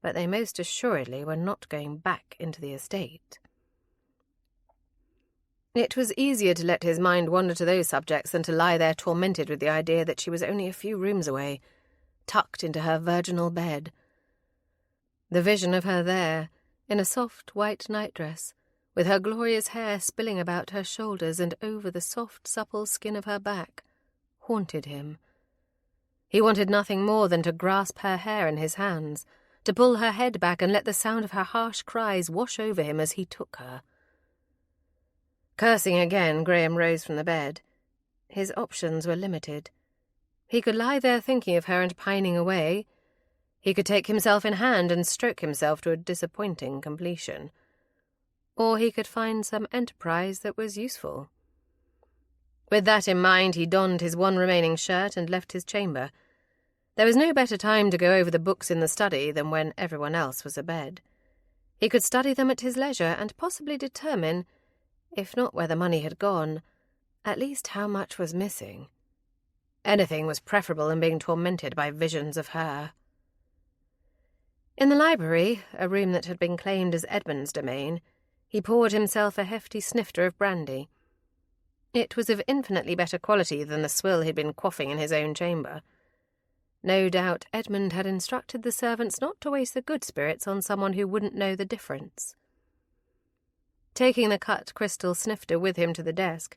but they most assuredly were not going back into the estate. It was easier to let his mind wander to those subjects than to lie there tormented with the idea that she was only a few rooms away, tucked into her virginal bed. The vision of her there, in a soft white nightdress, with her glorious hair spilling about her shoulders and over the soft, supple skin of her back, haunted him. He wanted nothing more than to grasp her hair in his hands, to pull her head back and let the sound of her harsh cries wash over him as he took her. Cursing again, Graham rose from the bed. His options were limited. He could lie there thinking of her and pining away. He could take himself in hand and stroke himself to a disappointing completion. Or he could find some enterprise that was useful. With that in mind, he donned his one remaining shirt and left his chamber. There was no better time to go over the books in the study than when everyone else was abed. He could study them at his leisure and possibly determine, if not where the money had gone, at least how much was missing. Anything was preferable than being tormented by visions of her. In the library, a room that had been claimed as Edmund's domain, he poured himself a hefty snifter of brandy. It was of infinitely better quality than the swill he'd been quaffing in his own chamber. No doubt Edmund had instructed the servants not to waste the good spirits on someone who wouldn't know the difference. Taking the cut crystal snifter with him to the desk,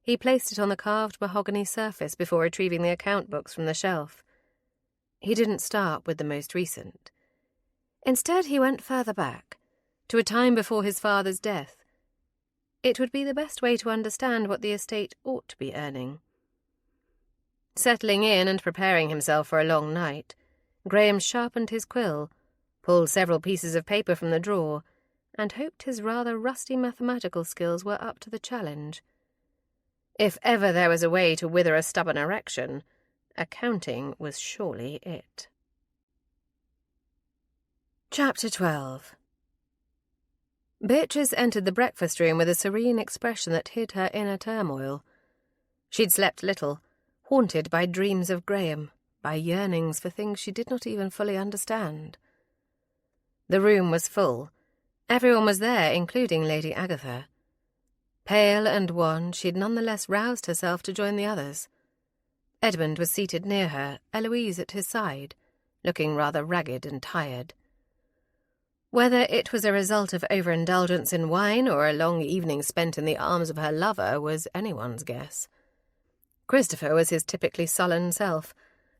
he placed it on the carved mahogany surface before retrieving the account books from the shelf. He didn't start with the most recent. Instead, he went further back, to a time before his father's death. It would be the best way to understand what the estate ought to be earning. Settling in and preparing himself for a long night, Graham sharpened his quill, pulled several pieces of paper from the drawer, and hoped his rather rusty mathematical skills were up to the challenge. If ever there was a way to wither a stubborn erection, accounting was surely it. Chapter 12. Beatrice entered the breakfast room with a serene expression that hid her inner turmoil. She'd slept little, haunted by dreams of Graham, by yearnings for things she did not even fully understand. The room was full. Everyone was there, including Lady Agatha. Pale and wan, she'd nonetheless roused herself to join the others. Edmund was seated near her, Eloise at his side, looking rather ragged and tired. Whether it was a result of overindulgence in wine or a long evening spent in the arms of her lover was anyone's guess. Christopher was his typically sullen self,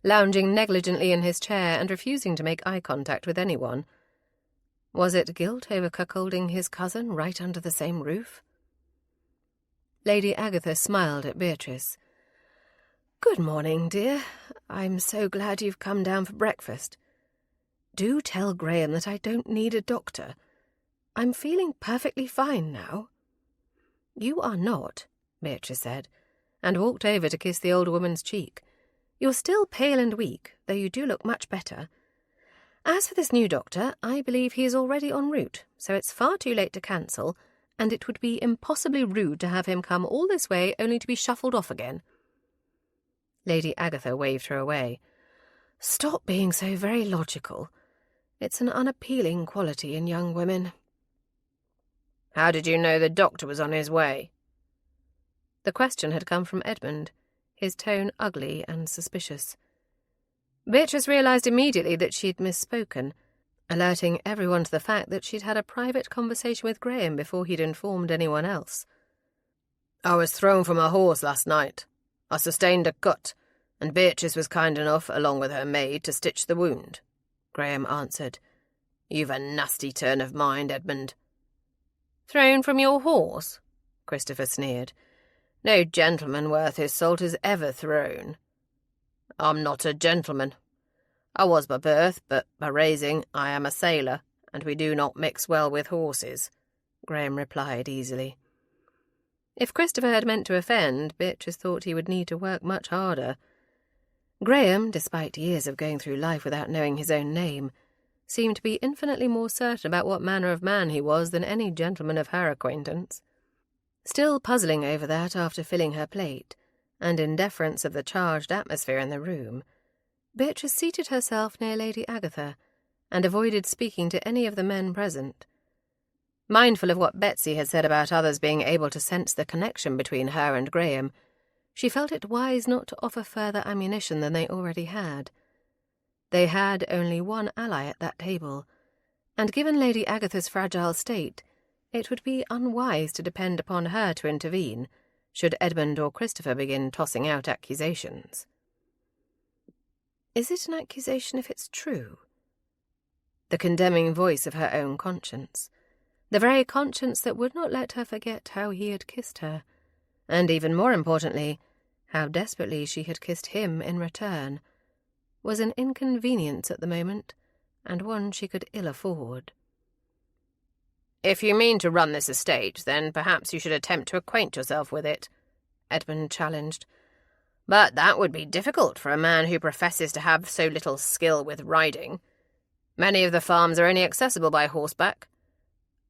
lounging negligently in his chair and refusing to make eye contact with anyone. Was it guilt over cuckolding his cousin right under the same roof? Lady Agatha smiled at Beatrice. "Good morning, dear. I'm so glad you've come down for breakfast. Do tell Graham that I don't need a doctor. I'm feeling perfectly fine now." "You are not," Beatrice said, and walked over to kiss the old woman's cheek. "You're still pale and weak, though you do look much better. As for this new doctor, I believe he is already en route, so it's far too late to cancel, and it would be impossibly rude to have him come all this way only to be shuffled off again." Lady Agatha waved her away. "Stop being so very logical. It's an unappealing quality in young women." "How did you know the doctor was on his way?" The question had come from Edmund, his tone ugly and suspicious. Beatrice realised immediately that she'd misspoken, alerting everyone to the fact that she'd had a private conversation with Graham before he'd informed anyone else. "I was thrown from a horse last night. I sustained a cut, and Beatrice was kind enough, along with her maid, to stitch the wound," Graham answered. "You've a nasty turn of mind, Edmund." "Thrown from your horse?" Christopher sneered. "No gentleman worth his salt is ever thrown." "I'm not a gentleman. I was by birth, but by raising I am a sailor, and we do not mix well with horses," Graham replied easily. If Christopher had meant to offend, Beatrice thought he would need to work much harder. Graham, despite years of going through life without knowing his own name, seemed to be infinitely more certain about what manner of man he was than any gentleman of her acquaintance. Still puzzling over that after filling her plate, and in deference of the charged atmosphere in the room, Beatrice seated herself near Lady Agatha, and avoided speaking to any of the men present. Mindful of what Betsy had said about others being able to sense the connection between her and Graham, she felt it wise not to offer further ammunition than they already had. They had only one ally at that table, and given Lady Agatha's fragile state, it would be unwise to depend upon her to intervene, should Edmund or Christopher begin tossing out accusations. Is it an accusation if it's true? The condemning voice of her own conscience, the very conscience that would not let her forget how he had kissed her, and even more importantly, how desperately she had kissed him in return, was an inconvenience at the moment, and one she could ill afford. "If you mean to run this estate, then perhaps you should attempt to acquaint yourself with it," Edmund challenged. "But that would be difficult for a man who professes to have so little skill with riding. Many of the farms are only accessible by horseback.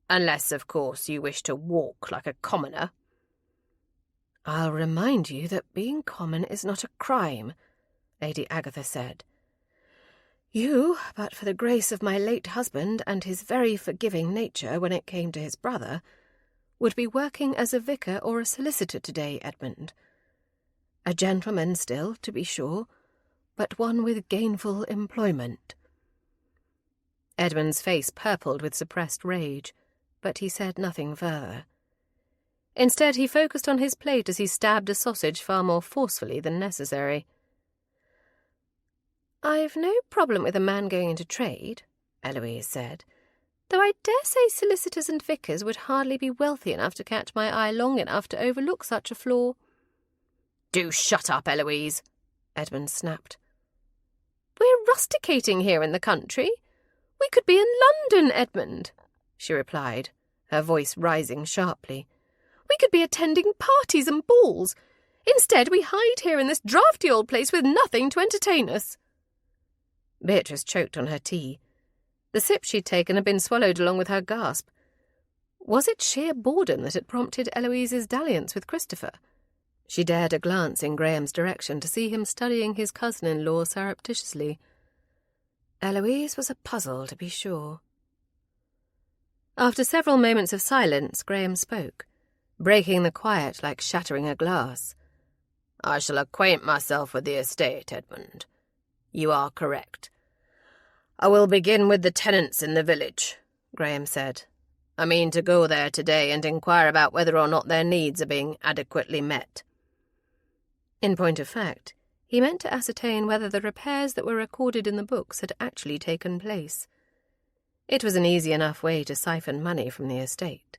Unless, of course, you wish to walk like a commoner." "I'll remind you that being common is not a crime," Lady Agatha said. "You, but for the grace of my late husband and his very forgiving nature when it came to his brother, would be working as a vicar or a solicitor today, Edmund. A gentleman still, to be sure, but one with gainful employment." Edmund's face purpled with suppressed rage, but he said nothing further. Instead, he focused on his plate as he stabbed a sausage far more forcefully than necessary. "I've no problem with a man going into trade," Eloise said, "though I dare say solicitors and vicars would hardly be wealthy enough to catch my eye long enough to overlook such a flaw." "Do shut up, Eloise," Edmund snapped. "We're rusticating here in the country. We could be in London, Edmund," she replied, her voice rising sharply. "We could be attending parties and balls. Instead, we hide here in this draughty old place with nothing to entertain us." Beatrice choked on her tea. The sip she'd taken had been swallowed along with her gasp. Was it sheer boredom that had prompted Eloise's dalliance with Christopher? She dared a glance in Graham's direction to see him studying his cousin-in-law surreptitiously. Eloise was a puzzle, to be sure. After several moments of silence, Graham spoke, breaking the quiet like shattering a glass. "I shall acquaint myself with the estate, Edmund. You are correct. I will begin with the tenants in the village," Graham said. "I mean to go there today and inquire about whether or not their needs are being adequately met." In point of fact, he meant to ascertain whether the repairs that were recorded in the books had actually taken place. It was an easy enough way to siphon money from the estate.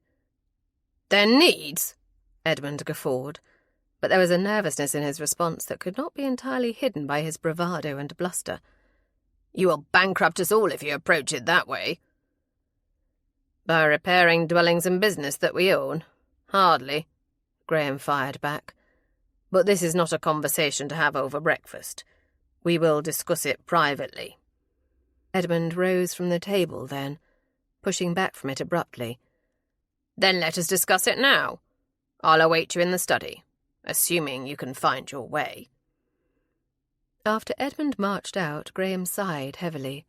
"Their needs?" Edmund guffawed, but there was a nervousness in his response that could not be entirely hidden by his bravado and bluster. "You will bankrupt us all if you approach it that way." "By repairing dwellings and business that we own? Hardly," Graham fired back. "But this is not a conversation to have over breakfast. We will discuss it privately." Edmund rose from the table then, pushing back from it abruptly. "Then let us discuss it now. I'll await you in the study, assuming you can find your way." After Edmund marched out, Graham sighed heavily.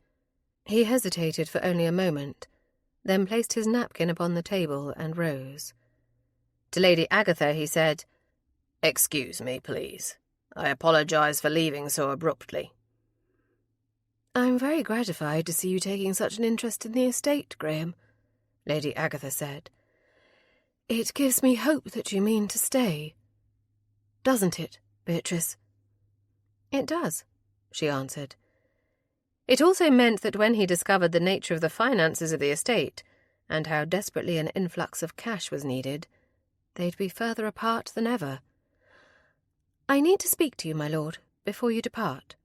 He hesitated for only a moment, then placed his napkin upon the table and rose. To Lady Agatha he said, "Excuse me, please. I apologize for leaving so abruptly." "I'm very gratified to see you taking such an interest in the estate, Graham," Lady Agatha said. "It gives me hope that you mean to stay. Doesn't it, Beatrice?" "It does," she answered. It also meant that when he discovered the nature of the finances of the estate, and how desperately an influx of cash was needed, they'd be further apart than ever. "I need to speak to you, my lord, before you depart."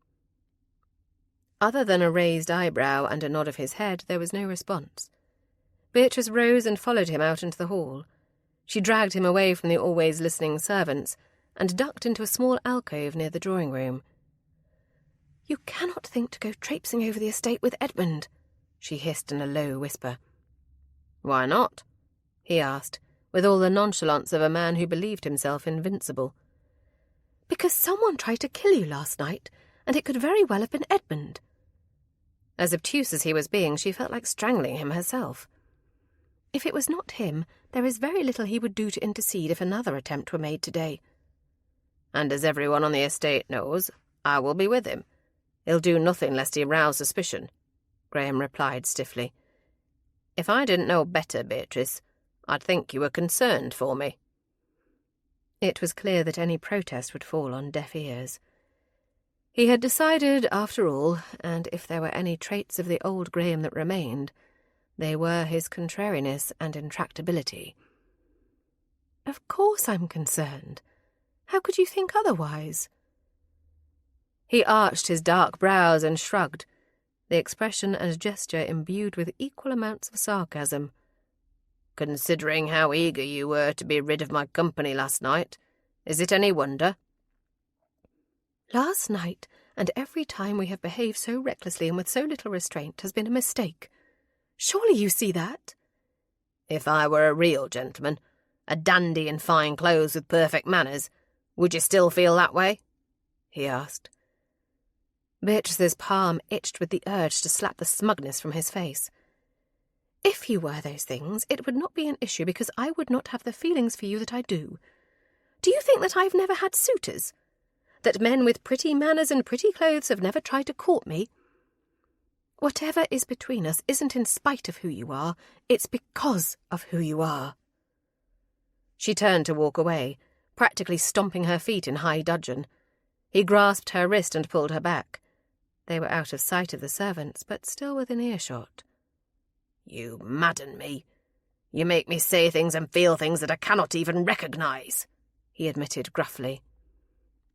Other than a raised eyebrow and a nod of his head, there was no response. Beatrice rose and followed him out into the hall. She dragged him away from the always listening servants and ducked into a small alcove near the drawing-room. "You cannot think to go traipsing over the estate with Edmund," she hissed in a low whisper. "Why not?" he asked, with all the nonchalance of a man who believed himself invincible. "Because someone tried to kill you last night, and it could very well have been Edmund." As obtuse as he was being, she felt like strangling him herself. "If it was not him, there is very little he would do to intercede if another attempt were made today." "And as everyone on the estate knows, I will be with him. He'll do nothing lest he rouse suspicion," Graham replied stiffly. "If I didn't know better, Beatrice, I'd think you were concerned for me." It was clear that any protest would fall on deaf ears. He had decided, after all, and if there were any traits of the old Graham that remained, they were his contrariness and intractability. "Of course I'm concerned. How could you think otherwise?" He arched his dark brows and shrugged, the expression and gesture imbued with equal amounts of sarcasm. "Considering how eager you were to be rid of my company last night, Is it any wonder?" "Last night, and every time we have behaved so recklessly and with so little restraint, has been a mistake. Surely you see that?" "If I were a real gentleman, a dandy in fine clothes with perfect manners, would you still feel that way?" he asked. Beatrice's palm itched with the urge to slap the smugness from his face. "If you were those things, it would not be an issue because I would not have the feelings for you that I do. Do you think that I've never had suitors? That men with pretty manners and pretty clothes have never tried to court me? Whatever is between us isn't in spite of who you are, it's because of who you are." She turned to walk away, practically stomping her feet in high dudgeon. He grasped her wrist and pulled her back. They were out of sight of the servants, but still within earshot. "You madden me. You make me say things and feel things that I cannot even recognise," he admitted gruffly.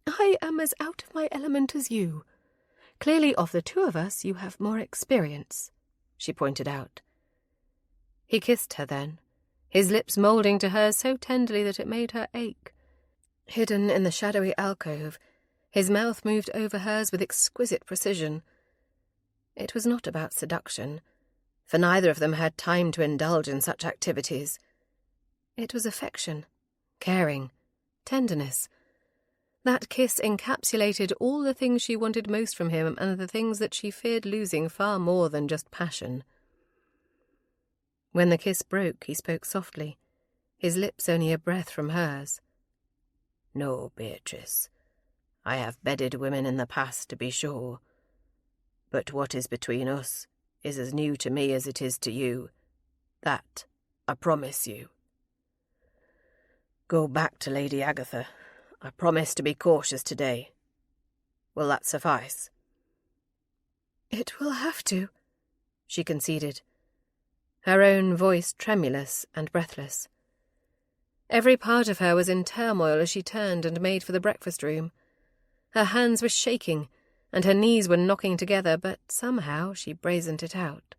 "I am as out of my element as you. Clearly, of the two of us, you have more experience," she pointed out. He kissed her then, his lips moulding to hers so tenderly that it made her ache. Hidden in the shadowy alcove, his mouth moved over hers with exquisite precision. It was not about seduction, for neither of them had time to indulge in such activities. It was affection, caring, tenderness. That kiss encapsulated all the things she wanted most from him and the things that she feared losing far more than just passion. When the kiss broke, he spoke softly, his lips only a breath from hers. "No, Beatrice. I have bedded women in the past, to be sure. But what is between us is as new to me as it is to you. That I promise you. Go back to Lady Agatha. I promise to be cautious today. Will that suffice?" "It will have to," she conceded, her own voice tremulous and breathless. Every part of her was in turmoil as she turned and made for the breakfast room. Her hands were shaking, and her knees were knocking together, but somehow she brazened it out.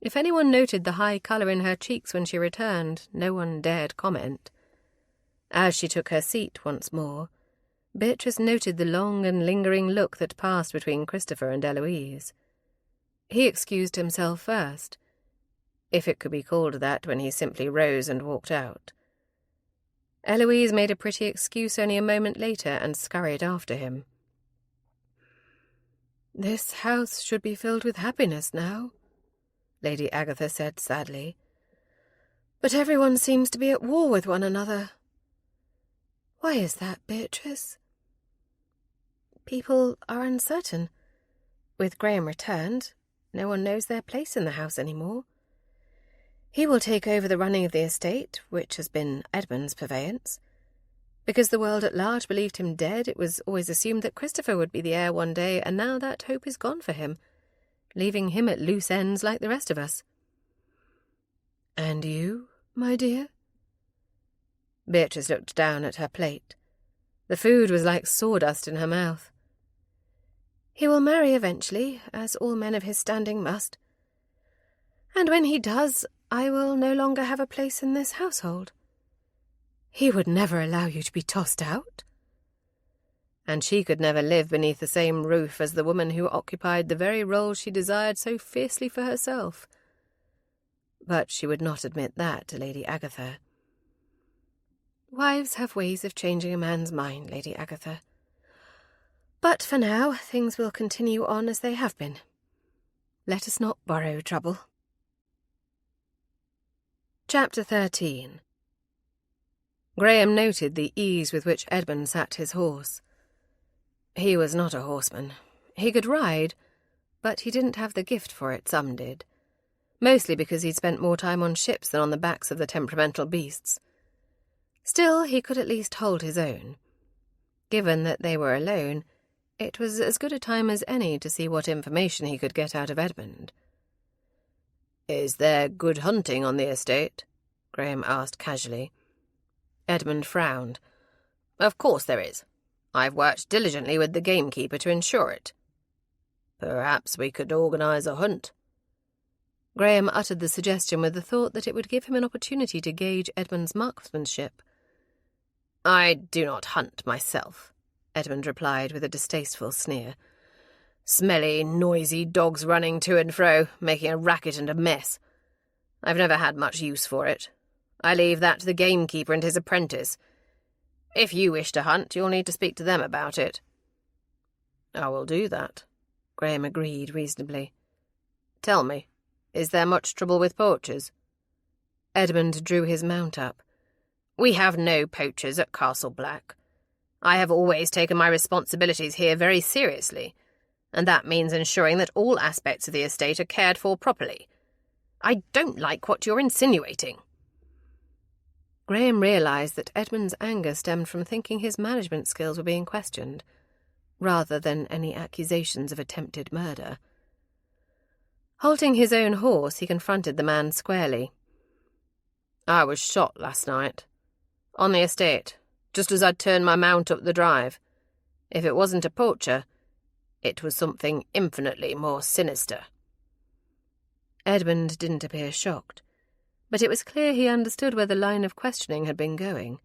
If anyone noted the high colour in her cheeks when she returned, no one dared comment. As she took her seat once more, Beatrice noted the long and lingering look that passed between Christopher and Eloise. He excused himself first, if it could be called that when he simply rose and walked out. Eloise made a pretty excuse only a moment later and scurried after him. "This house should be filled with happiness now," Lady Agatha said sadly. "But everyone seems to be at war with one another. Why is that, Beatrice?" "People are uncertain. With Graham returned, no one knows their place in the house any more. He will take over the running of the estate, which has been Edmund's purveyance. Because the world at large believed him dead, it was always assumed that Christopher would be the heir one day, and now that hope is gone for him, leaving him at loose ends like the rest of us." "And you, my dear?" Beatrice looked down at her plate. The food was like sawdust in her mouth. "He will marry eventually, as all men of his standing must. And when he does, I will no longer have a place in this household. He would never allow you to be tossed out." And she could never live beneath the same roof as the woman who occupied the very role she desired so fiercely for herself. But she would not admit that to Lady Agatha. "Wives have ways of changing a man's mind, Lady Agatha. But for now, things will continue on as they have been. Let us not borrow trouble." Chapter 13. Graham noted the ease with which Edmund sat his horse. He was not a horseman. He could ride, but he didn't have the gift for it, some did. Mostly because he'd spent more time on ships than on the backs of the temperamental beasts. Still, he could at least hold his own. Given that they were alone, it was as good a time as any to see what information he could get out of Edmund. "Is there good hunting on the estate?" Graham asked casually. Edmund frowned. "Of course there is. I've worked diligently with the gamekeeper to ensure it. Perhaps we could organise a hunt." Graham uttered the suggestion with the thought that it would give him an opportunity to gauge Edmund's marksmanship. "I do not hunt myself," Edmund replied with a distasteful sneer. "Smelly, noisy dogs running to and fro, making a racket and a mess. I've never had much use for it. I leave that to the gamekeeper and his apprentice. If you wish to hunt, you'll need to speak to them about it." "I will do that," Graham agreed reasonably. "Tell me, is there much trouble with poachers?" Edmund drew his mount up. "We have no poachers at Castle Black. I have always taken my responsibilities here very seriously, and that means ensuring that all aspects of the estate are cared for properly. I don't like what you're insinuating." Graham realised that Edmund's anger stemmed from thinking his management skills were being questioned, rather than any accusations of attempted murder. Halting his own horse, he confronted the man squarely. "I was shot last night. On the estate, just as I'd turned my mount up the drive. If it wasn't a poacher, it was something infinitely more sinister." Edmund didn't appear shocked, but it was clear he understood where the line of questioning had been going.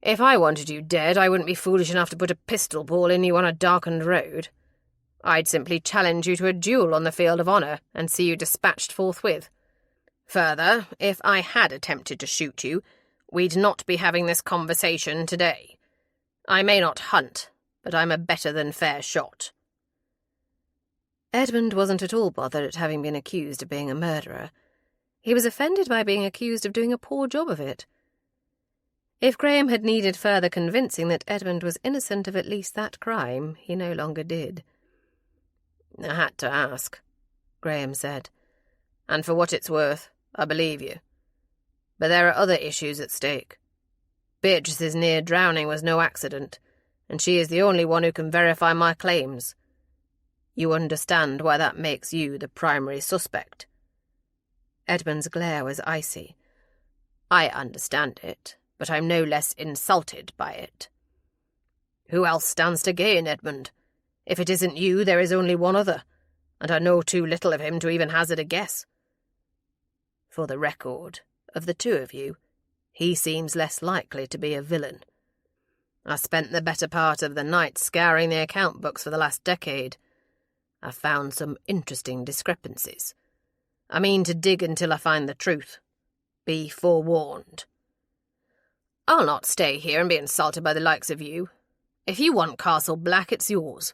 "If I wanted you dead, I wouldn't be foolish enough to put a pistol ball in you on a darkened road. I'd simply challenge you to a duel on the field of honour and see you dispatched forthwith. Further, if I had attempted to shoot you, we'd not be having this conversation today. I may not hunt, but I'm a better-than-fair shot." Edmund wasn't at all bothered at having been accused of being a murderer. He was offended by being accused of doing a poor job of it. If Graham had needed further convincing that Edmund was innocent of at least that crime, he no longer did. "I had to ask," Graham said. "And for what it's worth, I believe you. But there are other issues at stake. Beatrice's near drowning was no accident, and she is the only one who can verify my claims. You understand why that makes you the primary suspect?" Edmund's glare was icy. "I understand it, but I'm no less insulted by it." "Who else stands to gain, Edmund? If it isn't you, there is only one other, and I know too little of him to even hazard a guess." "For the record, of the two of you, he seems less likely to be a villain. I spent the better part of the night scouring the account books for the last decade. I found some interesting discrepancies. I mean to dig until I find the truth. Be forewarned." "I'll not stay here and be insulted by the likes of you. If you want Castle Black, it's yours,"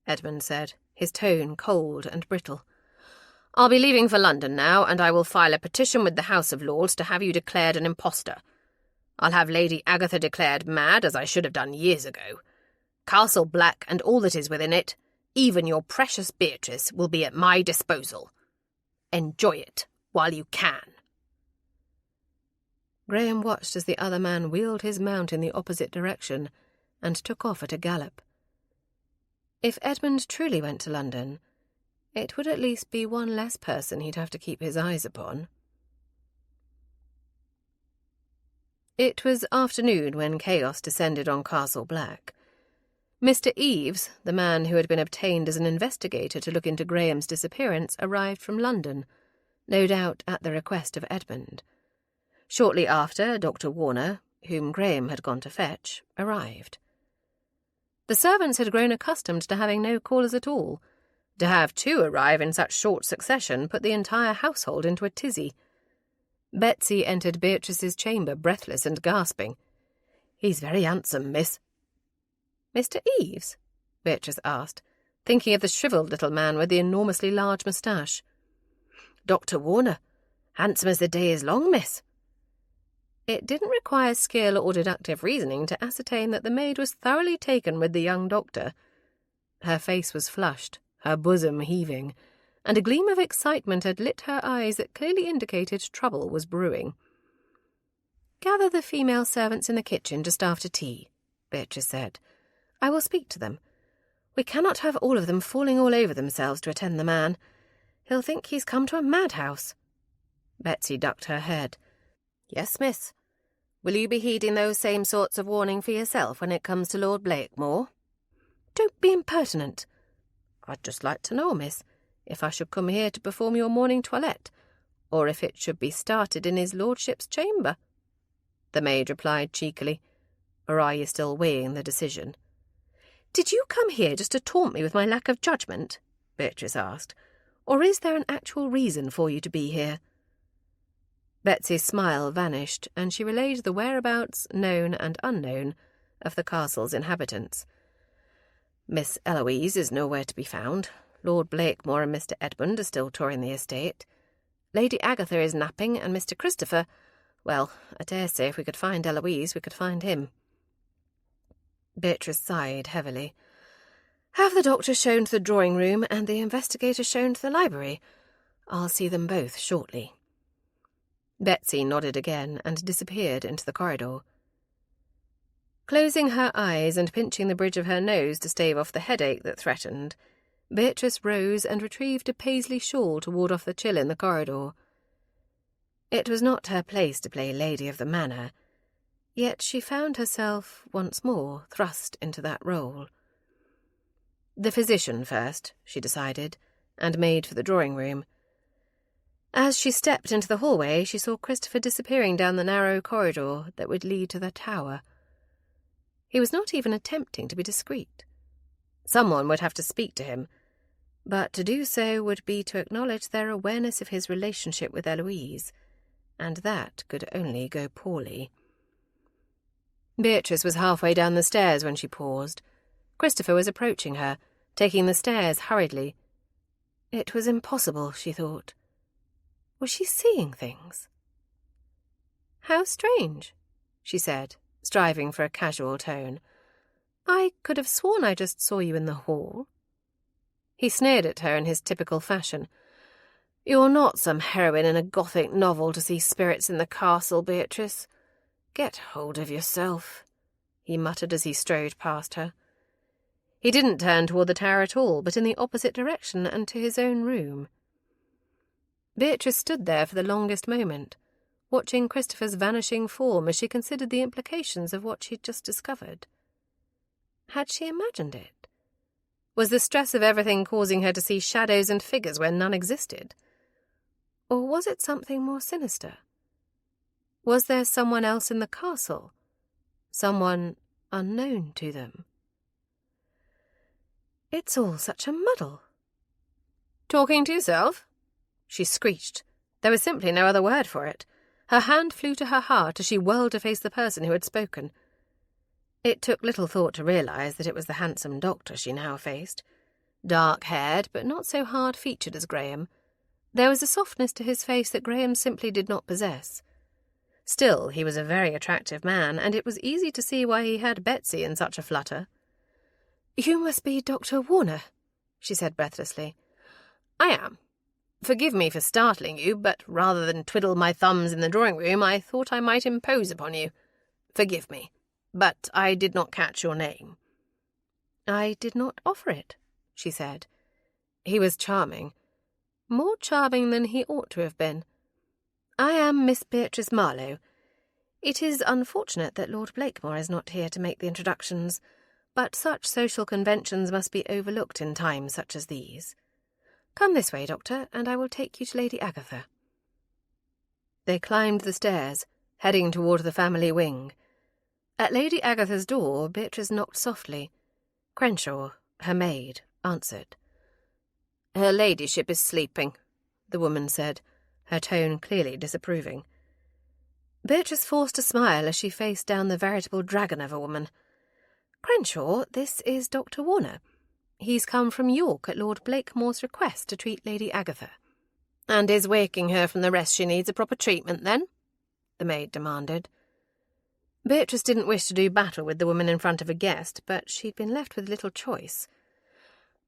Edmund said, his tone cold and brittle. "I'll be leaving for London now, and I will file a petition with the House of Lords to have you declared an impostor. I'll have Lady Agatha declared mad, as I should have done years ago. Castle Black and all that is within it, even your precious Beatrice, will be at my disposal. Enjoy it while you can." Graham watched as the other man wheeled his mount in the opposite direction and took off at a gallop. If Edmund truly went to London, it would at least be one less person he'd have to keep his eyes upon. It was afternoon when chaos descended on Castle Black. Mr. Eves, the man who had been obtained as an investigator to look into Graham's disappearance, arrived from London, no doubt at the request of Edmund. Shortly after, Dr. Warner, whom Graham had gone to fetch, arrived. The servants had grown accustomed to having no callers at all. To have two arrive in such short succession put the entire household into a tizzy. Betsy entered Beatrice's chamber, breathless and gasping. "He's very handsome, miss." "Mr. Eves?" Beatrice asked, thinking of the shrivelled little man with the enormously large moustache. "Dr. Warner. Handsome as the day is long, miss." It didn't require skill or deductive reasoning to ascertain that the maid was thoroughly taken with the young doctor. Her face was flushed, her bosom heaving, and a gleam of excitement had lit her eyes that clearly indicated trouble was brewing. "Gather the female servants in the kitchen just after tea," Beatrice said. "I will speak to them. We cannot have all of them falling all over themselves to attend the man. He'll think he's come to a madhouse." Betsy ducked her head. "Yes, miss. Will you be heeding those same sorts of warning for yourself when it comes to Lord Blakemore?" "Don't be impertinent." "I'd just like to know, miss, if I should come here to perform your morning toilette, or if it should be started in his lordship's chamber." the maid replied cheekily. "Or are you still weighing the decision?" "Did you come here just to taunt me with my lack of judgment?" Beatrice asked. "Or is there an actual reason for you to be here?" Betsy's smile vanished, and she relayed the whereabouts, known and unknown, of the castle's inhabitants. "Miss Eloise is nowhere to be found. Lord Blakemore and Mr. Edmund are still touring the estate. Lady Agatha is napping, and Mr. Christopher— well, I dare say if we could find Eloise, we could find him." Beatrice sighed heavily. "Have the doctor shown to the drawing-room and the investigator shown to the library? I'll see them both shortly." Betsy nodded again and disappeared into the corridor. Closing her eyes and pinching the bridge of her nose to stave off the headache that threatened, Beatrice rose and retrieved a paisley shawl to ward off the chill in the corridor. It was not her place to play lady of the manor, yet she found herself once more thrust into that role. The physician first, she decided, and made for the drawing-room. As she stepped into the hallway, she saw Christopher disappearing down the narrow corridor that would lead to the tower. He was not even attempting to be discreet. Someone would have to speak to him, but to do so would be to acknowledge their awareness of his relationship with Eloise, and that could only go poorly. Beatrice was halfway down the stairs when she paused. Christopher was approaching her, taking the stairs hurriedly. It was impossible, she thought. Was she seeing things? "How strange," she said, striving for a casual tone. "I could have sworn I just saw you in the hall." He sneered at her in his typical fashion. "You're not some heroine in a Gothic novel to see spirits in the castle, Beatrice. Get hold of yourself," he muttered as he strode past her. He didn't turn toward the tower at all, but in the opposite direction and to his own room. Beatrice stood there for the longest moment, watching Christopher's vanishing form as she considered the implications of what she'd just discovered. Had she imagined it? Was the stress of everything causing her to see shadows and figures where none existed? Or was it something more sinister? Was there someone else in the castle? Someone unknown to them? It's all such a muddle. "Talking to yourself?" she screeched. There was simply no other word for it. Her hand flew to her heart as she whirled to face the person who had spoken. It took little thought to realize that it was the handsome doctor she now faced. Dark-haired, but not so hard-featured as Graham. There was a softness to his face that Graham simply did not possess. Still, he was a very attractive man, and it was easy to see why he had Betsy in such a flutter. "You must be Dr. Warner," she said breathlessly. "I am. Forgive me for startling you, but rather than twiddle my thumbs in the drawing-room, I thought I might impose upon you. Forgive me, but I did not catch your name." "I did not offer it," she said. He was charming. More charming than he ought to have been. "I am Miss Beatrice Marlowe. It is unfortunate that Lord Blakemore is not here to make the introductions, but such social conventions must be overlooked in times such as these. Come this way, Doctor, and I will take you to Lady Agatha." They climbed the stairs, heading toward the family wing. At Lady Agatha's door, Beatrice knocked softly. Crenshaw, her maid, answered. "Her ladyship is sleeping," the woman said, her tone clearly disapproving. Beatrice forced a smile as she faced down the veritable dragon of a woman. "Crenshaw, this is Dr. Warner. He's come from York at Lord Blakemore's request to treat Lady Agatha." "And is waking her from the rest she needs a proper treatment, then?" the maid demanded. Beatrice didn't wish to do battle with the woman in front of a guest, but she'd been left with little choice.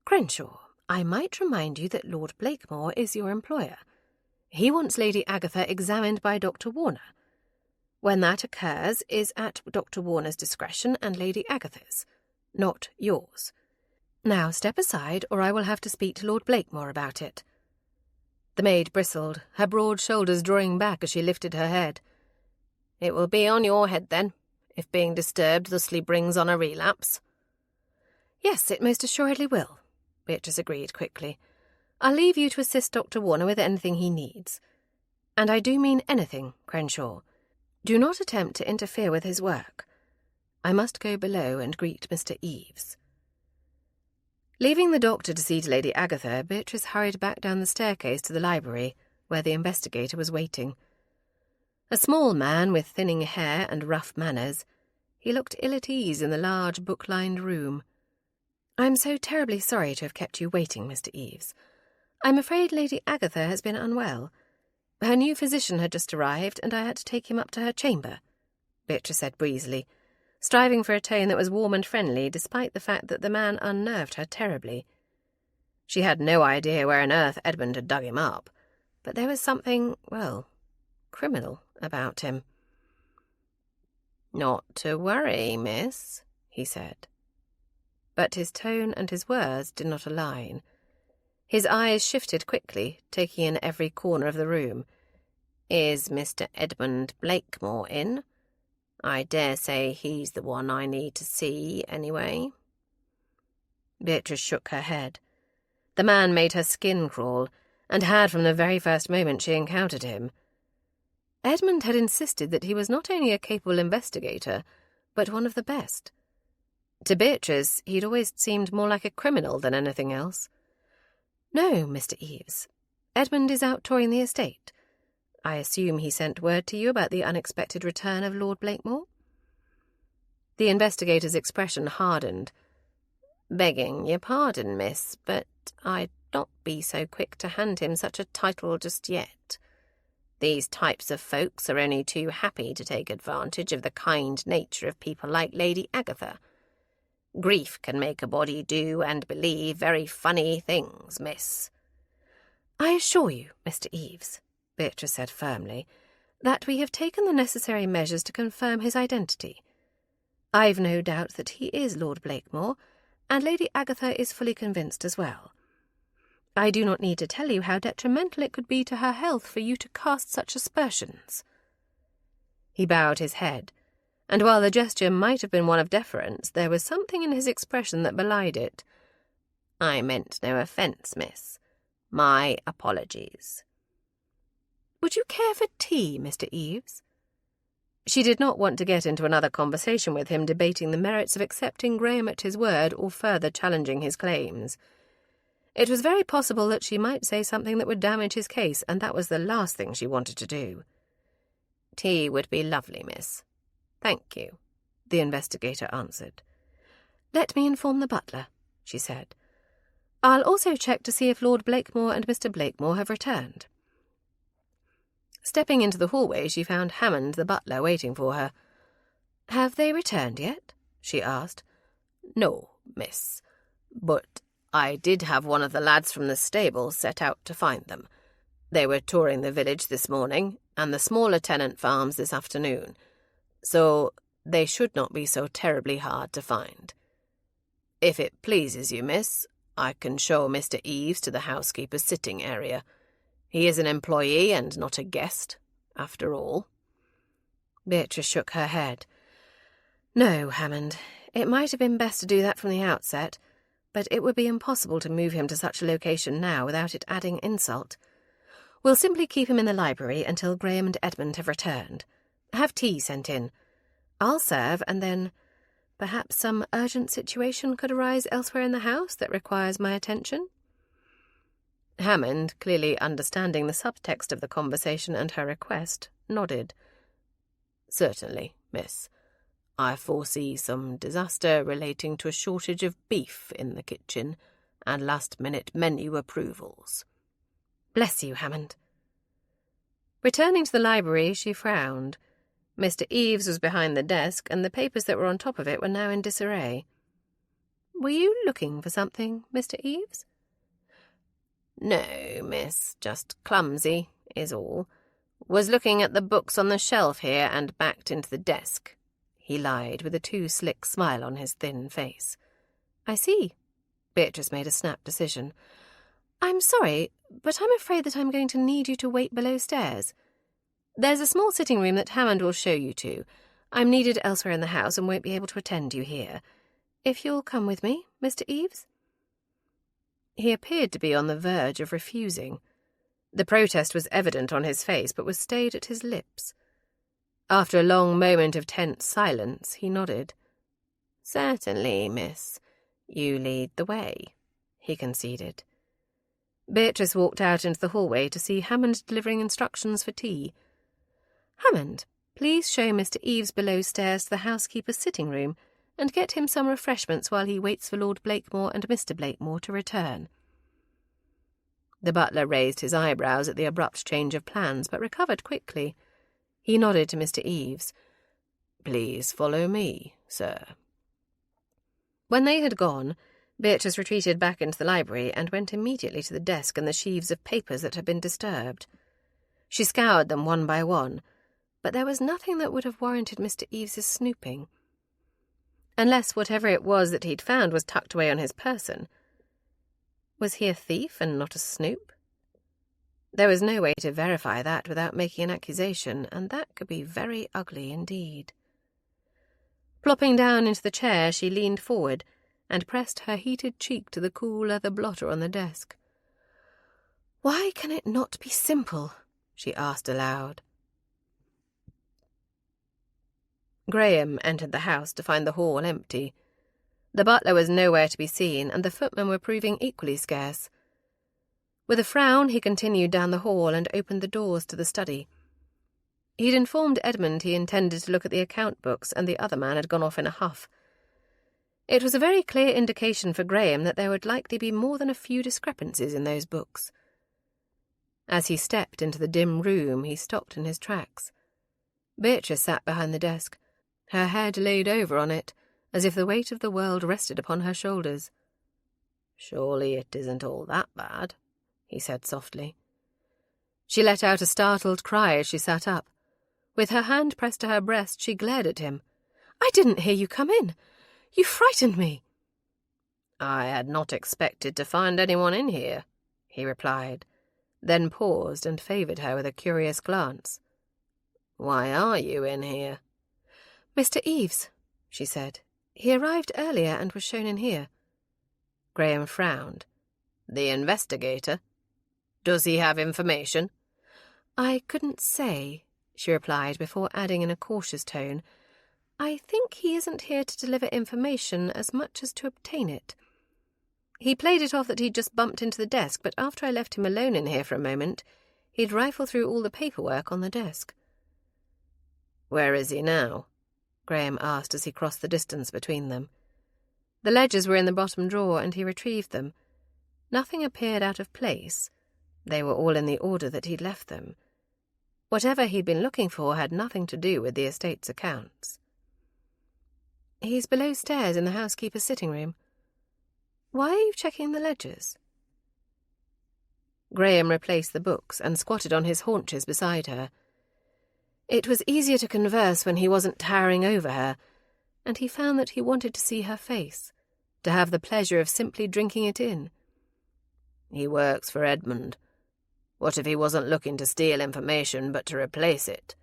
"Crenshaw, I might remind you that Lord Blakemore is your employer. He wants Lady Agatha examined by Dr. Warner. When that occurs is at Dr. Warner's discretion and Lady Agatha's, not yours. Now step aside, or I will have to speak to Lord Blakemore about it." The maid bristled, her broad shoulders drawing back as she lifted her head. "It will be on your head, then, if being disturbed thusly brings on a relapse." "Yes, it most assuredly will," Beatrice agreed quickly. "I'll leave you to assist Dr. Warner with anything he needs. And I do mean anything, Crenshaw. Do not attempt to interfere with his work. I must go below and greet Mr. Eves." Leaving the doctor to see to Lady Agatha, Beatrice hurried back down the staircase to the library, where the investigator was waiting. A small man with thinning hair and rough manners, he looked ill at ease in the large book-lined room. "I'm so terribly sorry to have kept you waiting, Mr. Eves. I'm afraid Lady Agatha has been unwell. Her new physician had just arrived, and I had to take him up to her chamber," Beatrice said breezily, striving for a tone that was warm and friendly, despite the fact that the man unnerved her terribly. She had no idea where on earth Edmund had dug him up, but there was something, well, criminal about him. "Not to worry, miss," he said. But his tone and his words did not align. His eyes shifted quickly, taking in every corner of the room. "Is Mr. Edmund Blakemore in? I dare say he's the one I need to see, anyway." Beatrice shook her head. The man made her skin crawl, and had from the very first moment she encountered him. Edmund had insisted that he was not only a capable investigator, but one of the best. To Beatrice, he'd always seemed more like a criminal than anything else. "No, Mr. Eves. Edmund is out touring the estate. I assume he sent word to you about the unexpected return of Lord Blakemore?" The investigator's expression hardened. "Begging your pardon, miss, but I'd not be so quick to hand him such a title just yet. These types of folks are only too happy to take advantage of the kind nature of people like Lady Agatha. Grief can make a body do and believe very funny things, miss." "I assure you, Mr. Eves," Beatrice said firmly, "that we have taken the necessary measures to confirm his identity. I've no doubt that he is Lord Blakemore, and Lady Agatha is fully convinced as well. I do not need to tell you how detrimental it could be to her health for you to cast such aspersions." He bowed his head, and while the gesture might have been one of deference, there was something in his expression that belied it. "I meant no offence, miss. My apologies." "Would you care for tea, Mr. Eves?" She did not want to get into another conversation with him debating the merits of accepting Graham at his word or further challenging his claims. It was very possible that she might say something that would damage his case, and that was the last thing she wanted to do. "Tea would be lovely, miss. Thank you," the investigator answered. "Let me inform the butler," she said. "I'll also check to see if Lord Blakemore and Mr. Blakemore have returned." Stepping into the hallway, she found Hammond, the butler, waiting for her. "Have they returned yet?" she asked. "No, miss, but I did have one of the lads from the stable set out to find them. They were touring the village this morning, and the smaller tenant farms this afternoon, so they should not be so terribly hard to find. If it pleases you, miss, I can show Mr. Eves to the housekeeper's sitting area. He is an employee and not a guest, after all." Beatrice shook her head. "No, Hammond. It might have been best to do that from the outset, but it would be impossible to move him to such a location now without it adding insult. We'll simply keep him in the library until Graham and Edmund have returned. Have tea sent in. I'll serve, and then perhaps some urgent situation could arise elsewhere in the house that requires my attention." Hammond, clearly understanding the subtext of the conversation and her request, nodded. "Certainly, miss. I foresee some disaster relating to a shortage of beef in the kitchen and last-minute menu approvals." "Bless you, Hammond." Returning to the library, she frowned. Mr. Eves was behind the desk, and the papers that were on top of it were now in disarray. "Were you looking for something, Mr. Eves?" "No, miss, just clumsy, is all. Was looking at the books on the shelf here and backed into the desk," he lied, with a too-slick smile on his thin face. "I see." Beatrice made a snap decision. "I'm sorry, but I'm afraid that I'm going to need you to wait below stairs. There's a small sitting room that Hammond will show you to. I'm needed elsewhere in the house and won't be able to attend you here. If you'll come with me, Mr. Eves?" He appeared to be on the verge of refusing. The protest was evident on his face, but was stayed at his lips. After a long moment of tense silence, he nodded. "Certainly, miss. You lead the way," he conceded. Beatrice walked out into the hallway to see Hammond delivering instructions for tea. "Hammond, please show Mr. Eves below stairs to the housekeeper's sitting room and get him some refreshments while he waits for Lord Blakemore and Mr. Blakemore to return." The butler raised his eyebrows at the abrupt change of plans, but recovered quickly. He nodded to Mr. Eves. "Please follow me, sir." When they had gone, Beatrice retreated back into the library and went immediately to the desk and the sheaves of papers that had been disturbed. She scoured them one by one, but there was nothing that would have warranted Mr. Eves's snooping. Unless whatever it was that he'd found was tucked away on his person. Was he a thief and not a snoop? There was no way to verify that without making an accusation, and that could be very ugly indeed. Plopping down into the chair, she leaned forward and pressed her heated cheek to the cool leather blotter on the desk. "Why can it not be simple?" she asked aloud. Graham entered the house to find the hall empty. The butler was nowhere to be seen, and the footmen were proving equally scarce. With a frown, he continued down the hall and opened the doors to the study. He'd informed Edmund he intended to look at the account books, and the other man had gone off in a huff. It was a very clear indication for Graham that there would likely be more than a few discrepancies in those books. As he stepped into the dim room, he stopped in his tracks. Beatrice sat behind the desk, her head laid over on it, as if the weight of the world rested upon her shoulders. "Surely it isn't all that bad," he said softly. She let out a startled cry as she sat up. With her hand pressed to her breast, she glared at him. "I didn't hear you come in. You frightened me." "I had not expected to find anyone in here," he replied, then paused and favoured her with a curious glance. "Why are you in here?" "Mr. Eves," she said. "He arrived earlier and was shown in here." Graham frowned. "The investigator? Does he have information?" "I couldn't say," she replied before adding in a cautious tone, "I think he isn't here to deliver information as much as to obtain it. He played it off that he'd just bumped into the desk, but after I left him alone in here for a moment, he'd rifle through all the paperwork on the desk." "Where is he now?" Graham asked as he crossed the distance between them. The ledgers were in the bottom drawer, and he retrieved them. Nothing appeared out of place. They were all in the order that he'd left them. Whatever he'd been looking for had nothing to do with the estate's accounts. "He's below stairs in the housekeeper's sitting room. Why are you checking the ledgers?" Graham replaced the books and squatted on his haunches beside her. It was easier to converse when he wasn't towering over her, and he found that he wanted to see her face, to have the pleasure of simply drinking it in. "He works for Edmund. What if he wasn't looking to steal information but to replace it?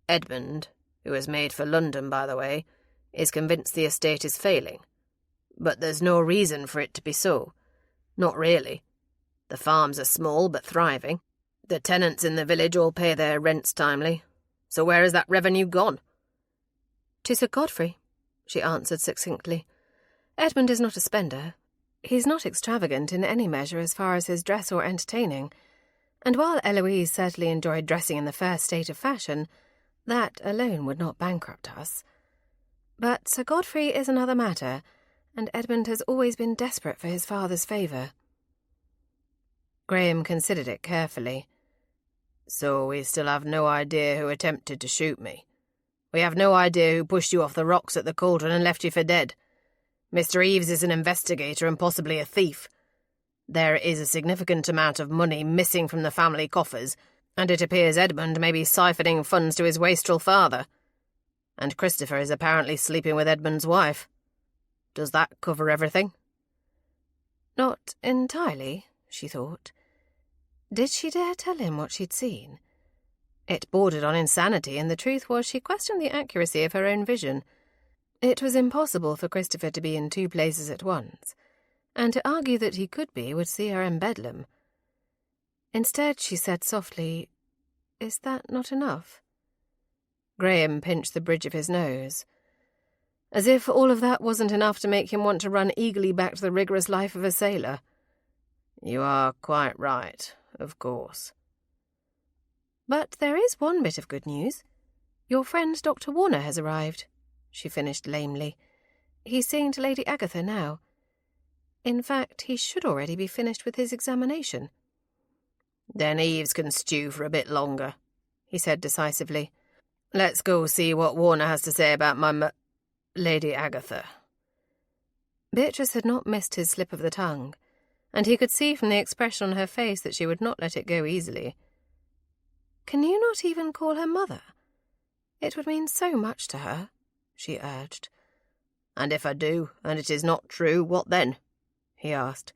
Edmund, who is made for London, by the way, is convinced the estate is failing. But there's no reason for it to be so. Not really. The farms are small but thriving. The tenants in the village all pay their rents timely. So where has that revenue gone?" "To Sir Godfrey," she answered succinctly. "Edmund is not a spender. He's not extravagant in any measure as far as his dress or entertaining, and while Eloise certainly enjoyed dressing in the first state of fashion, that alone would not bankrupt us. But Sir Godfrey is another matter, and Edmund has always been desperate for his father's favour." Graham considered it carefully. "So we still have no idea who attempted to shoot me. We have no idea who pushed you off the rocks at the cauldron and left you for dead. Mr. Eves is an investigator and possibly a thief. There is a significant amount of money missing from the family coffers, and it appears Edmund may be siphoning funds to his wastrel father. And Christopher is apparently sleeping with Edmund's wife. Does that cover everything?" Not entirely, she thought. Did she dare tell him what she'd seen? It bordered on insanity, and the truth was she questioned the accuracy of her own vision. It was impossible for Christopher to be in two places at once, and to argue that he could be would see her in Bedlam. Instead, she said softly, "Is that not enough?" Graham pinched the bridge of his nose. As if all of that wasn't enough to make him want to run eagerly back to the rigorous life of a sailor. You are quite right, of course. But there is one bit of good news. Your friend Dr. Warner has arrived, she finished lamely. He's seeing to Lady Agatha now. In fact, he should already be finished with his examination. Then Eves can stew for a bit longer, he said decisively. Let's go see what Warner has to say about my Lady Agatha. Beatrice had not missed his slip of the tongue, and he could see from the expression on her face that she would not let it go easily. Can you not even call her mother? It would mean so much to her, she urged. And if I do, and it is not true, what then? He asked.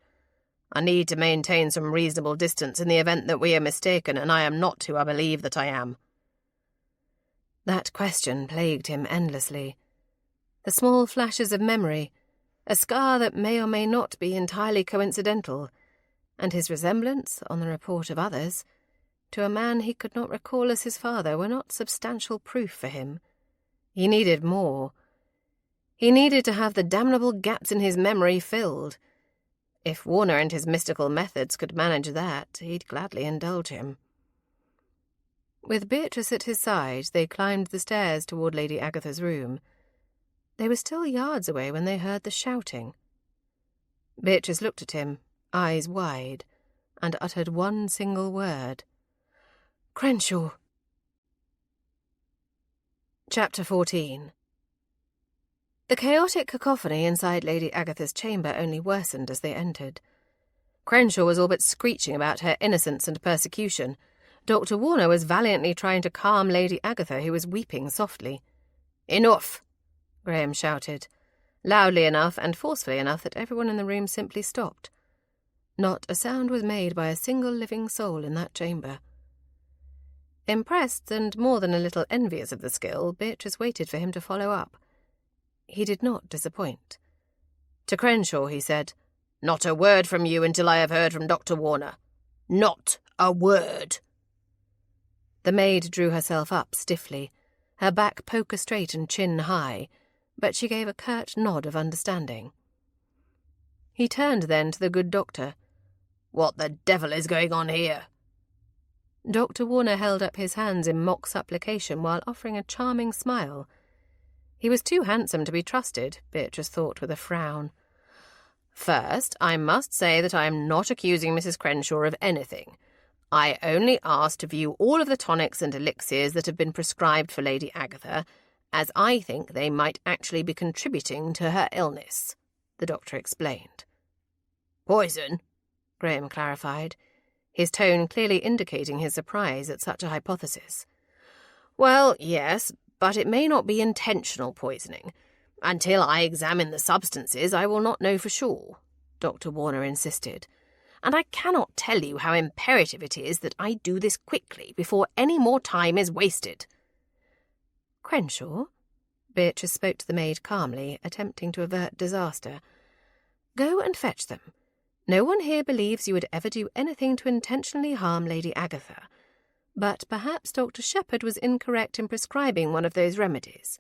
I need to maintain some reasonable distance in the event that we are mistaken, and I am not who I believe that I am. That question plagued him endlessly. The small flashes of memory, a scar that may or may not be entirely coincidental, and his resemblance, on the report of others, to a man he could not recall as his father were not substantial proof for him. He needed more. He needed to have the damnable gaps in his memory filled. If Warner and his mystical methods could manage that, he'd gladly indulge him. With Beatrice at his side, they climbed the stairs toward Lady Agatha's room. They were still yards away when they heard the shouting. Beatrice looked at him, eyes wide, and uttered one single word. Crenshaw. Chapter 14. The chaotic cacophony inside Lady Agatha's chamber only worsened as they entered. Crenshaw was all but screeching about her innocence and persecution. Dr. Warner was valiantly trying to calm Lady Agatha, who was weeping softly. Enough! Graham shouted, loudly enough and forcefully enough that everyone in the room simply stopped. Not a sound was made by a single living soul in that chamber. Impressed and more than a little envious of the skill, Beatrice waited for him to follow up. He did not disappoint. To Crenshaw he said, Not a word from you until I have heard from Dr. Warner. Not a word. The maid drew herself up stiffly, her back poker straight and chin high, but she gave a curt nod of understanding. He turned then to the good doctor. What the devil is going on here? Dr. Warner held up his hands in mock supplication while offering a charming smile. He was too handsome to be trusted, Beatrice thought with a frown. First, I must say that I am not accusing Mrs. Crenshaw of anything. I only asked to view all of the tonics and elixirs that have been prescribed for Lady Agatha, as I think they might actually be contributing to her illness, the doctor explained. Poison? Graham clarified, his tone clearly indicating his surprise at such a hypothesis. Well, yes, but it may not be intentional poisoning. Until I examine the substances, I will not know for sure, Dr. Warner insisted. And I cannot tell you how imperative it is that I do this quickly before any more time is wasted. Crenshaw, Beatrice spoke to the maid calmly, attempting to avert disaster. Go and fetch them. No one here believes you would ever do anything to intentionally harm Lady Agatha. But perhaps Dr. Shepherd was incorrect in prescribing one of those remedies.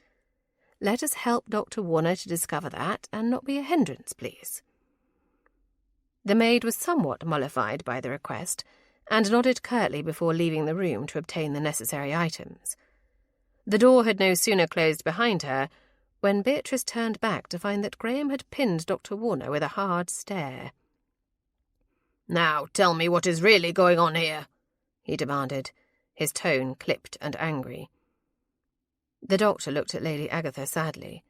Let us help Dr. Warner to discover that, and not be a hindrance, please. The maid was somewhat mollified by the request, and nodded curtly before leaving the room to obtain the necessary items. The door had no sooner closed behind her when Beatrice turned back to find that Graham had pinned Dr. Warner with a hard stare. Now tell me what is really going on here, he demanded, his tone clipped and angry. The doctor looked at Lady Agatha sadly.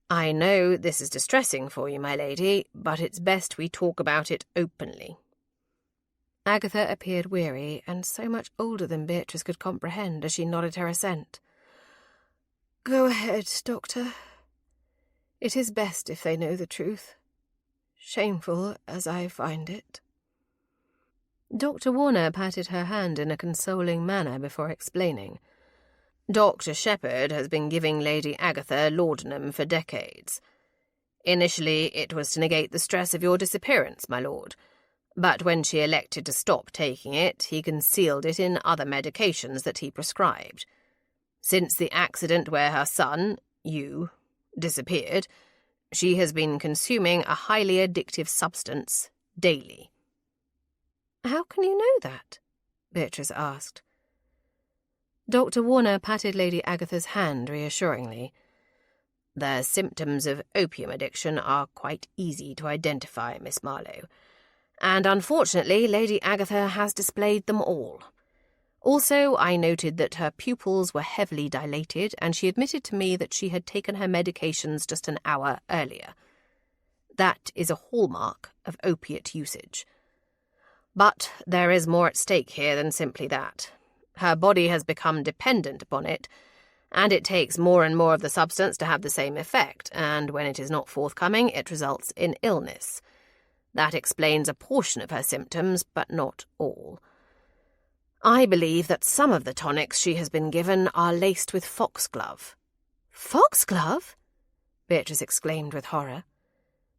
I know this is distressing for you, my lady, but it's best we talk about it openly. Agatha appeared weary and so much older than Beatrice could comprehend as she nodded her assent. Go ahead, Doctor. It is best if they know the truth, shameful as I find it. Dr. Warner patted her hand in a consoling manner before explaining. Dr. Shepherd has been giving Lady Agatha laudanum for decades. Initially, it was to negate the stress of your disappearance, my lord. But when she elected to stop taking it, he concealed it in other medications that he prescribed. Since the accident where her son, you, disappeared, she has been consuming a highly addictive substance daily." "How can you know that?" Beatrice asked. Dr. Warner patted Lady Agatha's hand reassuringly. "The symptoms of opium addiction are quite easy to identify, Miss Marlowe, and unfortunately Lady Agatha has displayed them all. Also, I noted that her pupils were heavily dilated, and she admitted to me that she had taken her medications just an hour earlier. That is a hallmark of opiate usage. But there is more at stake here than simply that. Her body has become dependent upon it, and it takes more and more of the substance to have the same effect, and when it is not forthcoming, it results in illness. That explains a portion of her symptoms, but not all. I believe that some of the tonics she has been given are laced with foxglove." "Foxglove?" Beatrice exclaimed with horror.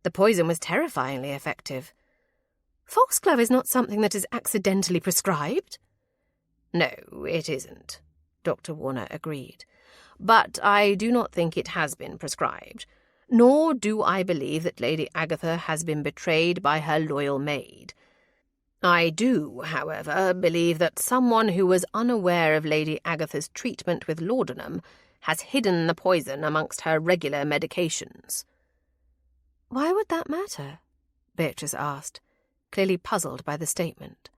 The poison was terrifyingly effective. "Foxglove is not something that is accidentally prescribed." "No, it isn't," Dr. Warner agreed. "But I do not think it has been prescribed, nor do I believe that Lady Agatha has been betrayed by her loyal maid. I do, however, believe that someone who was unaware of Lady Agatha's treatment with laudanum has hidden the poison amongst her regular medications." "Why would that matter?" Beatrice asked, clearly puzzled by the statement.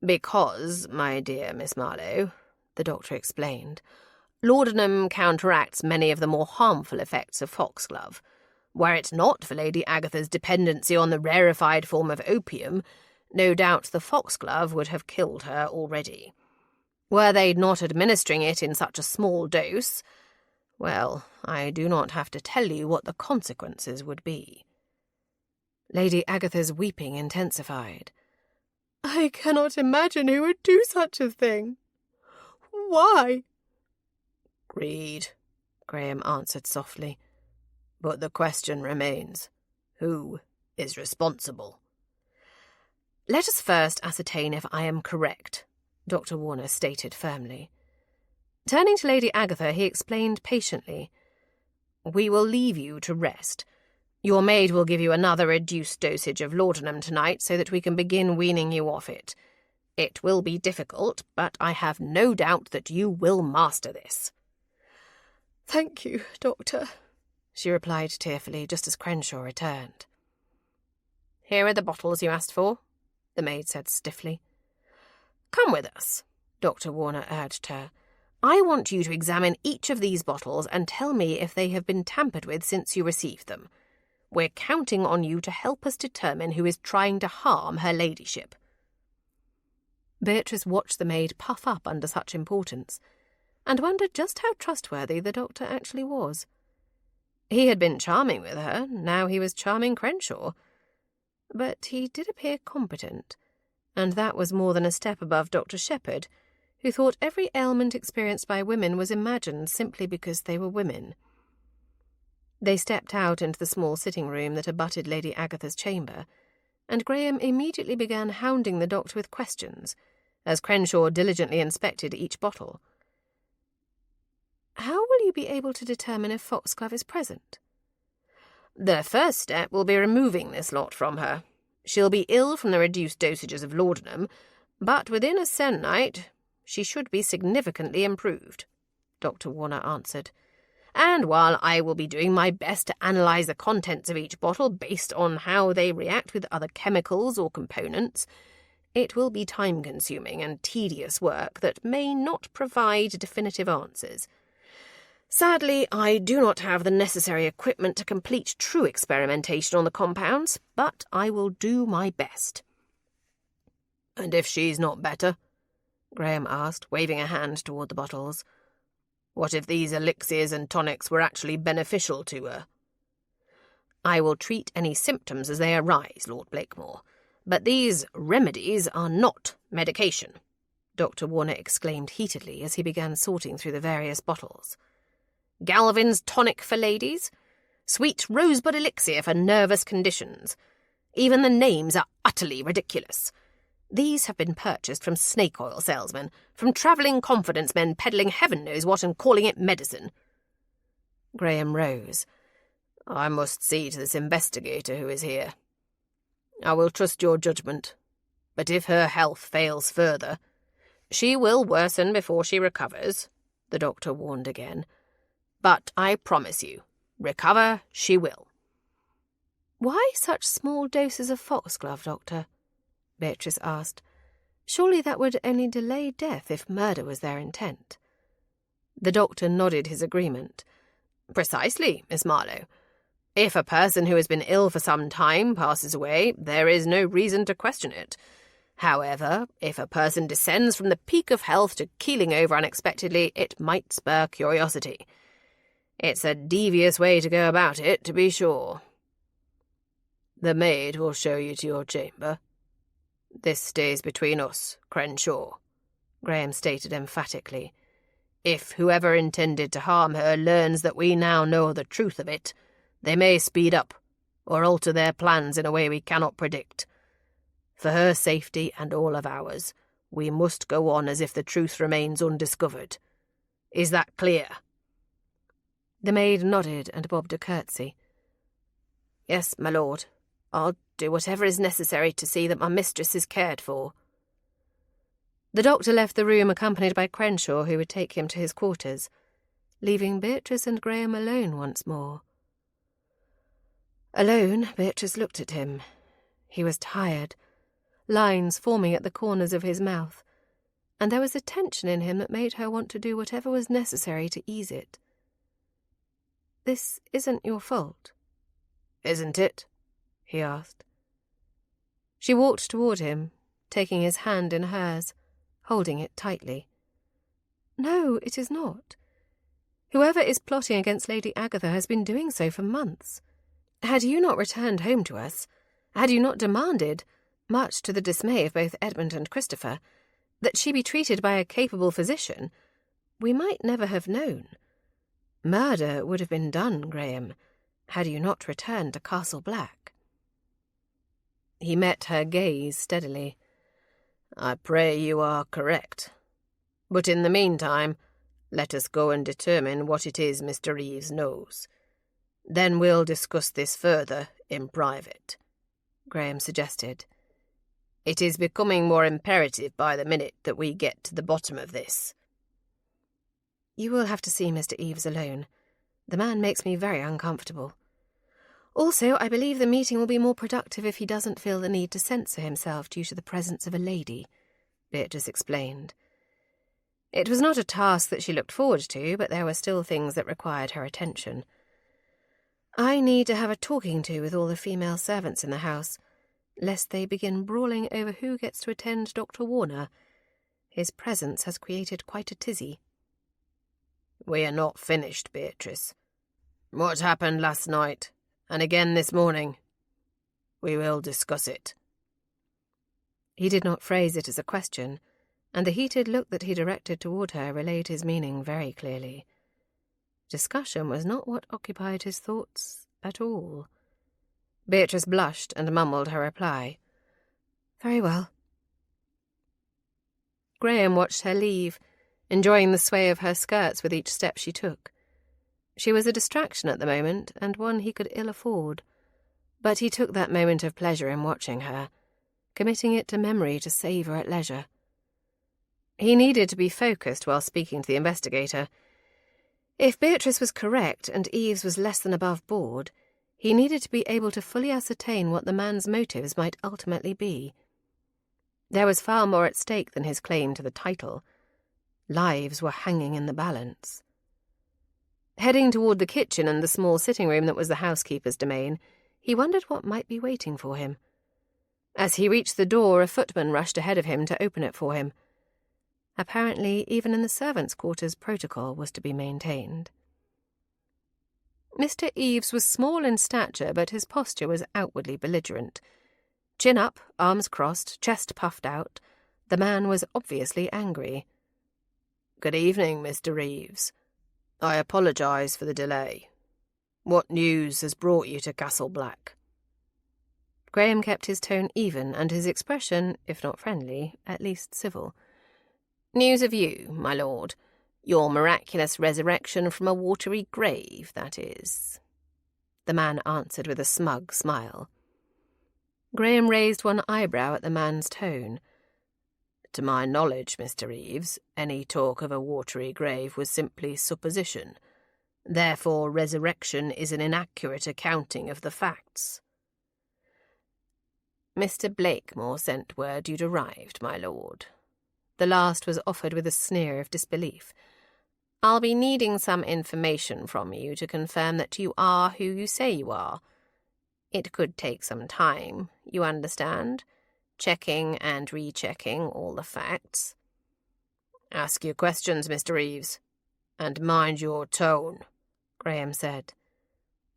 "Because, my dear Miss Marlowe," the doctor explained, "laudanum counteracts many of the more harmful effects of foxglove. Were it not for Lady Agatha's dependency on the rarefied form of opium, no doubt the foxglove would have killed her already. Were they not administering it in such a small dose, well, I do not have to tell you what the consequences would be." Lady Agatha's weeping intensified. "I cannot imagine who would do such a thing. Why?" "Greed," Graham answered softly. "But the question remains, who is responsible?" "Let us first ascertain if I am correct," Dr. Warner stated firmly. Turning to Lady Agatha, he explained patiently, "We will leave you to rest. Your maid will give you another reduced dosage of laudanum tonight so that we can begin weaning you off it. It will be difficult, but I have no doubt that you will master this." "Thank you, Doctor," she replied tearfully just as Crenshaw returned. "Here are the bottles you asked for," the maid said stiffly. "Come with us," Dr. Warner urged her. "I want you to examine each of these bottles and tell me if they have been tampered with since you received them. We're counting on you to help us determine who is trying to harm her ladyship." Beatrice watched the maid puff up under such importance, and wondered just how trustworthy the doctor actually was. He had been charming with her, now he was charming Crenshaw. But he did appear competent, and that was more than a step above Dr. Shepherd, who thought every ailment experienced by women was imagined simply because they were women. They stepped out into the small sitting room that abutted Lady Agatha's chamber, and Graham immediately began hounding the doctor with questions, as Crenshaw diligently inspected each bottle. "How will you be able to determine if foxglove is present?" "The first step will be removing this lot from her. She'll be ill from the reduced dosages of laudanum, but within a se'nnight she should be significantly improved," Dr. Warner answered. "And while I will be doing my best to analyse the contents of each bottle based on how they react with other chemicals or components, it will be time-consuming and tedious work that may not provide definitive answers. Sadly, I do not have the necessary equipment to complete true experimentation on the compounds, but I will do my best." "And if she's not better?" Graham asked, waving a hand toward the bottles. "What if these elixirs and tonics were actually beneficial to her?" "I will treat any symptoms as they arise, Lord Blakemore, but these remedies are not medication," Dr. Warner exclaimed heatedly as he began sorting through the various bottles. "Galvin's tonic for ladies, sweet rosebud elixir for nervous conditions. Even the names are utterly ridiculous. These have been purchased from snake oil salesmen, from travelling confidence men peddling heaven knows what and calling it medicine." Graham rose. "I must see to this investigator who is here. I will trust your judgment, but if her health fails further—" "She will worsen before she recovers," the doctor warned again. "But I promise you, recover she will." "Why such small doses of foxglove, Doctor?" Beatrice asked. "Surely that would only delay death if murder was their intent." The doctor nodded his agreement. "Precisely, Miss Marlowe. If a person who has been ill for some time passes away, there is no reason to question it. However, if a person descends from the peak of health to keeling over unexpectedly, it might spur curiosity. It's a devious way to go about it, to be sure." "The maid will show you to your chamber. This stays between us, Crenshaw," Graham stated emphatically. "If whoever intended to harm her learns that we now know the truth of it, they may speed up or alter their plans in a way we cannot predict. For her safety and all of ours, we must go on as if the truth remains undiscovered. Is that clear?" The maid nodded and bobbed a curtsy. "Yes, my lord. I'll do whatever is necessary to see that my mistress is cared for." The doctor left the room accompanied by Crenshaw, who would take him to his quarters, leaving Beatrice and Graham alone once more. Alone, Beatrice looked at him. He was tired, lines forming at the corners of his mouth, and there was a tension in him that made her want to do whatever was necessary to ease it. "This isn't your fault." "Isn't it?" he asked. She walked toward him, taking his hand in hers, holding it tightly. "No, it is not. Whoever is plotting against Lady Agatha has been doing so for months. Had you not returned home to us, had you not demanded, much to the dismay of both Edmund and Christopher, that she be treated by a capable physician, we might never have known. Murder would have been done, Graham, had you not returned to Castle Black." He met her gaze steadily. "I pray you are correct. But in the meantime, let us go and determine what it is Mr. Reeves knows. Then we'll discuss this further in private," Graham suggested. "It is becoming more imperative by the minute that we get to the bottom of this." "You will have to see Mr. Eaves alone. The man makes me very uncomfortable. Also, I believe the meeting will be more productive if he doesn't feel the need to censor himself due to the presence of a lady," Beatrice explained. It was not a task that she looked forward to, but there were still things that required her attention. "I need to have a talking to with all the female servants in the house, lest they begin brawling over who gets to attend Dr. Warner. His presence has created quite a tizzy." "We are not finished, Beatrice. What happened last night, and again this morning? We will discuss it." He did not phrase it as a question, and the heated look that he directed toward her relayed his meaning very clearly. Discussion was not what occupied his thoughts at all. Beatrice blushed and mumbled her reply. "Very well." Graham watched her leave, enjoying the sway of her skirts with each step she took. She was a distraction at the moment, and one he could ill afford, but he took that moment of pleasure in watching her, committing it to memory to savour at leisure. He needed to be focused while speaking to the investigator. If Beatrice was correct and Eaves was less than above board, he needed to be able to fully ascertain what the man's motives might ultimately be. There was far more at stake than his claim to the title. Lives were hanging in the balance. Heading toward the kitchen and the small sitting room that was the housekeeper's domain, he wondered what might be waiting for him. As he reached the door, a footman rushed ahead of him to open it for him. Apparently, even in the servants' quarters, protocol was to be maintained. Mr. Eaves was small in stature, but his posture was outwardly belligerent. Chin up, arms crossed, chest puffed out, the man was obviously angry. "Good evening, Mr. Reeves. I apologise for the delay. What news has brought you to Castle Black?" Graham kept his tone even and his expression, if not friendly, at least civil. "News of you, my lord. Your miraculous resurrection from a watery grave, that is." The man answered with a smug smile. Graham raised one eyebrow at the man's tone. "To my knowledge, Mr. Eves, any talk of a watery grave was simply supposition. Therefore, resurrection is an inaccurate accounting of the facts." "Mr. Blakemore sent word you'd arrived, my lord." The last was offered with a sneer of disbelief. "I'll be needing some information from you to confirm that you are who you say you are. It could take some time, you understand, checking and rechecking all the facts." "Ask your questions, Mr. Eves, and mind your tone," Graham said.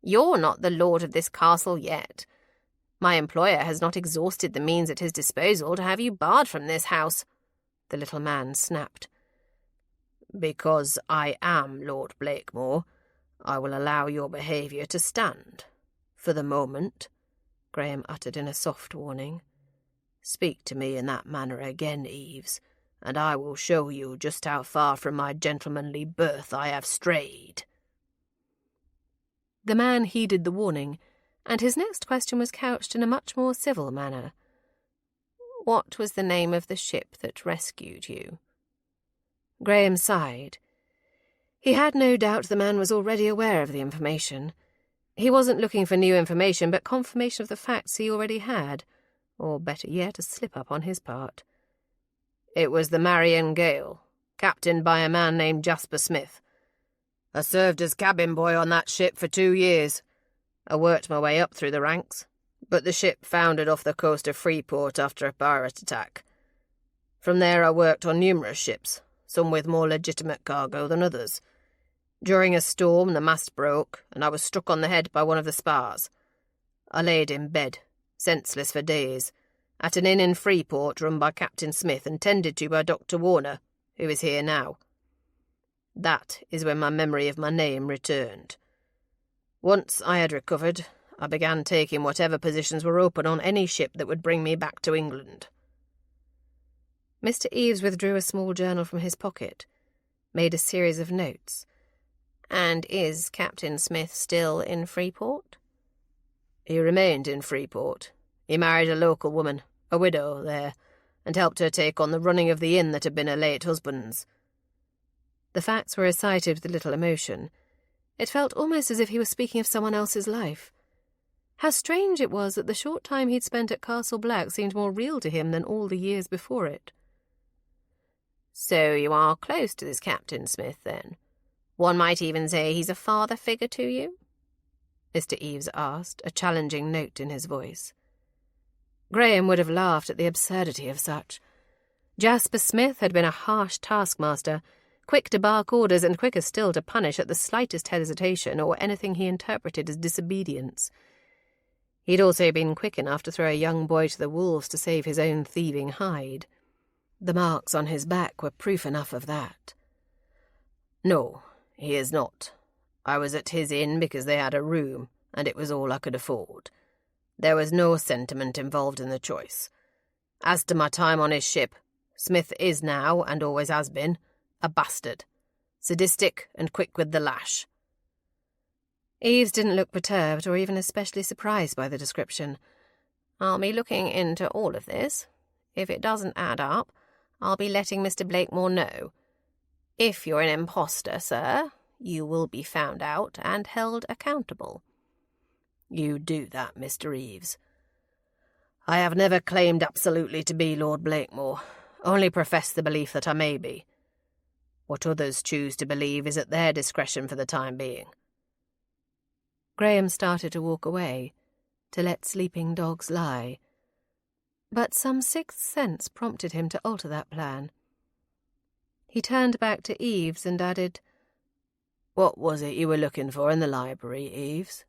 "You're not the lord of this castle yet. My employer has not exhausted the means at his disposal to have you barred from this house," the little man snapped. "Because I am Lord Blakemore, I will allow your behaviour to stand. For the moment," Graham uttered in a soft warning. "Speak to me in that manner again, Eves, and I will show you just how far from my gentlemanly birth I have strayed." The man heeded the warning, and his next question was couched in a much more civil manner. "What was the name of the ship that rescued you?" Graham sighed. He had no doubt the man was already aware of the information. He wasn't looking for new information, but confirmation of the facts he already had, or better yet, a slip-up on his part. "It was the Marian Gale, captained by a man named Jasper Smith. I served as cabin boy on that ship for 2 years. I worked my way up through the ranks, but the ship foundered off the coast of Freeport after a pirate attack. From there I worked on numerous ships, some with more legitimate cargo than others. During a storm, the mast broke, and I was struck on the head by one of the spars. I laid in bed, senseless for days, at an inn in Freeport run by Captain Smith and tended to by Dr. Warner, who is here now. That is when my memory of my name returned. Once I had recovered, I began taking whatever positions were open on any ship that would bring me back to England." Mr. Eves withdrew a small journal from his pocket, made a series of notes. "And is Captain Smith still in Freeport?" "He remained in Freeport. He married a local woman, a widow, there, and helped her take on the running of the inn that had been her late husband's." The facts were recited with little emotion. It felt almost as if he was speaking of someone else's life. How strange it was that the short time he'd spent at Castle Black seemed more real to him than all the years before it. "So you are close to this Captain Smith, then? One might even say he's a father figure to you?" Mr. Eves asked, a challenging note in his voice. Graham would have laughed at the absurdity of such. Jasper Smith had been a harsh taskmaster, quick to bark orders and quicker still to punish at the slightest hesitation or anything he interpreted as disobedience. He'd also been quick enough to throw a young boy to the wolves to save his own thieving hide. The marks on his back were proof enough of that. "No, he is not. I was at his inn because they had a room, and it was all I could afford. There was no sentiment involved in the choice. As to my time on his ship, Smith is now, and always has been, a bastard, sadistic and quick with the lash." Eves didn't look perturbed or even especially surprised by the description. "I'll be looking into all of this. If it doesn't add up, I'll be letting Mr. Blakemore know. If you're an imposter, sir, you will be found out and held accountable." "You do that, Mr. Eves. I have never claimed absolutely to be Lord Blakemore, only professed the belief that I may be. What others choose to believe is at their discretion for the time being." Graham started to walk away, to let sleeping dogs lie. But some sixth sense prompted him to alter that plan. He turned back to Eves and added, "What was it you were looking for in the library, Eves?"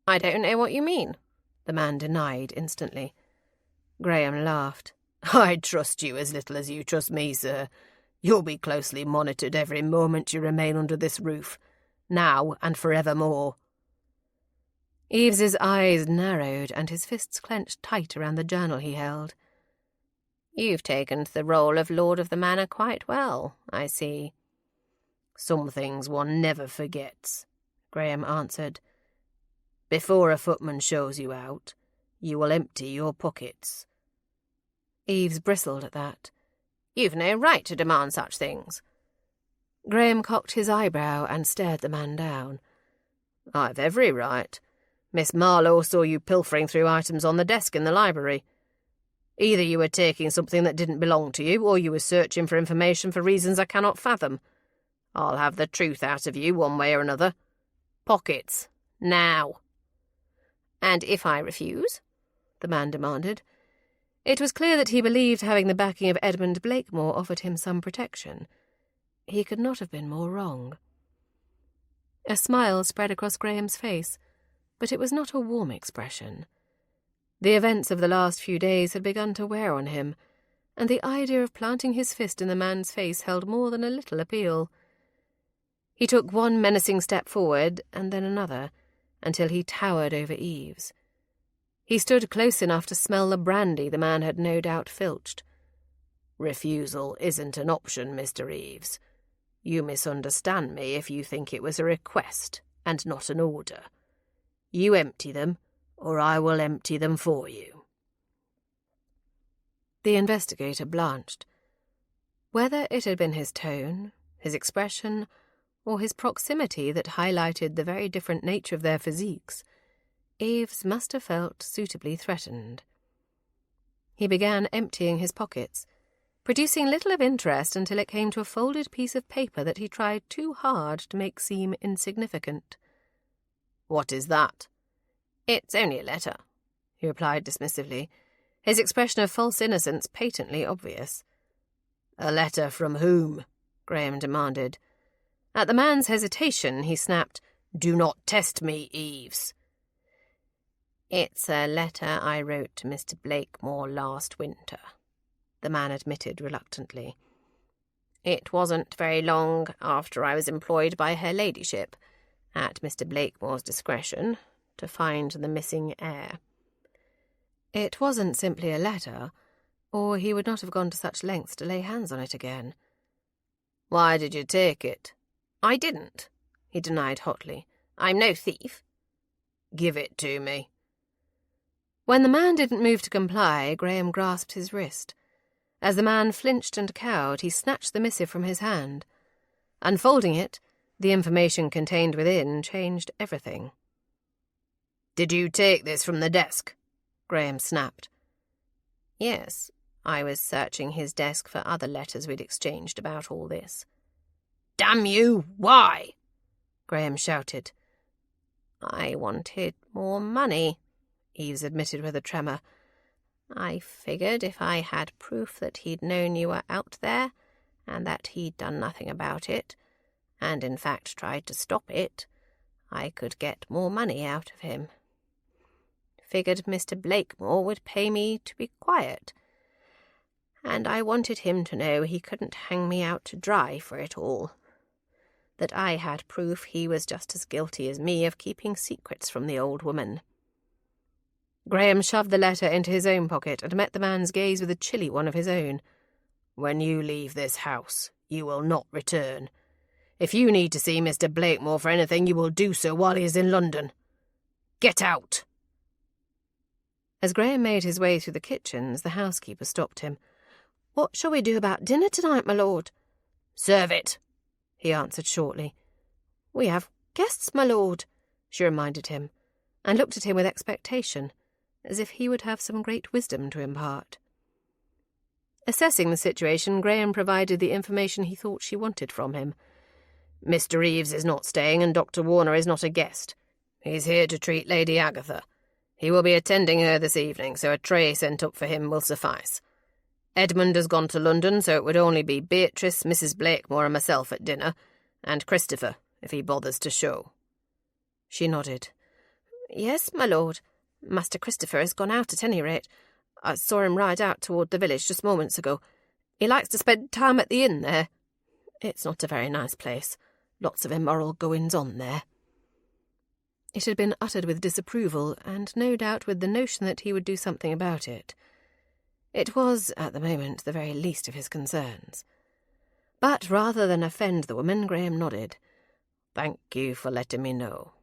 "I don't know what you mean," the man denied instantly. Graham laughed. "I trust you as little as you trust me, sir. You'll be closely monitored every moment you remain under this roof, now and forevermore." Eaves's eyes narrowed and his fists clenched tight around the journal he held. You've taken to the role of Lord of the Manor quite well, I see. Some things one never forgets, Graham answered. Before a footman shows you out, you will empty your pockets. Eaves bristled at that. You've no right to demand such things. Graham cocked his eyebrow and stared the man down. I've every right. Miss Marlowe saw you pilfering through items on the desk in the library. Either you were taking something that didn't belong to you, or you were searching for information for reasons I cannot fathom. I'll have the truth out of you one way or another. Pockets. Now. And if I refuse? The man demanded. It was clear that he believed having the backing of Edmund Blakemore offered him some protection. He could not have been more wrong. A smile spread across Graham's face, but it was not a warm expression. The events of the last few days had begun to wear on him, and the idea of planting his fist in the man's face held more than a little appeal. He took one menacing step forward, and then another, until he towered over Eaves. He stood close enough to smell the brandy the man had no doubt filched. Refusal isn't an option, Mr. Eaves. You misunderstand me if you think it was a request and not an order. You empty them, or I will empty them for you. The investigator blanched. Whether it had been his tone, his expression, or his proximity that highlighted the very different nature of their physiques, Eaves must have felt suitably threatened. He began emptying his pockets, producing little of interest until it came to a folded piece of paper that he tried too hard to make seem insignificant. What is that? It's only a letter, he replied dismissively, his expression of false innocence patently obvious. A letter from whom? Graham demanded. At the man's hesitation, he snapped, Do not test me, Eaves. It's a letter I wrote to Mr. Blakemore last winter, the man admitted reluctantly. It wasn't very long after I was employed by her ladyship, at Mr. Blakemore's discretion, to find the missing heir. It wasn't simply a letter, or he would not have gone to such lengths to lay hands on it again. Why did you take it? I didn't, he denied hotly. I'm no thief. Give it to me. When the man didn't move to comply, Graham grasped his wrist. As the man flinched and cowed, he snatched the missive from his hand. Unfolding it, the information contained within changed everything. Did you take this from the desk? Graham snapped. Yes, I was searching his desk for other letters we'd exchanged about all this. Damn you, why? Graham shouted. I wanted more money, Eaves admitted with a tremor. I figured if I had proof that he'd known you were out there, and that he'd done nothing about it, and in fact tried to stop it, I could get more money out of him. Figured Mr. Blakemore would pay me to be quiet, and I wanted him to know he couldn't hang me out to dry for it all. That I had proof he was just as guilty as me of keeping secrets from the old woman. Graham shoved the letter into his own pocket and met the man's gaze with a chilly one of his own. When you leave this house, you will not return. If you need to see Mr. Blakemore for anything, you will do so while he is in London. Get out! As Graham made his way through the kitchens, the housekeeper stopped him. "What shall we do about dinner tonight, my lord?" "Serve it," he answered shortly. "We have guests, my lord," she reminded him, and looked at him with expectation, as if he would have some great wisdom to impart. Assessing the situation, Graham provided the information he thought she wanted from him. "Mr. Eaves is not staying, and Dr. Warner is not a guest. He's here to treat Lady Agatha. He will be attending her this evening, so a tray sent up for him will suffice. Edmund has gone to London, so it would only be Beatrice, Mrs. Blakemore, and myself at dinner, and Christopher, if he bothers to show." She nodded. "Yes, my lord. Master Christopher has gone out at any rate. I saw him ride out toward the village just moments ago. He likes to spend time at the inn there. It's not a very nice place. Lots of immoral goings-on there." It had been uttered with disapproval, and no doubt with the notion that he would do something about it. It was, at the moment, the very least of his concerns. But rather than offend the woman, Graham nodded. "Thank you for letting me know.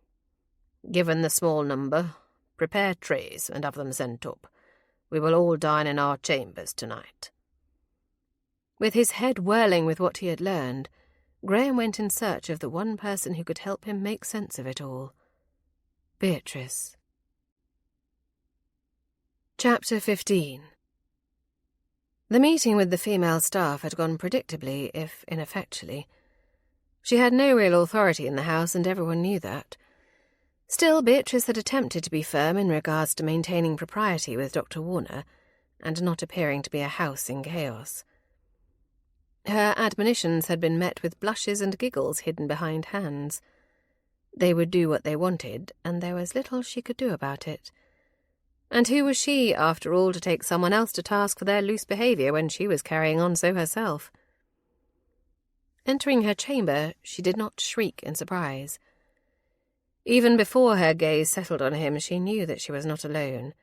Given the small number, prepare trays and have them sent up. We will all dine in our chambers tonight." With his head whirling with what he had learned, Graham went in search of the one person who could help him make sense of it all. Beatrice. Chapter 15. The meeting with the female staff had gone predictably, if ineffectually. She had no real authority in the house, and everyone knew that. Still, Beatrice had attempted to be firm in regards to maintaining propriety with Dr. Warner, and not appearing to be a house in chaos. Her admonitions had been met with blushes and giggles hidden behind hands. They would do what they wanted, and there was little she could do about it. And who was she, after all, to take someone else to task for their loose behaviour when she was carrying on so herself? Entering her chamber, she did not shriek in surprise. Even before her gaze settled on him, she knew that she was not alone.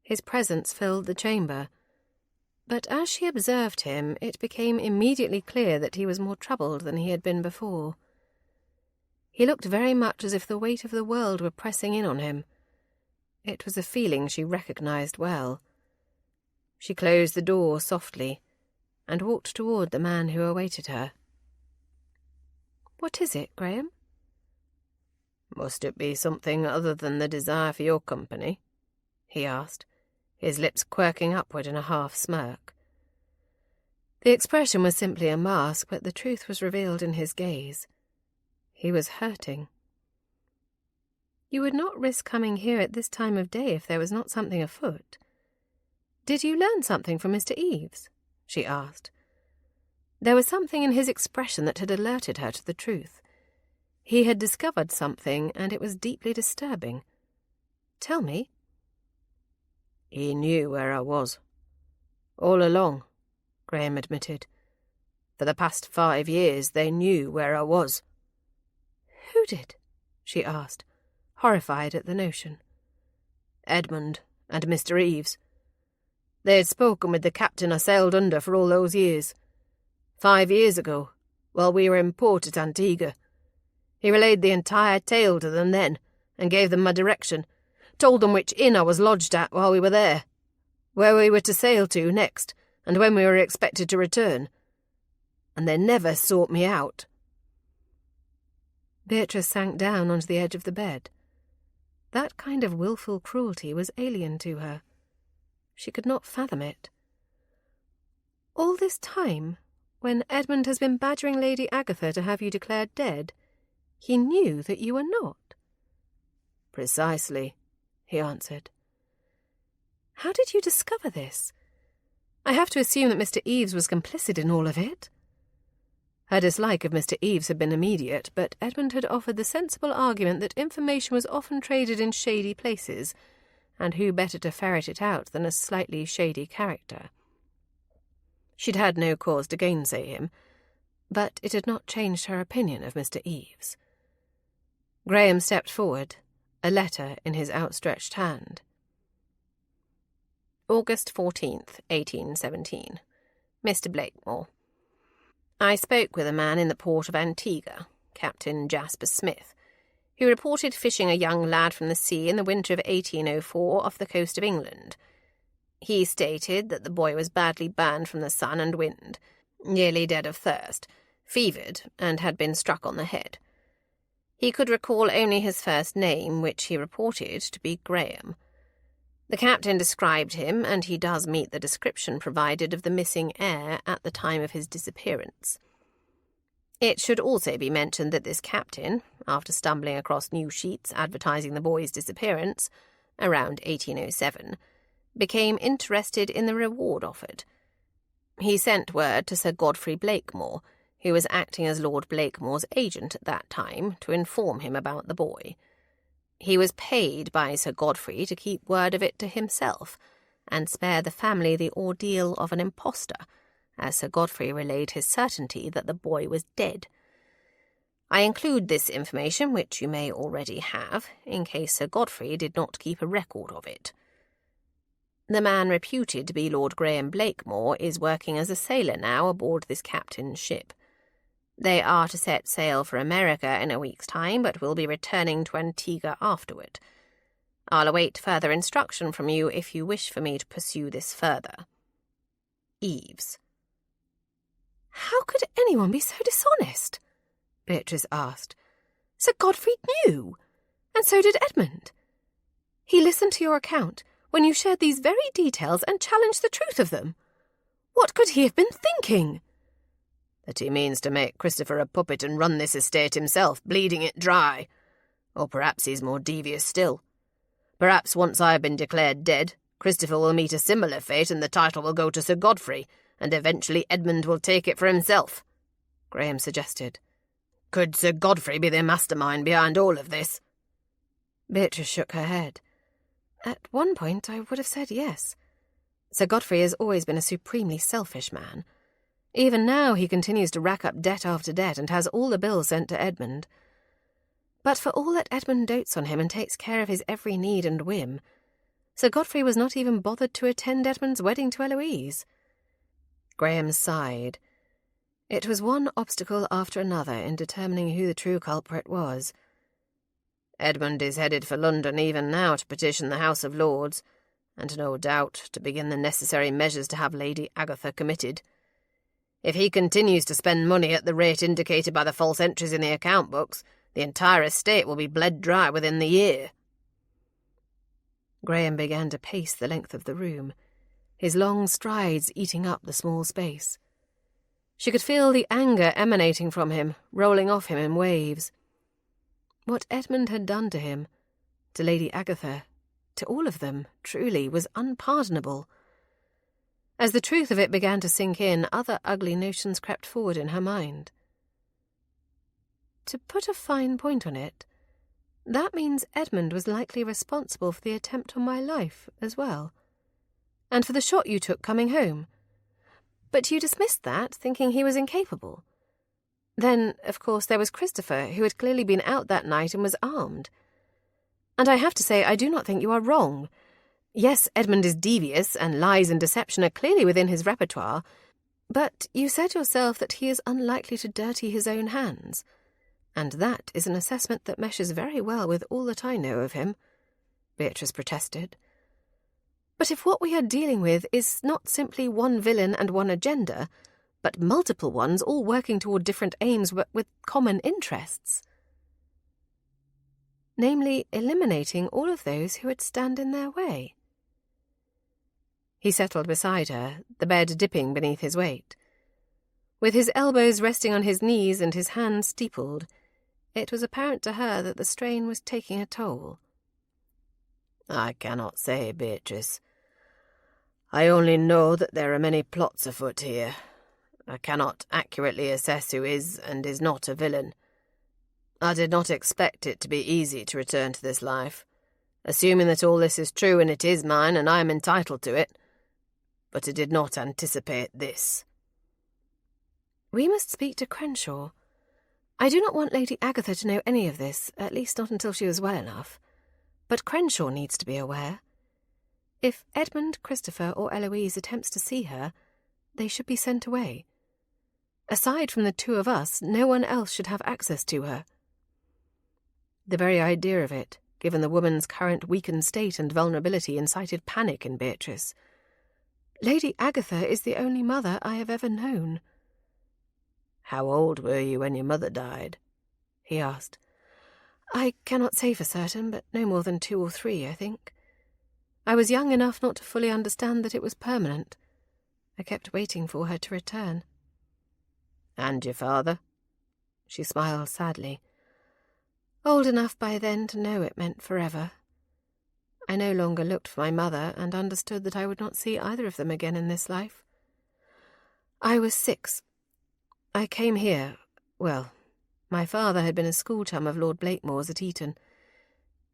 His presence filled the chamber, but as she observed him, it became immediately clear that he was more troubled than he had been before. He looked very much as if the weight of the world were pressing in on him. It was a feeling she recognized well. She closed the door softly and walked toward the man who awaited her. "What is it, Graham?" "Must it be something other than the desire for your company?" he asked, his lips quirking upward in a half-smirk. The expression was simply a mask, but the truth was revealed in his gaze. He was hurting. "You would not risk coming here at this time of day if there was not something afoot. Did you learn something from Mr. Eves?" she asked. There was something in his expression that had alerted her to the truth. He had discovered something, and it was deeply disturbing. "Tell me." "He knew where I was. All along," Graham admitted. "For the past 5 years they knew where I was." "Who did?" she asked, horrified at the notion. "Edmund and Mr. Eves. They had spoken with the captain I sailed under for all those years. 5 years ago, while we were in port at Antigua. He relayed the entire tale to them then, and gave them my direction, told them which inn I was lodged at while we were there, where we were to sail to next, and when we were expected to return. And they never sought me out." Beatrice sank down onto the edge of the bed. That kind of wilful cruelty was alien to her. She could not fathom it. "All this time, when Edmund has been badgering Lady Agatha to have you declared dead, he knew that you were not?" "Precisely," he answered. "How did you discover this? I have to assume that Mr. Eves was complicit in all of it." Her dislike of Mr. Eves had been immediate, but Edmund had offered the sensible argument that information was often traded in shady places, and who better to ferret it out than a slightly shady character? She'd had no cause to gainsay him, but it had not changed her opinion of Mr. Eves. Graham stepped forward, a letter in his outstretched hand. August 14th, 1817. Mr. Blakemore. I spoke with a man in the port of Antigua, Captain Jasper Smith, who reported fishing a young lad from the sea in the winter of 1804 off the coast of England. He stated that the boy was badly burned from the sun and wind, nearly dead of thirst, fevered, and had been struck on the head. He could recall only his first name, which he reported to be Graham. The captain described him, and he does meet the description provided of the missing heir at the time of his disappearance. It should also be mentioned that this captain, after stumbling across news sheets advertising the boy's disappearance, around 1807, became interested in the reward offered. He sent word to Sir Godfrey Blakemore, who was acting as Lord Blakemore's agent at that time, to inform him about the boy. He was paid by Sir Godfrey to keep word of it to himself, and spare the family the ordeal of an impostor, as Sir Godfrey relayed his certainty that the boy was dead. I include this information, which you may already have, in case Sir Godfrey did not keep a record of it. The man reputed to be Lord Graham Blakemore is working as a sailor now aboard this captain's ship. They are to set sail for America in a week's time, but will be returning to Antigua afterward. I'll await further instruction from you if you wish for me to pursue this further. Eves. How could anyone be so dishonest? Beatrice asked. Sir Godfrey knew, and so did Edmund. He listened to your account when you shared these very details and challenged the truth of them. What could he have been thinking? That he means to make Christopher a puppet and run this estate himself, bleeding it dry. Or perhaps he's more devious still. Perhaps once I have been declared dead, Christopher will meet a similar fate and the title will go to Sir Godfrey, and eventually Edmund will take it for himself, Graham suggested. Could Sir Godfrey be the mastermind behind all of this? Beatrice shook her head. At one point I would have said yes. Sir Godfrey has always been a supremely selfish man. Even now he continues to rack up debt after debt and has all the bills sent to Edmund. But for all that Edmund dotes on him and takes care of his every need and whim, Sir Godfrey was not even bothered to attend Edmund's wedding to Eloise. Graham sighed. It was one obstacle after another in determining who the true culprit was. Edmund is headed for London even now to petition the House of Lords, and no doubt to begin the necessary measures to have Lady Agatha committed. If he continues to spend money at the rate indicated by the false entries in the account books, the entire estate will be bled dry within the year. Graham began to pace the length of the room, his long strides eating up the small space. She could feel the anger emanating from him, rolling off him in waves. What Edmund had done to him, to Lady Agatha, to all of them, truly, was unpardonable. As the truth of it began to sink in, other ugly notions crept forward in her mind. To put a fine point on it, that means Edmund was likely responsible for the attempt on my life as well, and for the shot you took coming home. But you dismissed that, thinking he was incapable. Then, of course, there was Christopher, who had clearly been out that night and was armed. And I have to say, I do not think you are wrong. Yes, Edmund is devious, and lies and deception are clearly within his repertoire, but you said yourself that he is unlikely to dirty his own hands, and that is an assessment that meshes very well with all that I know of him, Beatrice protested. But if what we are dealing with is not simply one villain and one agenda, but multiple ones all working toward different aims but with common interests, namely eliminating all of those who would stand in their way. He settled beside her, the bed dipping beneath his weight. With his elbows resting on his knees and his hands steepled, it was apparent to her that the strain was taking a toll. I cannot say, Beatrice. I only know that there are many plots afoot here. I cannot accurately assess who is and is not a villain. I did not expect it to be easy to return to this life, assuming that all this is true and it is mine and I am entitled to it. But I did not anticipate this. We must speak to Crenshaw. I do not want Lady Agatha to know any of this, at least not until she is well enough. But Crenshaw needs to be aware. If Edmund, Christopher, or Eloise attempts to see her, they should be sent away. Aside from the two of us, no one else should have access to her. The very idea of it, given the woman's current weakened state and vulnerability, incited panic in Beatrice. Lady Agatha is the only mother I have ever known. How old were you when your mother died? He asked. I cannot say for certain, but no more than 2 or 3, I think. I was young enough not to fully understand that it was permanent. I kept waiting for her to return. And your father? She smiled sadly. Old enough by then to know it meant forever. I no longer looked for my mother and understood that I would not see either of them again in this life. I was 6. I came here, well, my father had been a school-chum of Lord Blakemore's at Eton.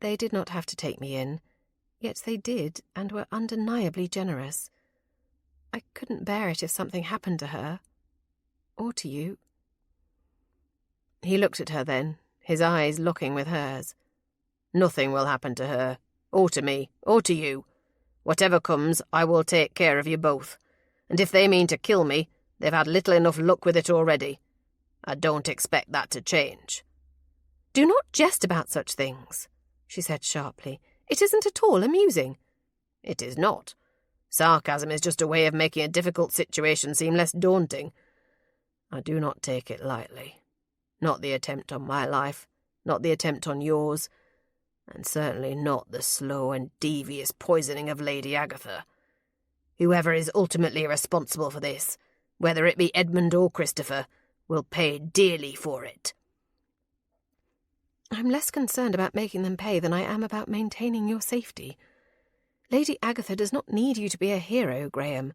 They did not have to take me in, yet they did and were undeniably generous. I couldn't bear it if something happened to her, or to you. He looked at her then, his eyes locking with hers. "Nothing will happen to her, or to me, or to you. Whatever comes, I will take care of you both. And if they mean to kill me, they've had little enough luck with it already. I don't expect that to change." "Do not jest about such things," she said sharply. "It isn't at all amusing." "It is not. Sarcasm is just a way of making a difficult situation seem less daunting. I do not take it lightly. Not the attempt on my life, not the attempt on yours, and certainly not the slow and devious poisoning of Lady Agatha. Whoever is ultimately responsible for this, whether it be Edmund or Christopher, will pay dearly for it." "I'm less concerned about making them pay than I am about maintaining your safety. Lady Agatha does not need you to be a hero, Graham.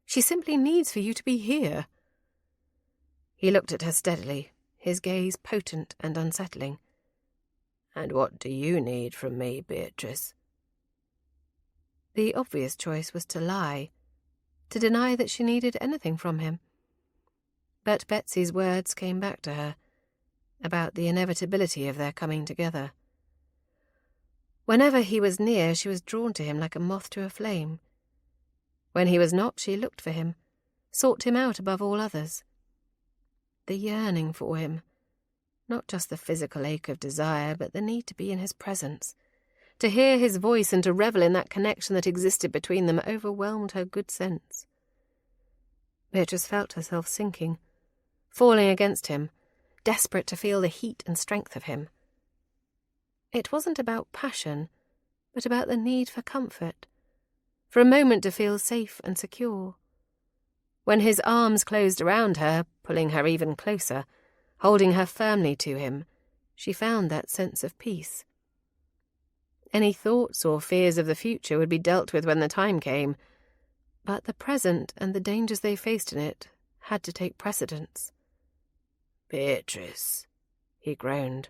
She simply needs for you to be here." He looked at her steadily, his gaze potent and unsettling. "And what do you need from me, Beatrice?" The obvious choice was to lie, to deny that she needed anything from him. But Betsy's words came back to her, about the inevitability of their coming together. Whenever he was near, she was drawn to him like a moth to a flame. When he was not, she looked for him, sought him out above all others. The yearning for him, not just the physical ache of desire, but the need to be in his presence, to hear his voice and to revel in that connection that existed between them, overwhelmed her good sense. Beatrice felt herself sinking, falling against him, desperate to feel the heat and strength of him. It wasn't about passion, but about the need for comfort, for a moment to feel safe and secure. When his arms closed around her, pulling her even closer, holding her firmly to him, she found that sense of peace. Any thoughts or fears of the future would be dealt with when the time came, but the present and the dangers they faced in it had to take precedence. "Beatrice," he groaned,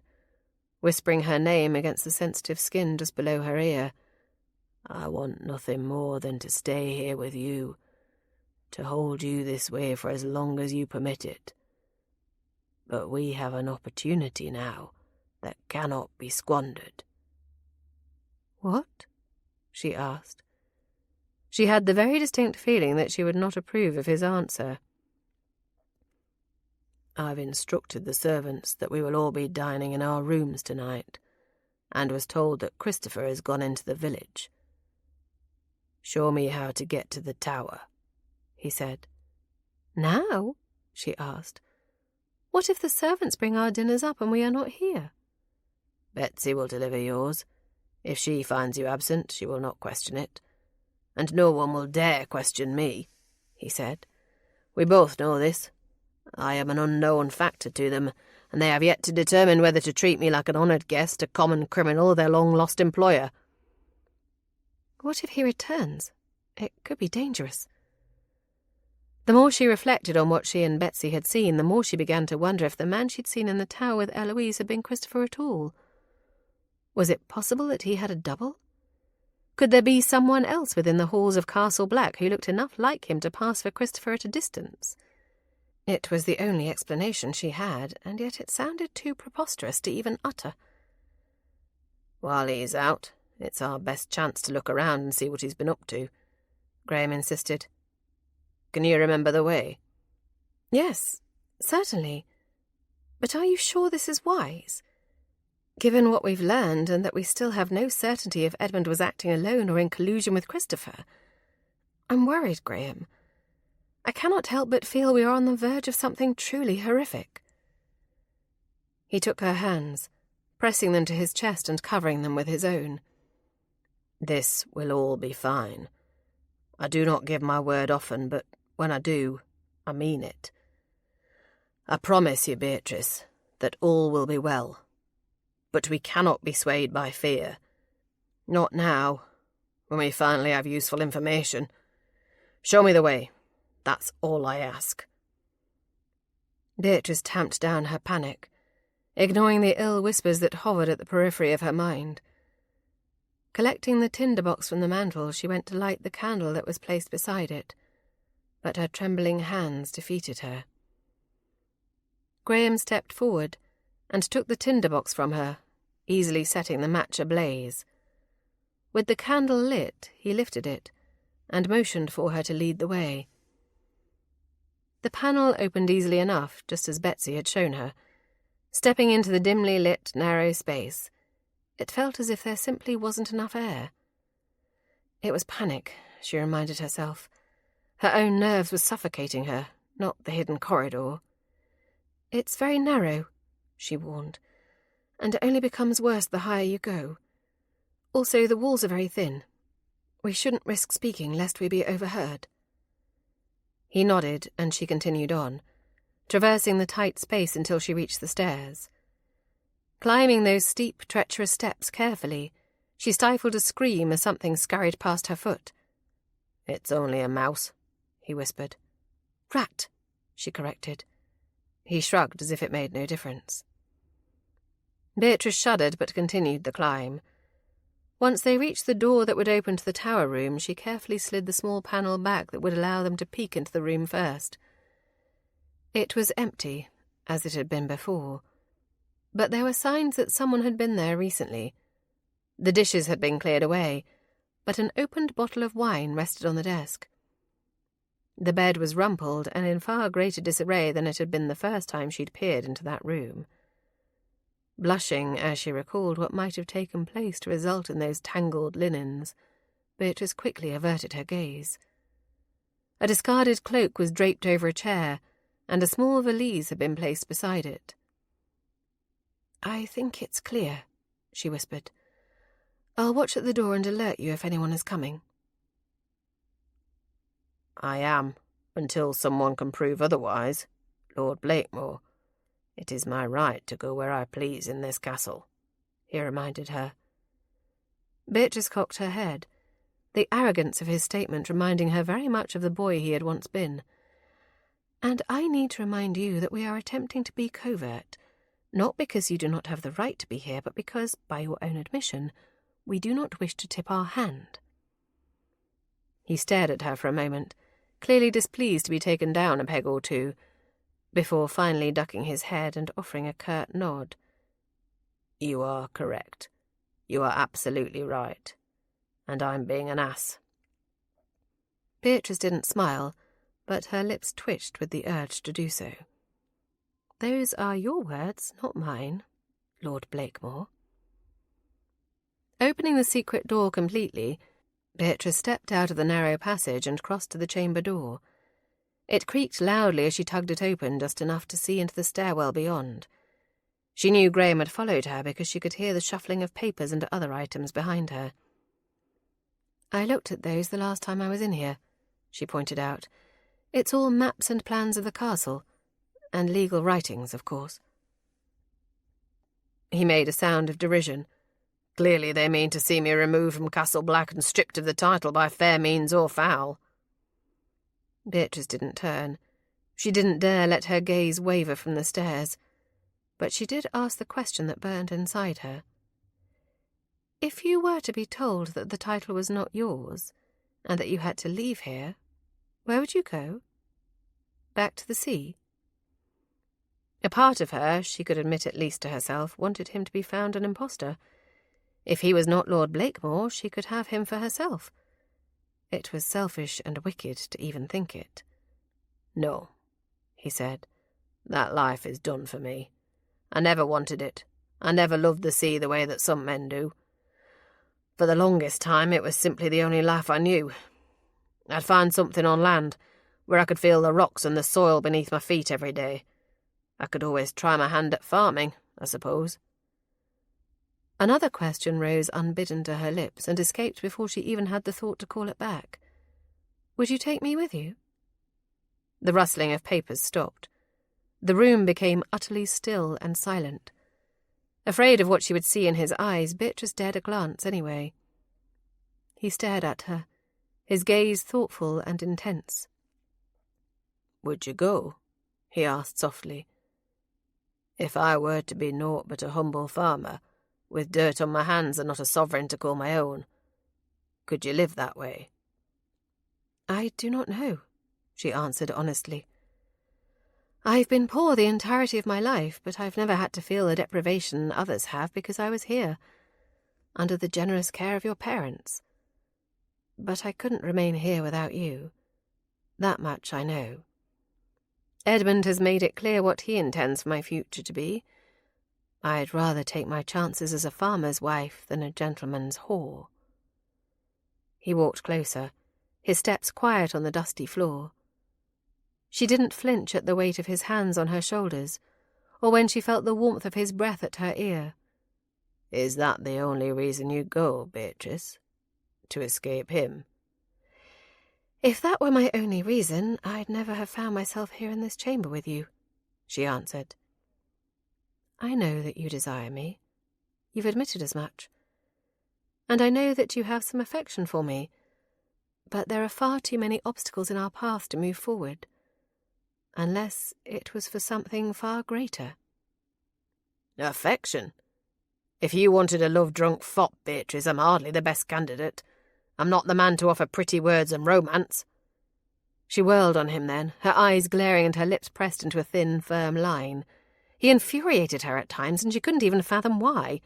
whispering her name against the sensitive skin just below her ear. "I want nothing more than to stay here with you, to hold you this way for as long as you permit it. But we have an opportunity now that cannot be squandered." "What?" she asked. She had the very distinct feeling that she would not approve of his answer. "I've instructed the servants that we will all be dining in our rooms tonight, and was told that Christopher has gone into the village. Show me how to get to the tower," he said. "Now?" she asked. "What if the servants bring our dinners up and we are not here?" "Betsy will deliver yours. If she finds you absent, she will not question it. And no one will dare question me," he said. "We both know this. I am an unknown factor to them, and they have yet to determine whether to treat me like an honoured guest, a common criminal, or their long-lost employer." What if he returns? It could be dangerous. The more she reflected on what she and Betsy had seen, the more she began to wonder if the man she'd seen in the tower with Eloise had been Christopher at all. Was it possible that he had a double? Could there be someone else within the halls of Castle Black who looked enough like him to pass for Christopher at a distance? It was the only explanation she had, and yet it sounded too preposterous to even utter. "While he's out, it's our best chance to look around and see what he's been up to," Graham insisted. "Can you remember the way?" "Yes, certainly. But are you sure this is wise? Given what we've learned, and that we still have no certainty if Edmund was acting alone or in collusion with Christopher. I'm worried, Graham. I cannot help but feel we are on the verge of something truly horrific." He took her hands, pressing them to his chest and covering them with his own. "This will all be fine. I do not give my word often, but when I do, I mean it. I promise you, Beatrice, that all will be well. But we cannot be swayed by fear. Not now, when we finally have useful information. Show me the way. That's all I ask." Beatrice tamped down her panic, ignoring the ill whispers that hovered at the periphery of her mind. Collecting the tinderbox from the mantel, she went to light the candle that was placed beside it, but her trembling hands defeated her. Graham stepped forward, and took the tinderbox from her, easily setting the match ablaze. With the candle lit, he lifted it, and motioned for her to lead the way. The panel opened easily enough, just as Betsy had shown her. Stepping into the dimly lit, narrow space, it felt as if there simply wasn't enough air. It was panic, she reminded herself. Her own nerves were suffocating her, not the hidden corridor. "It's very narrow," she warned, "and it only becomes worse the higher you go. Also, the walls are very thin. We shouldn't risk speaking lest we be overheard." He nodded, and she continued on, traversing the tight space until she reached the stairs. Climbing those steep, treacherous steps carefully, she stifled a scream as something scurried past her foot. "It's only a mouse," he whispered. "Rat," she corrected. He shrugged as if it made no difference. Beatrice shuddered but continued the climb. Once they reached the door that would open to the tower room, she carefully slid the small panel back that would allow them to peek into the room first. It was empty, as it had been before, but there were signs that someone had been there recently. The dishes had been cleared away, but an opened bottle of wine rested on the desk. The bed was rumpled and in far greater disarray than it had been the first time she'd peered into that room. Blushing as she recalled what might have taken place to result in those tangled linens, Beatrice quickly averted her gaze. A discarded cloak was draped over a chair, and a small valise had been placed beside it. "I think it's clear," she whispered. "I'll watch at the door and alert you if anyone is coming." "I am, until someone can prove otherwise, Lord Blakemore. It is my right to go where I please in this castle," he reminded her. Beatrice cocked her head, the arrogance of his statement reminding her very much of the boy he had once been. "And I need to remind you that we are attempting to be covert, not because you do not have the right to be here, but because, by your own admission, we do not wish to tip our hand." He stared at her for a moment, clearly displeased to be taken down a peg or two, before finally ducking his head and offering a curt nod. "You are correct. You are absolutely right. And I'm being an ass." Beatrice didn't smile, but her lips twitched with the urge to do so. "Those are your words, not mine, Lord Blakemore." Opening the secret door completely, Beatrice stepped out of the narrow passage and crossed to the chamber door. It creaked loudly as she tugged it open, just enough to see into the stairwell beyond. She knew Graham had followed her because she could hear the shuffling of papers and other items behind her. "I looked at those the last time I was in here," she pointed out. "It's all maps and plans of the castle, and legal writings, of course." He made a sound of derision. "Clearly they mean to see me removed from Castle Black and stripped of the title by fair means or foul." Beatrice didn't turn. She didn't dare let her gaze waver from the stairs, but she did ask the question that burned inside her. "If you were to be told that the title was not yours, and that you had to leave here, where would you go? Back to the sea?" A part of her, she could admit at least to herself, wanted him to be found an impostor. If he was not Lord Blakemore, she could have him for herself. It was selfish and wicked to even think it. "No," he said. "That life is done for me. I never wanted it. I never loved the sea the way that some men do. For the longest time it was simply the only life I knew. I'd find something on land, where I could feel the rocks and the soil beneath my feet every day. I could always try my hand at farming, I suppose." Another question rose unbidden to her lips and escaped before she even had the thought to call it back. "Would you take me with you?" The rustling of papers stopped. The room became utterly still and silent. Afraid of what she would see in his eyes, Beatrice dared a glance anyway. He stared at her, his gaze thoughtful and intense. "Would you go?" he asked softly. "If I were to be naught but a humble farmer, with dirt on my hands and not a sovereign to call my own, could you live that way?" "I do not know," she answered honestly. I've been poor the entirety of my life, but I've never had to feel the deprivation others have because I was here, under the generous care of your parents. But I couldn't remain here without you. That much I know. Edmund has made it clear what he intends for my future to be. I'd rather take my chances as a farmer's wife than a gentleman's whore. He walked closer, his steps quiet on the dusty floor. She didn't flinch at the weight of his hands on her shoulders, or when she felt the warmth of his breath at her ear. Is that the only reason you go, Beatrice? To escape him? If that were my only reason, I'd never have found myself here in this chamber with you, she answered. I know that you desire me. You've admitted as much. And I know that you have some affection for me, but there are far too many obstacles in our path to move forward, unless it was for something far greater. Affection? If you wanted a love-drunk fop, Beatrice, I'm hardly the best candidate. I'm not the man to offer pretty words and romance. She whirled on him then, her eyes glaring and her lips pressed into a thin, firm line. He infuriated her at times, and she couldn't even fathom why.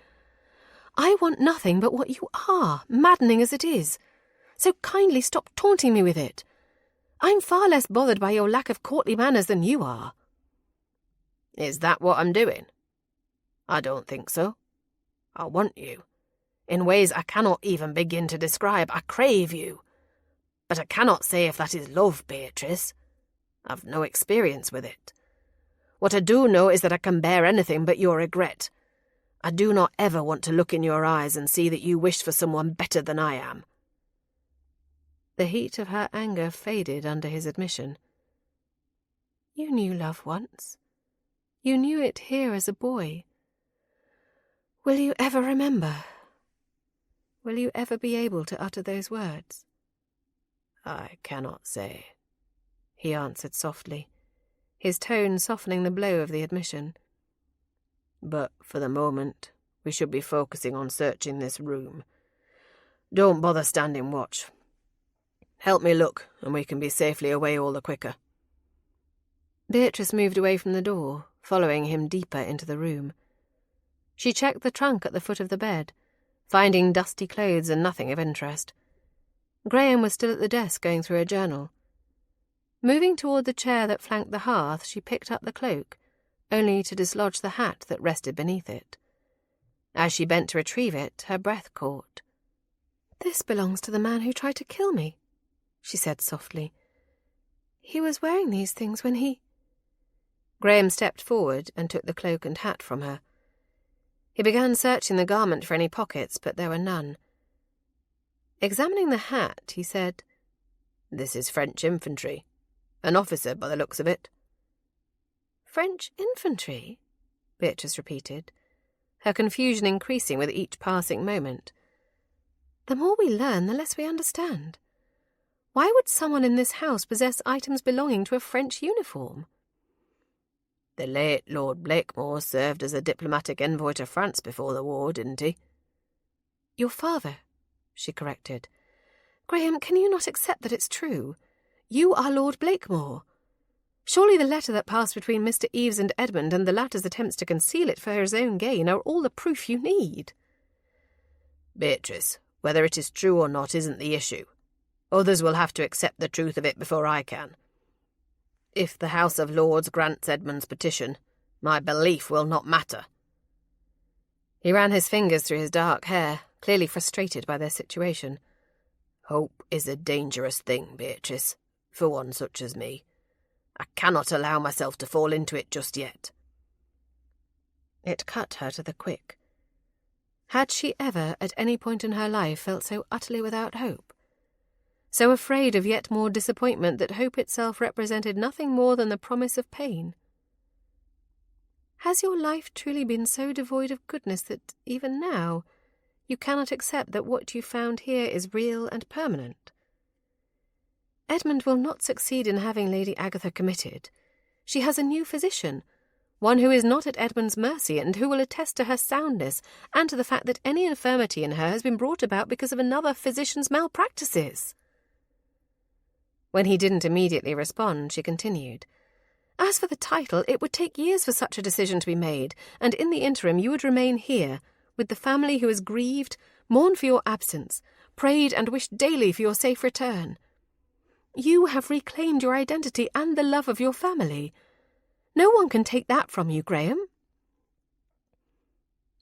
I want nothing but what you are, maddening as it is. So kindly stop taunting me with it. I'm far less bothered by your lack of courtly manners than you are. Is that what I'm doing? I don't think so. I want you. In ways I cannot even begin to describe. I crave you. But I cannot say if that is love, Beatrice. I've no experience with it. What I do know is that I can bear anything but your regret. I do not ever want to look in your eyes and see that you wish for someone better than I am. The heat of her anger faded under his admission. You knew love once. You knew it here as a boy. Will you ever remember? Will you ever be able to utter those words? I cannot say, he answered softly, his tone softening the blow of the admission. But for the moment, we should be focusing on searching this room. Don't bother standing watch. Help me look, and we can be safely away all the quicker. Beatrice moved away from the door, following him deeper into the room. She checked the trunk at the foot of the bed, finding dusty clothes and nothing of interest. Graham was still at the desk going through a journal. Moving toward the chair that flanked the hearth, she picked up the cloak, only to dislodge the hat that rested beneath it. As she bent to retrieve it, her breath caught. "This belongs to the man who tried to kill me," she said softly. "He was wearing these things when he—" Graham stepped forward and took the cloak and hat from her. He began searching the garment for any pockets, but there were none. Examining the hat, he said, "This is French infantry. An officer, by the looks of it." "French infantry?" Beatrice repeated, her confusion increasing with each passing moment. "The more we learn, the less we understand. Why would someone in this house possess items belonging to a French uniform?" The late Lord Blakemore served as a diplomatic envoy to France before the war, didn't he? "Your father," she corrected. "Graham, can you not accept that it's true? You are Lord Blakemore. Surely the letter that passed between Mr. Eves and Edmund and the latter's attempts to conceal it for his own gain are all the proof you need." "Beatrice, whether it is true or not isn't the issue. Others will have to accept the truth of it before I can. If the House of Lords grants Edmund's petition, my belief will not matter." He ran his fingers through his dark hair, clearly frustrated by their situation. "Hope is a dangerous thing, Beatrice, for one such as me. I cannot allow myself to fall into it just yet." It cut her to the quick. Had she ever, at any point in her life, felt so utterly without hope? So afraid of yet more disappointment that hope itself represented nothing more than the promise of pain? Has your life truly been so devoid of goodness that, even now, you cannot accept that what you found here is real and permanent? Edmund will not succeed in having Lady Agatha committed. She has a new physician, one who is not at Edmund's mercy and who will attest to her soundness and to the fact that any infirmity in her has been brought about because of another physician's malpractices. When he didn't immediately respond, she continued, As for the title, it would take years for such a decision to be made, and in the interim you would remain here, with the family who has grieved, mourned for your absence, prayed and wished daily for your safe return. You have reclaimed your identity and the love of your family. No one can take that from you, Graham."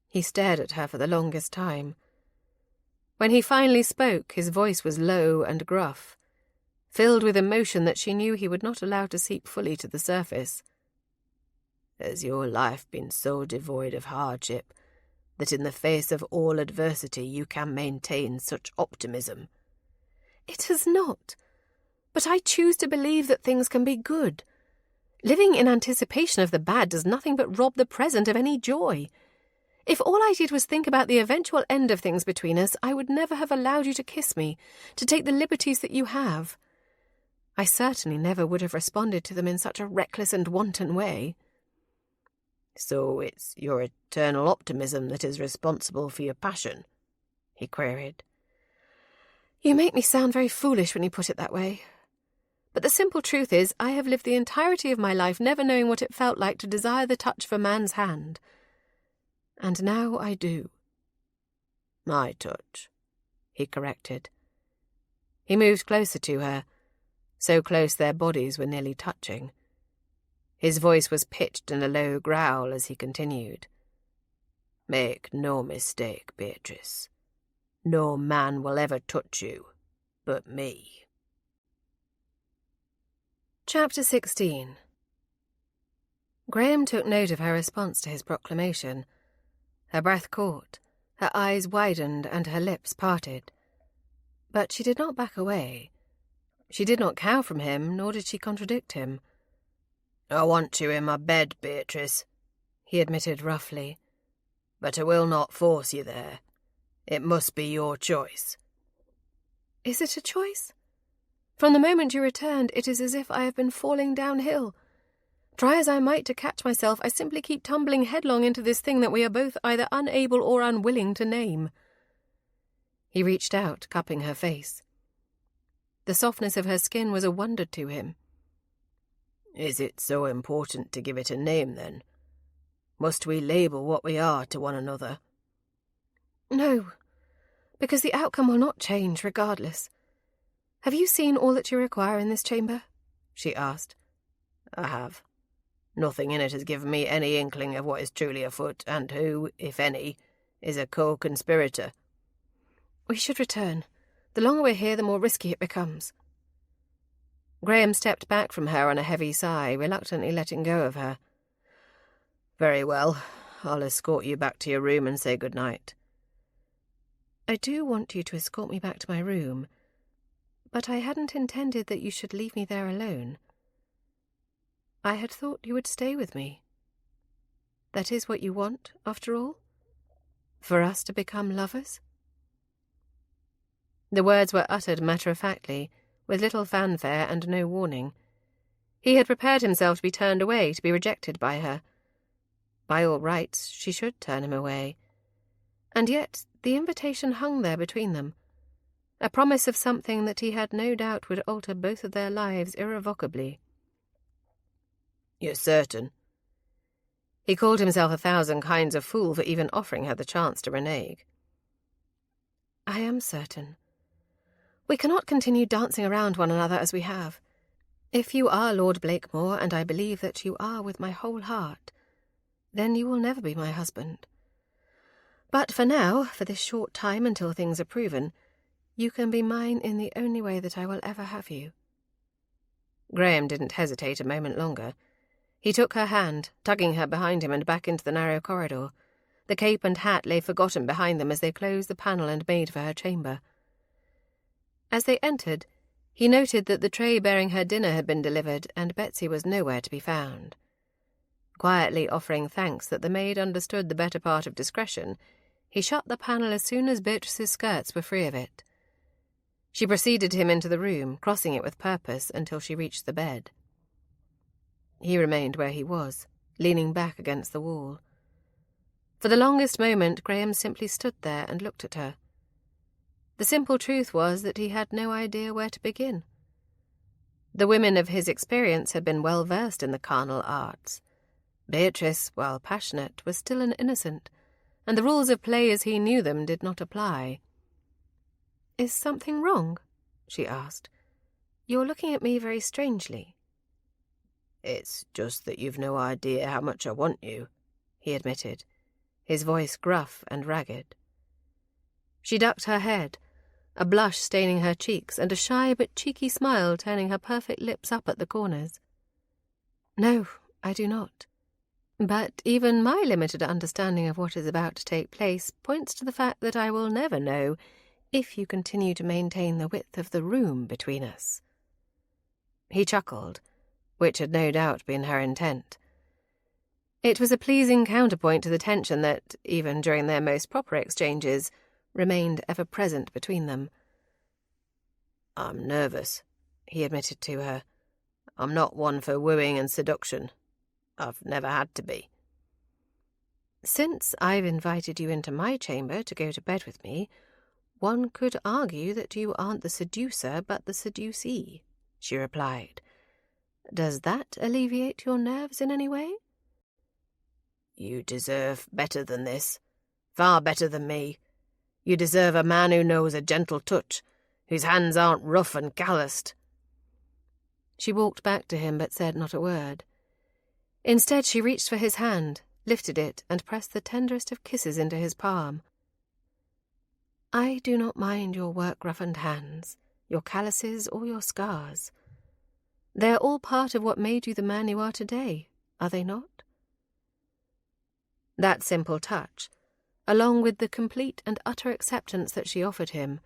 He stared at her for the longest time. When he finally spoke, his voice was low and gruff, filled with emotion that she knew he would not allow to seep fully to the surface. "Has your life been so devoid of hardship that in the face of all adversity you can maintain such optimism?" "It has not. But I choose to believe that things can be good. Living in anticipation of the bad does nothing but rob the present of any joy. If all I did was think about the eventual end of things between us, I would never have allowed you to kiss me, to take the liberties that you have. I certainly never would have responded to them in such a reckless and wanton way." "So it's your eternal optimism that is responsible for your passion?" he queried. "You make me sound very foolish when you put it that way. But the simple truth is, I have lived the entirety of my life never knowing what it felt like to desire the touch of a man's hand. And now I do." "My touch," he corrected. He moved closer to her, so close their bodies were nearly touching. His voice was pitched in a low growl as he continued. "Make no mistake, Beatrice. No man will ever touch you but me." Chapter 16. Graham took note of her response to his proclamation. Her breath caught, her eyes widened and her lips parted. But she did not back away. She did not cower from him, nor did she contradict him. "I want you in my bed, Beatrice," he admitted roughly. "But I will not force you there. It must be your choice." "Is it a choice? From the moment you returned, it is as if I have been falling downhill. Try as I might to catch myself, I simply keep tumbling headlong into this thing that we are both either unable or unwilling to name." He reached out, cupping her face. The softness of her skin was a wonder to him. "Is it so important to give it a name, then? Must we label what we are to one another?" "No, because the outcome will not change regardless. Have you seen all that you require in this chamber?" she asked. "I have. Nothing in it has given me any inkling of what is truly afoot, and who, if any, is a co-conspirator." "We should return. The longer we're here, the more risky it becomes." Graham stepped back from her on a heavy sigh, reluctantly letting go of her. "Very well. I'll escort you back to your room and say good night." "I do want you to escort me back to my room, but I hadn't intended that you should leave me there alone. I had thought you would stay with me. That is what you want, after all? For us to become lovers?" The words were uttered matter-of-factly, with little fanfare and no warning. He had prepared himself to be turned away, to be rejected by her. By all rights, she should turn him away. And yet the invitation hung there between them, a promise of something that he had no doubt would alter both of their lives irrevocably. "You're certain?" He called himself 1,000 kinds of fool for even offering her the chance to renege. "I am certain. We cannot continue dancing around one another as we have. If you are Lord Blakemore, and I believe that you are with my whole heart, then you will never be my husband. But for now, for this short time until things are proven, you can be mine in the only way that I will ever have you." Graham didn't hesitate a moment longer. He took her hand, tugging her behind him and back into the narrow corridor. The cape and hat lay forgotten behind them as they closed the panel and made for her chamber. As they entered, he noted that the tray bearing her dinner had been delivered, and Betsy was nowhere to be found. Quietly offering thanks that the maid understood the better part of discretion, he shut the panel as soon as Beatrice's skirts were free of it. She preceded him into the room, crossing it with purpose until she reached the bed. He remained where he was, leaning back against the wall. For the longest moment, Graham simply stood there and looked at her. The simple truth was that he had no idea where to begin. The women of his experience had been well versed in the carnal arts. Beatrice, while passionate, was still an innocent, and the rules of play as he knew them did not apply. "Is something wrong?" she asked. "You're looking at me very strangely." "It's just that you've no idea how much I want you," he admitted, his voice gruff and ragged. She ducked her head, a blush staining her cheeks and a shy but cheeky smile turning her perfect lips up at the corners. "No, I do not. But even my limited understanding of what is about to take place points to the fact that I will never know if you continue to maintain the width of the room between us." He chuckled, which had no doubt been her intent. It was a pleasing counterpoint to the tension that, even during their most proper exchanges, remained ever present between them. "I'm nervous," he admitted to her. "I'm not one for wooing and seduction. I've never had to be." "Since I've invited you into my chamber to go to bed with me, one could argue that you aren't the seducer but the seducee," she replied. "Does that alleviate your nerves in any way?" "You deserve better than this. Far better than me. You deserve a man who knows a gentle touch, whose hands aren't rough and calloused." She walked back to him but said not a word. Instead, she reached for his hand, lifted it, and pressed the tenderest of kisses into his palm. "I do not mind your work-roughened hands, your calluses or your scars. They are all part of what made you the man you are today, are they not?" That simple touch, along with the complete and utter acceptance that she offered him,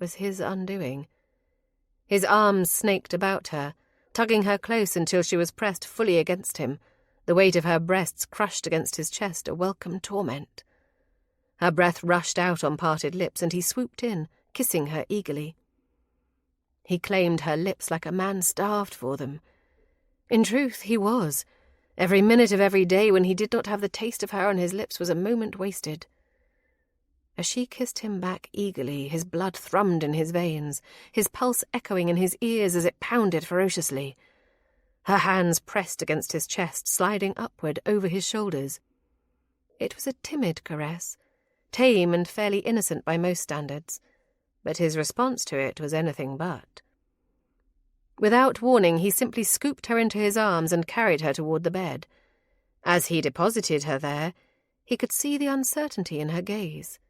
was his undoing. His arms snaked about her, tugging her close until she was pressed fully against him, the weight of her breasts crushed against his chest a welcome torment. Her breath rushed out on parted lips, and he swooped in, kissing her eagerly. He claimed her lips like a man starved for them. In truth, he was. Every minute of every day when he did not have the taste of her on his lips was a moment wasted. As she kissed him back eagerly, his blood thrummed in his veins, his pulse echoing in his ears as it pounded ferociously. Her hands pressed against his chest, sliding upward over his shoulders. It was a timid caress, tame and fairly innocent by most standards, but his response to it was anything but. Without warning, he simply scooped her into his arms and carried her toward the bed. As he deposited her there, he could see the uncertainty in her gaze.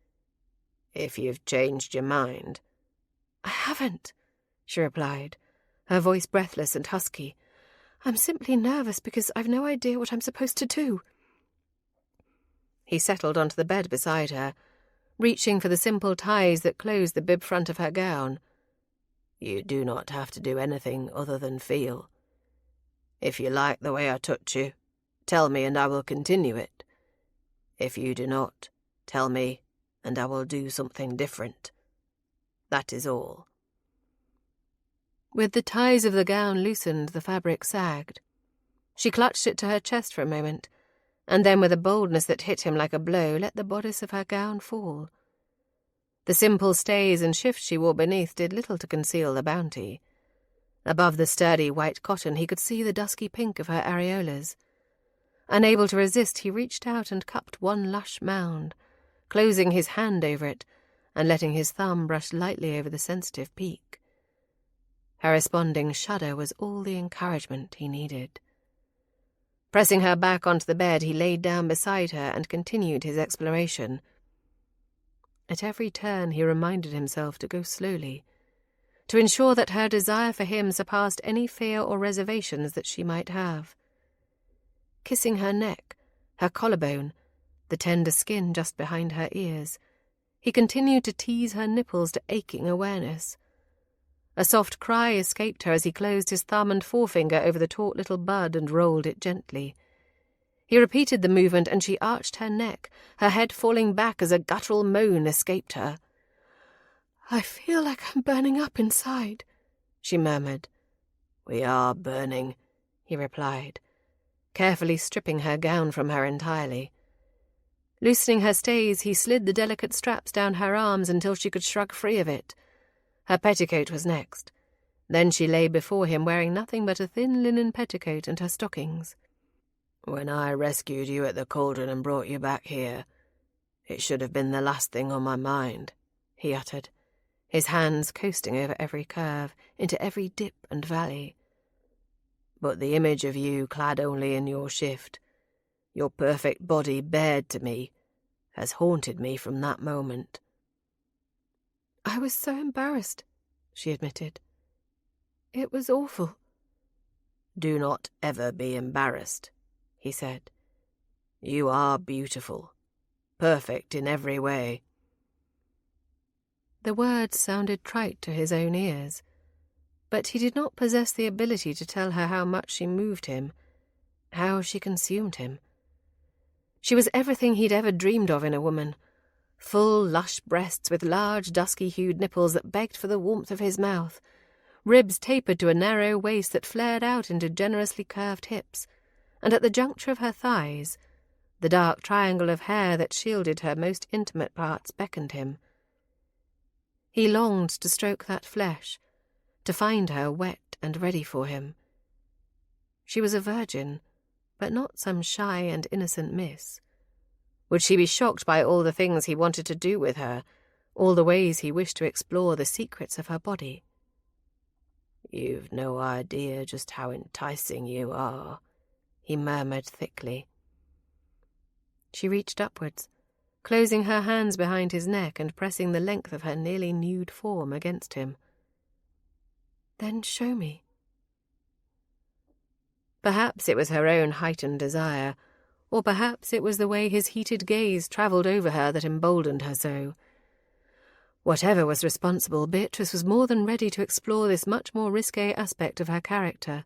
"If you've changed your mind—" "I haven't," she replied, her voice breathless and husky. "I'm simply nervous because I've no idea what I'm supposed to do." He settled onto the bed beside her, reaching for the simple ties that closed the bib front of her gown. "You do not have to do anything other than feel. If you like the way I touch you, tell me and I will continue it. If you do not, tell me and I will do something different. That is all." With the ties of the gown loosened, the fabric sagged. She clutched it to her chest for a moment, and then with a boldness that hit him like a blow, let the bodice of her gown fall. The simple stays and shifts she wore beneath did little to conceal the bounty. Above the sturdy white cotton he could see the dusky pink of her areolas. Unable to resist, he reached out and cupped one lush mound, closing his hand over it and letting his thumb brush lightly over the sensitive peak. Her responding shudder was all the encouragement he needed. Pressing her back onto the bed, he laid down beside her and continued his exploration. At every turn he reminded himself to go slowly, to ensure that her desire for him surpassed any fear or reservations that she might have. Kissing her neck, her collarbone, the tender skin just behind her ears, he continued to tease her nipples to aching awareness. A soft cry escaped her as he closed his thumb and forefinger over the taut little bud and rolled it gently. He repeated the movement, and she arched her neck, her head falling back as a guttural moan escaped her. "I feel like I'm burning up inside," she murmured. "We are burning," he replied, carefully stripping her gown from her entirely. Loosening her stays, he slid the delicate straps down her arms until she could shrug free of it. Her petticoat was next. Then she lay before him wearing nothing but a thin linen petticoat and her stockings. "When I rescued you at the cauldron and brought you back here, it should have been the last thing on my mind," he uttered, his hands coasting over every curve, into every dip and valley. "But the image of you clad only in your shift, your perfect body bared to me, has haunted me from that moment." "I was so embarrassed," she admitted. "It was awful." "Do not ever be embarrassed," he said. "You are beautiful, perfect in every way." The words sounded trite to his own ears, but he did not possess the ability to tell her how much she moved him, how she consumed him. She was everything he'd ever dreamed of in a woman. Full, lush breasts with large, dusky-hued nipples that begged for the warmth of his mouth, ribs tapered to a narrow waist that flared out into generously curved hips, and at the juncture of her thighs, the dark triangle of hair that shielded her most intimate parts beckoned him. He longed to stroke that flesh, to find her wet and ready for him. She was a virgin, but not some shy and innocent miss. Would she be shocked by all the things he wanted to do with her, all the ways he wished to explore the secrets of her body? "You've no idea just how enticing you are," he murmured thickly. She reached upwards, closing her hands behind his neck and pressing the length of her nearly nude form against him. "Then show me." Perhaps it was her own heightened desire, or perhaps it was the way his heated gaze travelled over her that emboldened her so. Whatever was responsible, Beatrice was more than ready to explore this much more risque aspect of her character.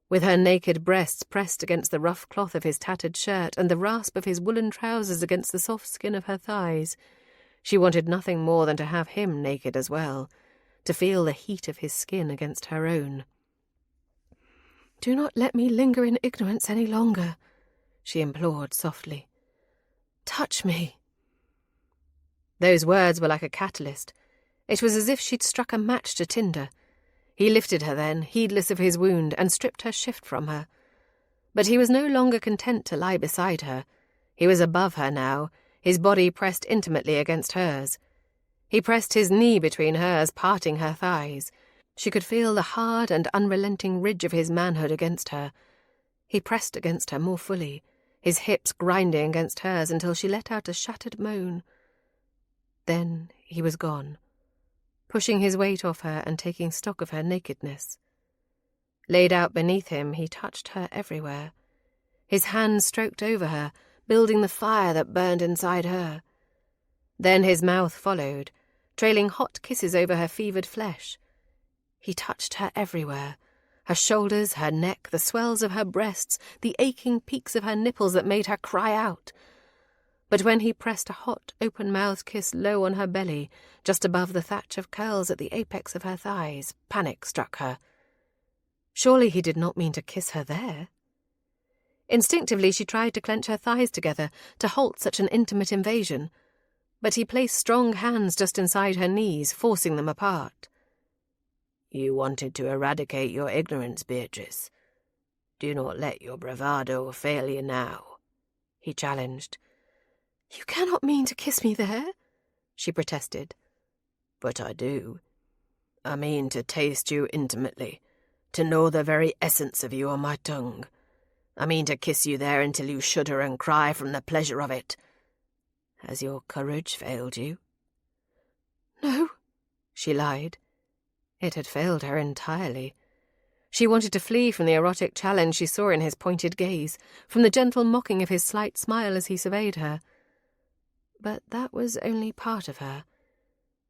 With her naked breasts pressed against the rough cloth of his tattered shirt and the rasp of his woolen trousers against the soft skin of her thighs, she wanted nothing more than to have him naked as well, to feel the heat of his skin against her own. "Do not let me linger in ignorance any longer," she implored softly. "Touch me." Those words were like a catalyst. It was as if she'd struck a match to tinder. He lifted her then, heedless of his wound, and stripped her shift from her. But he was no longer content to lie beside her. He was above her now, his body pressed intimately against hers. He pressed his knee between hers, parting her thighs. She could feel the hard and unrelenting ridge of his manhood against her. He pressed against her more fully, his hips grinding against hers until she let out a shattered moan. Then he was gone, pushing his weight off her and taking stock of her nakedness. Laid out beneath him, he touched her everywhere. His hands stroked over her, building the fire that burned inside her. Then his mouth followed, trailing hot kisses over her fevered flesh. He touched her everywhere, her shoulders, her neck, the swells of her breasts, the aching peaks of her nipples that made her cry out. But when he pressed a hot, open-mouthed kiss low on her belly, just above the thatch of curls at the apex of her thighs, panic struck her. Surely he did not mean to kiss her there. Instinctively she tried to clench her thighs together, to halt such an intimate invasion, but he placed strong hands just inside her knees, forcing them apart. "You wanted to eradicate your ignorance, Beatrice. Do not let your bravado fail you now," he challenged. "You cannot mean to kiss me there," she protested. "But I do. I mean to taste you intimately, to know the very essence of you on my tongue. I mean to kiss you there until you shudder and cry from the pleasure of it. Has your courage failed you?" "No," she lied. It had failed her entirely. She wanted to flee from the erotic challenge she saw in his pointed gaze, from the gentle mocking of his slight smile as he surveyed her. But that was only part of her.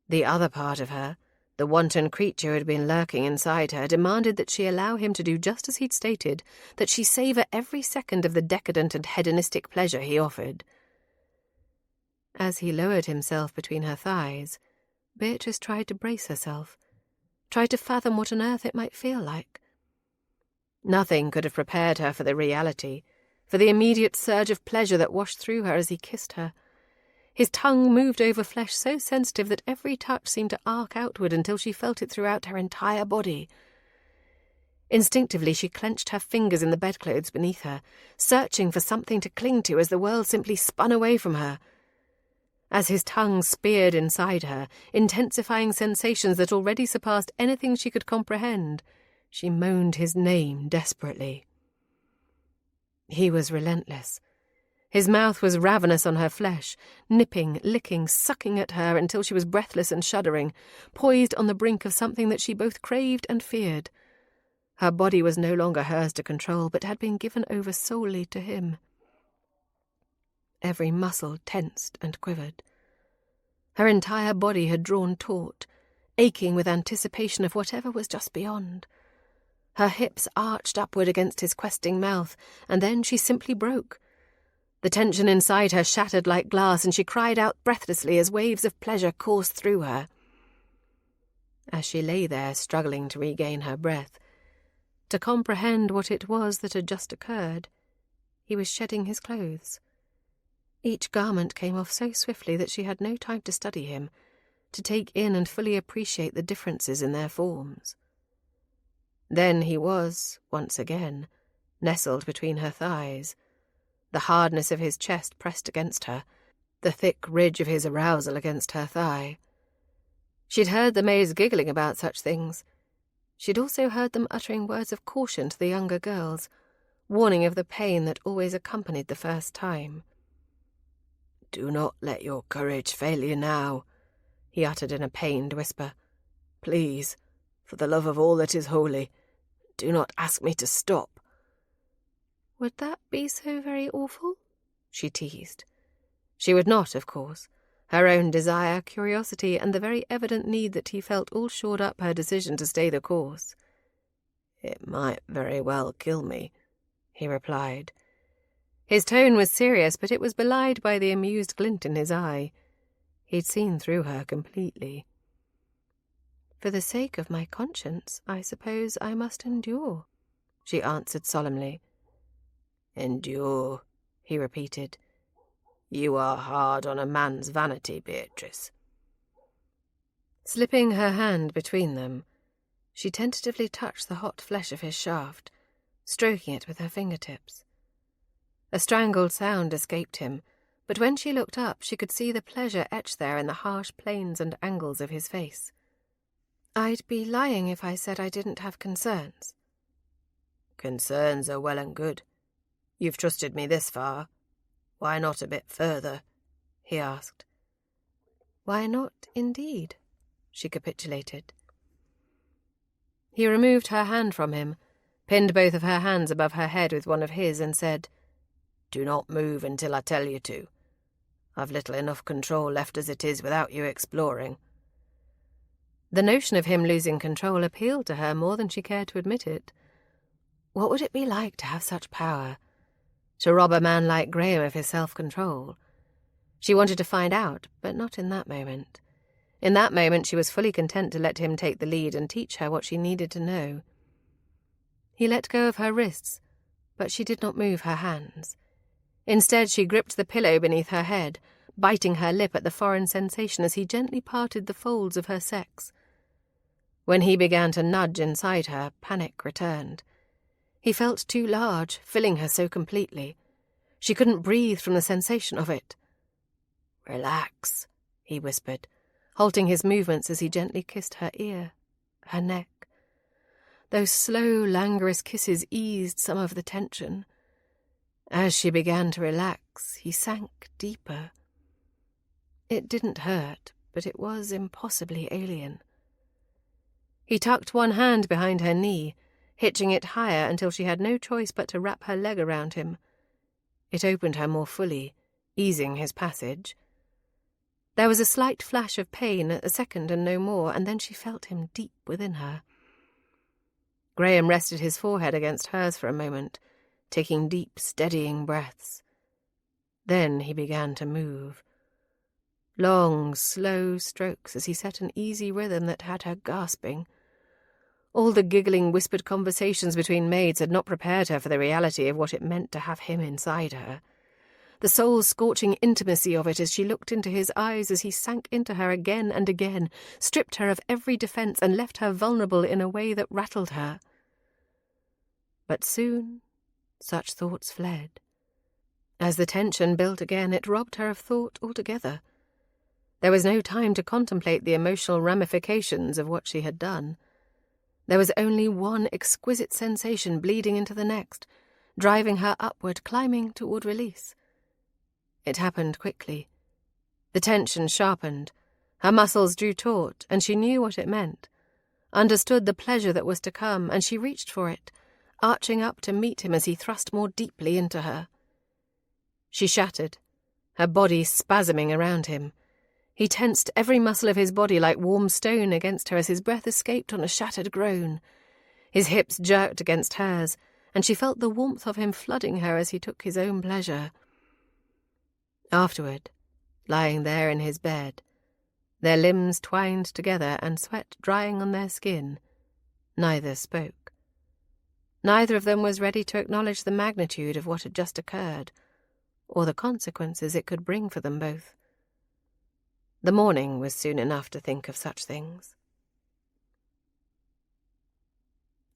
The other part of her, the wanton creature who had been lurking inside her, demanded that she allow him to do just as he'd stated, that she savour every second of the decadent and hedonistic pleasure he offered. As he lowered himself between her thighs, Beatrice tried to brace herself, tried to fathom what on earth it might feel like. Nothing could have prepared her for the reality, for the immediate surge of pleasure that washed through her as he kissed her. His tongue moved over flesh so sensitive that every touch seemed to arc outward until she felt it throughout her entire body. Instinctively, she clenched her fingers in the bedclothes beneath her, searching for something to cling to as the world simply spun away from her. As his tongue speared inside her, intensifying sensations that already surpassed anything she could comprehend, she moaned his name desperately. He was relentless. His mouth was ravenous on her flesh, nipping, licking, sucking at her until she was breathless and shuddering, poised on the brink of something that she both craved and feared. Her body was no longer hers to control, but had been given over solely to him. Every muscle tensed and quivered. Her entire body had drawn taut, aching with anticipation of whatever was just beyond. Her hips arched upward against his questing mouth, and then she simply broke. The tension inside her shattered like glass, and she cried out breathlessly as waves of pleasure coursed through her. As she lay there, struggling to regain her breath, to comprehend what it was that had just occurred, he was shedding his clothes. Each garment came off so swiftly that she had no time to study him, to take in and fully appreciate the differences in their forms. Then he was, once again, nestled between her thighs, the hardness of his chest pressed against her, the thick ridge of his arousal against her thigh. She'd heard the maids giggling about such things. She'd also heard them uttering words of caution to the younger girls, warning of the pain that always accompanied the first time. "Do not let your courage fail you now," he uttered in a pained whisper. "Please, for the love of all that is holy, do not ask me to stop." "Would that be so very awful?" she teased. She would not, of course. Her own desire, curiosity, and the very evident need that he felt all shored up her decision to stay the course. "It might very well kill me," he replied. His tone was serious, but it was belied by the amused glint in his eye. He'd seen through her completely. "For the sake of my conscience, I suppose I must endure," she answered solemnly. "Endure," he repeated. "You are hard on a man's vanity, Beatrice." Slipping her hand between them, she tentatively touched the hot flesh of his shaft, stroking it with her fingertips. A strangled sound escaped him, but when she looked up, she could see the pleasure etched there in the harsh planes and angles of his face. "I'd be lying if I said I didn't have concerns." "Concerns are well and good. You've trusted me this far. Why not a bit further?" he asked. "Why not, indeed?" she capitulated. He removed her hand from him, pinned both of her hands above her head with one of his, and said, "Do not move until I tell you to. I've little enough control left as it is without you exploring." The notion of him losing control appealed to her more than she cared to admit it. What would it be like to have such power? To rob a man like Graham of his self-control? She wanted to find out, but not in that moment. In that moment she was fully content to let him take the lead and teach her what she needed to know. He let go of her wrists, but she did not move her hands. Instead, she gripped the pillow beneath her head, biting her lip at the foreign sensation as he gently parted the folds of her sex. When he began to nudge inside her, panic returned. He felt too large, filling her so completely. She couldn't breathe from the sensation of it. "Relax," he whispered, halting his movements as he gently kissed her ear, her neck. Those slow, languorous kisses eased some of the tension. As she began to relax, he sank deeper. It didn't hurt, but it was impossibly alien. He tucked one hand behind her knee, hitching it higher until she had no choice but to wrap her leg around him. It opened her more fully, easing his passage. There was a slight flash of pain, a second and no more, and then she felt him deep within her. Graham rested his forehead against hers for a moment, taking deep, steadying breaths. Then he began to move. Long, slow strokes as he set an easy rhythm that had her gasping. All the giggling, whispered conversations between maids had not prepared her for the reality of what it meant to have him inside her. the soul-scorching intimacy of it as she looked into his eyes as he sank into her again and again, stripped her of every defence and left her vulnerable in a way that rattled her. But soon such thoughts fled. As the tension built again, it robbed her of thought altogether. There was no time to contemplate the emotional ramifications of what she had done. There was only one exquisite sensation bleeding into the next, driving her upward, climbing toward release. It happened quickly. The tension sharpened. Her muscles drew taut, and she knew what it meant, understood the pleasure that was to come, and she reached for it, arching up to meet him as he thrust more deeply into her. She shattered, her body spasming around him. He tensed every muscle of his body like warm stone against her as his breath escaped on a shattered groan. His hips jerked against hers, and she felt the warmth of him flooding her as he took his own pleasure. Afterward, lying there in his bed, their limbs twined together and sweat drying on their skin, neither spoke. Neither of them was ready to acknowledge the magnitude of what had just occurred, or the consequences it could bring for them both. The morning was soon enough to think of such things.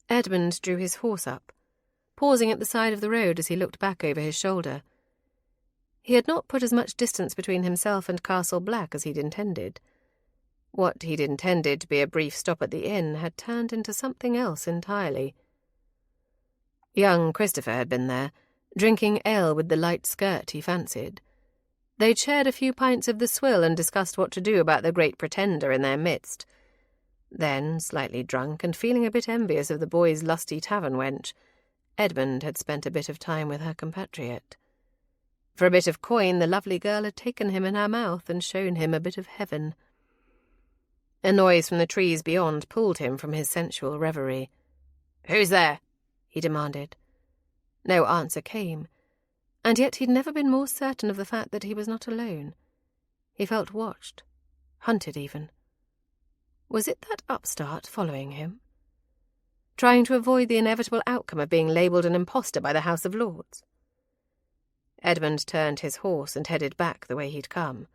Edmund drew his horse up, pausing at the side of the road as he looked back over his shoulder. He had not put as much distance between himself and Castle Black as he'd intended. What he'd intended to be a brief stop at the inn had turned into something else entirely. Young Christopher had been there, drinking ale with the light skirt he fancied. They'd shared a few pints of the swill and discussed what to do about the great pretender in their midst. Then, slightly drunk and feeling a bit envious of the boy's lusty tavern wench, Edmund had spent a bit of time with her compatriot. For a bit of coin, the lovely girl had taken him in her mouth and shown him a bit of heaven. A noise from the trees beyond pulled him from his sensual reverie. "Who's there?" he demanded. No answer came, and yet he'd never been more certain of the fact that he was not alone. He felt watched, hunted even. Was it that upstart following him? Trying to avoid the inevitable outcome of being labelled an impostor by the House of Lords? Edmund turned his horse and headed back the way he'd come.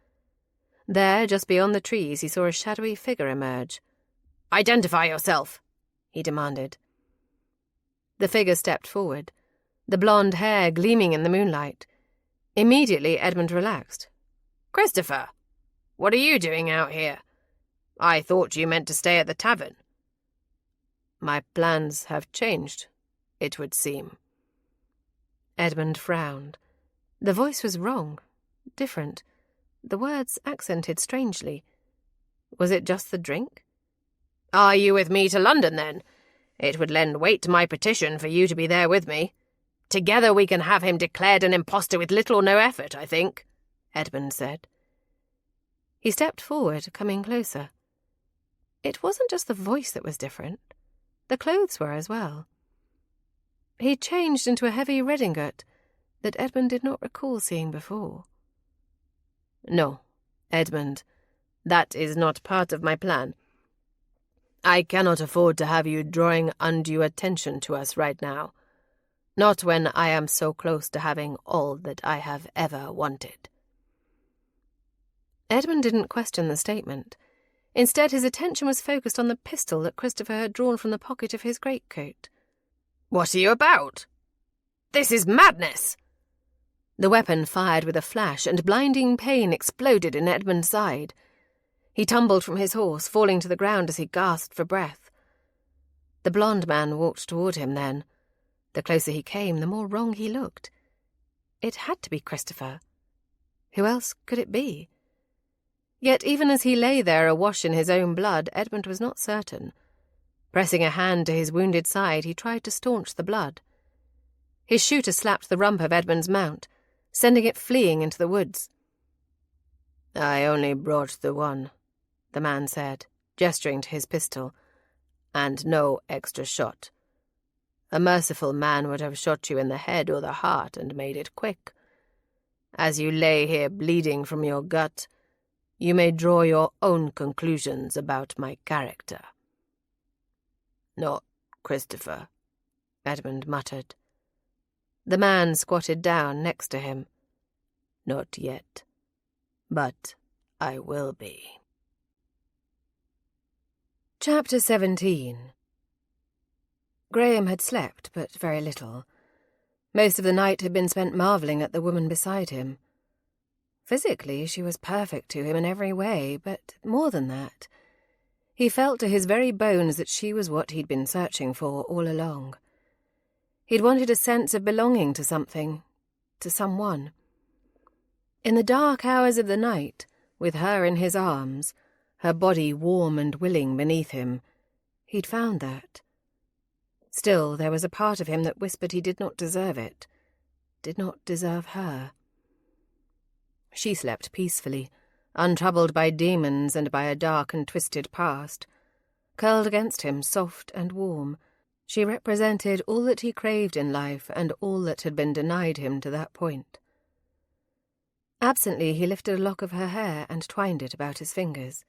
There, just beyond the trees, he saw a shadowy figure emerge. "Identify yourself," he demanded. The figure stepped forward, the blonde hair gleaming in the moonlight. Immediately, Edmund relaxed. "Christopher, what are you doing out here? I thought you meant to stay at the tavern." "My plans have changed, it would seem." Edmund frowned. The voice was wrong, different. The words accented strangely. Was it just the drink? "Are you with me to London, then? It would lend weight to my petition for you to be there with me. Together we can have him declared an impostor with little or no effort, I think," Edmund said. He stepped forward, coming closer. It wasn't just the voice that was different. The clothes were as well. He changed into a heavy redingote that Edmund did not recall seeing before. "No, Edmund, that is not part of my plan. I cannot afford to have you drawing undue attention to us right now. Not when I am so close to having all that I have ever wanted." Edmund didn't question the statement. Instead, his attention was focused on the pistol that Christopher had drawn from the pocket of his greatcoat. "What are you about? This is madness!" The weapon fired with a flash, and blinding pain exploded in Edmund's side. He tumbled from his horse, falling to the ground as he gasped for breath. The blond man walked toward him then. The closer he came, the more wrong he looked. It had to be Christopher. Who else could it be? Yet even as he lay there awash in his own blood, Edmund was not certain. Pressing a hand to his wounded side, he tried to staunch the blood. His shooter slapped the rump of Edmund's mount, sending it fleeing into the woods. "I only brought the one," the man said, gesturing to his pistol, "and no extra shot. A merciful man would have shot you in the head or the heart and made it quick. As you lay here bleeding from your gut, you may draw your own conclusions about my character." "Not Christopher," Edmund muttered. The man squatted down next to him. Not yet. But I will be. Chapter 17. Graham had slept but very little. Most of the night had been spent marvelling at the woman beside him. Physically, she was perfect to him in every way, but more than that, he felt to his very bones that she was what he'd been searching for all along. He'd wanted a sense of belonging to something, to someone. In the dark hours of the night, with her in his arms, her body warm and willing beneath him, he'd found that. Still, there was a part of him that whispered he did not deserve it, did not deserve her. She slept peacefully, untroubled by demons and by a dark and twisted past. Curled against him, soft and warm, she represented all that he craved in life and all that had been denied him to that point. Absently, he lifted a lock of her hair and twined it about his fingers.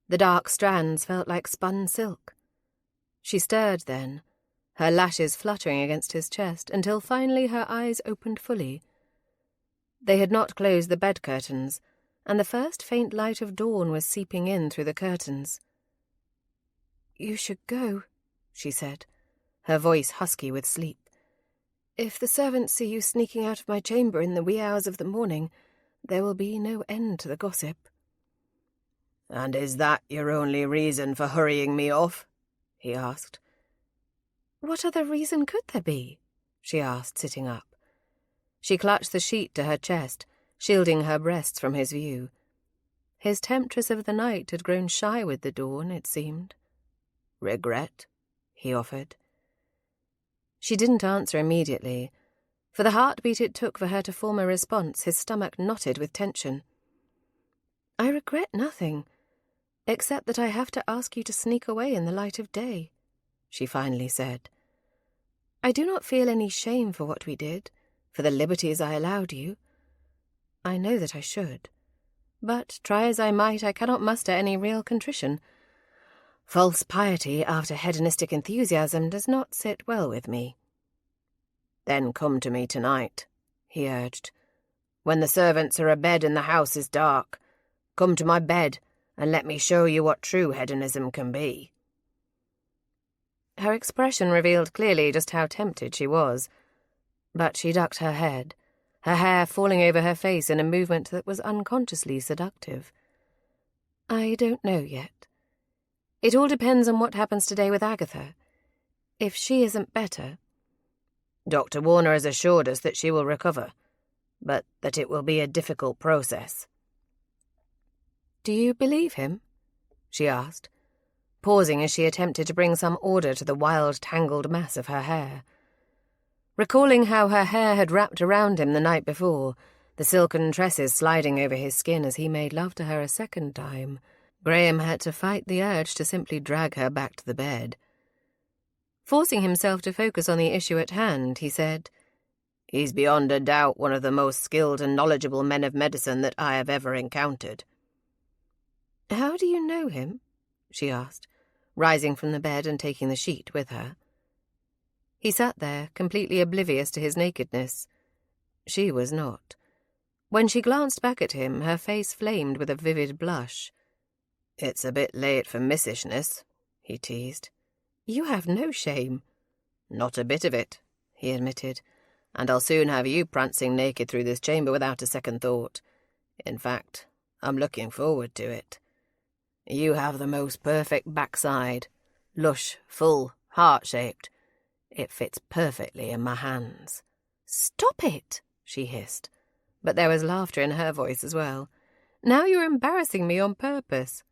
The dark strands felt like spun silk. She stirred then, her lashes fluttering against his chest, until finally her eyes opened fully. They had not closed the bed curtains, and the first faint light of dawn was seeping in through the curtains. "You should go," she said, her voice husky with sleep. "If the servants see you sneaking out of my chamber in the wee hours of the morning, there will be no end to the gossip." "And is that your only reason for hurrying me off?" he asked. "What other reason could there be?" she asked, sitting up. She clutched the sheet to her chest, shielding her breasts from his view. His temptress of the night had grown shy with the dawn, it seemed. "Regret?" he offered. She didn't answer immediately. For the heartbeat it took for her to form a response, his stomach knotted with tension. "I regret nothing, except that I have to ask you to sneak away in the light of day," she finally said. "I do not feel any shame for what we did, for the liberties I allowed you. I know that I should. But, try as I might, I cannot muster any real contrition. False piety after hedonistic enthusiasm does not sit well with me." "Then come to me tonight," he urged. "When the servants are abed and the house is dark, come to my bed and let me show you what true hedonism can be." Her expression revealed clearly just how tempted she was. But she ducked her head, her hair falling over her face in a movement that was unconsciously seductive. "I don't know yet. It all depends on what happens today with Agatha. If she isn't better—" "Dr. Warner has assured us that she will recover, but that it will be a difficult process." "Do you believe him?" she asked, pausing as she attempted to bring some order to the wild, tangled mass of her hair. Recalling how her hair had wrapped around him the night before, the silken tresses sliding over his skin as he made love to her a second time, Graham had to fight the urge to simply drag her back to the bed. Forcing himself to focus on the issue at hand, he said, "He's beyond a doubt one of the most skilled and knowledgeable men of medicine that I have ever encountered." "How do you know him?" she asked, rising from the bed and taking the sheet with her. He sat there, completely oblivious to his nakedness. She was not. When she glanced back at him, her face flamed with a vivid blush. "It's a bit late for missishness," he teased. "You have no shame." "Not a bit of it," he admitted, "and I'll soon have you prancing naked through this chamber without a second thought. In fact, I'm looking forward to it. You have the most perfect backside, lush, full, heart-shaped. It fits perfectly in my hands." "Stop it," she hissed, but there was laughter in her voice as well. "Now you're embarrassing me on purpose."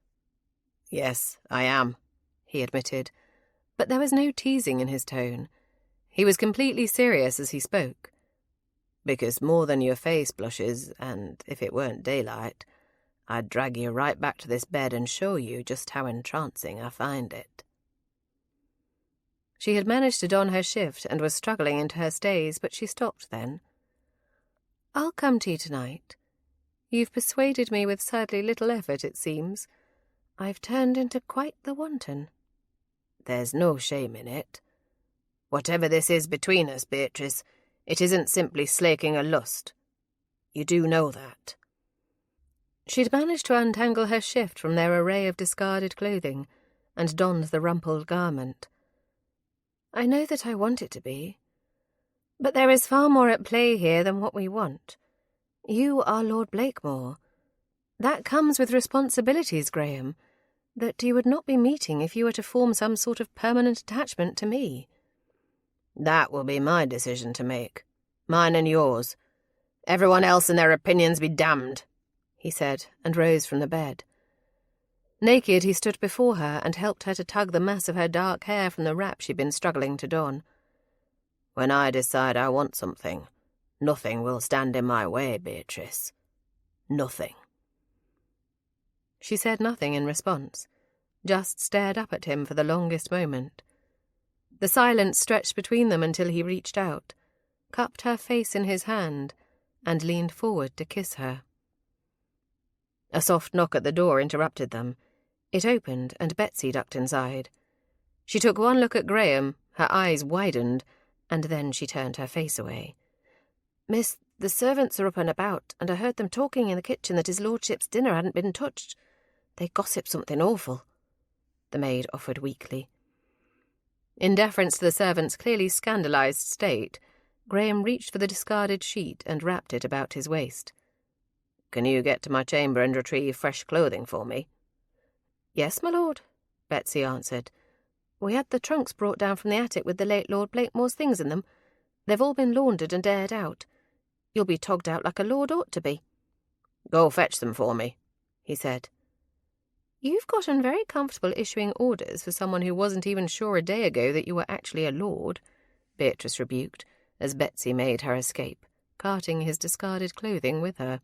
"Yes, I am," he admitted, but there was no teasing in his tone. He was completely serious as he spoke. "Because more than your face blushes, and if it weren't daylight, I'd drag you right back to this bed and show you just how entrancing I find it." She had managed to don her shift and was struggling into her stays, but she stopped then. "I'll come to you tonight. You've persuaded me with sadly little effort, it seems. I've turned into quite the wanton." "There's no shame in it. Whatever this is between us, Beatrice, it isn't simply slaking a lust. You do know that." She'd managed to untangle her shift from their array of discarded clothing and donned the rumpled garment. "I know that I want it to be. But there is far more at play here than what we want. You are Lord Blakemore. That comes with responsibilities, Graham, that you would not be meeting if you were to form some sort of permanent attachment to me." "That will be my decision to make. Mine and yours. Everyone else and their opinions be damned," he said, and rose from the bed. Naked, he stood before her and helped her to tug the mass of her dark hair from the wrap she'd been struggling to don. "When I decide I want something, nothing will stand in my way, Beatrice. Nothing." She said nothing in response, just stared up at him for the longest moment. The silence stretched between them until he reached out, cupped her face in his hand, and leaned forward to kiss her. A soft knock at the door interrupted them. It opened, and Betsy ducked inside. She took one look at Graham, her eyes widened, and then she turned her face away. "Miss, the servants are up and about, and I heard them talking in the kitchen that his lordship's dinner hadn't been touched. They gossip something awful," the maid offered weakly. In deference to the servant's clearly scandalised state, Graham reached for the discarded sheet and wrapped it about his waist. "Can you get to my chamber and retrieve fresh clothing for me?" "Yes, my lord," Betsy answered. "We had the trunks brought down from the attic with the late Lord Blakemore's things in them. They've all been laundered and aired out. You'll be togged out like a lord ought to be." "Go fetch them for me," he said. "You've gotten very comfortable issuing orders for someone who wasn't even sure a day ago that you were actually a lord," Beatrice rebuked, as Betsy made her escape, carting his discarded clothing with her.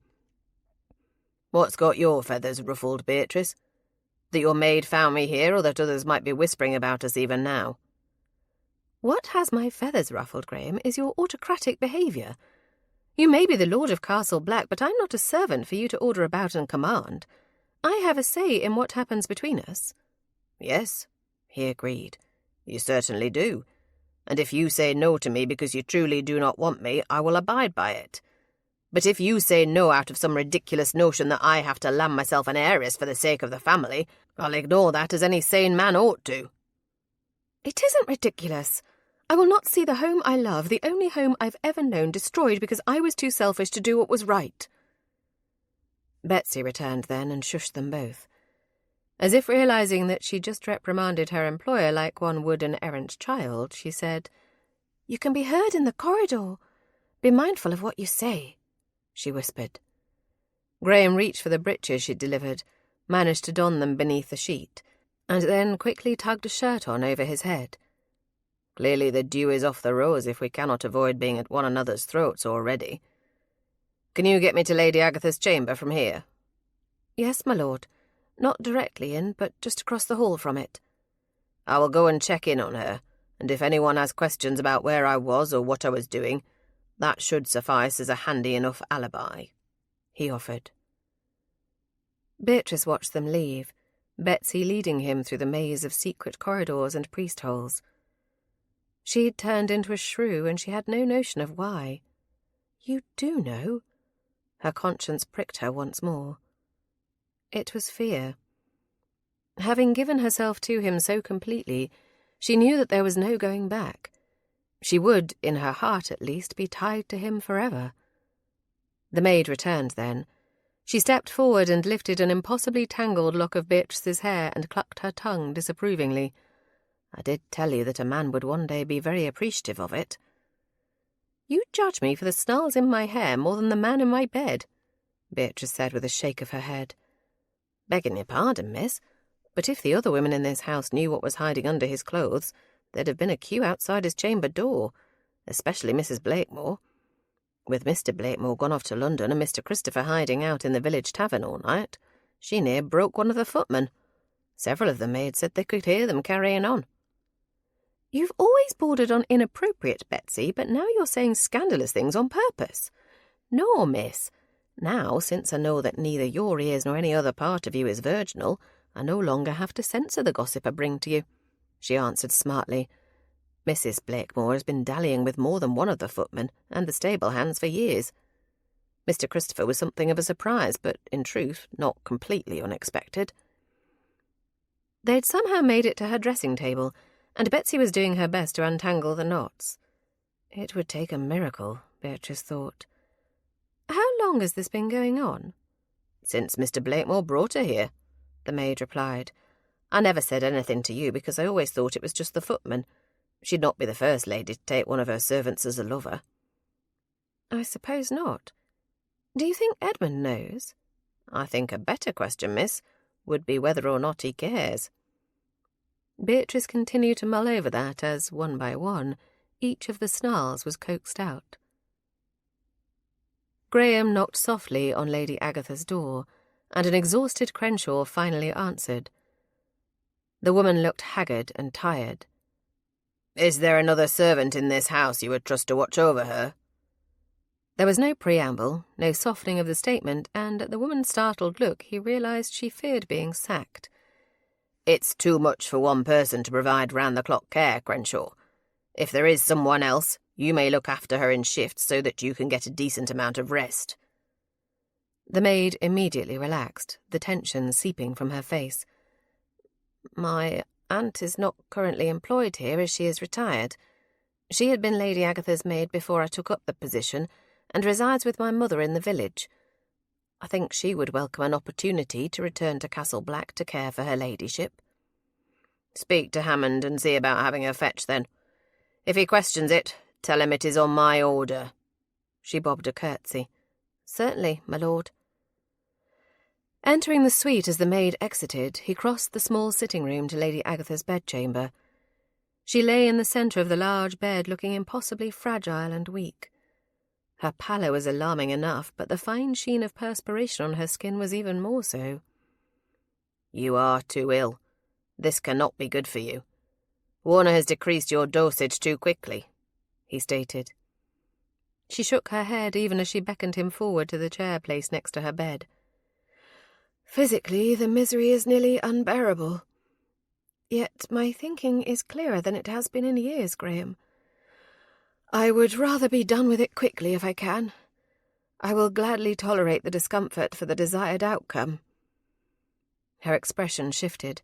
"What's got your feathers ruffled, Beatrice? That your maid found me here, or that others might be whispering about us even now?" "What has my feathers ruffled, Graham, is your autocratic behaviour. You may be the Lord of Castle Black, but I'm not a servant for you to order about and command. I have a say in what happens between us." "Yes," he agreed. "You certainly do. And if you say no to me because you truly do not want me, I will abide by it. But if you say no out of some ridiculous notion that I have to land myself an heiress for the sake of the family, I'll ignore that as any sane man ought to." "It isn't ridiculous. I will not see the home I love, the only home I've ever known, destroyed because I was too selfish to do what was right." Betsy returned then and shushed them both. As if realising that she'd just reprimanded her employer like one would an errant child, she said, "You can be heard in the corridor. Be mindful of what you say," she whispered. Graham reached for the breeches she'd delivered, managed to don them beneath the sheet, and then quickly tugged a shirt on over his head. "Clearly the dew is off the rose if we cannot avoid being at one another's throats already. Can you get me to Lady Agatha's chamber from here?" "Yes, my lord. Not directly in, but just across the hall from it." "I will go and check in on her, and if anyone has questions about where I was or what I was doing, that should suffice as a handy enough alibi," he offered. Beatrice watched them leave, Betsy leading him through the maze of secret corridors and priest holes. She'd turned into a shrew, and she had no notion of why. "You do know?" Her conscience pricked her once more. It was fear. Having given herself to him so completely, she knew that there was no going back. She would, in her heart at least, be tied to him forever. The maid returned then. She stepped forward and lifted an impossibly tangled lock of Beatrice's hair and clucked her tongue disapprovingly. "I did tell you that a man would one day be very appreciative of it." "You judge me for the snarls in my hair more than the man in my bed," Beatrice said with a shake of her head. "Begging your pardon, miss, but if the other women in this house knew what was hiding under his clothes, there'd have been a queue outside his chamber door, especially Mrs. Blakemore. With Mr. Blakemore gone off to London and Mr. Christopher hiding out in the village tavern all night, she near broke one of the footmen. Several of the maids said they could hear them carrying on." "You've always bordered on inappropriate, Betsy, but now you're saying scandalous things on purpose." "No, miss. Now, since I know that neither your ears nor any other part of you is virginal, I no longer have to censor the gossip I bring to you," she answered smartly. "Mrs. Blakemore has been dallying with more than one of the footmen and the stable hands for years." Mr. Christopher was something of a surprise, but in truth not completely unexpected. They'd somehow made it to her dressing table, and Betsy was doing her best to untangle the knots. It would take a miracle, Beatrice thought. How long has this been going on? Since Mr. Blakemore brought her here, the maid replied. I never said anything to you because I always thought it was just the footman. She'd not be the first lady to take one of her servants as a lover. I suppose not. Do you think Edmund knows? I think a better question, miss, would be whether or not he cares. Beatrice continued to mull over that as, one by one, each of the snarls was coaxed out. Graham knocked softly on Lady Agatha's door, and an exhausted Crenshaw finally answered. The woman looked haggard and tired. Is there another servant in this house you would trust to watch over her? There was no preamble, no softening of the statement, and at the woman's startled look he realised she feared being sacked. It's too much for one person to provide round-the-clock care, Crenshaw. If there is someone else, you may look after her in shifts so that you can get a decent amount of rest. The maid immediately relaxed, the tension seeping from her face. My aunt is not currently employed here as she is retired. She had been Lady Agatha's maid before I took up the position, and resides with my mother in the village. I think she would welcome an opportunity to return to Castle Black to care for her ladyship. Speak to Hammond and see about having her fetched, then. If he questions it, tell him it is on my order. She bobbed a curtsy. Certainly, my lord. Entering the suite as the maid exited, he crossed the small sitting-room to Lady Agatha's bedchamber. She lay in the centre of the large bed, looking impossibly fragile and weak. Her pallor was alarming enough, but the fine sheen of perspiration on her skin was even more so. You are too ill. This cannot be good for you. Warner has decreased your dosage too quickly, he stated. She shook her head even as she beckoned him forward to the chair placed next to her bed. Physically, the misery is nearly unbearable. Yet my thinking is clearer than it has been in years, Graham. I would rather be done with it quickly if I can. I will gladly tolerate the discomfort for the desired outcome. Her expression shifted,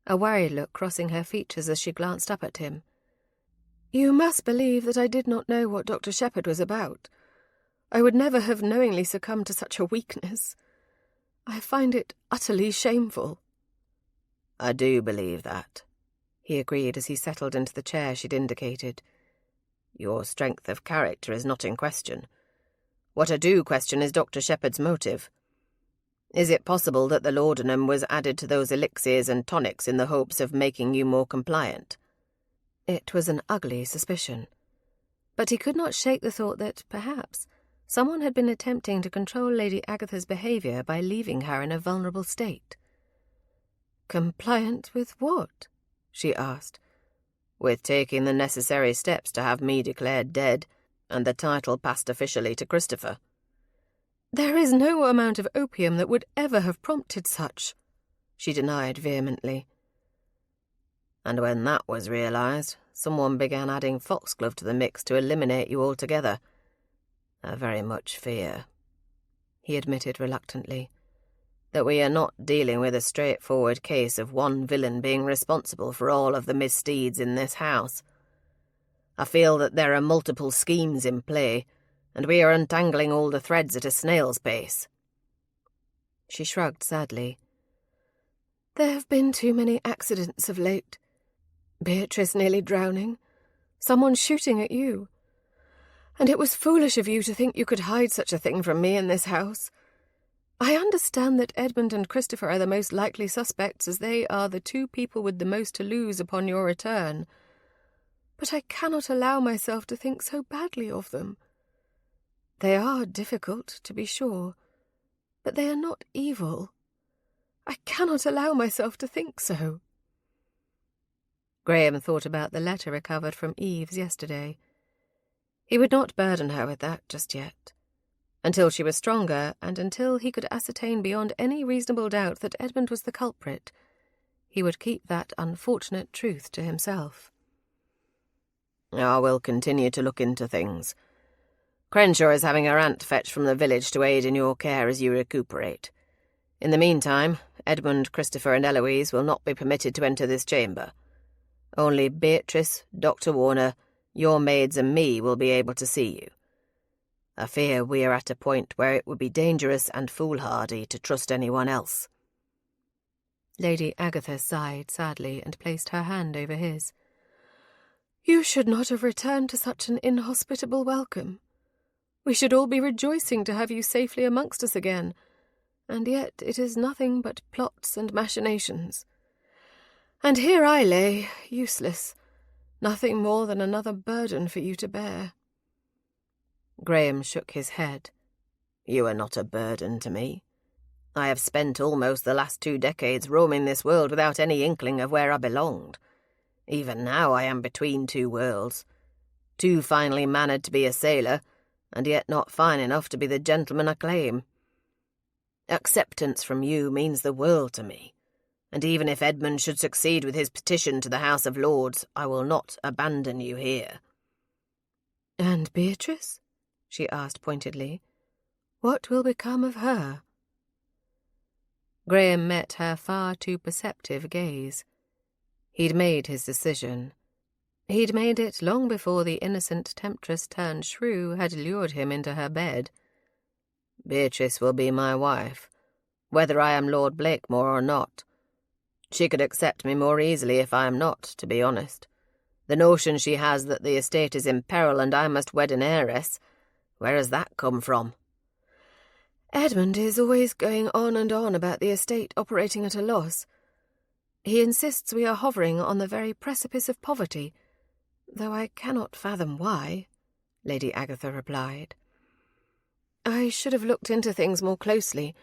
a worried look crossing her features as she glanced up at him. You must believe that I did not know what Dr. Shepherd was about. I would never have knowingly succumbed to such a weakness. I find it utterly shameful. I do believe that, he agreed as he settled into the chair she'd indicated. Your strength of character is not in question. What I do question is Dr. Shepherd's motive. Is it possible that the laudanum was added to those elixirs and tonics in the hopes of making you more compliant? It was an ugly suspicion. But he could not shake the thought that, perhaps, someone had been attempting to control Lady Agatha's behaviour by leaving her in a vulnerable state. Compliant with what? She asked. With taking the necessary steps to have me declared dead, and the title passed officially to Christopher. There is no amount of opium that would ever have prompted such, she denied vehemently. And when that was realised, someone began adding foxglove to the mix to eliminate you altogether. I very much fear, he admitted reluctantly, that we are not dealing with a straightforward case of one villain being responsible for all of the misdeeds in this house. I feel that there are multiple schemes in play, and we are untangling all the threads at a snail's pace. She shrugged sadly. There have been too many accidents of late. Beatrice nearly drowning, someone shooting at you. And it was foolish of you to think you could hide such a thing from me in this house. I understand that Edmund and Christopher are the most likely suspects, as they are the two people with the most to lose upon your return. But I cannot allow myself to think so badly of them. They are difficult, to be sure, but they are not evil. I cannot allow myself to think so. Graham thought about the letter recovered from Eves yesterday. He would not burden her with that just yet. Until she was stronger, and until he could ascertain beyond any reasonable doubt that Edmund was the culprit, he would keep that unfortunate truth to himself. I will continue to look into things. Crenshaw is having her aunt fetched from the village to aid in your care as you recuperate. In the meantime, Edmund, Christopher and Eloise will not be permitted to enter this chamber. Only Beatrice, Dr. Warner, your maids and me will be able to see you. I fear we are at a point where it would be dangerous and foolhardy to trust anyone else." Lady Agatha sighed sadly and placed her hand over his. "You should not have returned to such an inhospitable welcome. We should all be rejoicing to have you safely amongst us again, and yet it is nothing but plots and machinations. And here I lay, useless, nothing more than another burden for you to bear." Graham shook his head. "You are not a burden to me. I have spent almost the last 2 decades roaming this world without any inkling of where I belonged. Even now I am between 2 worlds, too finely mannered to be a sailor, and yet not fine enough to be the gentleman I claim. Acceptance from you means the world to me, and even if Edmund should succeed with his petition to the House of Lords, I will not abandon you here." "And Beatrice?" she asked pointedly. "What will become of her?" Graham met her far too perceptive gaze. He'd made his decision. He'd made it long before the innocent temptress turned shrew had lured him into her bed. Beatrice will be my wife, whether I am Lord Blakemore or not. She could accept me more easily if I am not, to be honest. The notion she has that the estate is in peril and I must wed an heiress, where has that come from? "Edmund is always going on and on about the estate operating at a loss. He insists we are hovering on the very precipice of poverty, though I cannot fathom why," Lady Agatha replied. "I should have looked into things more closely,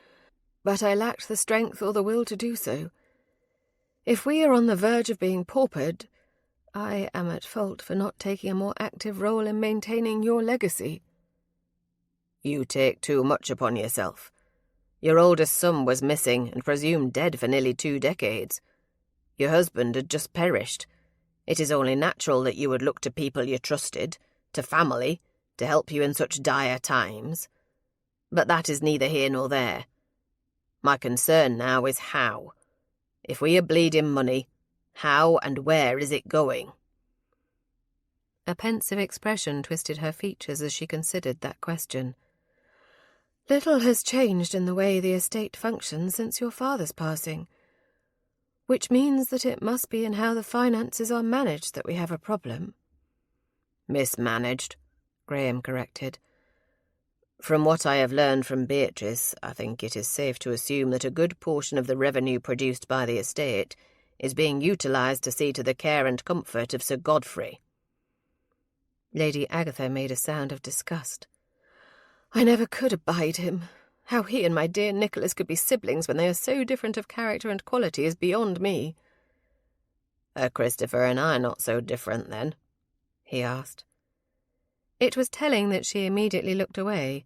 but I lacked the strength or the will to do so. If we are on the verge of being paupered, I am at fault for not taking a more active role in maintaining your legacy." "You take too much upon yourself. Your oldest son was missing and presumed dead for nearly 2 decades. Your husband had just perished. It is only natural that you would look to people you trusted, to family, to help you in such dire times. But that is neither here nor there. My concern now is how. If we are bleeding money, how and where is it going?" A pensive expression twisted her features as she considered that question. "Little has changed in the way the estate functions since your father's passing, which means that it must be in how the finances are managed that we have a problem." "Mismanaged," Graham corrected. "From what I have learned from Beatrice, I think it is safe to assume that a good portion of the revenue produced by the estate is being utilised to see to the care and comfort of Sir Godfrey." Lady Agatha made a sound of disgust. "I never could abide him. How he and my dear Nicholas could be siblings when they are so different of character and quality is beyond me." "Are Christopher and I not so different, then?" he asked. It was telling that she immediately looked away,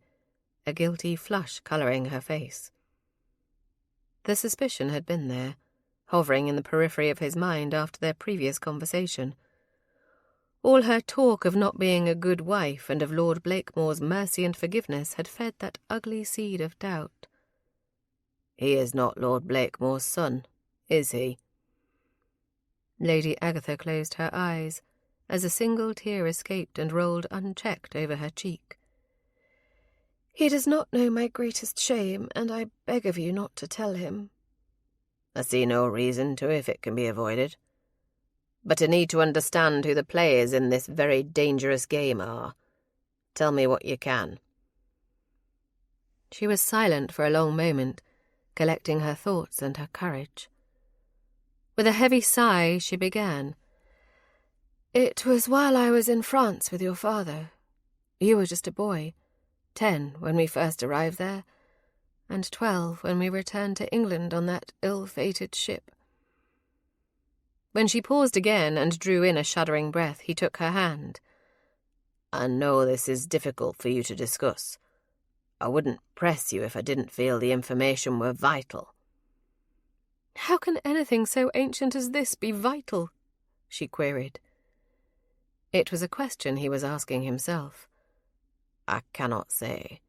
a guilty flush colouring her face. The suspicion had been there, hovering in the periphery of his mind after their previous conversation. All her talk of not being a good wife and of Lord Blakemore's mercy and forgiveness had fed that ugly seed of doubt. "He is not Lord Blakemore's son, is he?" Lady Agatha closed her eyes, as a single tear escaped and rolled unchecked over her cheek. "He does not know my greatest shame, and I beg of you not to tell him." "I see no reason to if it can be avoided. But I need to understand who the players in this very dangerous game are. Tell me what you can." She was silent for a long moment, collecting her thoughts and her courage. With a heavy sigh, she began. "It was while I was in France with your father. You were just a boy, 10 when we first arrived there, and 12 when we returned to England on that ill-fated ship." When she paused again and drew in a shuddering breath, he took her hand. "I know this is difficult for you to discuss. I wouldn't press you if I didn't feel the information were vital." "How can anything so ancient as this be vital?" she queried. It was a question he was asking himself. I cannot say.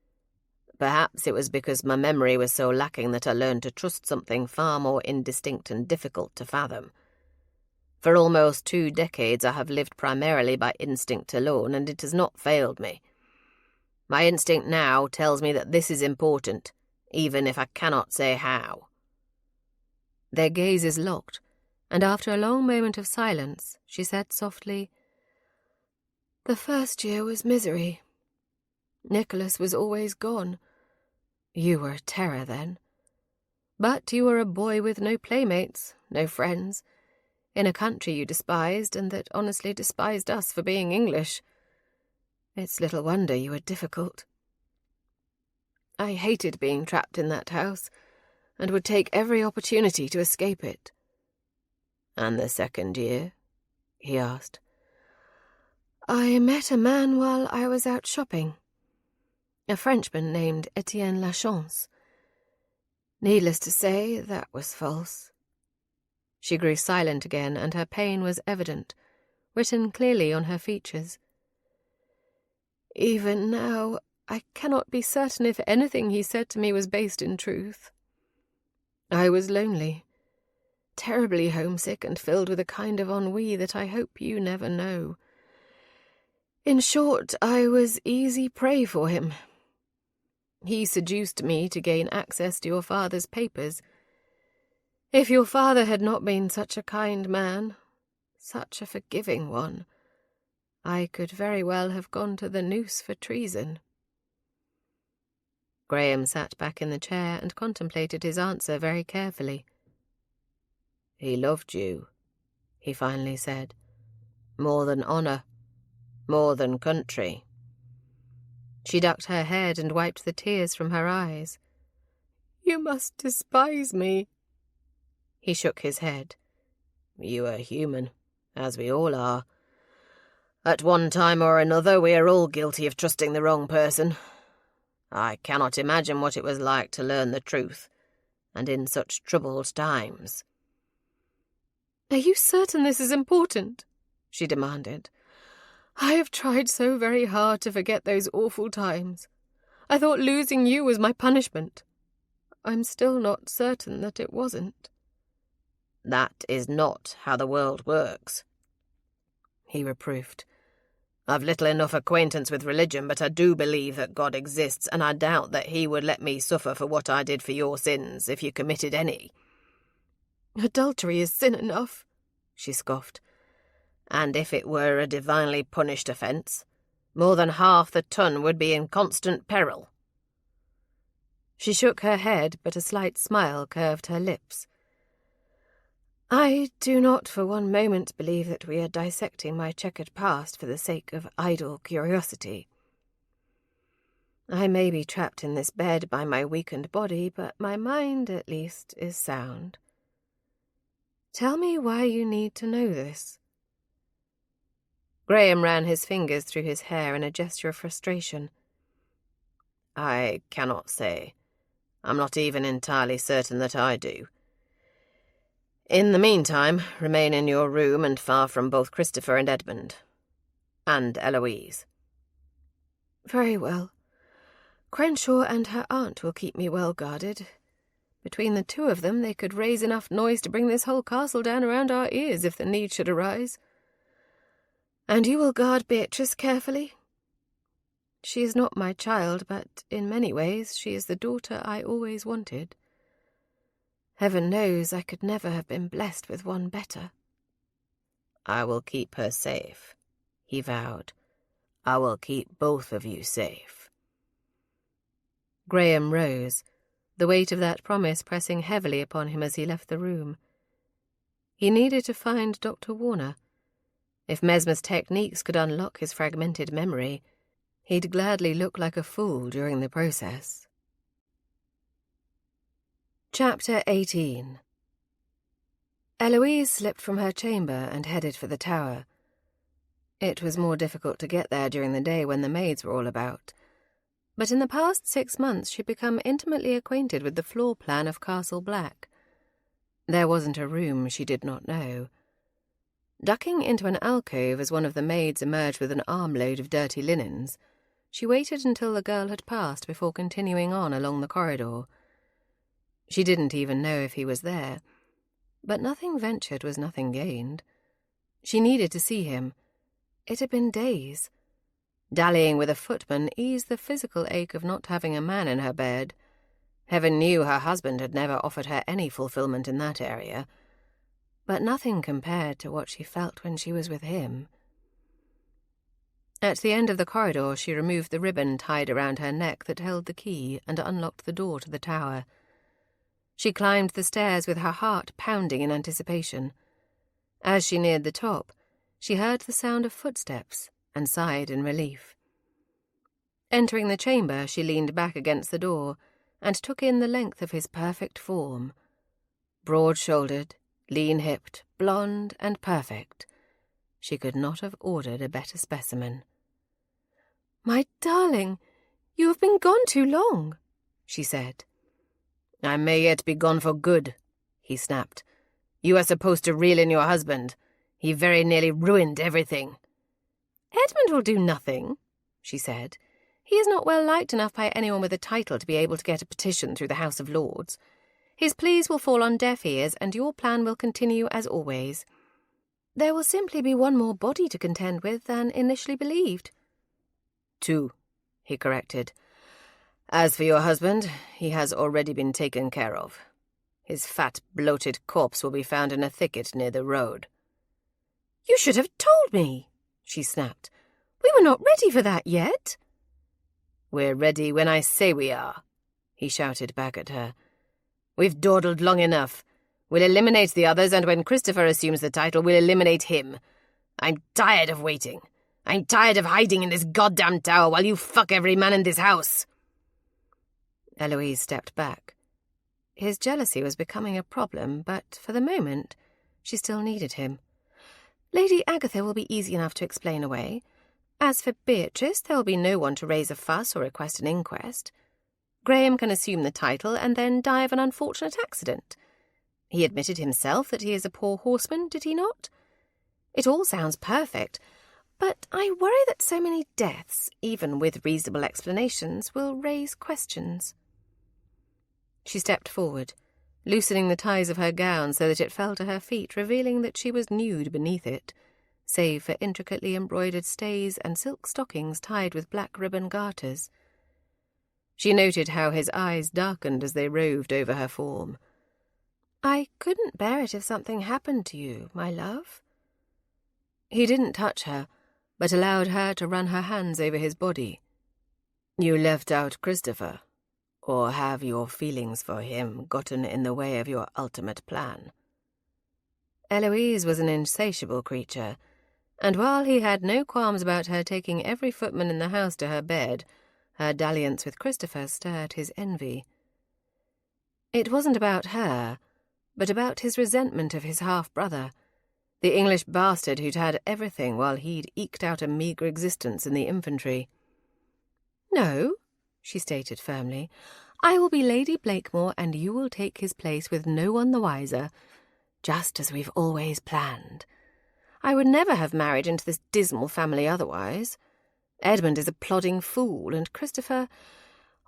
Perhaps it was because my memory was so lacking that I learned to trust something far more indistinct and difficult to fathom. For almost 2 decades I have lived primarily by instinct alone, and it has not failed me. My instinct now tells me that this is important, even if I cannot say how." Their gazes locked, and after a long moment of silence, she said softly, "The first year was misery. Nicholas was always gone. You were a terror then. But you were a boy with no playmates, no friends, in a country you despised and that honestly despised us for being English. It's little wonder you were difficult. I hated being trapped in that house, and would take every opportunity to escape it." "And the second year?" he asked. "I met a man while I was out shopping. A Frenchman named Etienne Lachance. Needless to say, that was false." She grew silent again, and her pain was evident, written clearly on her features. "Even now, I cannot be certain if anything he said to me was based in truth. I was lonely, terribly homesick, and filled with a kind of ennui that I hope you never know. In short, I was easy prey for him. He seduced me to gain access to your father's papers. If your father had not been such a kind man, such a forgiving one, I could very well have gone to the noose for treason." Graham sat back in the chair and contemplated his answer very carefully. "He loved you," he finally said. "More than honour, more than country." She ducked her head and wiped the tears from her eyes. "You must despise me." He shook his head. "You are human, as we all are. At one time or another we are all guilty of trusting the wrong person. I cannot imagine what it was like to learn the truth, and in such troubled times." "Are you certain this is important?" she demanded. "I have tried so very hard to forget those awful times. I thought losing you was my punishment. I'm still not certain that it wasn't." "That is not how the world works," he reproved. "I've little enough acquaintance with religion, but I do believe that God exists, and I doubt that he would let me suffer for what I did for your sins, if you committed any." "Adultery is sin enough," she scoffed. "And if it were a divinely punished offence, more than half the ton would be in constant peril." She shook her head, but a slight smile curved her lips. "I do not for one moment believe that we are dissecting my checkered past for the sake of idle curiosity. I may be trapped in this bed by my weakened body, but my mind, at least, is sound. Tell me why you need to know this." Graham ran his fingers through his hair in a gesture of frustration. "I cannot say. I'm not even entirely certain that I do. In the meantime, remain in your room and far from both Christopher and Edmund. And Eloise." "Very well. Crenshaw and her aunt will keep me well guarded. Between the two of them, they could raise enough noise to bring this whole castle down around our ears if the need should arise. And you will guard Beatrice carefully? She is not my child, but in many ways she is the daughter I always wanted. Heaven knows I could never have been blessed with one better." "I will keep her safe," he vowed. "I will keep both of you safe." Graham rose, the weight of that promise pressing heavily upon him as he left the room. He needed to find Dr. Warner. If Mesmer's techniques could unlock his fragmented memory, he'd gladly look like a fool during the process. Chapter 18. Eloise slipped from her chamber and headed for the tower. It was more difficult to get there during the day when the maids were all about, but in the past 6 months she'd become intimately acquainted with the floor plan of Castle Black. There wasn't a room she did not know. Ducking into an alcove as one of the maids emerged with an armload of dirty linens, She waited until the girl had passed before continuing on along the corridor. She didn't even know if he was there, but nothing ventured was nothing gained. She needed to see him. It had been days. Dallying with a footman eased the physical ache of not having a man in her bed. Heaven knew her husband had never offered her any fulfillment in that area, but nothing compared to what she felt when she was with him. At the end of the corridor, she removed the ribbon tied around her neck that held the key and unlocked the door to the tower. She climbed the stairs with her heart pounding in anticipation. As she neared the top, she heard the sound of footsteps and sighed in relief. Entering the chamber, she leaned back against the door and took in the length of his perfect form. Broad-shouldered, lean-hipped, blonde and perfect. She could not have ordered a better specimen. "My darling, you have been gone too long," she said. "I may yet be gone for good," he snapped. "You are supposed to reel in your husband. He very nearly ruined everything." "Edmund will do nothing," she said. "He is not well liked enough by anyone with a title to be able to get a petition through the House of Lords. His pleas will fall on deaf ears, and your plan will continue as always. There will simply be one more body to contend with than initially believed." "Two," he corrected. "As for your husband, he has already been taken care of. His fat, bloated corpse will be found in a thicket near the road." "You should have told me," she snapped. "We were not ready for that yet." "We're ready when I say we are," he shouted back at her. "We've dawdled long enough. We'll eliminate the others, and when Christopher assumes the title, we'll eliminate him. I'm tired of waiting. I'm tired of hiding in this goddamn tower while you fuck every man in this house." Eloise stepped back. His jealousy was becoming a problem, but for the moment, she still needed him. "Lady Agatha will be easy enough to explain away. As for Beatrice, there will be no one to raise a fuss or request an inquest. Graham can assume the title and then die of an unfortunate accident. He admitted himself that he is a poor horseman, did he not? It all sounds perfect, but I worry that so many deaths, even with reasonable explanations, will raise questions." She stepped forward, loosening the ties of her gown so that it fell to her feet, revealing that she was nude beneath it, save for intricately embroidered stays and silk stockings tied with black ribbon garters. She noted how his eyes darkened as they roved over her form. "I couldn't bear it if something happened to you, my love." He didn't touch her, but allowed her to run her hands over his body. "You left out Christopher, or have your feelings for him gotten in the way of your ultimate plan?" Eloise was an insatiable creature, and while he had no qualms about her taking every footman in the house to her bed, her dalliance with Christopher stirred his envy. It wasn't about her, but about his resentment of his half-brother, the English bastard who'd had everything while he'd eked out a meagre existence in the infantry. "No," she stated firmly, "I will be Lady Blakemore, and you will take his place with no one the wiser, just as we've always planned. I would never have married into this dismal family otherwise. Edmund is a plodding fool, and Christopher,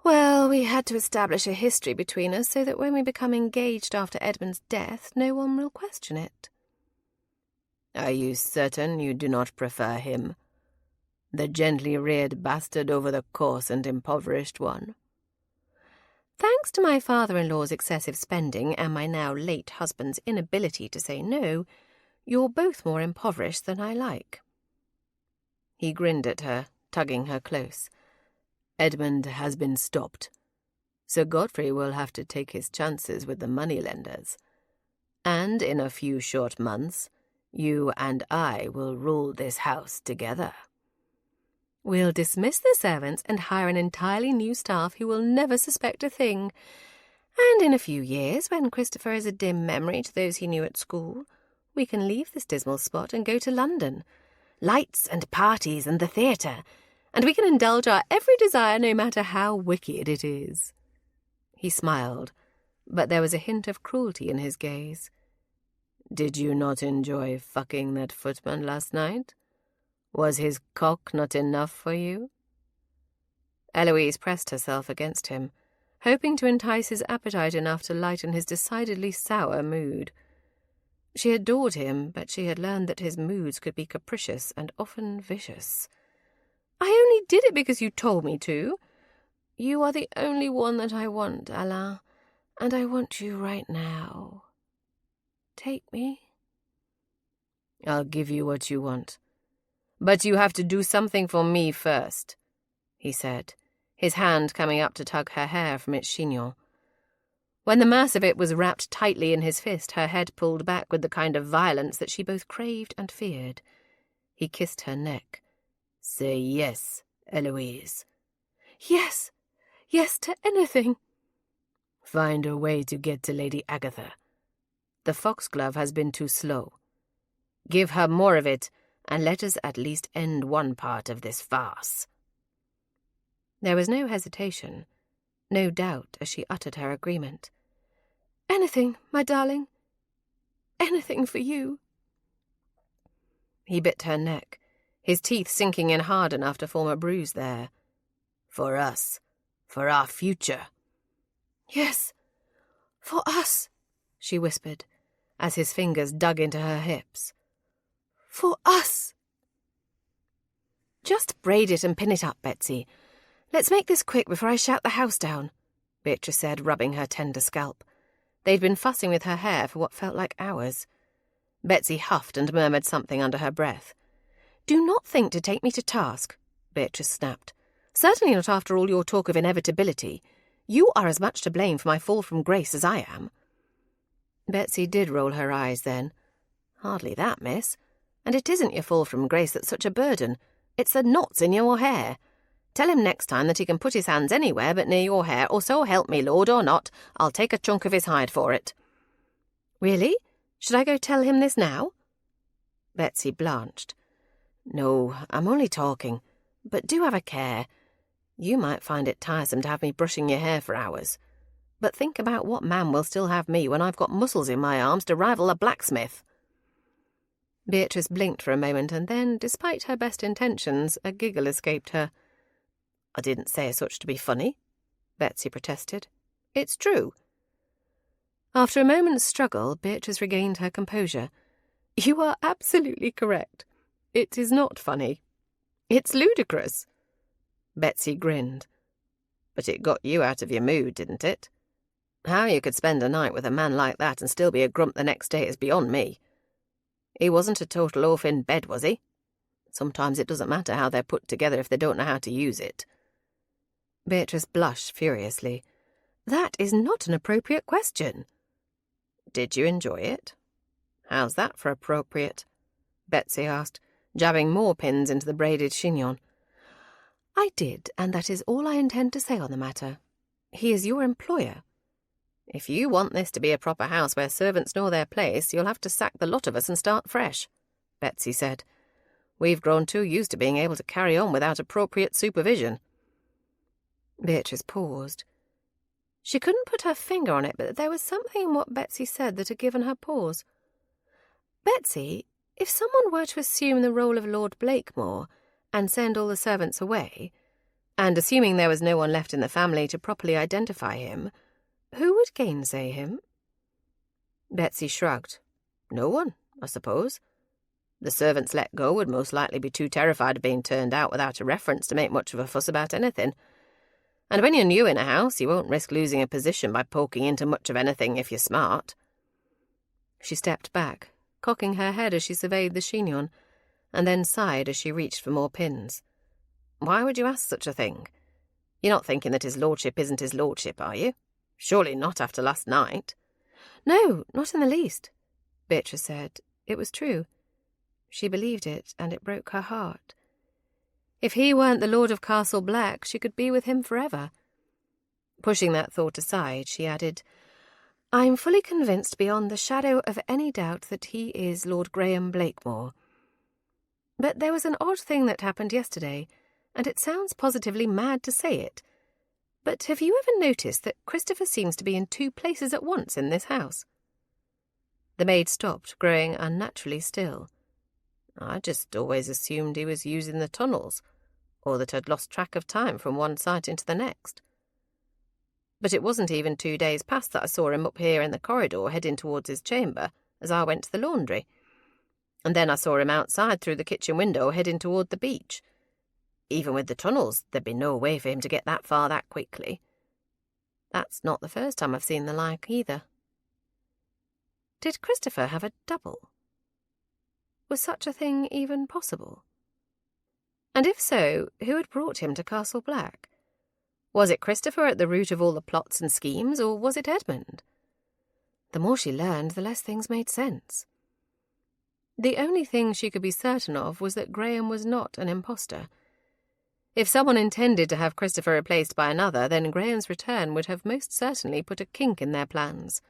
well, we had to establish a history between us so that when we become engaged after Edmund's death, no one will question it." "Are you certain you do not prefer him? The gently reared bastard over the coarse and impoverished one?" "Thanks to my father-in-law's excessive spending and my now late husband's inability to say no, you're both more impoverished than I like." He grinned at her, tugging her close. "Edmund has been stopped. Sir Godfrey will have to take his chances with the moneylenders. And in a few short months, you and I will rule this house together." "We'll dismiss the servants and hire an entirely new staff who will never suspect a thing. And in a few years, when Christopher is a dim memory to those he knew at school, we can leave this dismal spot and go to London. Lights and parties and the theatre, and we can indulge our every desire no matter how wicked it is." He smiled, but there was a hint of cruelty in his gaze. "Did you not enjoy fucking that footman last night? Was his cock not enough for you?" Eloise pressed herself against him, hoping to entice his appetite enough to lighten his decidedly sour mood. She adored him, but she had learned that his moods could be capricious and often vicious. "I only did it because you told me to. You are the only one that I want, Alain, and I want you right now. Take me." "I'll give you what you want. But you have to do something for me first," he said, his hand coming up to tug her hair from its chignon. When the mass of it was wrapped tightly in his fist, her head pulled back with the kind of violence that she both craved and feared. He kissed her neck. "Say yes, Eloise." "Yes, yes to anything." "Find a way to get to Lady Agatha. The foxglove has been too slow. Give her more of it, and let us at least end one part of this farce." There was no hesitation, no doubt as she uttered her agreement. "Anything, my darling. Anything for you." He bit her neck, his teeth sinking in hard enough to form a bruise there. "For us. For our future." "Yes, for us," she whispered, as his fingers dug into her hips. "For us." "Just braid it and pin it up, Betsy. Let's make this quick before I shout the house down," Beatrice said, rubbing her tender scalp. They'd been fussing with her hair for what felt like hours. Betsy huffed and murmured something under her breath. "Do not think to take me to task," Beatrice snapped. "Certainly not after all your talk of inevitability. You are as much to blame for my fall from grace as I am." Betsy did roll her eyes then. "Hardly that, miss. And it isn't your fall from grace that's such a burden. It's the knots in your hair. Tell him next time that he can put his hands anywhere but near your hair, or so help me, Lord, or not, I'll take a chunk of his hide for it." "Really? Should I go tell him this now?" Betsy blanched. "No, I'm only talking. But do have a care. You might find it tiresome to have me brushing your hair for hours. But think about what man will still have me when I've got muscles in my arms to rival a blacksmith." Beatrice blinked for a moment, and then, despite her best intentions, a giggle escaped her. "I didn't say such to be funny," Betsy protested. "It's true." After a moment's struggle, Beatrice regained her composure. "You are absolutely correct. It is not funny. It's ludicrous." Betsy grinned. "But it got you out of your mood, didn't it? How you could spend a night with a man like that and still be a grump the next day is beyond me. He wasn't a total oaf in bed, was he? Sometimes it doesn't matter how they're put together if they don't know how to use it." Beatrice blushed furiously. "That is not an appropriate question." "Did you enjoy it?" "How's that for appropriate?" Betsy asked, jabbing more pins into the braided chignon. "I did, and that is all I intend to say on the matter. He is your employer." "If you want this to be a proper house where servants know their place, you'll have to sack the lot of us and start fresh," Betsy said. "We've grown too used to being able to carry on without appropriate supervision." Beatrice paused. She couldn't put her finger on it, but there was something in what Betsy said that had given her pause. "Betsy, if someone were to assume the role of Lord Blakemore and send all the servants away, and assuming there was no one left in the family to properly identify him, who would gainsay him?" Betsy shrugged. "No one, I suppose. The servants let go would most likely be too terrified of being turned out without a reference to make much of a fuss about anything. And when you're new in a house, you won't risk losing a position by poking into much of anything if you're smart." She stepped back, cocking her head as she surveyed the chignon, and then sighed as she reached for more pins. "Why would you ask such a thing? You're not thinking that his lordship isn't his lordship, are you? Surely not after last night." "No, not in the least," Beatrice said. It was true. She believed it, and it broke her heart. If he weren't the Lord of Castle Black, she could be with him forever. Pushing that thought aside, she added, "I'm fully convinced beyond the shadow of any doubt that he is Lord Graham Blakemore. But there was an odd thing that happened yesterday, and it sounds positively mad to say it. But have you ever noticed that Christopher seems to be in two places at once in this house?" The maid stopped, growing unnaturally still. "I just always assumed he was using the tunnels. or that I'd lost track of time from one sight into the next. But it wasn't even 2 days past that I saw him up here in the corridor heading towards his chamber as I went to the laundry. And then I saw him outside through the kitchen window heading toward the beach. Even with the tunnels, there'd be no way for him to get that far that quickly. That's not the first time I've seen the like either. Did Christopher have a double? Was such a thing even possible? And if so, who had brought him to Castle Black? Was it Christopher at the root of all the plots and schemes, or was it Edmund? The more she learned, the less things made sense. The only thing she could be certain of was that Graham was not an impostor. If someone intended to have Christopher replaced by another, then Graham's return would have most certainly put a kink in their plans.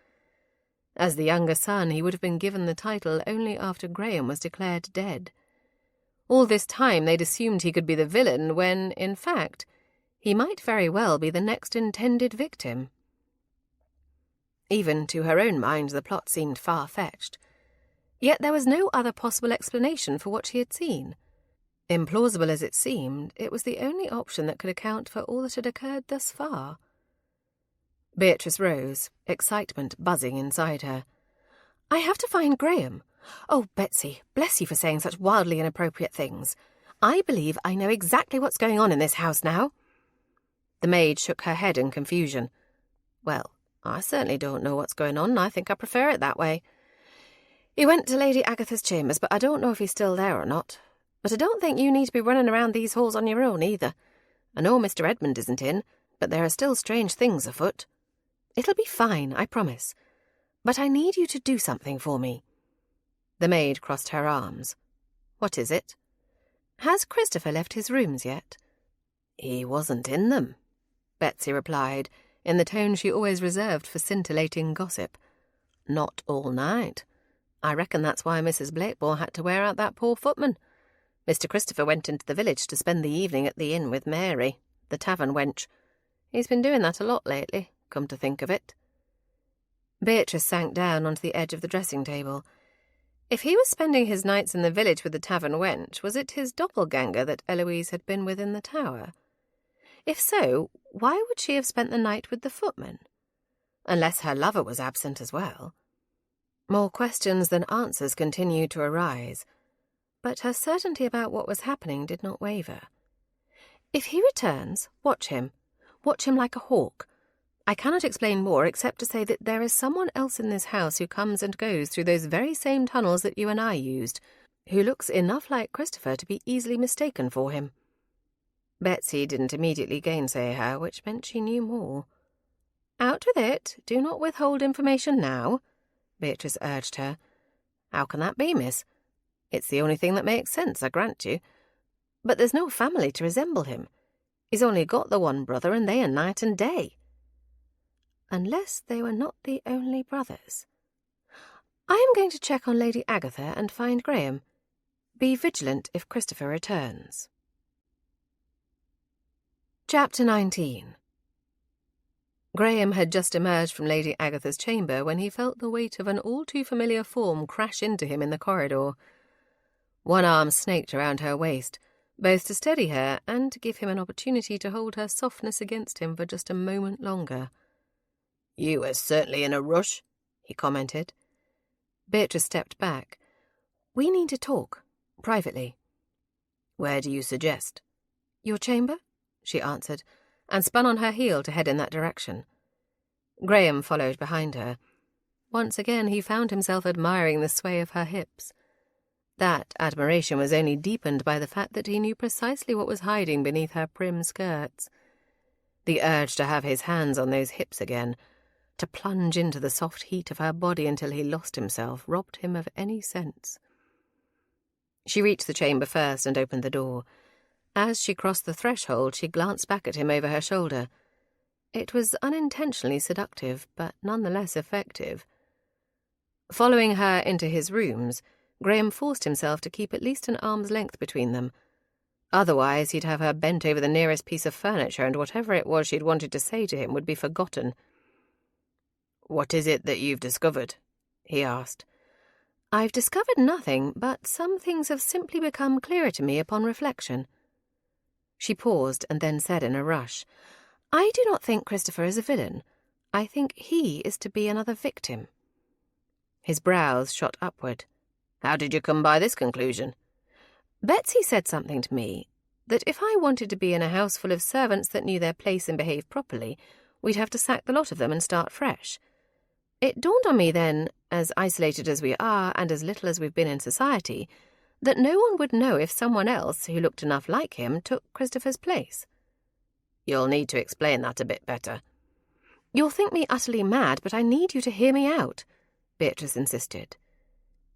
As the younger son, he would have been given the title only after Graham was declared dead. All this time they'd assumed he could be the villain when, in fact, he might very well be the next intended victim. Even to her own mind the plot seemed far-fetched. Yet there was no other possible explanation for what she had seen. Implausible as it seemed, it was the only option that could account for all that had occurred thus far. Beatrice rose, excitement buzzing inside her. "I have to find Graham. Oh, Betsy, bless you for saying such wildly inappropriate things. I believe I know exactly what's going on in this house now." The maid shook her head in confusion. "Well, I certainly don't know what's going on, and I think I prefer it that way. He went to Lady Agatha's chambers, but I don't know if he's still there or not. But I don't think you need to be running around these halls on your own, either. I know Mr. Edmund isn't in, but there are still strange things afoot. It'll be fine, I promise. But I need you to do something for me." The maid crossed her arms. "What is it?" "Has Christopher left his rooms yet?" "He wasn't in them," Betsy replied, in the tone she always reserved for scintillating gossip. "Not all night. I reckon that's why Mrs. Blakemore had to wear out that poor footman. Mr. Christopher went into the village to spend the evening at the inn with Mary, the tavern wench. He's been doing that a lot lately, come to think of it." Beatrice sank down onto the edge of the dressing-table. If he was spending his nights in the village with the tavern wench, was it his doppelganger that Eloise had been with in the tower? If so, why would she have spent the night with the footman? Unless her lover was absent as well. More questions than answers continued to arise, but her certainty about what was happening did not waver. "If he returns, watch him. Watch him like a hawk. I cannot explain more except to say that there is someone else in this house who comes and goes through those very same tunnels that you and I used, who looks enough like Christopher to be easily mistaken for him." Betsy didn't immediately gainsay her, which meant she knew more. "Out with it. Do not withhold information now," Beatrice urged her. "How can that be, miss? It's the only thing that makes sense, I grant you. But there's no family to resemble him. He's only got the one brother, and they are night and day." Unless they were not the only brothers. "I am going to check on Lady Agatha and find Graham. Be vigilant if Christopher returns." Chapter 19. Graham had just emerged from Lady Agatha's chamber when he felt the weight of an all-too-familiar form crash into him in the corridor. One arm snaked around her waist, both to steady her and to give him an opportunity to hold her softness against him for just a moment longer. "You were certainly in a rush," he commented. Beatrice stepped back. "We need to talk, privately." "Where do you suggest?" "Your chamber," she answered, and spun on her heel to head in that direction. Graham followed behind her. Once again he found himself admiring the sway of her hips. That admiration was only deepened by the fact that he knew precisely what was hiding beneath her prim skirts. The urge to have his hands on those hips again, to plunge into the soft heat of her body until he lost himself, robbed him of any sense. She reached the chamber first and opened the door. As she crossed the threshold, she glanced back at him over her shoulder. It was unintentionally seductive, but nonetheless effective. Following her into his rooms, Graham forced himself to keep at least an arm's length between them. Otherwise, he'd have her bent over the nearest piece of furniture, and whatever it was she'd wanted to say to him would be forgotten. "What is it that you've discovered?" he asked. "I've discovered nothing, but some things have simply become clearer to me upon reflection." She paused and then said in a rush, "I do not think Christopher is a villain. I think he is to be another victim." His brows shot upward. "How did you come by this conclusion?" "Betsy said something to me, that if I wanted to be in a house full of servants that knew their place and behaved properly, we'd have to sack the lot of them and start fresh. It dawned on me then, as isolated as we are and as little as we've been in society, that no one would know if someone else who looked enough like him took Christopher's place." "You'll need to explain that a bit better." "You'll think me utterly mad, but I need you to hear me out," Beatrice insisted.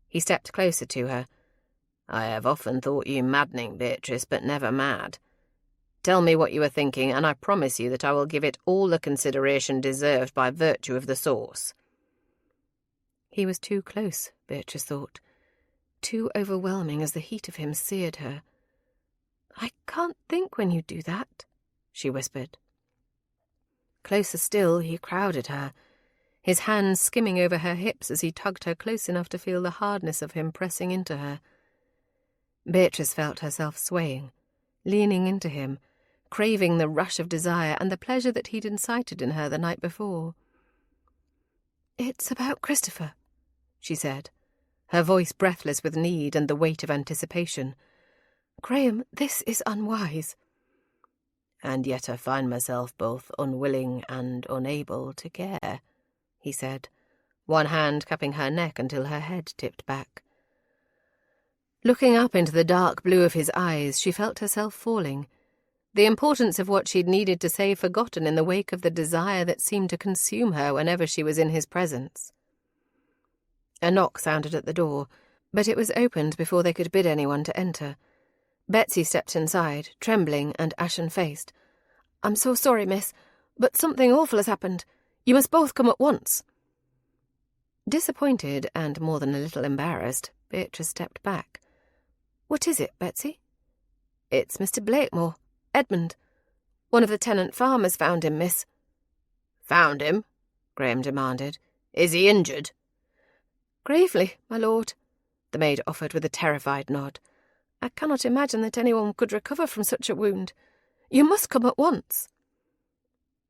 He stepped closer to her. "I have often thought you maddening, Beatrice, but never mad. Tell me what you were thinking, and I promise you that I will give it all the consideration deserved by virtue of the source." He was too close, Beatrice thought. Too overwhelming as the heat of him seared her. "I can't think when you do that," she whispered. Closer still, he crowded her, his hands skimming over her hips as he tugged her close enough to feel the hardness of him pressing into her. Beatrice felt herself swaying, leaning into him, craving the rush of desire and the pleasure that he'd incited in her the night before. "It's about Christopher," she said, her voice breathless with need and the weight of anticipation. "Graham, this is unwise." "And yet I find myself both unwilling and unable to care," he said, one hand cupping her neck until her head tipped back. Looking up into the dark blue of his eyes, she felt herself falling, the importance of what she'd needed to say forgotten in the wake of the desire that seemed to consume her whenever she was in his presence. A knock sounded at the door, but it was opened before they could bid anyone to enter. Betsy stepped inside, trembling and ashen-faced. "I'm so sorry, miss, but something awful has happened. You must both come at once." Disappointed and more than a little embarrassed, Beatrice stepped back. "What is it, Betsy?" "It's Mr. Blakemore, Edmund. One of the tenant farmers found him, miss." "Found him?" Graham demanded. "Is he injured?" "Gravely, my lord," the maid offered with a terrified nod. "I cannot imagine that anyone could recover from such a wound. You must come at once."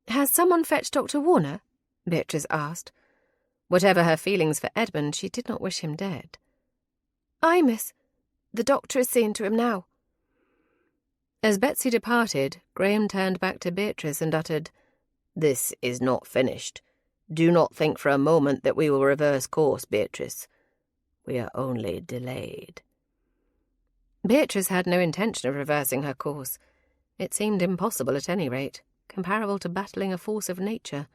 "Has someone fetched Dr. Warner?" Beatrice asked. Whatever her feelings for Edmund, she did not wish him dead. "Aye, miss. The doctor is seeing to him now." As Betsy departed, Graham turned back to Beatrice and uttered, "This is not finished. Do not think for a moment that we will reverse course, Beatrice. We are only delayed." Beatrice had no intention of reversing her course. It seemed impossible at any rate, comparable to battling a force of nature.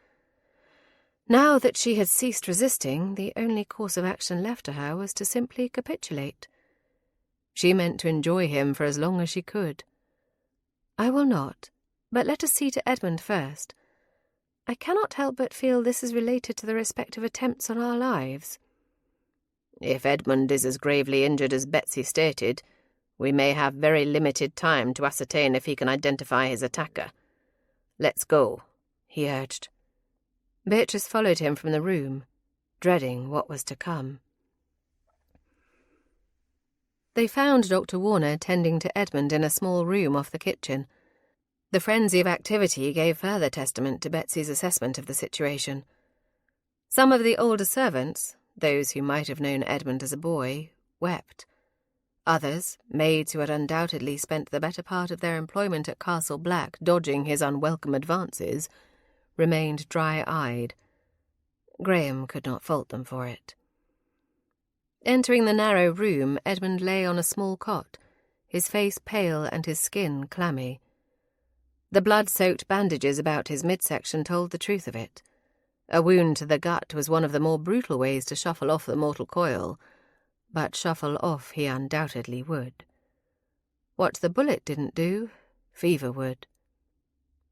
Now that she had ceased resisting, the only course of action left to her was to simply capitulate. She meant to enjoy him for as long as she could. "I will not, but let us see to Edmund first. I cannot help but feel this is related to the respective attempts on our lives." "If Edmund is as gravely injured as Betsy stated, we may have very limited time to ascertain if he can identify his attacker. Let's go," he urged. Beatrice followed him from the room, dreading what was to come. They found Dr. Warner tending to Edmund in a small room off the kitchen. The frenzy of activity gave further testament to Betsy's assessment of the situation. Some of the older servants, those who might have known Edmund as a boy, wept. Others, maids who had undoubtedly spent the better part of their employment at Castle Black dodging his unwelcome advances, remained dry-eyed. Graham could not fault them for it. Entering the narrow room, Edmund lay on a small cot, his face pale and his skin clammy. The blood-soaked bandages about his midsection told the truth of it. A wound to the gut was one of the more brutal ways to shuffle off the mortal coil, but shuffle off he undoubtedly would. What the bullet didn't do, fever would.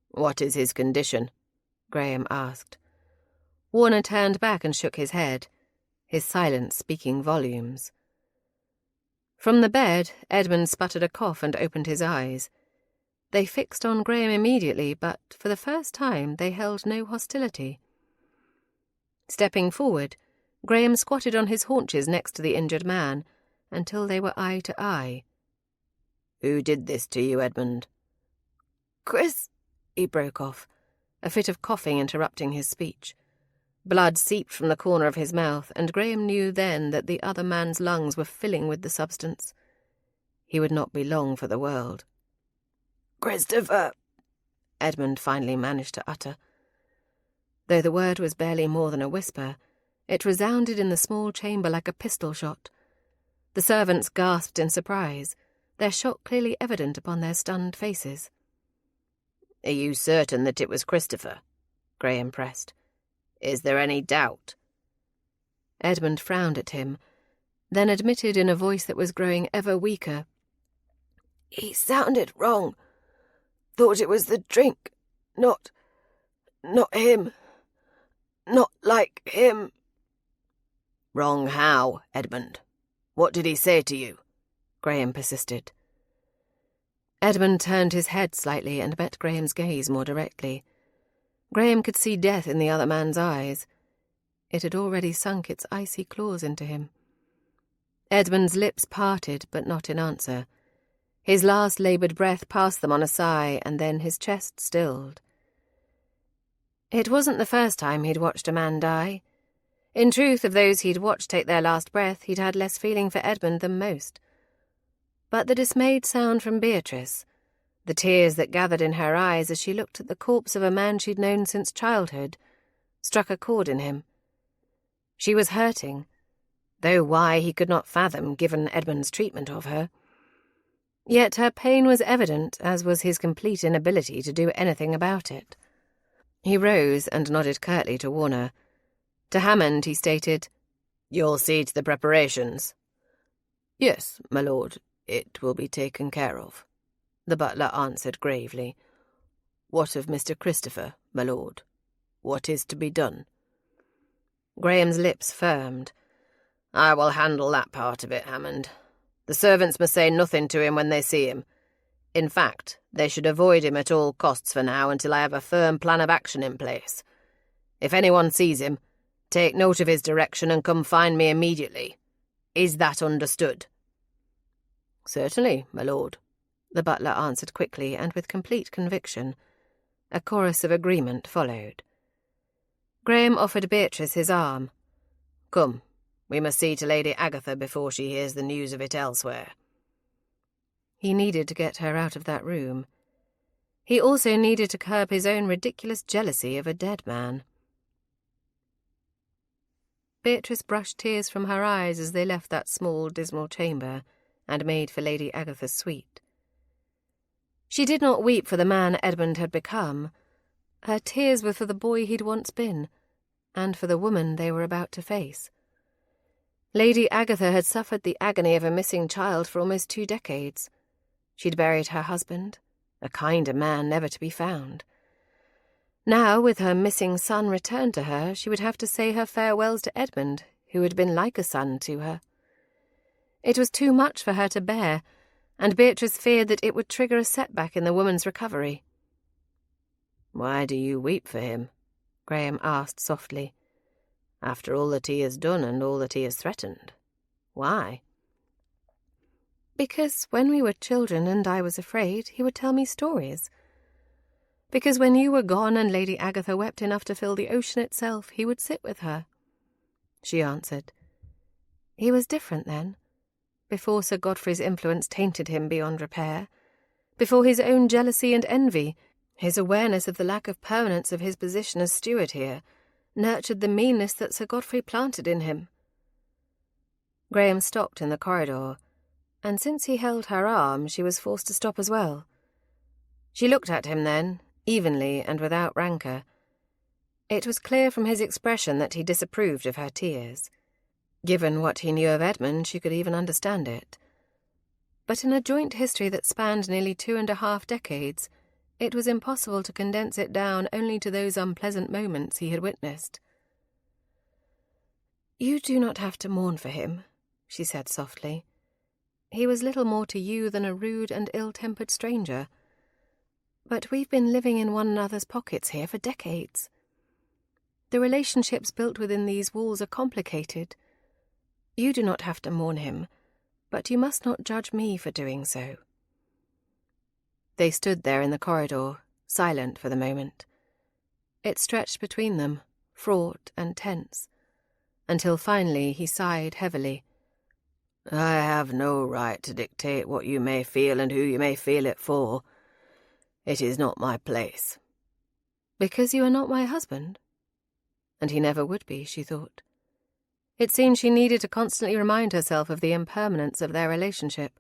"What is his condition?" Graham asked. Warner turned back and shook his head, his silence speaking volumes. From the bed, Edmund sputtered a cough and opened his eyes. They fixed on Graham immediately, but for the first time they held no hostility. Stepping forward, Graham squatted on his haunches next to the injured man, until they were eye to eye. "Who did this to you, Edmund?" Chris, he broke off, a fit of coughing interrupting his speech. Blood seeped from the corner of his mouth, and Graham knew then that the other man's lungs were filling with the substance. He would not be long for the world. "Christopher," Edmund finally managed to utter. Though the word was barely more than a whisper, it resounded in the small chamber like a pistol shot. The servants gasped in surprise, their shock clearly evident upon their stunned faces. "Are you certain that it was Christopher?" Graham pressed. "Is there any doubt?" Edmund frowned at him, then admitted in a voice that was growing ever weaker. "He sounded wrong. Thought it was the drink. Not him. Not like him." "Wrong how, Edmund? What did he say to you?" Graham persisted. Edmund turned his head slightly and met Graham's gaze more directly. Graham could see death in the other man's eyes. It had already sunk its icy claws into him. Edmund's lips parted, but not in answer. His last laboured breath passed them on a sigh, and then his chest stilled. It wasn't the first time he'd watched a man die. In truth, of those he'd watched take their last breath, he'd had less feeling for Edmund than most. But the dismayed sound from Beatrice, the tears that gathered in her eyes as she looked at the corpse of a man she'd known since childhood, struck a chord in him. She was hurting, though why he could not fathom given Edmund's treatment of her. Yet her pain was evident, as was his complete inability to do anything about it. He rose and nodded curtly to Warner. To Hammond he stated, "You'll see to the preparations." "Yes, my lord, it will be taken care of," the butler answered gravely. "What of Mr. Christopher, my lord? What is to be done?" Graham's lips firmed. "I will handle that part of it, Hammond. The servants must say nothing to him when they see him. In fact, they should avoid him at all costs for now until I have a firm plan of action in place. If anyone sees him, take note of his direction and come find me immediately. Is that understood?" "Certainly, my lord," the butler answered quickly and with complete conviction. A chorus of agreement followed. Graham offered Beatrice his arm. "Come, we must see to Lady Agatha before she hears the news of it elsewhere." He needed to get her out of that room. He also needed to curb his own ridiculous jealousy of a dead man. Beatrice brushed tears from her eyes as they left that small, dismal chamber and made for Lady Agatha's suite. She did not weep for the man Edmund had become. Her tears were for the boy he'd once been, and for the woman they were about to face. Lady Agatha had suffered the agony of a missing child for almost 2 decades. She'd buried her husband, a kinder man never to be found. Now, with her missing son returned to her, she would have to say her farewells to Edmund, who had been like a son to her. It was too much for her to bear, and Beatrice feared that it would trigger a setback in the woman's recovery. "Why do you weep for him?" Graham asked softly. "After all that he has done and all that he has threatened. Why?" "Because when we were children and I was afraid, he would tell me stories. Because when you were gone and Lady Agatha wept enough to fill the ocean itself, he would sit with her," she answered. "He was different then, before Sir Godfrey's influence tainted him beyond repair, before his own jealousy and envy, his awareness of the lack of permanence of his position as steward here, nurtured the meanness that Sir Godfrey planted in him." Graham stopped in the corridor, and since he held her arm, she was forced to stop as well. She looked at him then, evenly and without rancour. It was clear from his expression that he disapproved of her tears. Given what he knew of Edmund, she could even understand it. But in a joint history that spanned nearly 2.5 decades, it was impossible to condense it down only to those unpleasant moments he had witnessed. "You do not have to mourn for him," she said softly. "He was little more to you than a rude and ill-tempered stranger. But we've been living in one another's pockets here for decades. The relationships built within these walls are complicated. You do not have to mourn him, but you must not judge me for doing so." They stood there in the corridor, silent for the moment. It stretched between them, fraught and tense, until finally he sighed heavily. "I have no right to dictate what you may feel and who you may feel it for. It is not my place." "Because you are not my husband?" And he never would be, she thought. It seemed she needed to constantly remind herself of the impermanence of their relationship.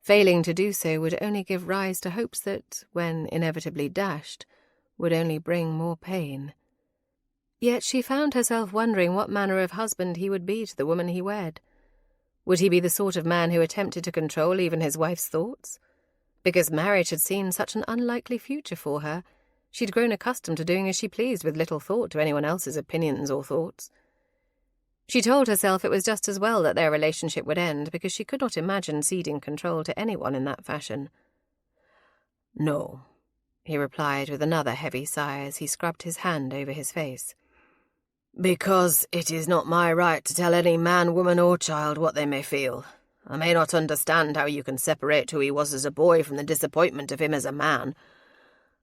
Failing to do so would only give rise to hopes that, when inevitably dashed, would only bring more pain. Yet she found herself wondering what manner of husband he would be to the woman he wed. Would he be the sort of man who attempted to control even his wife's thoughts? Because marriage had seemed such an unlikely future for her, she'd grown accustomed to doing as she pleased with little thought to anyone else's opinions or thoughts. She told herself it was just as well that their relationship would end, because she could not imagine ceding control to anyone in that fashion. "No," he replied with another heavy sigh as he scrubbed his hand over his face. "Because it is not my right to tell any man, woman or child what they may feel. I may not understand how you can separate who he was as a boy from the disappointment of him as a man,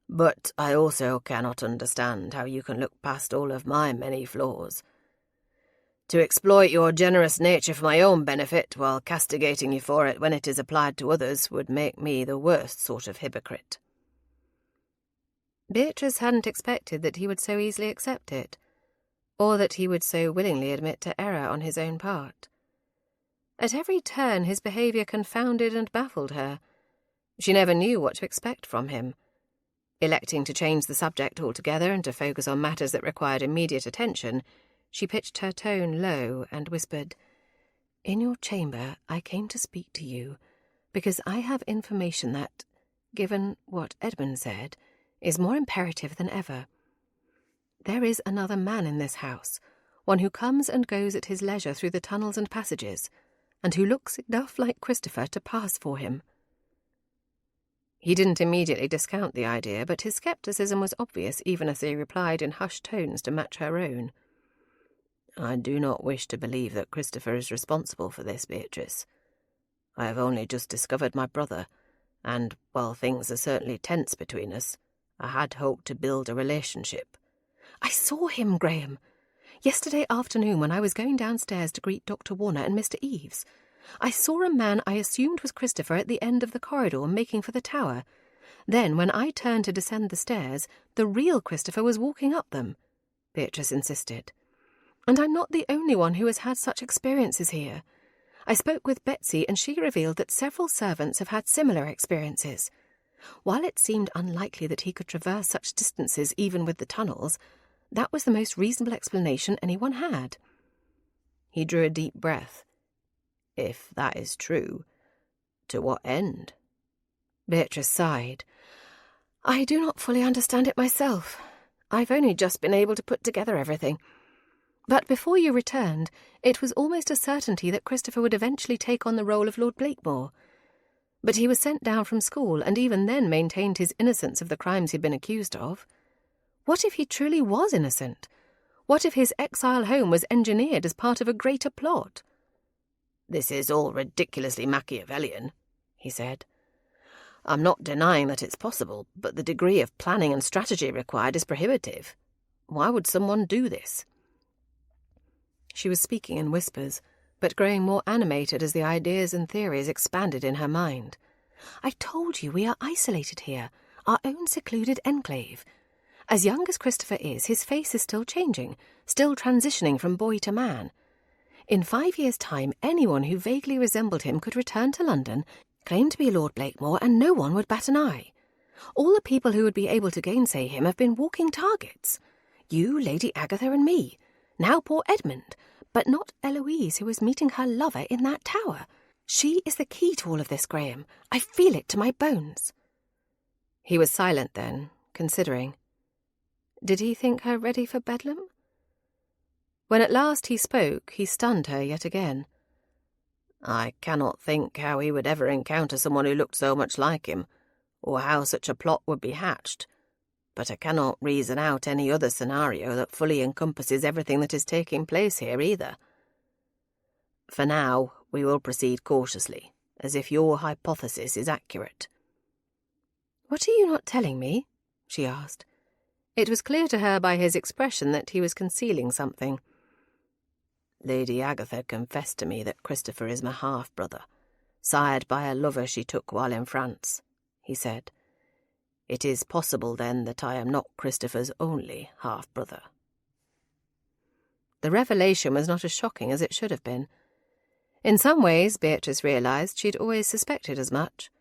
but I also cannot understand how you can look past all of my many flaws. To exploit your generous nature for my own benefit while castigating you for it when it is applied to others would make me the worst sort of hypocrite." Beatrice hadn't expected that he would so easily accept it, or that he would so willingly admit to error on his own part. At every turn his behaviour confounded and baffled her. She never knew what to expect from him. Electing to change the subject altogether and to focus on matters that required immediate attention, she pitched her tone low and whispered, "In your chamber I came to speak to you because I have information that, given what Edmund said, is more imperative than ever. There is another man in this house, one who comes and goes at his leisure through the tunnels and passages, and who looks enough like Christopher to pass for him." He didn't immediately discount the idea, but his scepticism was obvious even as he replied in hushed tones to match her own. "I do not wish to believe that Christopher is responsible for this, Beatrice. I have only just discovered my brother, and, while things are certainly tense between us, I had hoped to build a relationship." "I saw him, Graham. Yesterday afternoon when I was going downstairs to greet Dr. Warner and Mr. Eves. I saw a man I assumed was Christopher at the end of the corridor making for the tower. Then, when I turned to descend the stairs, the real Christopher was walking up them," Beatrice insisted. "And I'm not the only one who has had such experiences here. I spoke with Betsy and she revealed that several servants have had similar experiences. While it seemed unlikely that he could traverse such distances even with the tunnels, that was the most reasonable explanation anyone had." He drew a deep breath. "If that is true, to what end?" Beatrice sighed. "I do not fully understand it myself. I've only just been able to put together everything. But before you returned, it was almost a certainty that Christopher would eventually take on the role of Lord Blakemore. But he was sent down from school, and even then maintained his innocence of the crimes he'd been accused of. What if he truly was innocent? What if his exile home was engineered as part of a greater plot?" "This is all ridiculously Machiavellian," he said. "I'm not denying that it's possible, but the degree of planning and strategy required is prohibitive. Why would someone do this?" She was speaking in whispers, but growing more animated as the ideas and theories expanded in her mind. "I told you we are isolated here, our own secluded enclave. As young as Christopher is, his face is still changing, still transitioning from boy to man. In 5 years' time, anyone who vaguely resembled him could return to London, claim to be Lord Blakemore, and no one would bat an eye. All the people who would be able to gainsay him have been walking targets. You, Lady Agatha, and me. Now poor Edmund, but not Eloise, who is meeting her lover in that tower. She is the key to all of this, Graham. I feel it to my bones." He was silent then, considering. Did he think her ready for Bedlam? When at last he spoke, he stunned her yet again. "I cannot think how he would ever encounter someone who looked so much like him, or how such a plot would be hatched. But I cannot reason out any other scenario that fully encompasses everything that is taking place here either. For now, we will proceed cautiously, as if your hypothesis is accurate." "What are you not telling me?" she asked. It was clear to her by his expression that he was concealing something. "Lady Agatha confessed to me that Christopher is my half-brother, sired by a lover she took while in France," he said. "It is possible, then, that I am not Christopher's only half-brother." The revelation was not as shocking as it should have been. In some ways, Beatrice realised she'd always suspected as much.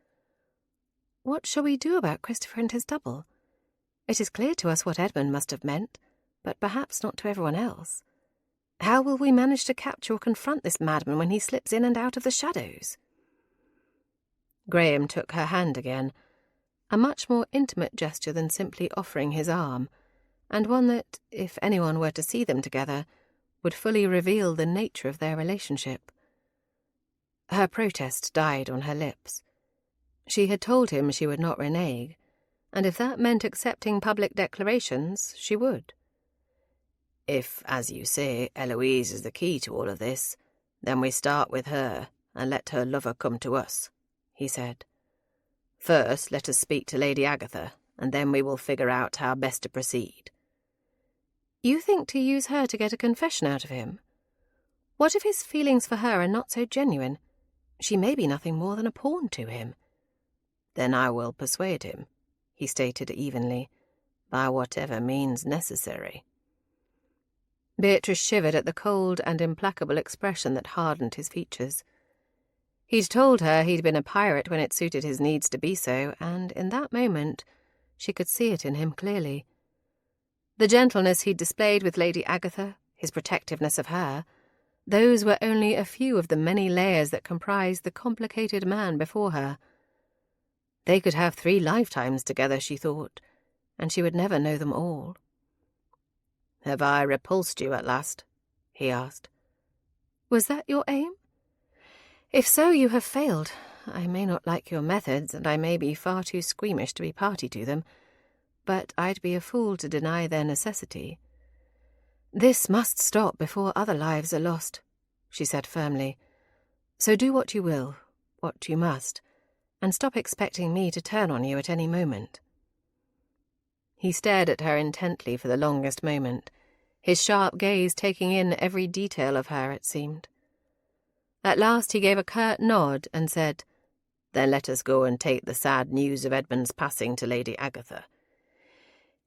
What shall we do about Christopher and his double? It is clear to us what Edmund must have meant, but perhaps not to everyone else. How will we manage to capture or confront this madman when he slips in and out of the shadows? Graham took her hand again, a much more intimate gesture than simply offering his arm, and one that, if anyone were to see them together, would fully reveal the nature of their relationship. Her protest died on her lips. She had told him she would not renege, and if that meant accepting public declarations, she would. "If, as you say, Eloise is the key to all of this, then we start with her and let her lover come to us," he said. "First, let us speak to Lady Agatha, and then we will figure out how best to proceed." You think to use her to get a confession out of him? What if his feelings for her are not so genuine? She may be nothing more than a pawn to him. "Then I will persuade him," he stated evenly, "by whatever means necessary." Beatrice shivered at the cold and implacable expression that hardened his features. He'd told her he'd been a pirate when it suited his needs to be so, and in that moment she could see it in him clearly. The gentleness he'd displayed with Lady Agatha, his protectiveness of her, those were only a few of the many layers that comprised the complicated man before her. They could have 3 lifetimes together, she thought, and she would never know them all. "Have I repulsed you at last?" he asked. Was that your aim? If so, you have failed. I may not like your methods, and I may be far too squeamish to be party to them, but I'd be a fool to deny their necessity. This must stop before other lives are lost, she said firmly. So do what you will, what you must, and stop expecting me to turn on you at any moment. He stared at her intently for the longest moment, his sharp gaze taking in every detail of her, it seemed. At last he gave a curt nod and said, "Then let us go and take the sad news of Edmund's passing to Lady Agatha.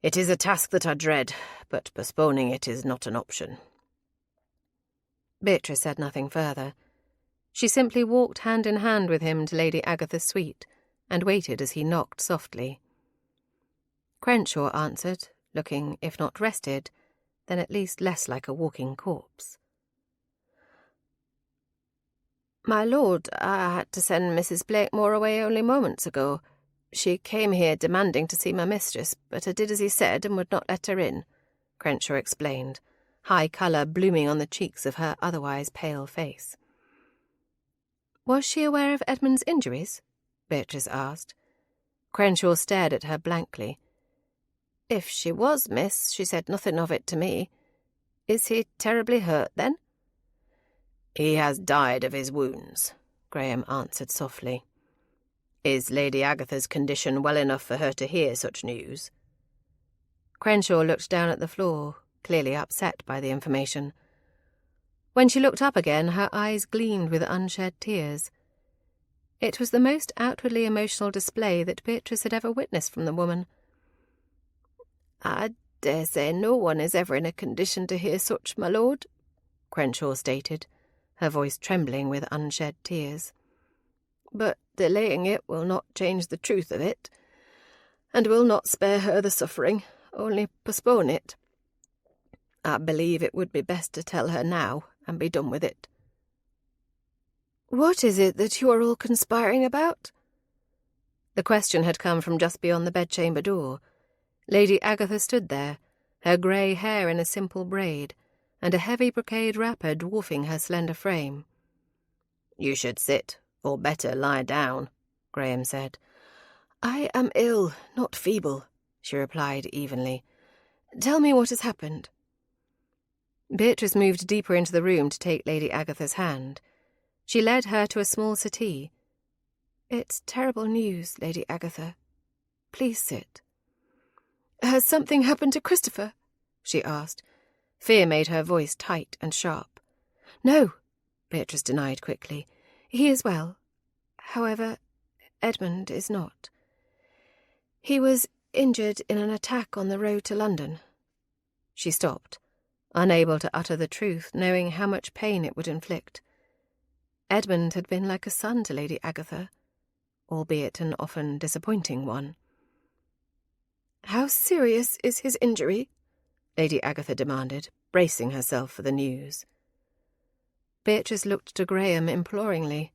It is a task that I dread, but postponing it is not an option." Beatrice said nothing further. She simply walked hand in hand with him to Lady Agatha's suite and waited as he knocked softly. Crenshaw answered, looking, if not rested, then at least less like a walking corpse. "My lord, I had to send Mrs. Blakemore away only moments ago. She came here demanding to see my mistress, but I did as he said and would not let her in," Crenshaw explained, high colour blooming on the cheeks of her otherwise pale face. "Was she aware of Edmund's injuries?" Beatrice asked. Crenshaw stared at her blankly. "If she was, miss, she said nothing of it to me. Is he terribly hurt, then?" "He has died of his wounds," Graham answered softly. "Is Lady Agatha's condition well enough for her to hear such news?" Crenshaw looked down at the floor, clearly upset by the information. When she looked up again, her eyes gleamed with unshed tears. It was the most outwardly emotional display that Beatrice had ever witnessed from the woman. "I dare say no one is ever in a condition to hear such, my lord," Crenshaw stated, her voice trembling with unshed tears. "But delaying it will not change the truth of it, and will not spare her the suffering, only postpone it. I believe it would be best to tell her now and be done with it." "What is it that you are all conspiring about?" The question had come from just beyond the bedchamber door. Lady Agatha stood there, her grey hair in a simple braid, and a heavy brocade wrapper dwarfing her slender frame. "You should sit, or better lie down," Graham said. "I am ill, not feeble," she replied evenly. "Tell me what has happened." Beatrice moved deeper into the room to take Lady Agatha's hand. She led her to a small settee. "It's terrible news, Lady Agatha," Please sit. Has something happened to Christopher? She asked. Fear made her voice tight and sharp. No, Beatrice denied quickly. He is well. However, Edmund is not. He was injured in an attack on the road to London. She stopped, unable to utter the truth, knowing how much pain it would inflict. Edmund had been like a son to Lady Agatha, albeit an often disappointing one. How serious is his injury? Lady Agatha demanded, bracing herself for the news. Beatrice looked to Graham imploringly.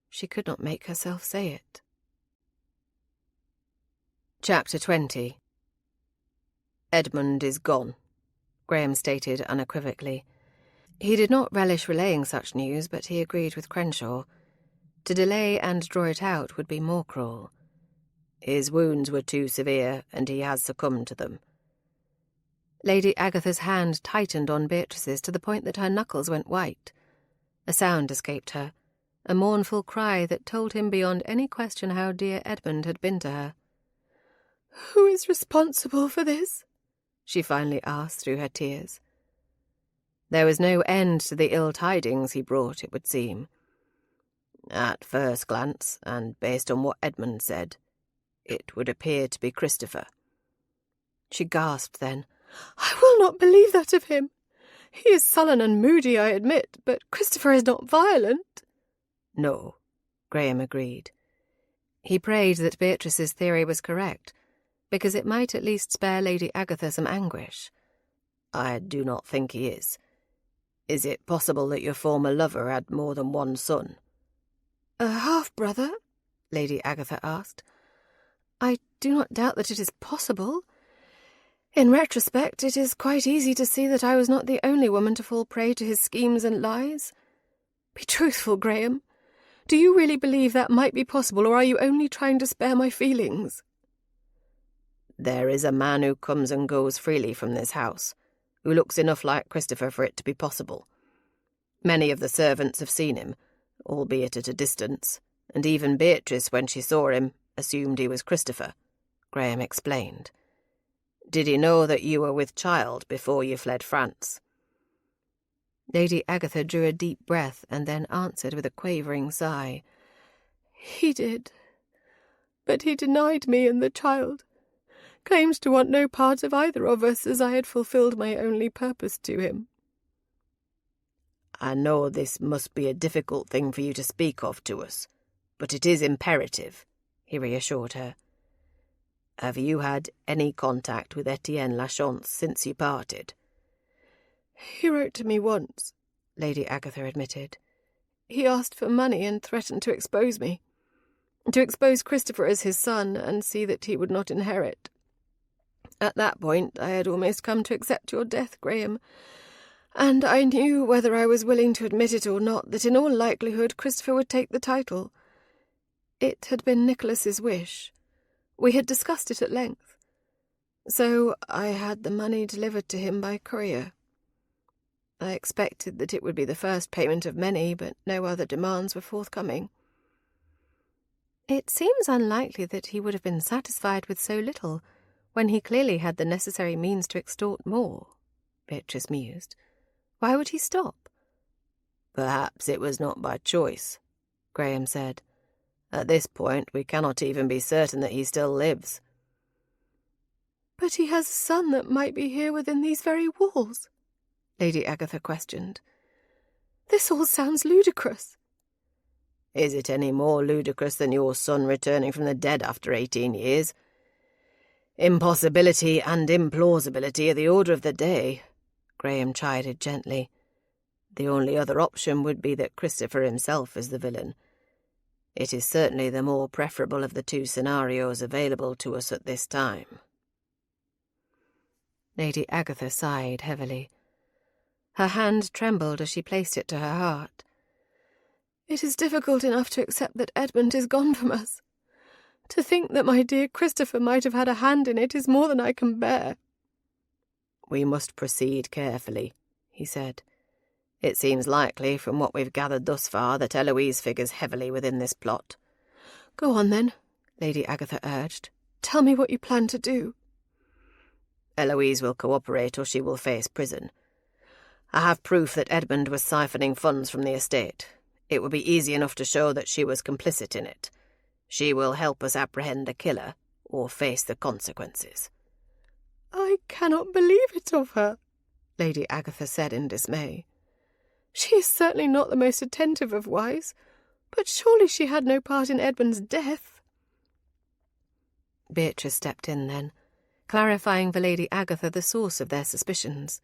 She could not make herself say it. Chapter 20. Edmund is gone, Graham stated unequivocally. He did not relish relaying such news, but he agreed with Crenshaw. To delay and draw it out would be more cruel. His wounds were too severe, and he has succumbed to them. Lady Agatha's hand tightened on Beatrice's to the point that her knuckles went white. A sound escaped her, a mournful cry that told him beyond any question how dear Edmund had been to her. "Who is responsible for this?" she finally asked through her tears. There was no end to the ill tidings he brought, it would seem. At first glance, and based on what Edmund said, it would appear to be Christopher. She gasped then. "I will not believe that of him. He is sullen and moody, I admit, but Christopher is not violent." "No," Graham agreed. He prayed that Beatrice's theory was correct, because it might at least spare Lady Agatha some anguish. "I do not think he is. Is it possible that your former lover had more than one son?" "A half-brother?" Lady Agatha asked. "I do not doubt that it is possible. In retrospect, it is quite easy to see that I was not the only woman to fall prey to his schemes and lies. Be truthful, Graham. Do you really believe that might be possible, or are you only trying to spare my feelings?" "There is a man who comes and goes freely from this house, who looks enough like Christopher for it to be possible. Many of the servants have seen him, albeit at a distance, and even Beatrice, when she saw him, assumed he was Christopher," Graham explained. "Did he know that you were with child before you fled France?" Lady Agatha drew a deep breath and then answered with a quavering sigh. "He did. But he denied me and the child, claimed to want no part of either of us, as I had fulfilled my only purpose to him." "I know this must be a difficult thing for you to speak of to us, but it is imperative," he reassured her. "Have you had any contact with Etienne Lachance since you parted?" "He wrote to me once," Lady Agatha admitted. "He asked for money and threatened to expose me. To expose Christopher as his son and see that he would not inherit. At that point, I had almost come to accept your death, Graham, and I knew, whether I was willing to admit it or not, that in all likelihood Christopher would take the title. It had been Nicholas's wish. We had discussed it at length. So I had the money delivered to him by courier. I expected that it would be the first payment of many, but no other demands were forthcoming." "It seems unlikely that he would have been satisfied with so little, when he clearly had the necessary means to extort more," Beatrice mused. "Why would he stop?" "Perhaps it was not by choice," Graham said. "At this point, we cannot even be certain that he still lives." "But he has a son that might be here within these very walls," Lady Agatha questioned. "This all sounds ludicrous." "Is it any more ludicrous than your son returning from the dead after 18 years? Impossibility and implausibility are the order of the day," Graham chided gently. "The only other option would be that Christopher himself is the villain. It is certainly the more preferable of the two scenarios available to us at this time." Lady Agatha sighed heavily. Her hand trembled as she placed it to her heart. "It is difficult enough to accept that Edmund is gone from us. To think that my dear Christopher might have had a hand in it is more than I can bear." "We must proceed carefully," he said. "It seems likely, from what we've gathered thus far, that Eloise figures heavily within this plot." "Go on, then," Lady Agatha urged. Tell me what you plan to do. Eloise will cooperate or she will face prison. I have proof that Edmund was siphoning funds from the estate. It would be easy enough to show that she was complicit in it. She will help us apprehend the killer or face the consequences. I cannot believe it of her, Lady Agatha said in dismay. She is certainly not the most attentive of wives, but surely she had no part in Edmund's death. Beatrice stepped in then, clarifying for Lady Agatha the source of their suspicions.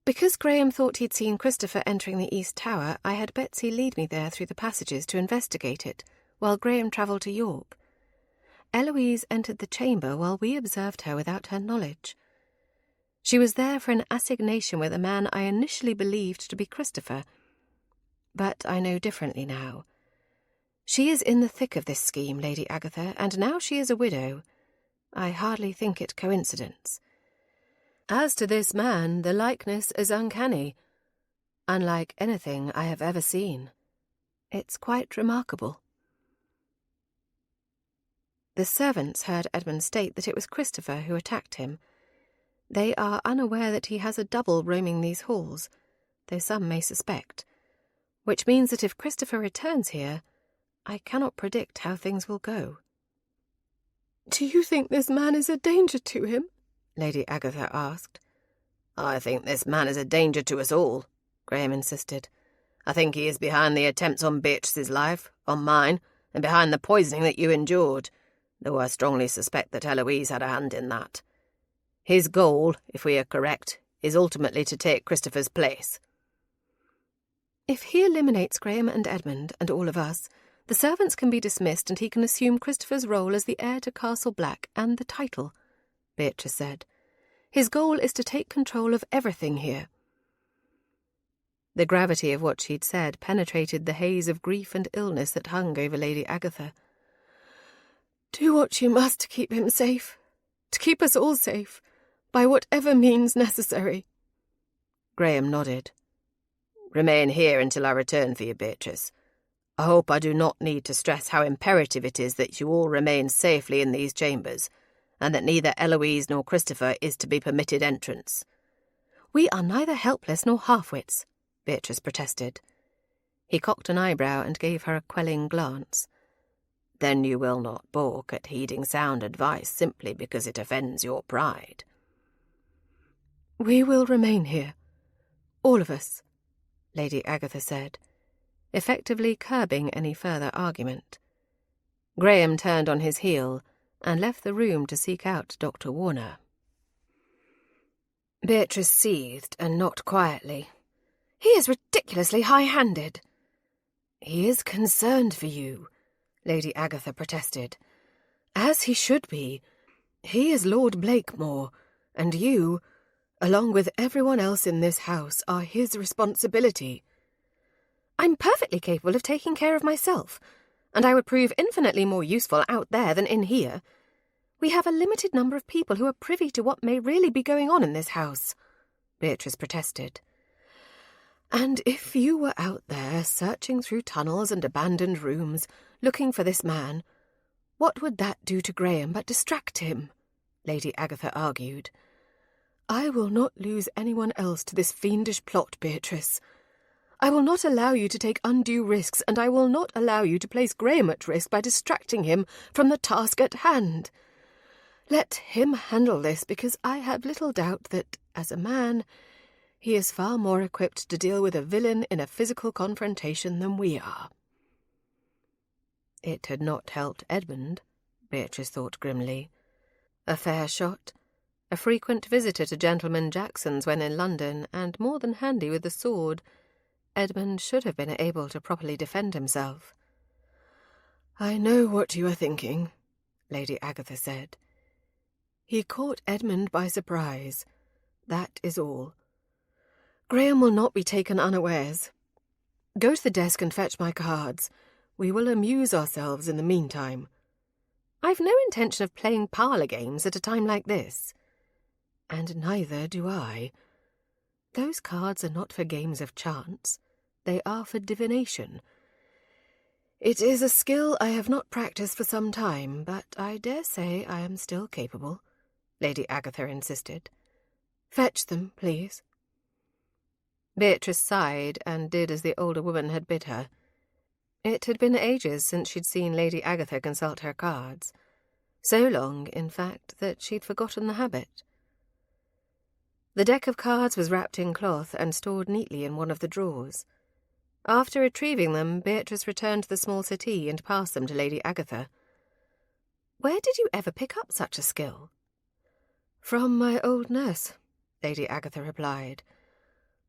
Because Graham thought he'd seen Christopher entering the East Tower, I had Betsy lead me there through the passages to investigate it, while Graham travelled to York. Eloise entered the chamber while we observed her without her knowledge. She was there for an assignation with a man I initially believed to be Christopher, but I know differently now. She is in the thick of this scheme, Lady Agatha, and now she is a widow. I hardly think it coincidence. As to this man, the likeness is uncanny, unlike anything I have ever seen. It's quite remarkable. The servants heard Edmund state that it was Christopher who attacked him. They are unaware that he has a double roaming these halls, though some may suspect, which means that if Christopher returns here, I cannot predict how things will go. Do you think this man is a danger to him? Lady Agatha asked. I think this man is a danger to us all, Graham insisted. I think he is behind the attempts on Beatrice's life, on mine, and behind the poisoning that you endured, though I strongly suspect that Eloise had a hand in that. His goal, if we are correct, is ultimately to take Christopher's place. If he eliminates Graham and Edmund and all of us, the servants can be dismissed and he can assume Christopher's role as the heir to Castle Black and the title, Beatrice said. His goal is to take control of everything here. The gravity of what she'd said penetrated the haze of grief and illness that hung over Lady Agatha. Do what you must to keep him safe, to keep us all safe, by whatever means necessary. Graham nodded. Remain here until I return for you, Beatrice. I hope I do not need to stress how imperative it is that you all remain safely in these chambers, and that neither Eloise nor Christopher is to be permitted entrance. We are neither helpless nor half-wits, Beatrice protested. He cocked an eyebrow and gave her a quelling glance. Then you will not balk at heeding sound advice simply because it offends your pride. We will remain here, all of us, Lady Agatha said, effectively curbing any further argument. Graham turned on his heel and left the room to seek out Dr. Warner. Beatrice seethed, and not quietly. He is ridiculously high-handed. He is concerned for you, Lady Agatha protested. As he should be. He is Lord Blakemore, and you, along with everyone else in this house, are his responsibility. I'm perfectly capable of taking care of myself, and I would prove infinitely more useful out there than in here. We have a limited number of people who are privy to what may really be going on in this house, Beatrice protested. And if you were out there searching through tunnels and abandoned rooms, looking for this man, what would that do to Graham but distract him? Lady Agatha argued. I will not lose anyone else to this fiendish plot, Beatrice. I will not allow you to take undue risks, and I will not allow you to place Graham at risk by distracting him from the task at hand. Let him handle this, because I have little doubt that, as a man, he is far more equipped to deal with a villain in a physical confrontation than we are. It had not helped Edmund, Beatrice thought grimly. A fair shot, a frequent visitor to Gentleman Jackson's when in London, and more than handy with the sword. Edmund should have been able to properly defend himself. I know what you are thinking, Lady Agatha said. He caught Edmund by surprise. That is all. Graham will not be taken unawares. Go to the desk and fetch my cards. We will amuse ourselves in the meantime. I've no intention of playing parlour games at a time like this. And neither do I. Those cards are not for games of chance. They are for divination. It is a skill I have not practiced for some time, but I dare say I am still capable, Lady Agatha insisted. Fetch them, please. Beatrice sighed and did as the older woman had bid her. It had been ages since she'd seen Lady Agatha consult her cards. So long, in fact, that she'd forgotten the habit. The deck of cards was wrapped in cloth and stored neatly in one of the drawers. After retrieving them, Beatrice returned to the small settee and passed them to Lady Agatha. "Where did you ever pick up such a skill?" "From my old nurse," Lady Agatha replied.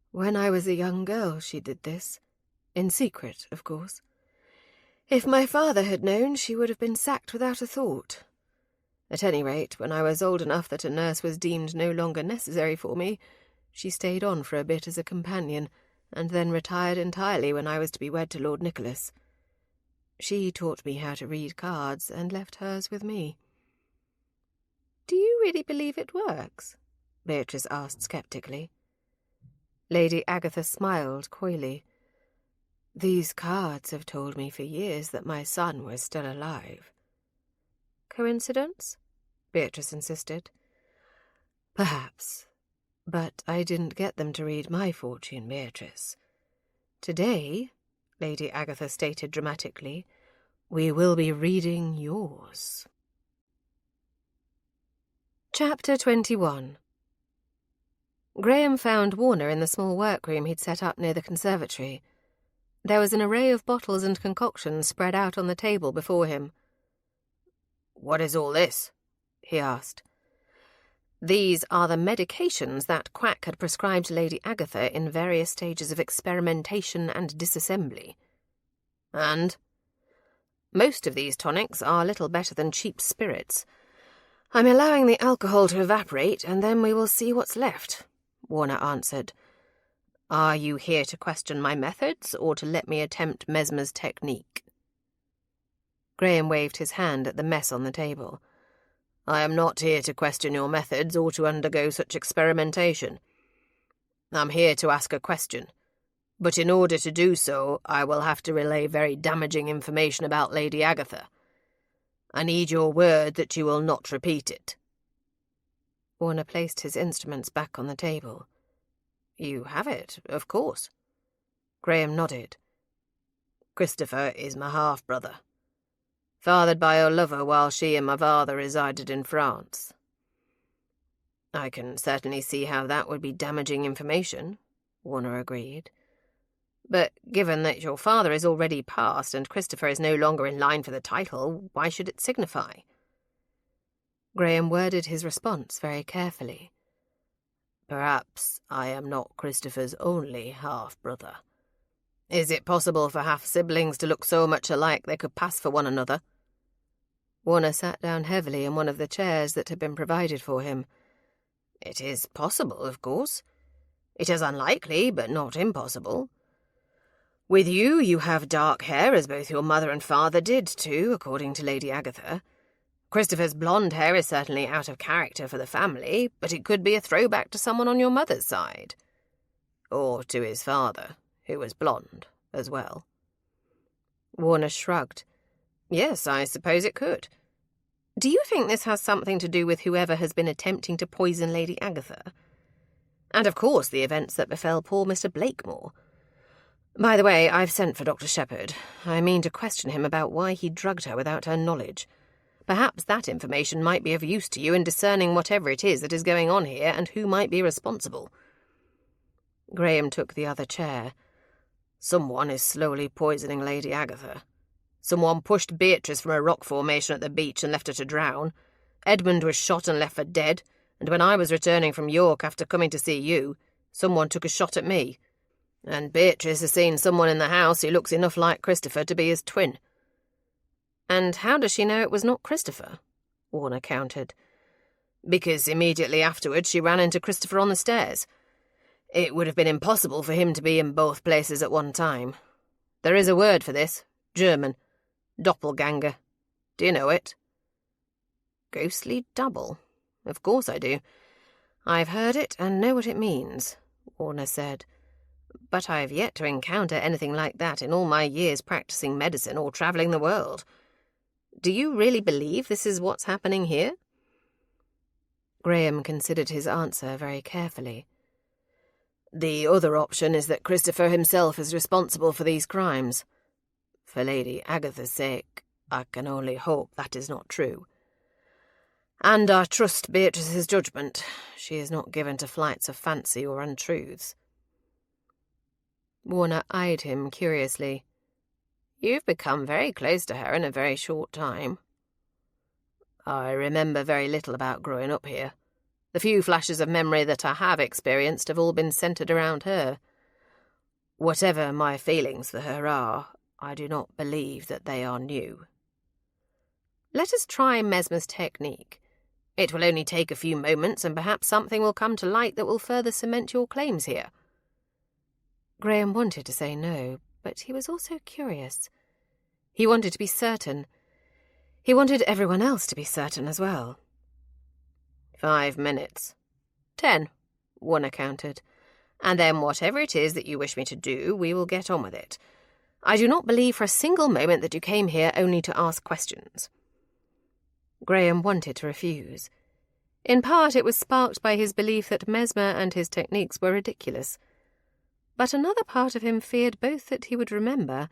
"When I was a young girl, she did this. In secret, of course. If my father had known, she would have been sacked without a thought. At any rate, when I was old enough that a nurse was deemed no longer necessary for me, she stayed on for a bit as a companion, and then retired entirely when I was to be wed to Lord Nicholas. She taught me how to read cards and left hers with me." "Do you really believe it works?" Beatrice asked sceptically. Lady Agatha smiled coyly. "These cards have told me for years that my son was still alive." "Coincidence?" Beatrice insisted. "Perhaps. But I didn't get them to read my fortune, Beatrice. Today," Lady Agatha stated dramatically, "we will be reading yours." Chapter 21. Graham found Warner in the small workroom he'd set up near the conservatory. There was an array of bottles and concoctions spread out on the table before him. "What is all this?" he asked. "These are the medications that Quack had prescribed to Lady Agatha in various stages of experimentation and disassembly." "And?" "Most of these tonics are little better than cheap spirits. I'm allowing the alcohol to evaporate, and then we will see what's left," Warner answered. "Are you here to question my methods, or to let me attempt Mesmer's technique?" Graham waved his hand at the mess on the table. "I am not here to question your methods or to undergo such experimentation. I'm here to ask a question, but in order to do so, I will have to relay very damaging information about Lady Agatha. I need your word that you will not repeat it." Warner placed his instruments back on the table. "You have it, of course." Graham nodded. "Christopher is my half-brother, fathered by her lover while she and my father resided in France." "I can certainly see how that would be damaging information," Warner agreed. "But given that your father is already passed and Christopher is no longer in line for the title, why should it signify?" Graham worded his response very carefully. "Perhaps I am not Christopher's only half-brother. Is it possible for half-siblings to look so much alike they could pass for one another?" Warner sat down heavily in one of the chairs that had been provided for him. "It is possible, of course. It is unlikely, but not impossible. With you, you have dark hair, as both your mother and father did, too, according to Lady Agatha. Christopher's blonde hair is certainly out of character for the family, but it could be a throwback to someone on your mother's side. Or to his father, who was blonde as well." Warner shrugged. "Yes, I suppose it could. Do you think this has something to do with whoever has been attempting to poison Lady Agatha? And of course the events that befell poor Mr. Blakemore. By the way, I've sent for Dr. Shepherd. I mean to question him about why he drugged her without her knowledge. Perhaps that information might be of use to you in discerning whatever it is that is going on here and who might be responsible." Graham took the other chair. "Someone is slowly poisoning Lady Agatha. Someone pushed Beatrice from a rock formation at the beach and left her to drown. Edmund was shot and left for dead, and when I was returning from York after coming to see you, someone took a shot at me. And Beatrice has seen someone in the house who looks enough like Christopher to be his twin." "And how does she know it was not Christopher?" Warner countered. "Because immediately afterwards she ran into Christopher on the stairs. It would have been impossible for him to be in both places at one time. There is a word for this, German. Doppelganger. Do you know it?" "Ghostly double. Of course I do. I've heard it and know what it means," Warner said. but I have yet to encounter anything like that in all my years practicing medicine or travelling the world. Do you really believe this is what's happening here?" Graham considered his answer very carefully. "The other option is that Christopher himself is responsible for these crimes. For Lady Agatha's sake, I can only hope that is not true. And I trust Beatrice's judgment. She is not given to flights of fancy or untruths." Warner eyed him curiously. "You've become very close to her in a very short time." "I remember very little about growing up here. The few flashes of memory that I have experienced have all been centred around her. Whatever my feelings for her are, I do not believe that they are new." "Let us try Mesmer's technique. It will only take a few moments, and perhaps something will come to light that will further cement your claims here." Graham wanted to say no, but he was also curious. He wanted to be certain. He wanted everyone else to be certain as well. 5 minutes. 10, Warner counted. "And then whatever it is that you wish me to do, we will get on with it. I do not believe for a single moment that you came here only to ask questions." Graham wanted to refuse. In part it was sparked by his belief that Mesmer and his techniques were ridiculous. But another part of him feared both that he would remember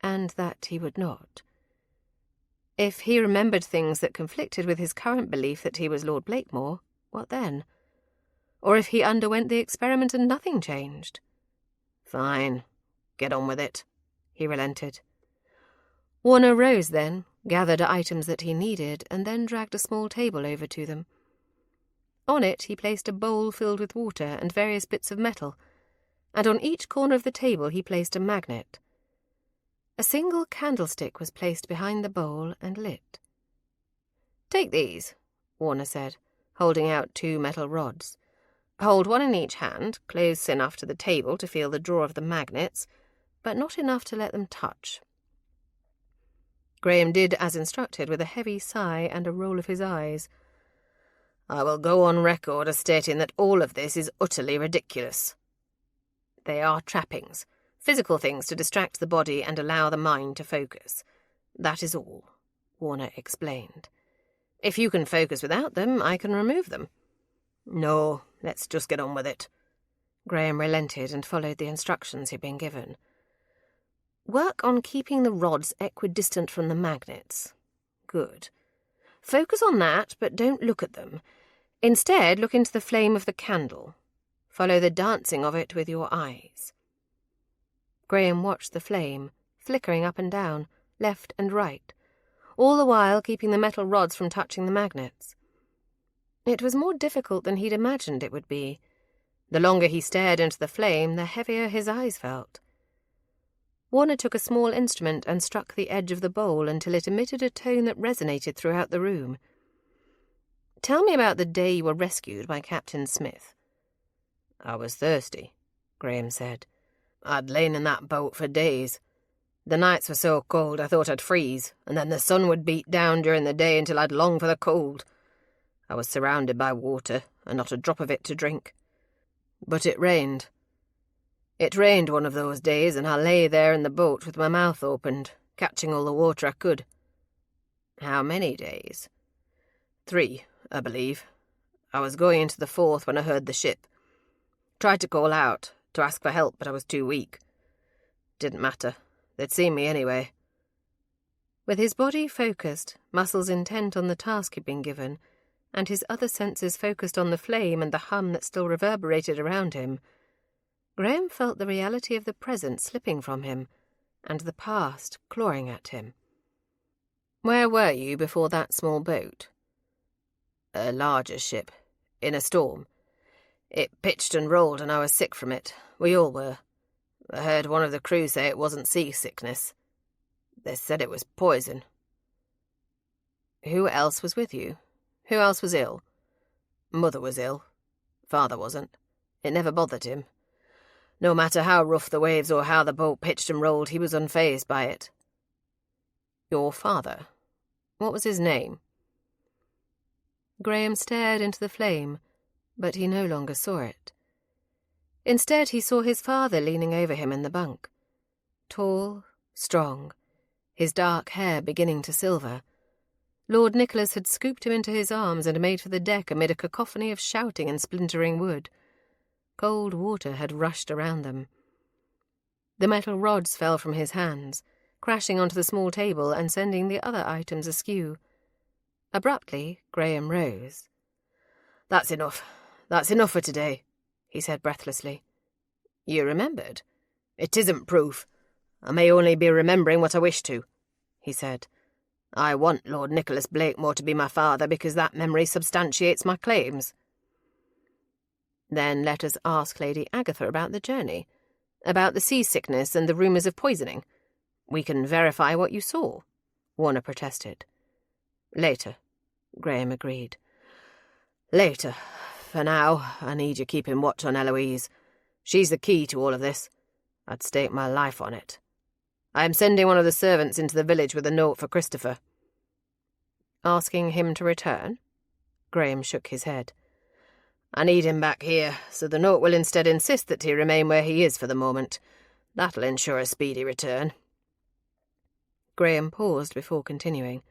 and that he would not. If he remembered things that conflicted with his current belief that he was Lord Blakemore, what then? Or if he underwent the experiment and nothing changed? "Fine, get on with it," he relented. Warner rose then, gathered items that he needed, and then dragged a small table over to them. On it he placed a bowl filled with water and various bits of metal, and on each corner of the table he placed a magnet. A single candlestick was placed behind the bowl and lit. "Take these," Warner said, holding out 2 metal rods. "Hold one in each hand, close enough to the table to feel the draw of the magnets, but not enough to let them touch." Graham did as instructed with a heavy sigh and a roll of his eyes. "I will go on record as stating that all of this is utterly ridiculous." "They are trappings, physical things to distract the body and allow the mind to focus. That is all," Warner explained. "If you can focus without them, I can remove them." "No, let's just get on with it." Graham relented and followed the instructions he'd been given. "Work on keeping the rods equidistant from the magnets. Good. Focus on that, but don't look at them. Instead, look into the flame of the candle. Follow the dancing of it with your eyes." Graham watched the flame, flickering up and down, left and right, all the while keeping the metal rods from touching the magnets. It was more difficult than he'd imagined it would be. The longer he stared into the flame, the heavier his eyes felt. Warner took a small instrument and struck the edge of the bowl until it emitted a tone that resonated throughout the room. "Tell me about the day you were rescued by Captain Smith." "I was thirsty," Graham said. "I'd lain in that boat for days. The nights were so cold I thought I'd freeze, and then the sun would beat down during the day until I'd long for the cold. I was surrounded by water, and not a drop of it to drink. But it rained. It rained one of those days, and I lay there in the boat with my mouth opened, catching all the water I could." "How many days?" 3, I believe. I was going into the 4th when I heard the ship. Tried to call out, to ask for help, but I was too weak. Didn't matter. They'd seen me anyway." With his body focused, muscles intent on the task he'd been given, and his other senses focused on the flame and the hum that still reverberated around him, Graham felt the reality of the present slipping from him, and the past clawing at him. "Where were you before that small boat?" "A larger ship, in a storm. It pitched and rolled and I was sick from it. We all were. I heard one of the crew say it wasn't seasickness. They said it was poison." "Who else was with you? Who else was ill?" "Mother was ill. Father wasn't. It never bothered him. No matter how rough the waves or how the boat pitched and rolled, he was unfazed by it." "Your father? What was his name?" Graham stared into the flame, but he no longer saw it. Instead, he saw his father leaning over him in the bunk. Tall, strong, his dark hair beginning to silver. Lord Nicholas had scooped him into his arms and made for the deck amid a cacophony of shouting and splintering wood. Cold water had rushed around them. The metal rods fell from his hands, crashing onto the small table and sending the other items askew. Abruptly, Graham rose. "That's enough. That's enough for today," he said breathlessly. "You remembered? It isn't proof. I may only be remembering what I wish to," he said. "I want Lord Nicholas Blakemore to be my father because that memory substantiates my claims." "Then let us ask Lady Agatha about the journey, about the seasickness and the rumours of poisoning. We can verify what you saw," Warner protested. "Later," Graham agreed. "Later. For now, I need you keeping watch on Eloise. She's the key to all of this. I'd stake my life on it. I am sending one of the servants into the village with a note for Christopher." "Asking him to return?" Graham shook his head. "I need him back here, so the note will instead insist that he remain where he is for the moment. That'll ensure a speedy return." Graham paused before continuing.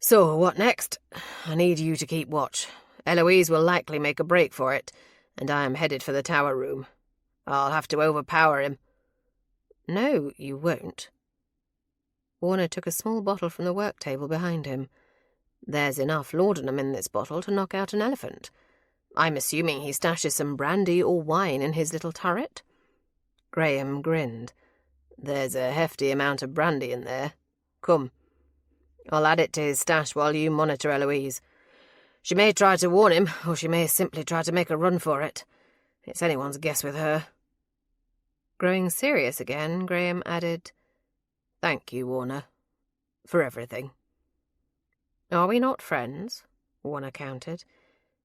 "So, what next? I need you to keep watch. Eloise will likely make a break for it, and I am headed for the tower room. I'll have to overpower him." "No, you won't." Warner took a small bottle from the work table behind him. "There's enough laudanum in this bottle to knock out an elephant. I'm assuming he stashes some brandy or wine in his little turret?" Graham grinned. "There's a hefty amount of brandy in there. Come. I'll add it to his stash while you monitor Eloise. She may try to warn him, or she may simply try to make a run for it. It's anyone's guess with her." Growing serious again, Graham added, "Thank you, Warner, for everything." "Are we not friends?" Warner countered.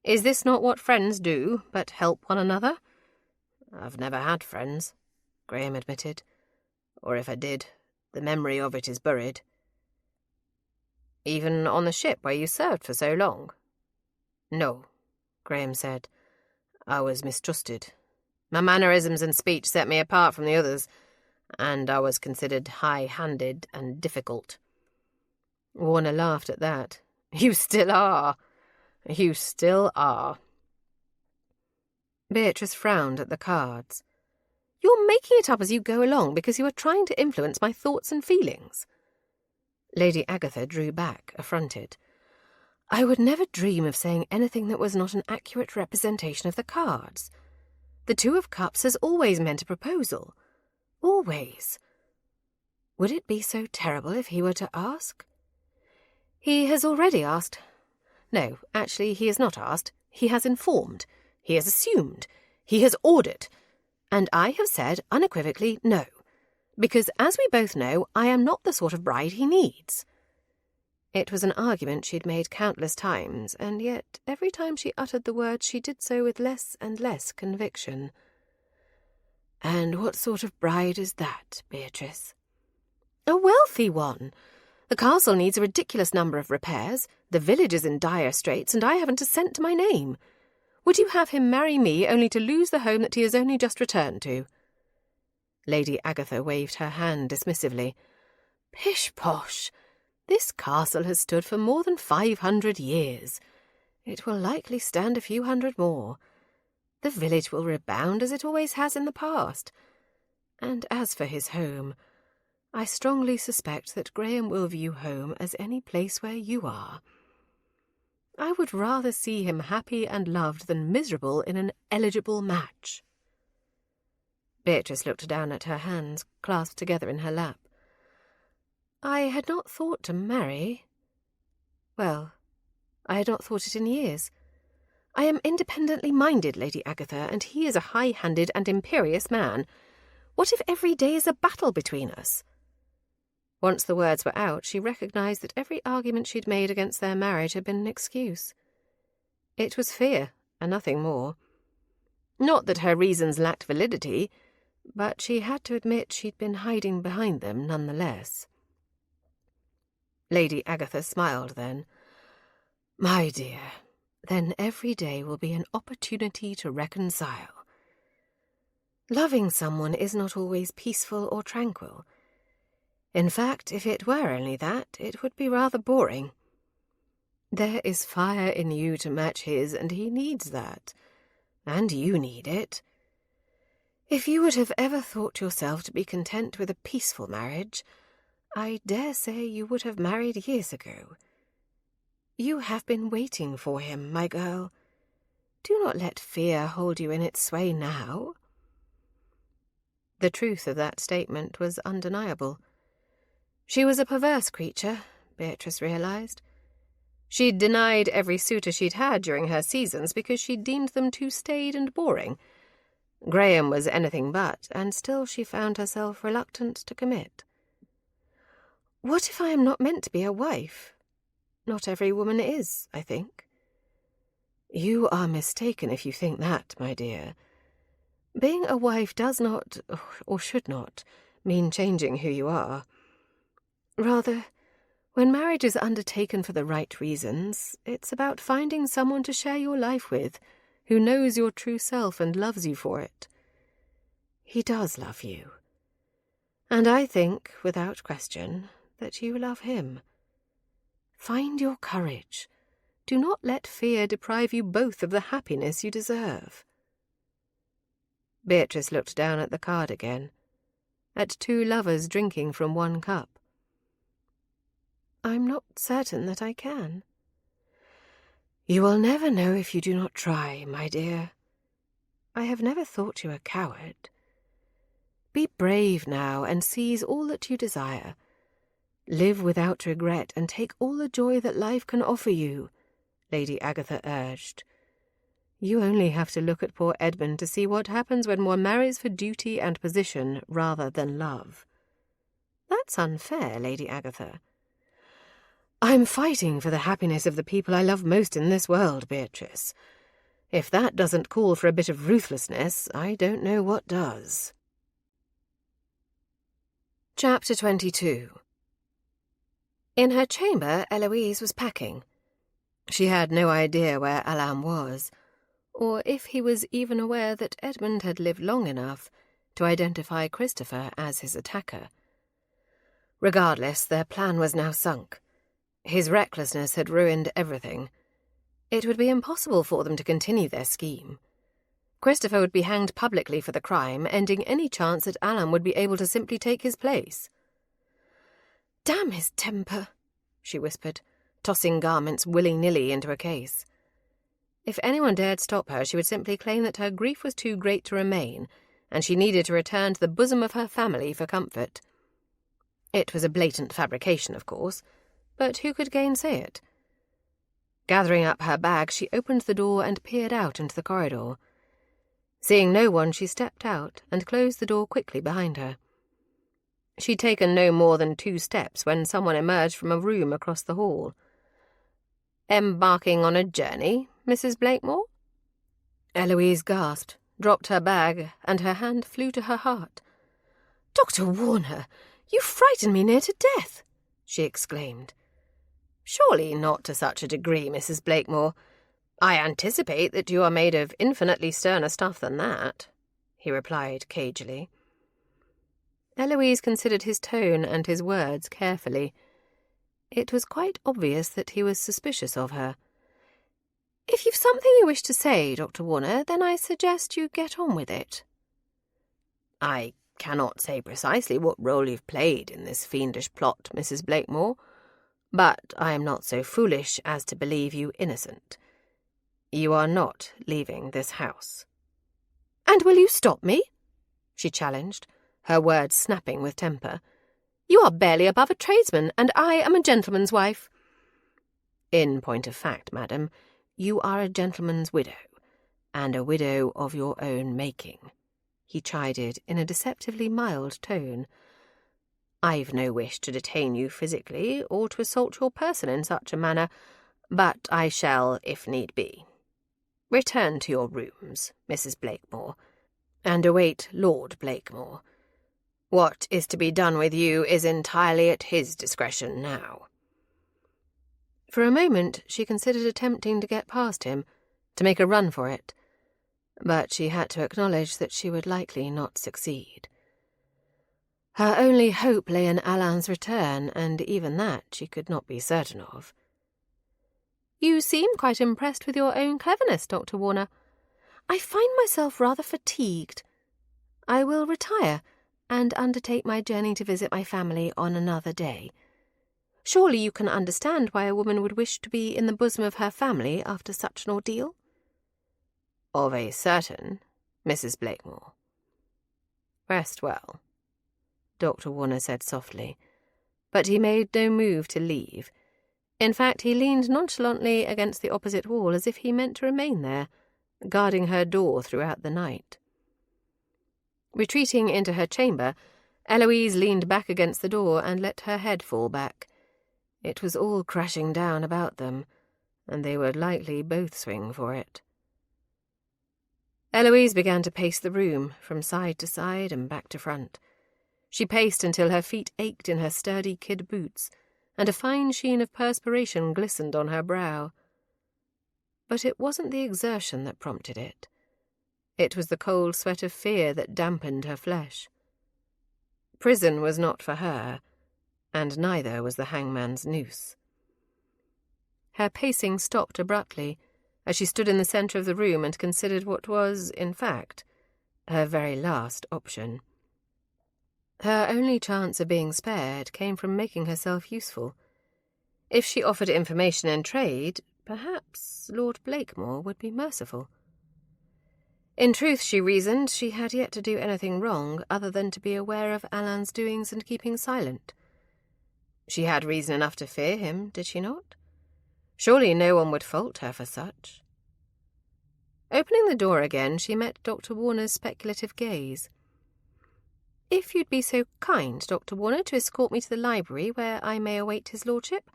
"Is this not what friends do, but help one another?" "I've never had friends," Graham admitted. "Or if I did, the memory of it is buried." "Even on the ship where you served for so long?" "No," Graham said. "I was mistrusted. My mannerisms and speech set me apart from the others, and I was considered high-handed and difficult." Warner laughed at that. "You still are. You still are." Beatrice frowned at the cards. "You're making it up as you go along because you are trying to influence my thoughts and feelings." Lady Agatha drew back, affronted. "I would never dream of saying anything that was not an accurate representation of the cards. The Two of Cups has always meant a proposal. Always. Would it be so terrible if he were to ask?" "He has already asked. No, actually, he has not asked. He has informed. He has assumed. He has ordered. And I have said unequivocally no. Because, as we both know, I am not the sort of bride he needs." It was an argument she'd made countless times, and yet every time she uttered the words she did so with less and less conviction. "And what sort of bride is that, Beatrice?" "A wealthy one. The castle needs a ridiculous number of repairs, the village is in dire straits, and I haven't a cent to my name. Would you have him marry me only to lose the home that he has only just returned to?" Lady Agatha waved her hand dismissively. "Pish-posh! This castle has stood for more than 500 years. It will likely stand a few hundred more. The village will rebound as it always has in the past. And as for his home, I strongly suspect that Graham will view home as any place where you are. I would rather see him happy and loved than miserable in an eligible match." Beatrice looked down at her hands, clasped together in her lap. "I had not thought to marry. Well, I had not thought it in years. I am independently minded, Lady Agatha, and he is a high-handed and imperious man. What if every day is a battle between us?" Once the words were out, she recognised that every argument she'd made against their marriage had been an excuse. It was fear, and nothing more. Not that her reasons lacked validity, but she had to admit she'd been hiding behind them nonetheless. Lady Agatha smiled then. "My dear, then every day will be an opportunity to reconcile. Loving someone is not always peaceful or tranquil. In fact, if it were only that, it would be rather boring. There is fire in you to match his, and he needs that. And you need it. If you would have ever thought yourself to be content with a peaceful marriage, I dare say you would have married years ago. You have been waiting for him, my girl. Do not let fear hold you in its sway now. The truth of that statement was undeniable. She was a perverse creature, Beatrice realized. She'd denied every suitor she'd had during her seasons because she'd deemed them too staid and boring. Graham was anything but, and still she found herself reluctant to commit. What if I am not meant to be a wife? Not every woman is, I think. You are mistaken if you think that, my dear. Being a wife does not, or should not, mean changing who you are. Rather, when marriage is undertaken for the right reasons, it's about finding someone to share your life with, who knows your true self and loves you for it. He does love you. And I think, without question, that you love him. Find your courage. Do not let fear deprive you both of the happiness you deserve. Beatrice looked down at the card again, at two lovers drinking from one cup. I'm not certain that I can. You will never know if you do not try, my dear. I have never thought you a coward. Be brave now and seize all that you desire. Live without regret and take all the joy that life can offer you, Lady Agatha urged. You only have to look at poor Edmund to see what happens when one marries for duty and position rather than love. That's unfair, Lady Agatha. I'm fighting for the happiness of the people I love most in this world, Beatrice. If that doesn't call for a bit of ruthlessness, I don't know what does. Chapter 22. In her chamber, Eloise was packing. She had no idea where Alan was, or if he was even aware that Edmund had lived long enough to identify Christopher as his attacker. Regardless, their plan was now sunk. His recklessness had ruined everything. It would be impossible for them to continue their scheme. Christopher would be hanged publicly for the crime, ending any chance that Alan would be able to simply take his place. "Damn his temper," she whispered, tossing garments willy-nilly into a case. If anyone dared stop her, she would simply claim that her grief was too great to remain, and she needed to return to the bosom of her family for comfort. It was a blatant fabrication, of course, but who could gainsay it? Gathering up her bag, she opened the door and peered out into the corridor. Seeing no one, she stepped out and closed the door quickly behind her. She'd taken no more than 2 steps when someone emerged from a room across the hall. "Embarking on a journey, Mrs. Blakemore?" Eloise gasped, dropped her bag, and her hand flew to her heart. "Dr. Warner, you frighten me near to death," she exclaimed. "Surely not to such a degree, Mrs. Blakemore. I anticipate that you are made of infinitely sterner stuff than that," he replied cagily. Eloise considered his tone and his words carefully. It was quite obvious that he was suspicious of her. "If you've something you wish to say, Dr. Warner, then I suggest you get on with it." "I cannot say precisely what role you've played in this fiendish plot, Mrs. Blakemore, but I am not so foolish as to believe you innocent. You are not leaving this house." "And will you stop me?" she challenged, her words snapping with temper. "You are barely above a tradesman, and I am a gentleman's wife." "In point of fact, madam, you are a gentleman's widow, and a widow of your own making," he chided in a deceptively mild tone. "I've no wish to detain you physically or to assault your person in such a manner, but I shall, if need be. Return to your rooms, Mrs. Blakemore, and await Lord Blakemore. What is to be done with you is entirely at his discretion now." For a moment she considered attempting to get past him, to make a run for it. but she had to acknowledge that she would likely not succeed. Her only hope lay in Alain's return, and even that she could not be certain of. "You seem quite impressed with your own cleverness, Dr. Warner. I find myself rather fatigued. I will retire and undertake my journey to visit my family on another day. Surely you can understand why a woman would wish to be in the bosom of her family after such an ordeal?" "Of a certain, Mrs. Blakemore." "Rest well," Dr. Warner said softly, but he made no move to leave. In fact, he leaned nonchalantly against the opposite wall as if he meant to remain there, guarding her door throughout the night. Retreating into her chamber, Eloise leaned back against the door and let her head fall back. It was all crashing down about them, and they would likely both swing for it. Eloise began to pace the room, from side to side and back to front. She paced until her feet ached in her sturdy kid boots, and a fine sheen of perspiration glistened on her brow. But it wasn't the exertion that prompted it. It was the cold sweat of fear that dampened her flesh. Prison was not for her, and neither was the hangman's noose. Her pacing stopped abruptly as she stood in the centre of the room and considered what was, in fact, her very last option. Her only chance of being spared came from making herself useful. If she offered information in trade, perhaps Lord Blakemore would be merciful. In truth, she reasoned, she had yet to do anything wrong other than to be aware of Alain's doings and keeping silent. She had reason enough to fear him, did she not? Surely no one would fault her for such. Opening the door again, she met Dr. Warner's speculative gaze. "If you'd be so kind, Dr. Warner, to escort me to the library where I may await his lordship.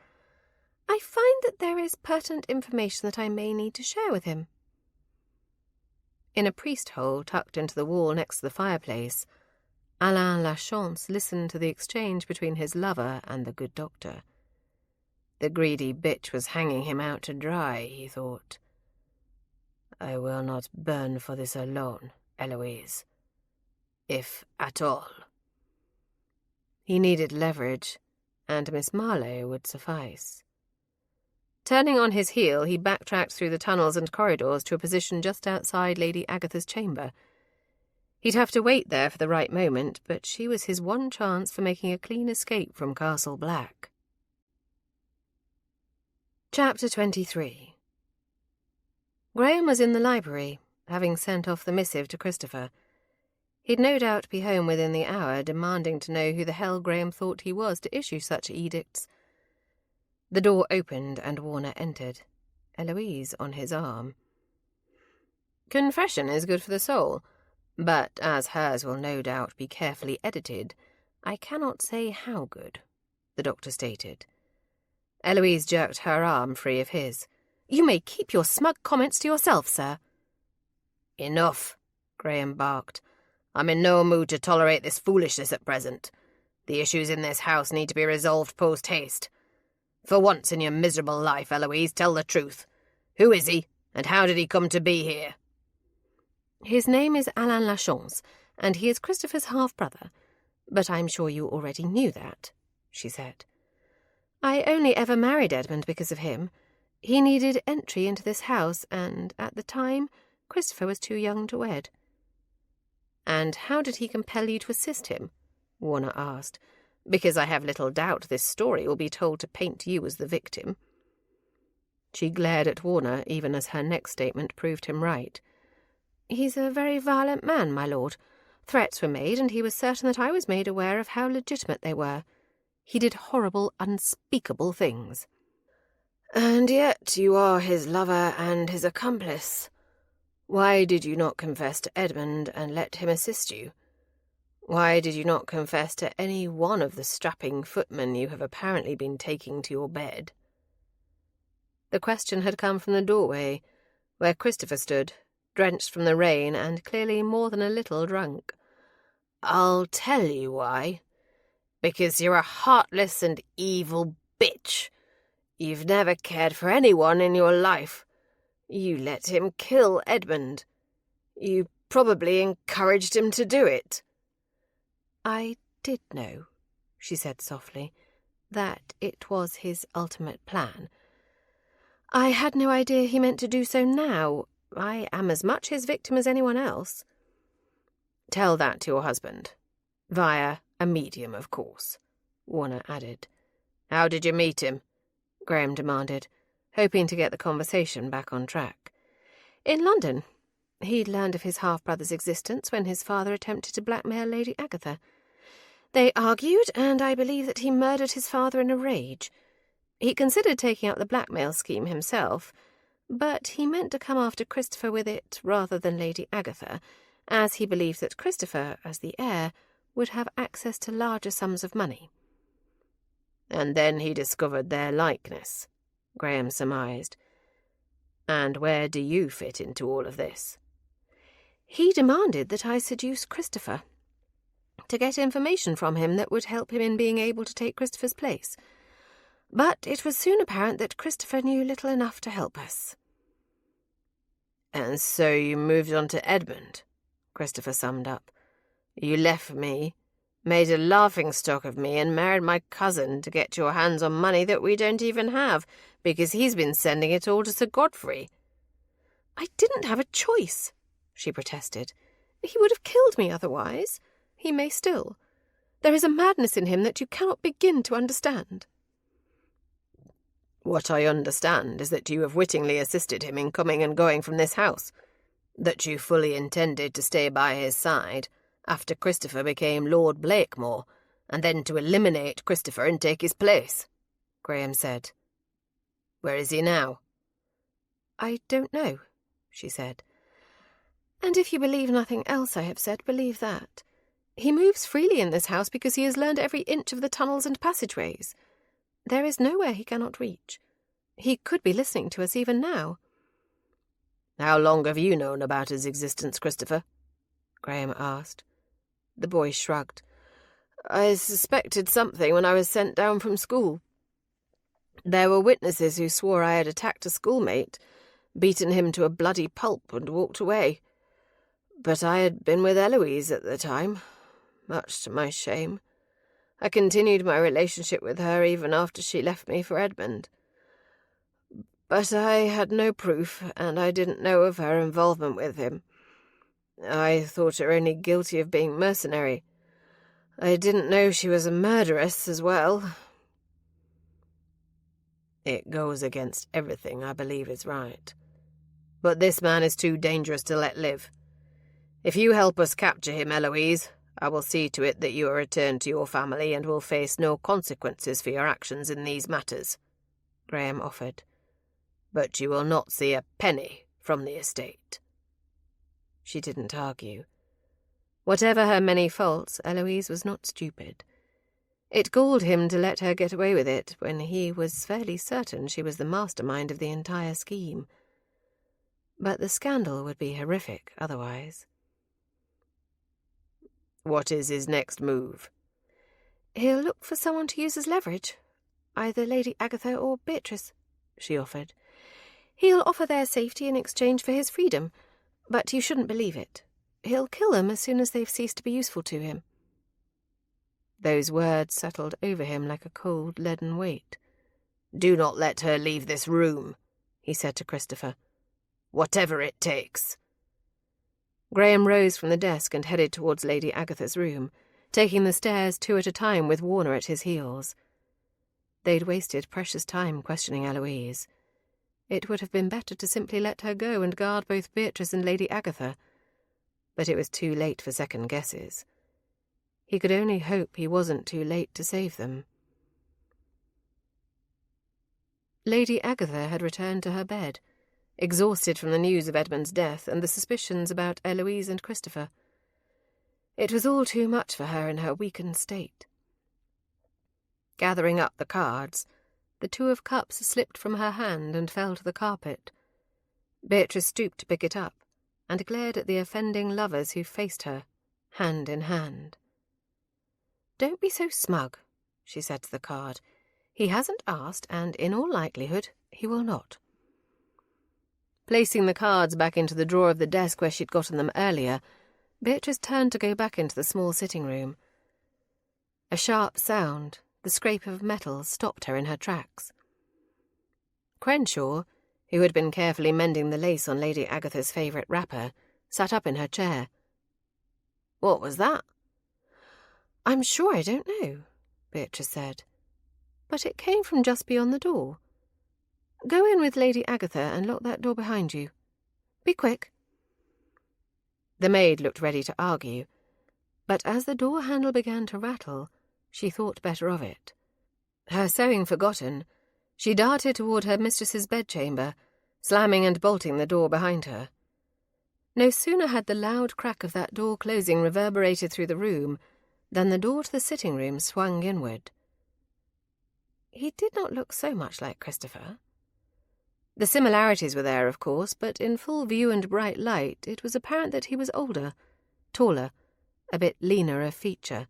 I find that there is pertinent information that I may need to share with him." In a priest-hole tucked into the wall next to the fireplace, Alain Lachance listened to the exchange between his lover and the good doctor. The greedy bitch was hanging him out to dry, he thought. "I will not burn for this alone, Eloise. If at all." He needed leverage, and Miss Marlowe would suffice. Turning on his heel, he backtracked through the tunnels and corridors to a position just outside Lady Agatha's chamber. He'd have to wait there for the right moment, but she was his one chance for making a clean escape from Castle Black. Chapter 23. Graham was in the library, having sent off the missive to Christopher. He'd no doubt be home within the hour, demanding to know who the hell Graham thought he was to issue such edicts. The door opened and Warner entered, Eloise on his arm. "Confession is good for the soul, but as hers will no doubt be carefully edited, I cannot say how good," the doctor stated. Eloise jerked her arm free of his. "You may keep your smug comments to yourself, sir." "Enough," Graham barked. "I'm in no mood to tolerate this foolishness at present. The issues in this house need to be resolved post-haste. For once in your miserable life, Eloise, tell the truth. Who is he, and how did he come to be here?" "His name is Alain Lachance, and he is Christopher's half-brother. But I'm sure you already knew that," she said. "I only ever married Edmund because of him. He needed entry into this house, and at the time, Christopher was too young to wed." "And how did he compel you to assist him?" Warner asked, "because I have little doubt this story will be told to paint you as the victim." She glared at Warner, even as her next statement proved him right. "He's a very violent man, my lord. Threats were made, and he was certain that I was made aware of how legitimate they were. He did horrible, unspeakable things." "And yet you are his lover and his accomplice. Why did you not confess to Edmund and let him assist you? Why did you not confess to any one of the strapping footmen you have apparently been taking to your bed?" The question had come from the doorway, where Christopher stood, drenched from the rain and clearly more than a little drunk. "I'll tell you why. Because you're a heartless and evil bitch. You've never cared for anyone in your life. You let him kill Edmund. You probably encouraged him to do it." "I did know," she said softly, "that it was his ultimate plan. I had no idea he meant to do so now. I am as much his victim as anyone else." "Tell that to your husband. Via a medium, of course," Warner added. "How did you meet him?" Graham demanded, hoping to get the conversation back on track. "In London. He'd learned of his half-brother's existence when his father attempted to blackmail Lady Agatha. They argued, and I believe that he murdered his father in a rage. He considered taking up the blackmail scheme himself, but he meant to come after Christopher with it rather than Lady Agatha, as he believed that Christopher, as the heir, would have access to larger sums of money." "And then he discovered their likeness," Graham surmised. "And where do you fit into all of this?" "He demanded that I seduce Christopher, to get information from him that would help him in being able to take Christopher's place. But it was soon apparent that Christopher knew little enough to help us." "And so you moved on to Edmund," Christopher summed up. "You left me, made a laughingstock of me, and married my cousin to get your hands on money that we don't even have, because he's been sending it all to Sir Godfrey." "I didn't have a choice," she protested. "He would have killed me otherwise. He may still. There is a madness in him that you cannot begin to understand." "What I understand is that you have wittingly assisted him in coming and going from this house, that you fully intended to stay by his side after Christopher became Lord Blakemore, and then to eliminate Christopher and take his place," Graham said. "Where is he now?" "I don't know," she said. "And if you believe nothing else I have said, believe that. He moves freely in this house because he has learned every inch of the tunnels and passageways. There is nowhere he cannot reach. He could be listening to us even now." "How long have you known about his existence, Christopher?" Graham asked. The boy shrugged. "I suspected something when I was sent down from school. There were witnesses who swore I had attacked a schoolmate, beaten him to a bloody pulp, and walked away. But I had been with Eloise at the time, much to my shame. I continued my relationship with her even after she left me for Edmund. But I had no proof, and I didn't know of her involvement with him. I thought her only guilty of being mercenary. I didn't know she was a murderess as well." "It goes against everything I believe is right. But this man is too dangerous to let live. If you help us capture him, Eloise, I will see to it that you are returned to your family and will face no consequences for your actions in these matters," Graham offered. "But you will not see a penny from the estate." She didn't argue. Whatever her many faults, Eloise was not stupid. It galled him to let her get away with it when he was fairly certain she was the mastermind of the entire scheme. But the scandal would be horrific otherwise. "What is his next move?" "He'll look for someone to use as leverage. Either Lady Agatha or Beatrice," she offered. "He'll offer their safety in exchange for his freedom, but you shouldn't believe it. He'll kill them as soon as they've ceased to be useful to him." Those words settled over him like a cold, leaden weight. "Do not let her leave this room," he said to Christopher. "Whatever it takes." Graham rose from the desk and headed towards Lady Agatha's room, taking the stairs 2 at a time with Warner at his heels. They'd wasted precious time questioning Eloise. It would have been better to simply let her go and guard both Beatrice and Lady Agatha. But it was too late for second guesses. He could only hope he wasn't too late to save them. Lady Agatha had returned to her bed, exhausted from the news of Edmund's death and the suspicions about Eloise and Christopher. It was all too much for her in her weakened state. Gathering up the cards, the 2 of cups slipped from her hand and fell to the carpet. Beatrice stooped to pick it up and glared at the offending lovers who faced her, hand in hand. "Don't be so smug," she said to the card. "He hasn't asked, and in all likelihood he will not." Placing the cards back into the drawer of the desk where she'd gotten them earlier, Beatrice turned to go back into the small sitting room. A sharp sound, the scrape of metal, stopped her in her tracks. Crenshaw, who had been carefully mending the lace on Lady Agatha's favourite wrapper, sat up in her chair. "What was that?" "I'm sure I don't know," Beatrice said. "But it came from just beyond the door. Go in with Lady Agatha and lock that door behind you. Be quick." The maid looked ready to argue, but as the door handle began to rattle, she thought better of it. Her sewing forgotten, she darted toward her mistress's bedchamber, slamming and bolting the door behind her. No sooner had the loud crack of that door closing reverberated through the room than the door to the sitting room swung inward. He did not look so much like Christopher. The similarities were there, of course, but in full view and bright light it was apparent that he was older, taller, a bit leaner of feature.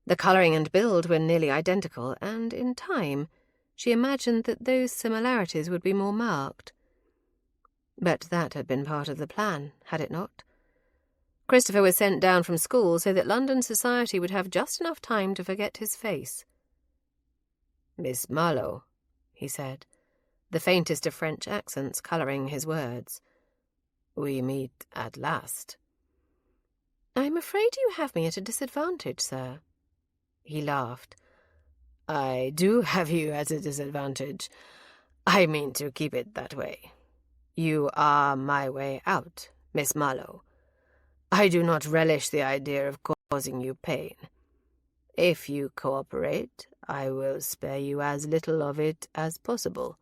The colouring and build were nearly identical, and in time she imagined that those similarities would be more marked. But that had been part of the plan, had it not? Christopher was sent down from school so that London society would have just enough time to forget his face. "Miss Marlowe," he said, the faintest of French accents colouring his words. "We meet at last." "I'm afraid you have me at a disadvantage, sir." He laughed. "I do have you at a disadvantage. I mean to keep it that way. You are my way out, Miss Marlowe. I do not relish the idea of causing you pain. If you cooperate, I will spare you as little of it as possible."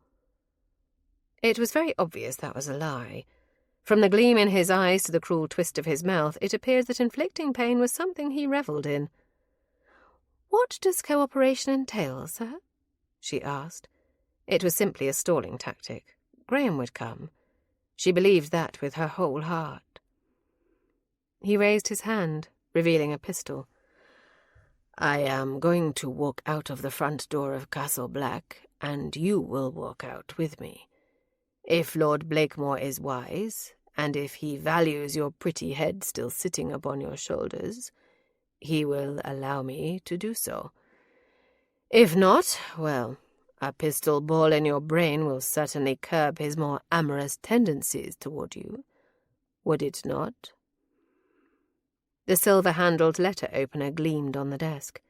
It was very obvious that was a lie. From the gleam in his eyes to the cruel twist of his mouth, it appeared that inflicting pain was something he revelled in. "What does cooperation entail, sir?" she asked. It was simply a stalling tactic. Graham would come. She believed that with her whole heart. He raised his hand, revealing a pistol. "I am going to walk out of the front door of Castle Black, and you will walk out with me. If Lord Blakemore is wise, and if he values your pretty head still sitting upon your shoulders, he will allow me to do so. If not, well, a pistol ball in your brain will certainly curb his more amorous tendencies toward you. Would it not?" The silver-handled letter opener gleamed on the desk.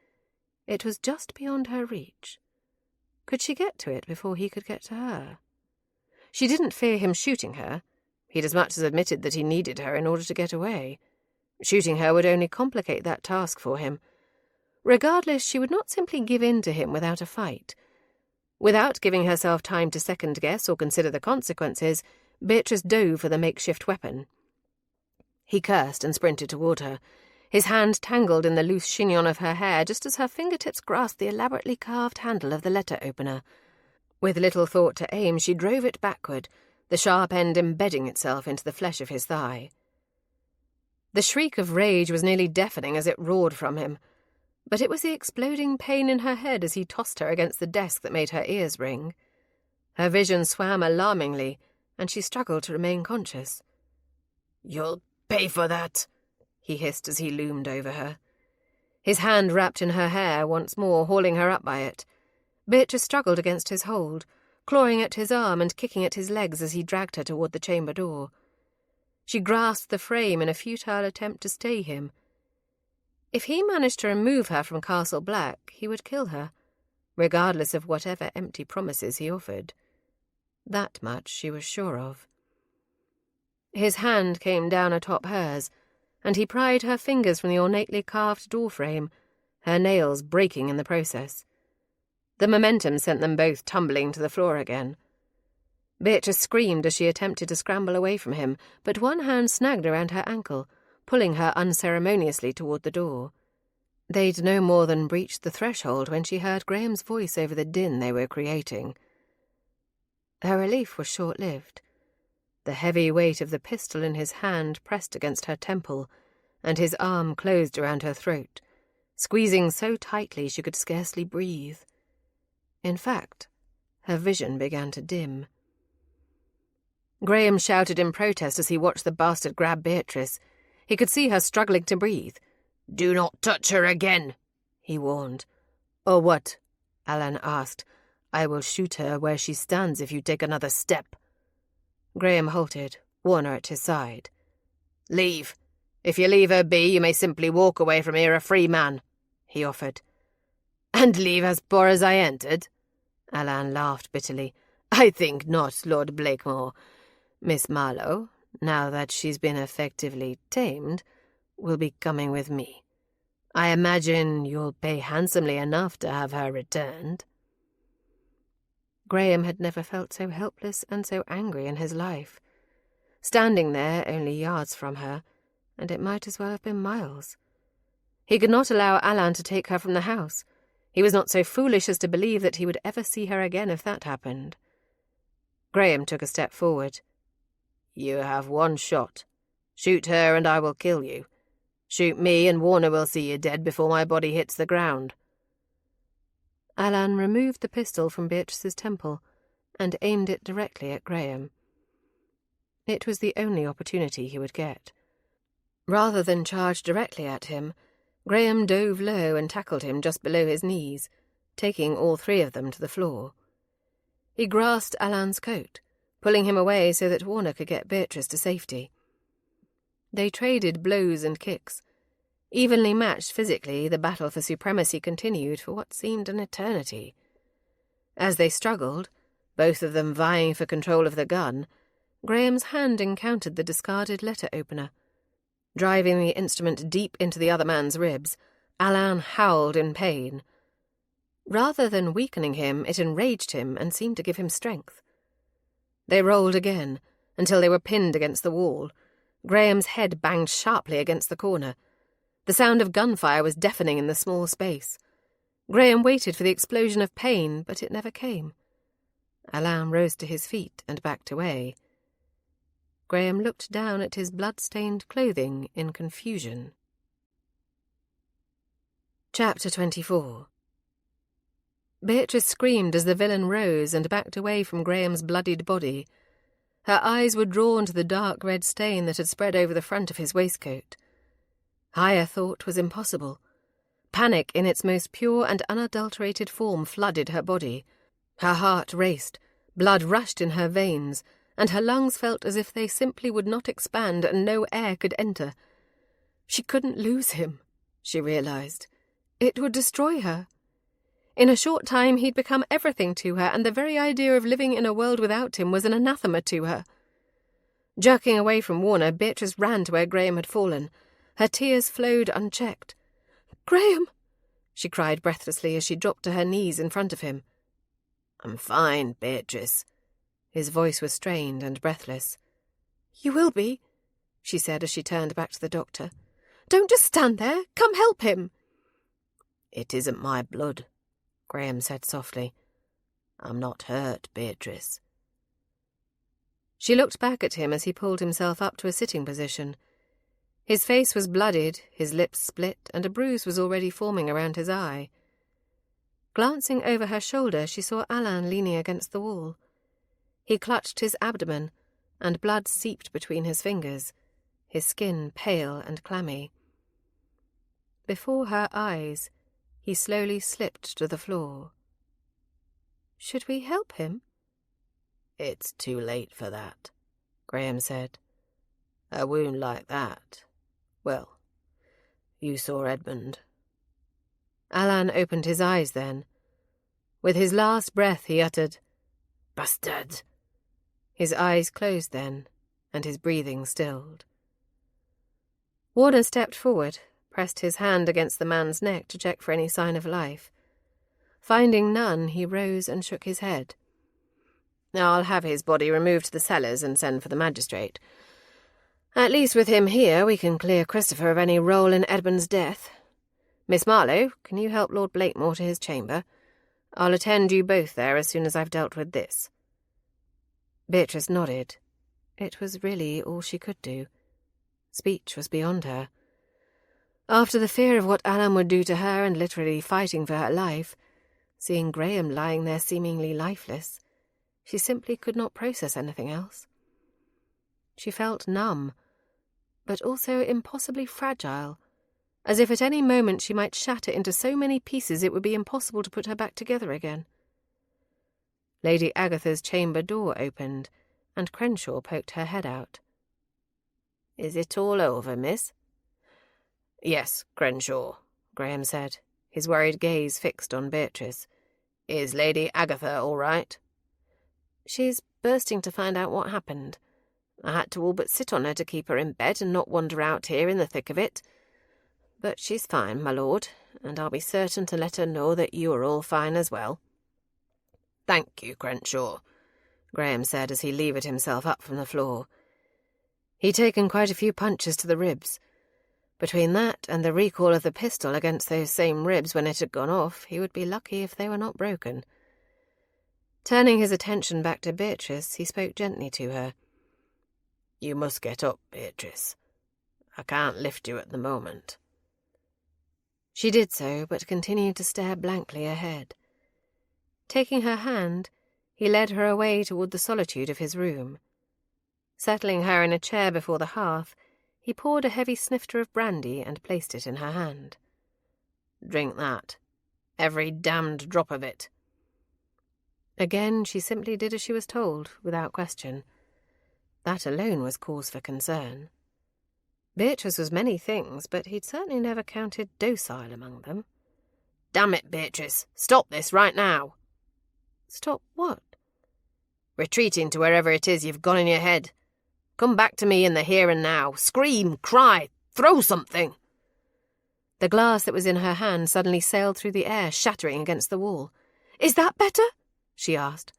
It was just beyond her reach. Could she get to it before he could get to her? She didn't fear him shooting her. He'd as much as admitted that he needed her in order to get away. Shooting her would only complicate that task for him. Regardless, she would not simply give in to him without a fight. Without giving herself time to second-guess or consider the consequences, Beatrice dove for the makeshift weapon. He cursed and sprinted toward her, his hand tangled in the loose chignon of her hair just as her fingertips grasped the elaborately carved handle of the letter-opener. With little thought to aim, she drove it backward, the sharp end embedding itself into the flesh of his thigh. The shriek of rage was nearly deafening as it roared from him, but it was the exploding pain in her head as he tossed her against the desk that made her ears ring. Her vision swam alarmingly, and she struggled to remain conscious. "You'll pay for that," he hissed as he loomed over her. His hand wrapped in her hair, once more hauling her up by it. Beatrice struggled against his hold, clawing at his arm and kicking at his legs as he dragged her toward the chamber door. She grasped the frame in a futile attempt to stay him. If he managed to remove her from Castle Black, he would kill her, regardless of whatever empty promises he offered. That much she was sure of. His hand came down atop hers, and he pried her fingers from the ornately carved doorframe, her nails breaking in the process. The momentum sent them both tumbling to the floor again. Beatrice screamed as she attempted to scramble away from him, but one hand snagged around her ankle, pulling her unceremoniously toward the door. They'd no more than breached the threshold when she heard Graham's voice over the din they were creating. Her relief was short-lived. The heavy weight of the pistol in his hand pressed against her temple, and his arm closed around her throat, squeezing so tightly she could scarcely breathe. In fact, her vision began to dim. Graham shouted in protest as he watched the bastard grab Beatrice. He could see her struggling to breathe. "Do not touch her again," he warned. "Or what?" Alan asked. "I will shoot her where she stands if you take another step." Graham halted, Warner at his side. "Leave. If you leave her be, you may simply walk away from here a free man," he offered. "And leave as poor as I entered?" Alan laughed bitterly. "I think not, Lord Blakemore. Miss Marlowe, now that she's been effectively tamed, will be coming with me. I imagine you'll pay handsomely enough to have her returned." Graham had never felt so helpless and so angry in his life. Standing there only yards from her, and it might as well have been miles. He could not allow Alan to take her from the house. He was not so foolish as to believe that he would ever see her again if that happened. Graham took a step forward. "You have one shot. Shoot her and I will kill you. Shoot me and Warner will see you dead before my body hits the ground." Alan removed the pistol from Beatrice's temple and aimed it directly at Graham. It was the only opportunity he would get. Rather than charge directly at him, Graham dove low and tackled him just below his knees, taking all three of them to the floor. He grasped Alan's coat, pulling him away so that Warner could get Beatrice to safety. They traded blows and kicks. Evenly matched physically, the battle for supremacy continued for what seemed an eternity. As they struggled, both of them vying for control of the gun, Graham's hand encountered the discarded letter opener. Driving the instrument deep into the other man's ribs, Alan howled in pain. Rather than weakening him, it enraged him and seemed to give him strength. They rolled again, until they were pinned against the wall. Graham's head banged sharply against the corner. The sound of gunfire was deafening in the small space. Graham waited for the explosion of pain, but it never came. Alan rose to his feet and backed away. Graham looked down at his blood-stained clothing in confusion. Chapter 24. Beatrice screamed as the villain rose and backed away from Graham's bloodied body. Her eyes were drawn to the dark red stain that had spread over the front of his waistcoat. Higher thought was impossible. Panic in its most pure and unadulterated form flooded her body. Her heart raced, blood rushed in her veins, and her lungs felt as if they simply would not expand and no air could enter. She couldn't lose him, she realized. It would destroy her. In a short time he'd become everything to her, and the very idea of living in a world without him was an anathema to her. Jerking away from Warner, Beatrice ran to where Graham had fallen. Her tears flowed unchecked. "Graham!" she cried breathlessly as she dropped to her knees in front of him. "I'm fine, Beatrice." His voice was strained and breathless. "You will be," she said as she turned back to the doctor. "Don't just stand there. Come help him." "It isn't my blood," Graham said softly. "I'm not hurt, Beatrice." She looked back at him as he pulled himself up to a sitting position. His face was bloodied, his lips split, and a bruise was already forming around his eye. Glancing over her shoulder, she saw Alan leaning against the wall. He clutched his abdomen, and blood seeped between his fingers, his skin pale and clammy. Before her eyes, he slowly slipped to the floor. "Should we help him?" "It's too late for that," Graham said. "A wound like that. Well, you saw Edmund." Alan opened his eyes then. With his last breath he uttered, "Bastard!" His eyes closed then, and his breathing stilled. Warner stepped forward, pressed his hand against the man's neck to check for any sign of life. Finding none, he rose and shook his head. "I'll have his body removed to the cellars and send for the magistrate. At least with him here, we can clear Christopher of any role in Edmund's death. Miss Marlowe, can you help Lord Blakemore to his chamber? I'll attend you both there as soon as I've dealt with this." Beatrice nodded. It was really all she could do. Speech was beyond her. After the fear of what Alan would do to her and literally fighting for her life, seeing Graham lying there seemingly lifeless, she simply could not process anything else. She felt numb, but also impossibly fragile, as if at any moment she might shatter into so many pieces it would be impossible to put her back together again. Lady Agatha's chamber door opened, and Crenshaw poked her head out. "Is it all over, miss?" "Yes, Crenshaw," Graham said, his worried gaze fixed on Beatrice. "Is Lady Agatha all right?" "She's bursting to find out what happened. I had to all but sit on her to keep her in bed and not wander out here in the thick of it. But she's fine, my lord, and I'll be certain to let her know that you are all fine as well." "Thank you, Crenshaw," Graham said as he levered himself up from the floor. He'd taken quite a few punches to the ribs. Between that and the recoil of the pistol against those same ribs when it had gone off, he would be lucky if they were not broken. Turning his attention back to Beatrice, he spoke gently to her. "You must get up, Beatrice. I can't lift you at the moment." She did so, but continued to stare blankly ahead. Taking her hand, he led her away toward the solitude of his room. Settling her in a chair before the hearth, he poured a heavy snifter of brandy and placed it in her hand. "Drink that. Every damned drop of it." Again, she simply did as she was told, without question. That alone was cause for concern. Beatrice was many things, but he'd certainly never counted docile among them. "Damn it, Beatrice! Stop this right now!" "Stop what?" "Retreating to wherever it is you've gone in your head. Come back to me in the here and now. Scream, cry, throw something!" The glass that was in her hand suddenly sailed through the air, shattering against the wall. "Is that better?" she asked.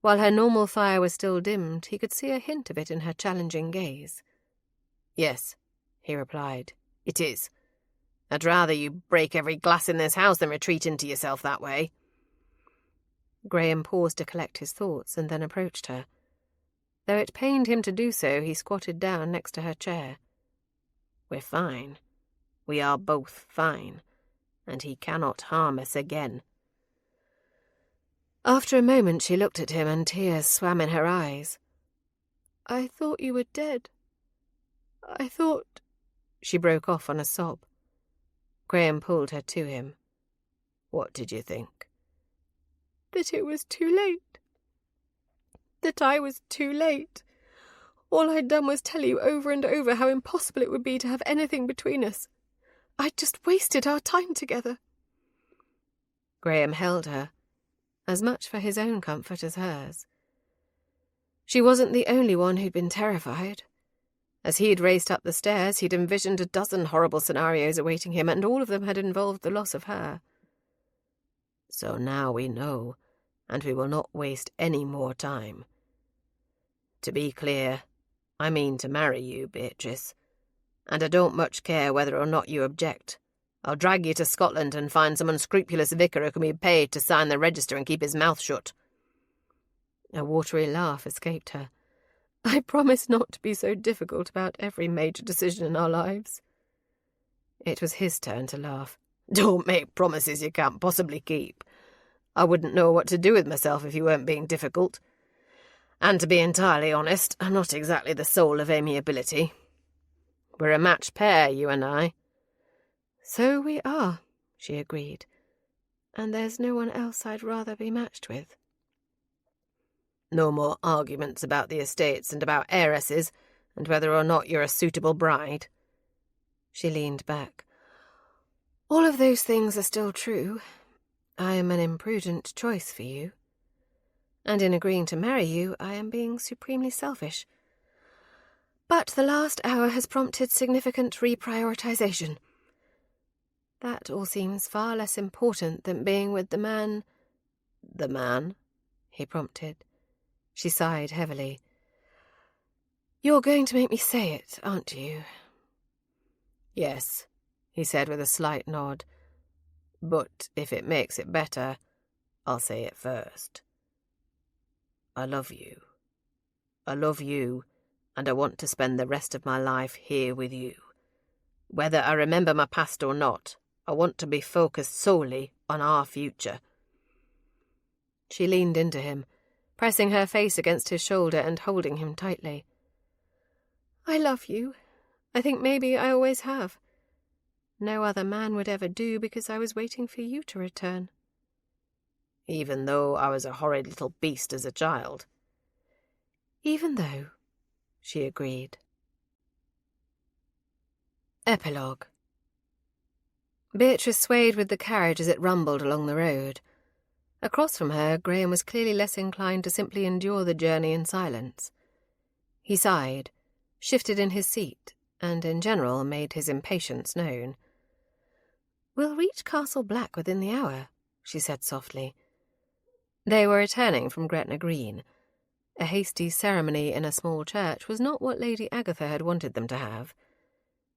While her normal fire was still dimmed, he could see a hint of it in her challenging gaze. "Yes," he replied, "it is. I'd rather you break every glass in this house than retreat into yourself that way." Graham paused to collect his thoughts and then approached her. Though it pained him to do so, he squatted down next to her chair. "We're fine. We are both fine, and he cannot harm us again." After a moment she looked at him and tears swam in her eyes. "I thought you were dead. I thought—" She broke off on a sob. Graham pulled her to him. "What did you think?" "That it was too late. That I was too late. All I'd done was tell you over and over how impossible it would be to have anything between us. I'd just wasted our time together." Graham held her, as much for his own comfort as hers. She wasn't the only one who'd been terrified. As he'd raced up the stairs, he'd envisioned a dozen horrible scenarios awaiting him, and all of them had involved the loss of her. "So now we know, and we will not waste any more time. To be clear, I mean to marry you, Beatrice, and I don't much care whether or not you object. I'll drag you to Scotland and find some unscrupulous vicar who can be paid to sign the register and keep his mouth shut." A watery laugh escaped her. "I promise not to be so difficult about every major decision in our lives." It was his turn to laugh. "Don't make promises you can't possibly keep. I wouldn't know what to do with myself if you weren't being difficult. And to be entirely honest, I'm not exactly the soul of amiability. We're a matched pair, you and I." "So we are," she agreed. "And there's no one else I'd rather be matched with." "No more arguments about the estates and about heiresses and whether or not you're a suitable bride." She leaned back. "All of those things are still true. I am an imprudent choice for you. And in agreeing to marry you, I am being supremely selfish. But the last hour has prompted significant reprioritization. That all seems far less important than being with the man—" "The man?" he prompted. She sighed heavily. "You're going to make me say it, aren't you?" "Yes," he said with a slight nod. "But if it makes it better, I'll say it first. I love you. I love you, and I want to spend the rest of my life here with you. Whether I remember my past or not, I want to be focused solely on our future." She leaned into him, pressing her face against his shoulder and holding him tightly. I love you. I think maybe I always have. No other man would ever do because I was waiting for you to return. Even though I was a horrid little beast as a child. Even though, she agreed. Epilogue. Beatrice swayed with the carriage as it rumbled along the road. Across from her, Graham was clearly less inclined to simply endure the journey in silence. He sighed, shifted in his seat, and in general made his impatience known. "We'll reach Castle Black within the hour," she said softly. They were returning from Gretna Green. A hasty ceremony in a small church was not what Lady Agatha had wanted them to have.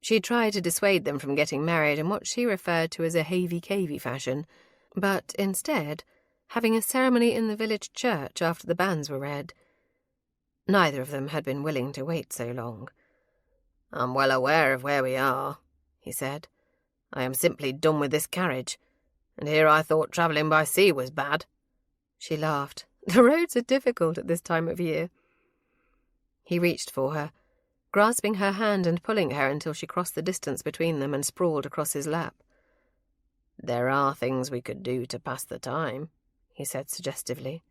She tried to dissuade them from getting married in what she referred to as a havey-cavey fashion, but instead having a ceremony in the village church after the banns were read. Neither of them had been willing to wait so long. "I'm well aware of where we are," he said. "I am simply done with this carriage, and here I thought travelling by sea was bad." She laughed. "The roads are difficult at this time of year." He reached for her, grasping her hand and pulling her until she crossed the distance between them and sprawled across his lap. "There are things we could do to pass the time," he said suggestively.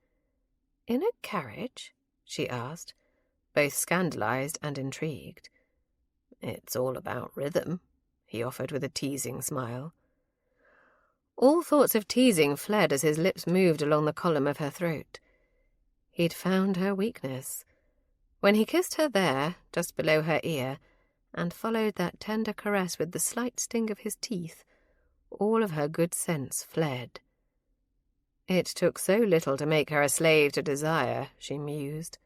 "In a carriage?" she asked, both scandalized and intrigued. "It's all about rhythm," he offered with a teasing smile. All thoughts of teasing fled as his lips moved along the column of her throat. He'd found her weakness. When he kissed her there, just below her ear, and followed that tender caress with the slight sting of his teeth, all of her good sense fled. It took so little to make her a slave to desire, she mused.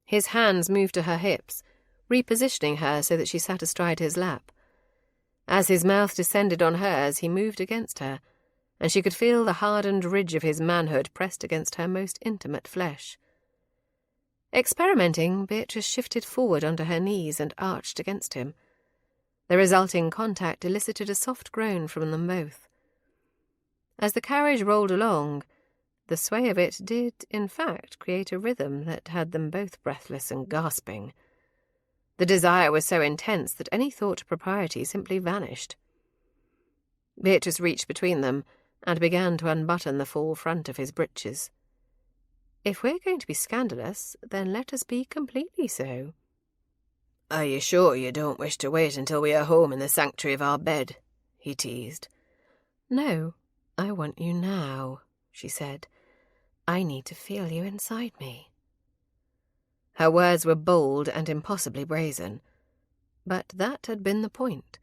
His hands moved to her hips, repositioning her so that she sat astride his lap. As his mouth descended on hers, he moved against her, and she could feel the hardened ridge of his manhood pressed against her most intimate flesh. Experimenting, Beatrice shifted forward onto her knees and arched against him. The resulting contact elicited a soft groan from them both. As the carriage rolled along, the sway of it did, in fact, create a rhythm that had them both breathless and gasping. The desire was so intense that any thought to propriety simply vanished. Beatrice reached between them and began to unbutton the full front of his breeches. "If we're going to be scandalous, then let us be completely so." "Are you sure you don't wish to wait until we are home in the sanctuary of our bed?" he teased. "No, I want you now," she said. "I need to feel you inside me." Her words were bold and impossibly brazen. But that had been the point.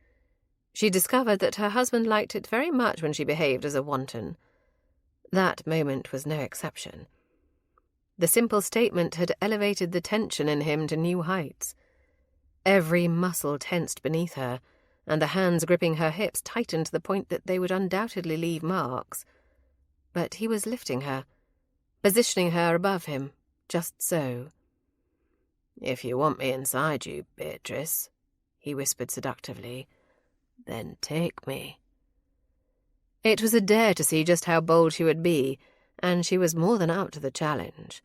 She discovered that her husband liked it very much when she behaved as a wanton. That moment was no exception. The simple statement had elevated the tension in him to new heights. Every muscle tensed beneath her, and the hands gripping her hips tightened to the point that they would undoubtedly leave marks. But he was lifting her, positioning her above him, just so. "If you want me inside you, Beatrice," he whispered seductively, "then take me." It was a dare to see just how bold she would be, and she was more than up to the challenge.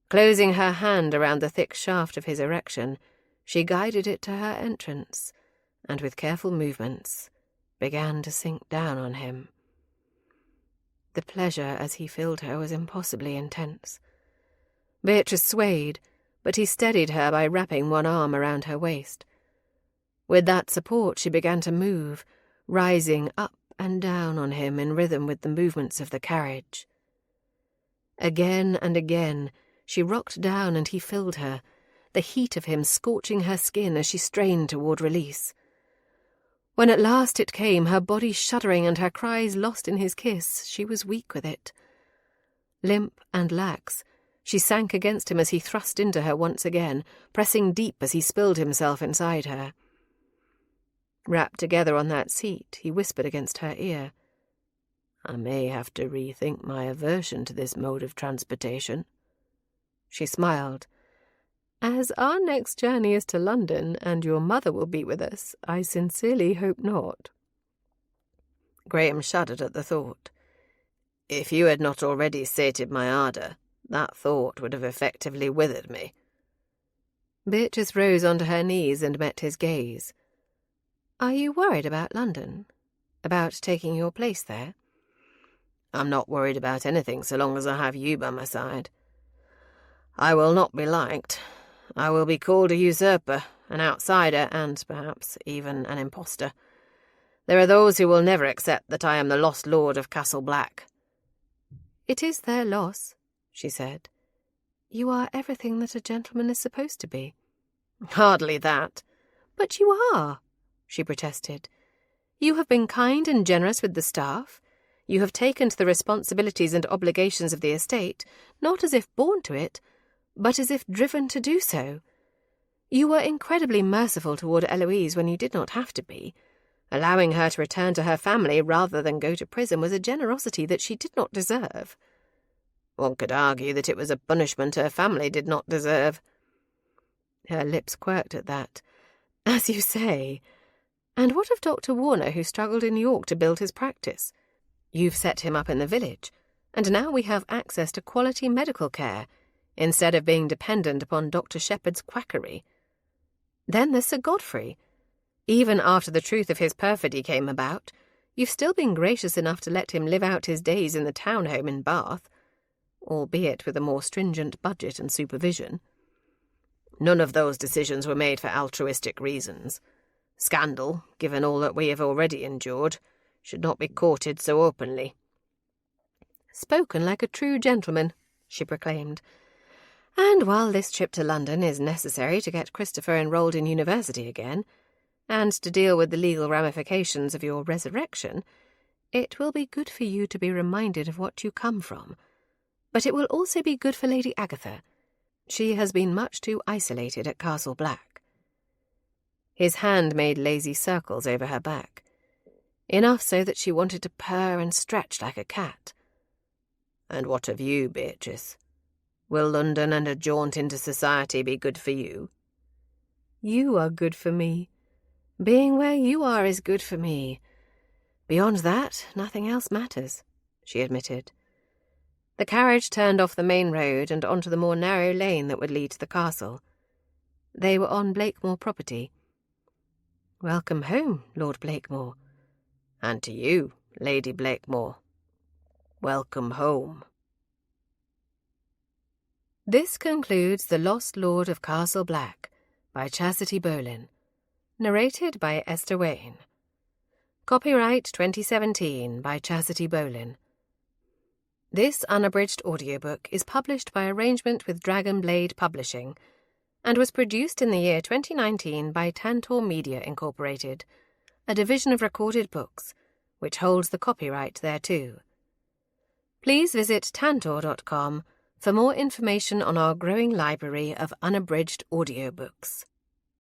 Closing her hand around the thick shaft of his erection, she guided it to her entrance, and with careful movements began to sink down on him. The pleasure as he filled her was impossibly intense. Beatrice swayed, but he steadied her by wrapping one arm around her waist. With that support she began to move, rising up and down on him in rhythm with the movements of the carriage. Again and again she rocked down and he filled her, the heat of him scorching her skin as she strained toward release. When at last it came, her body shuddering and her cries lost in his kiss, she was weak with it. Limp and lax, she sank against him as he thrust into her once again, pressing deep as he spilled himself inside her. Wrapped together on that seat, he whispered against her ear, "I may have to rethink my aversion to this mode of transportation." She smiled. "As our next journey is to London, and your mother will be with us, I sincerely hope not." Graham shuddered at the thought. "If you had not already sated my ardour, that thought would have effectively withered me." Beatrice rose onto her knees and met his gaze. "Are you worried about London? About taking your place there?" "I'm not worried about anything so long as I have you by my side. I will not be liked. I will be called a usurper, an outsider, and perhaps even an impostor. There are those who will never accept that I am the lost lord of Castle Black." "It is their loss," she said. "You are everything that a gentleman is supposed to be." "Hardly that." "But you are," she protested. "You have been kind and generous with the staff. You have taken to the responsibilities and obligations of the estate, not as if born to it, but as if driven to do so. You were incredibly merciful toward Eloise when you did not have to be. Allowing her to return to her family rather than go to prison was a generosity that she did not deserve." "One could argue that it was a punishment her family did not deserve." Her lips quirked at that. "As you say. And what of Dr. Warner, who struggled in York to build his practice? You've set him up in the village, and now we have access to quality medical care, instead of being dependent upon Dr. Shepherd's quackery. Then there's Sir Godfrey. Even after the truth of his perfidy came about, you've still been gracious enough to let him live out his days in the town home in Bath, albeit with a more stringent budget and supervision." "None of those decisions were made for altruistic reasons. Scandal, given all that we have already endured, should not be courted so openly." "Spoken like a true gentleman," she proclaimed. "And while this trip to London is necessary to get Christopher enrolled in university again, and to deal with the legal ramifications of your resurrection, it will be good for you to be reminded of what you come from. But it will also be good for Lady Agatha. She has been much too isolated at Castle Black." His hand made lazy circles over her back, enough so that she wanted to purr and stretch like a cat. "And what of you, Beatrice? Will London and a jaunt into society be good for you?" "You are good for me. Being where you are is good for me. Beyond that, nothing else matters," she admitted. The carriage turned off the main road and onto the more narrow lane that would lead to the castle. They were on Blakemore property. "Welcome home, Lord Blakemore." "And to you, Lady Blakemore. Welcome home." This concludes The Lost Lord of Castle Black by Chastity Bolin, narrated by Esther Wayne. Copyright 2017 by Chastity Bolin. This unabridged audiobook is published by arrangement with Dragon Blade Publishing and was produced in the year 2019 by Tantor Media Incorporated, a division of Recorded Books, which holds the copyright thereto. Please visit tantor.com for more information on our growing library of unabridged audiobooks.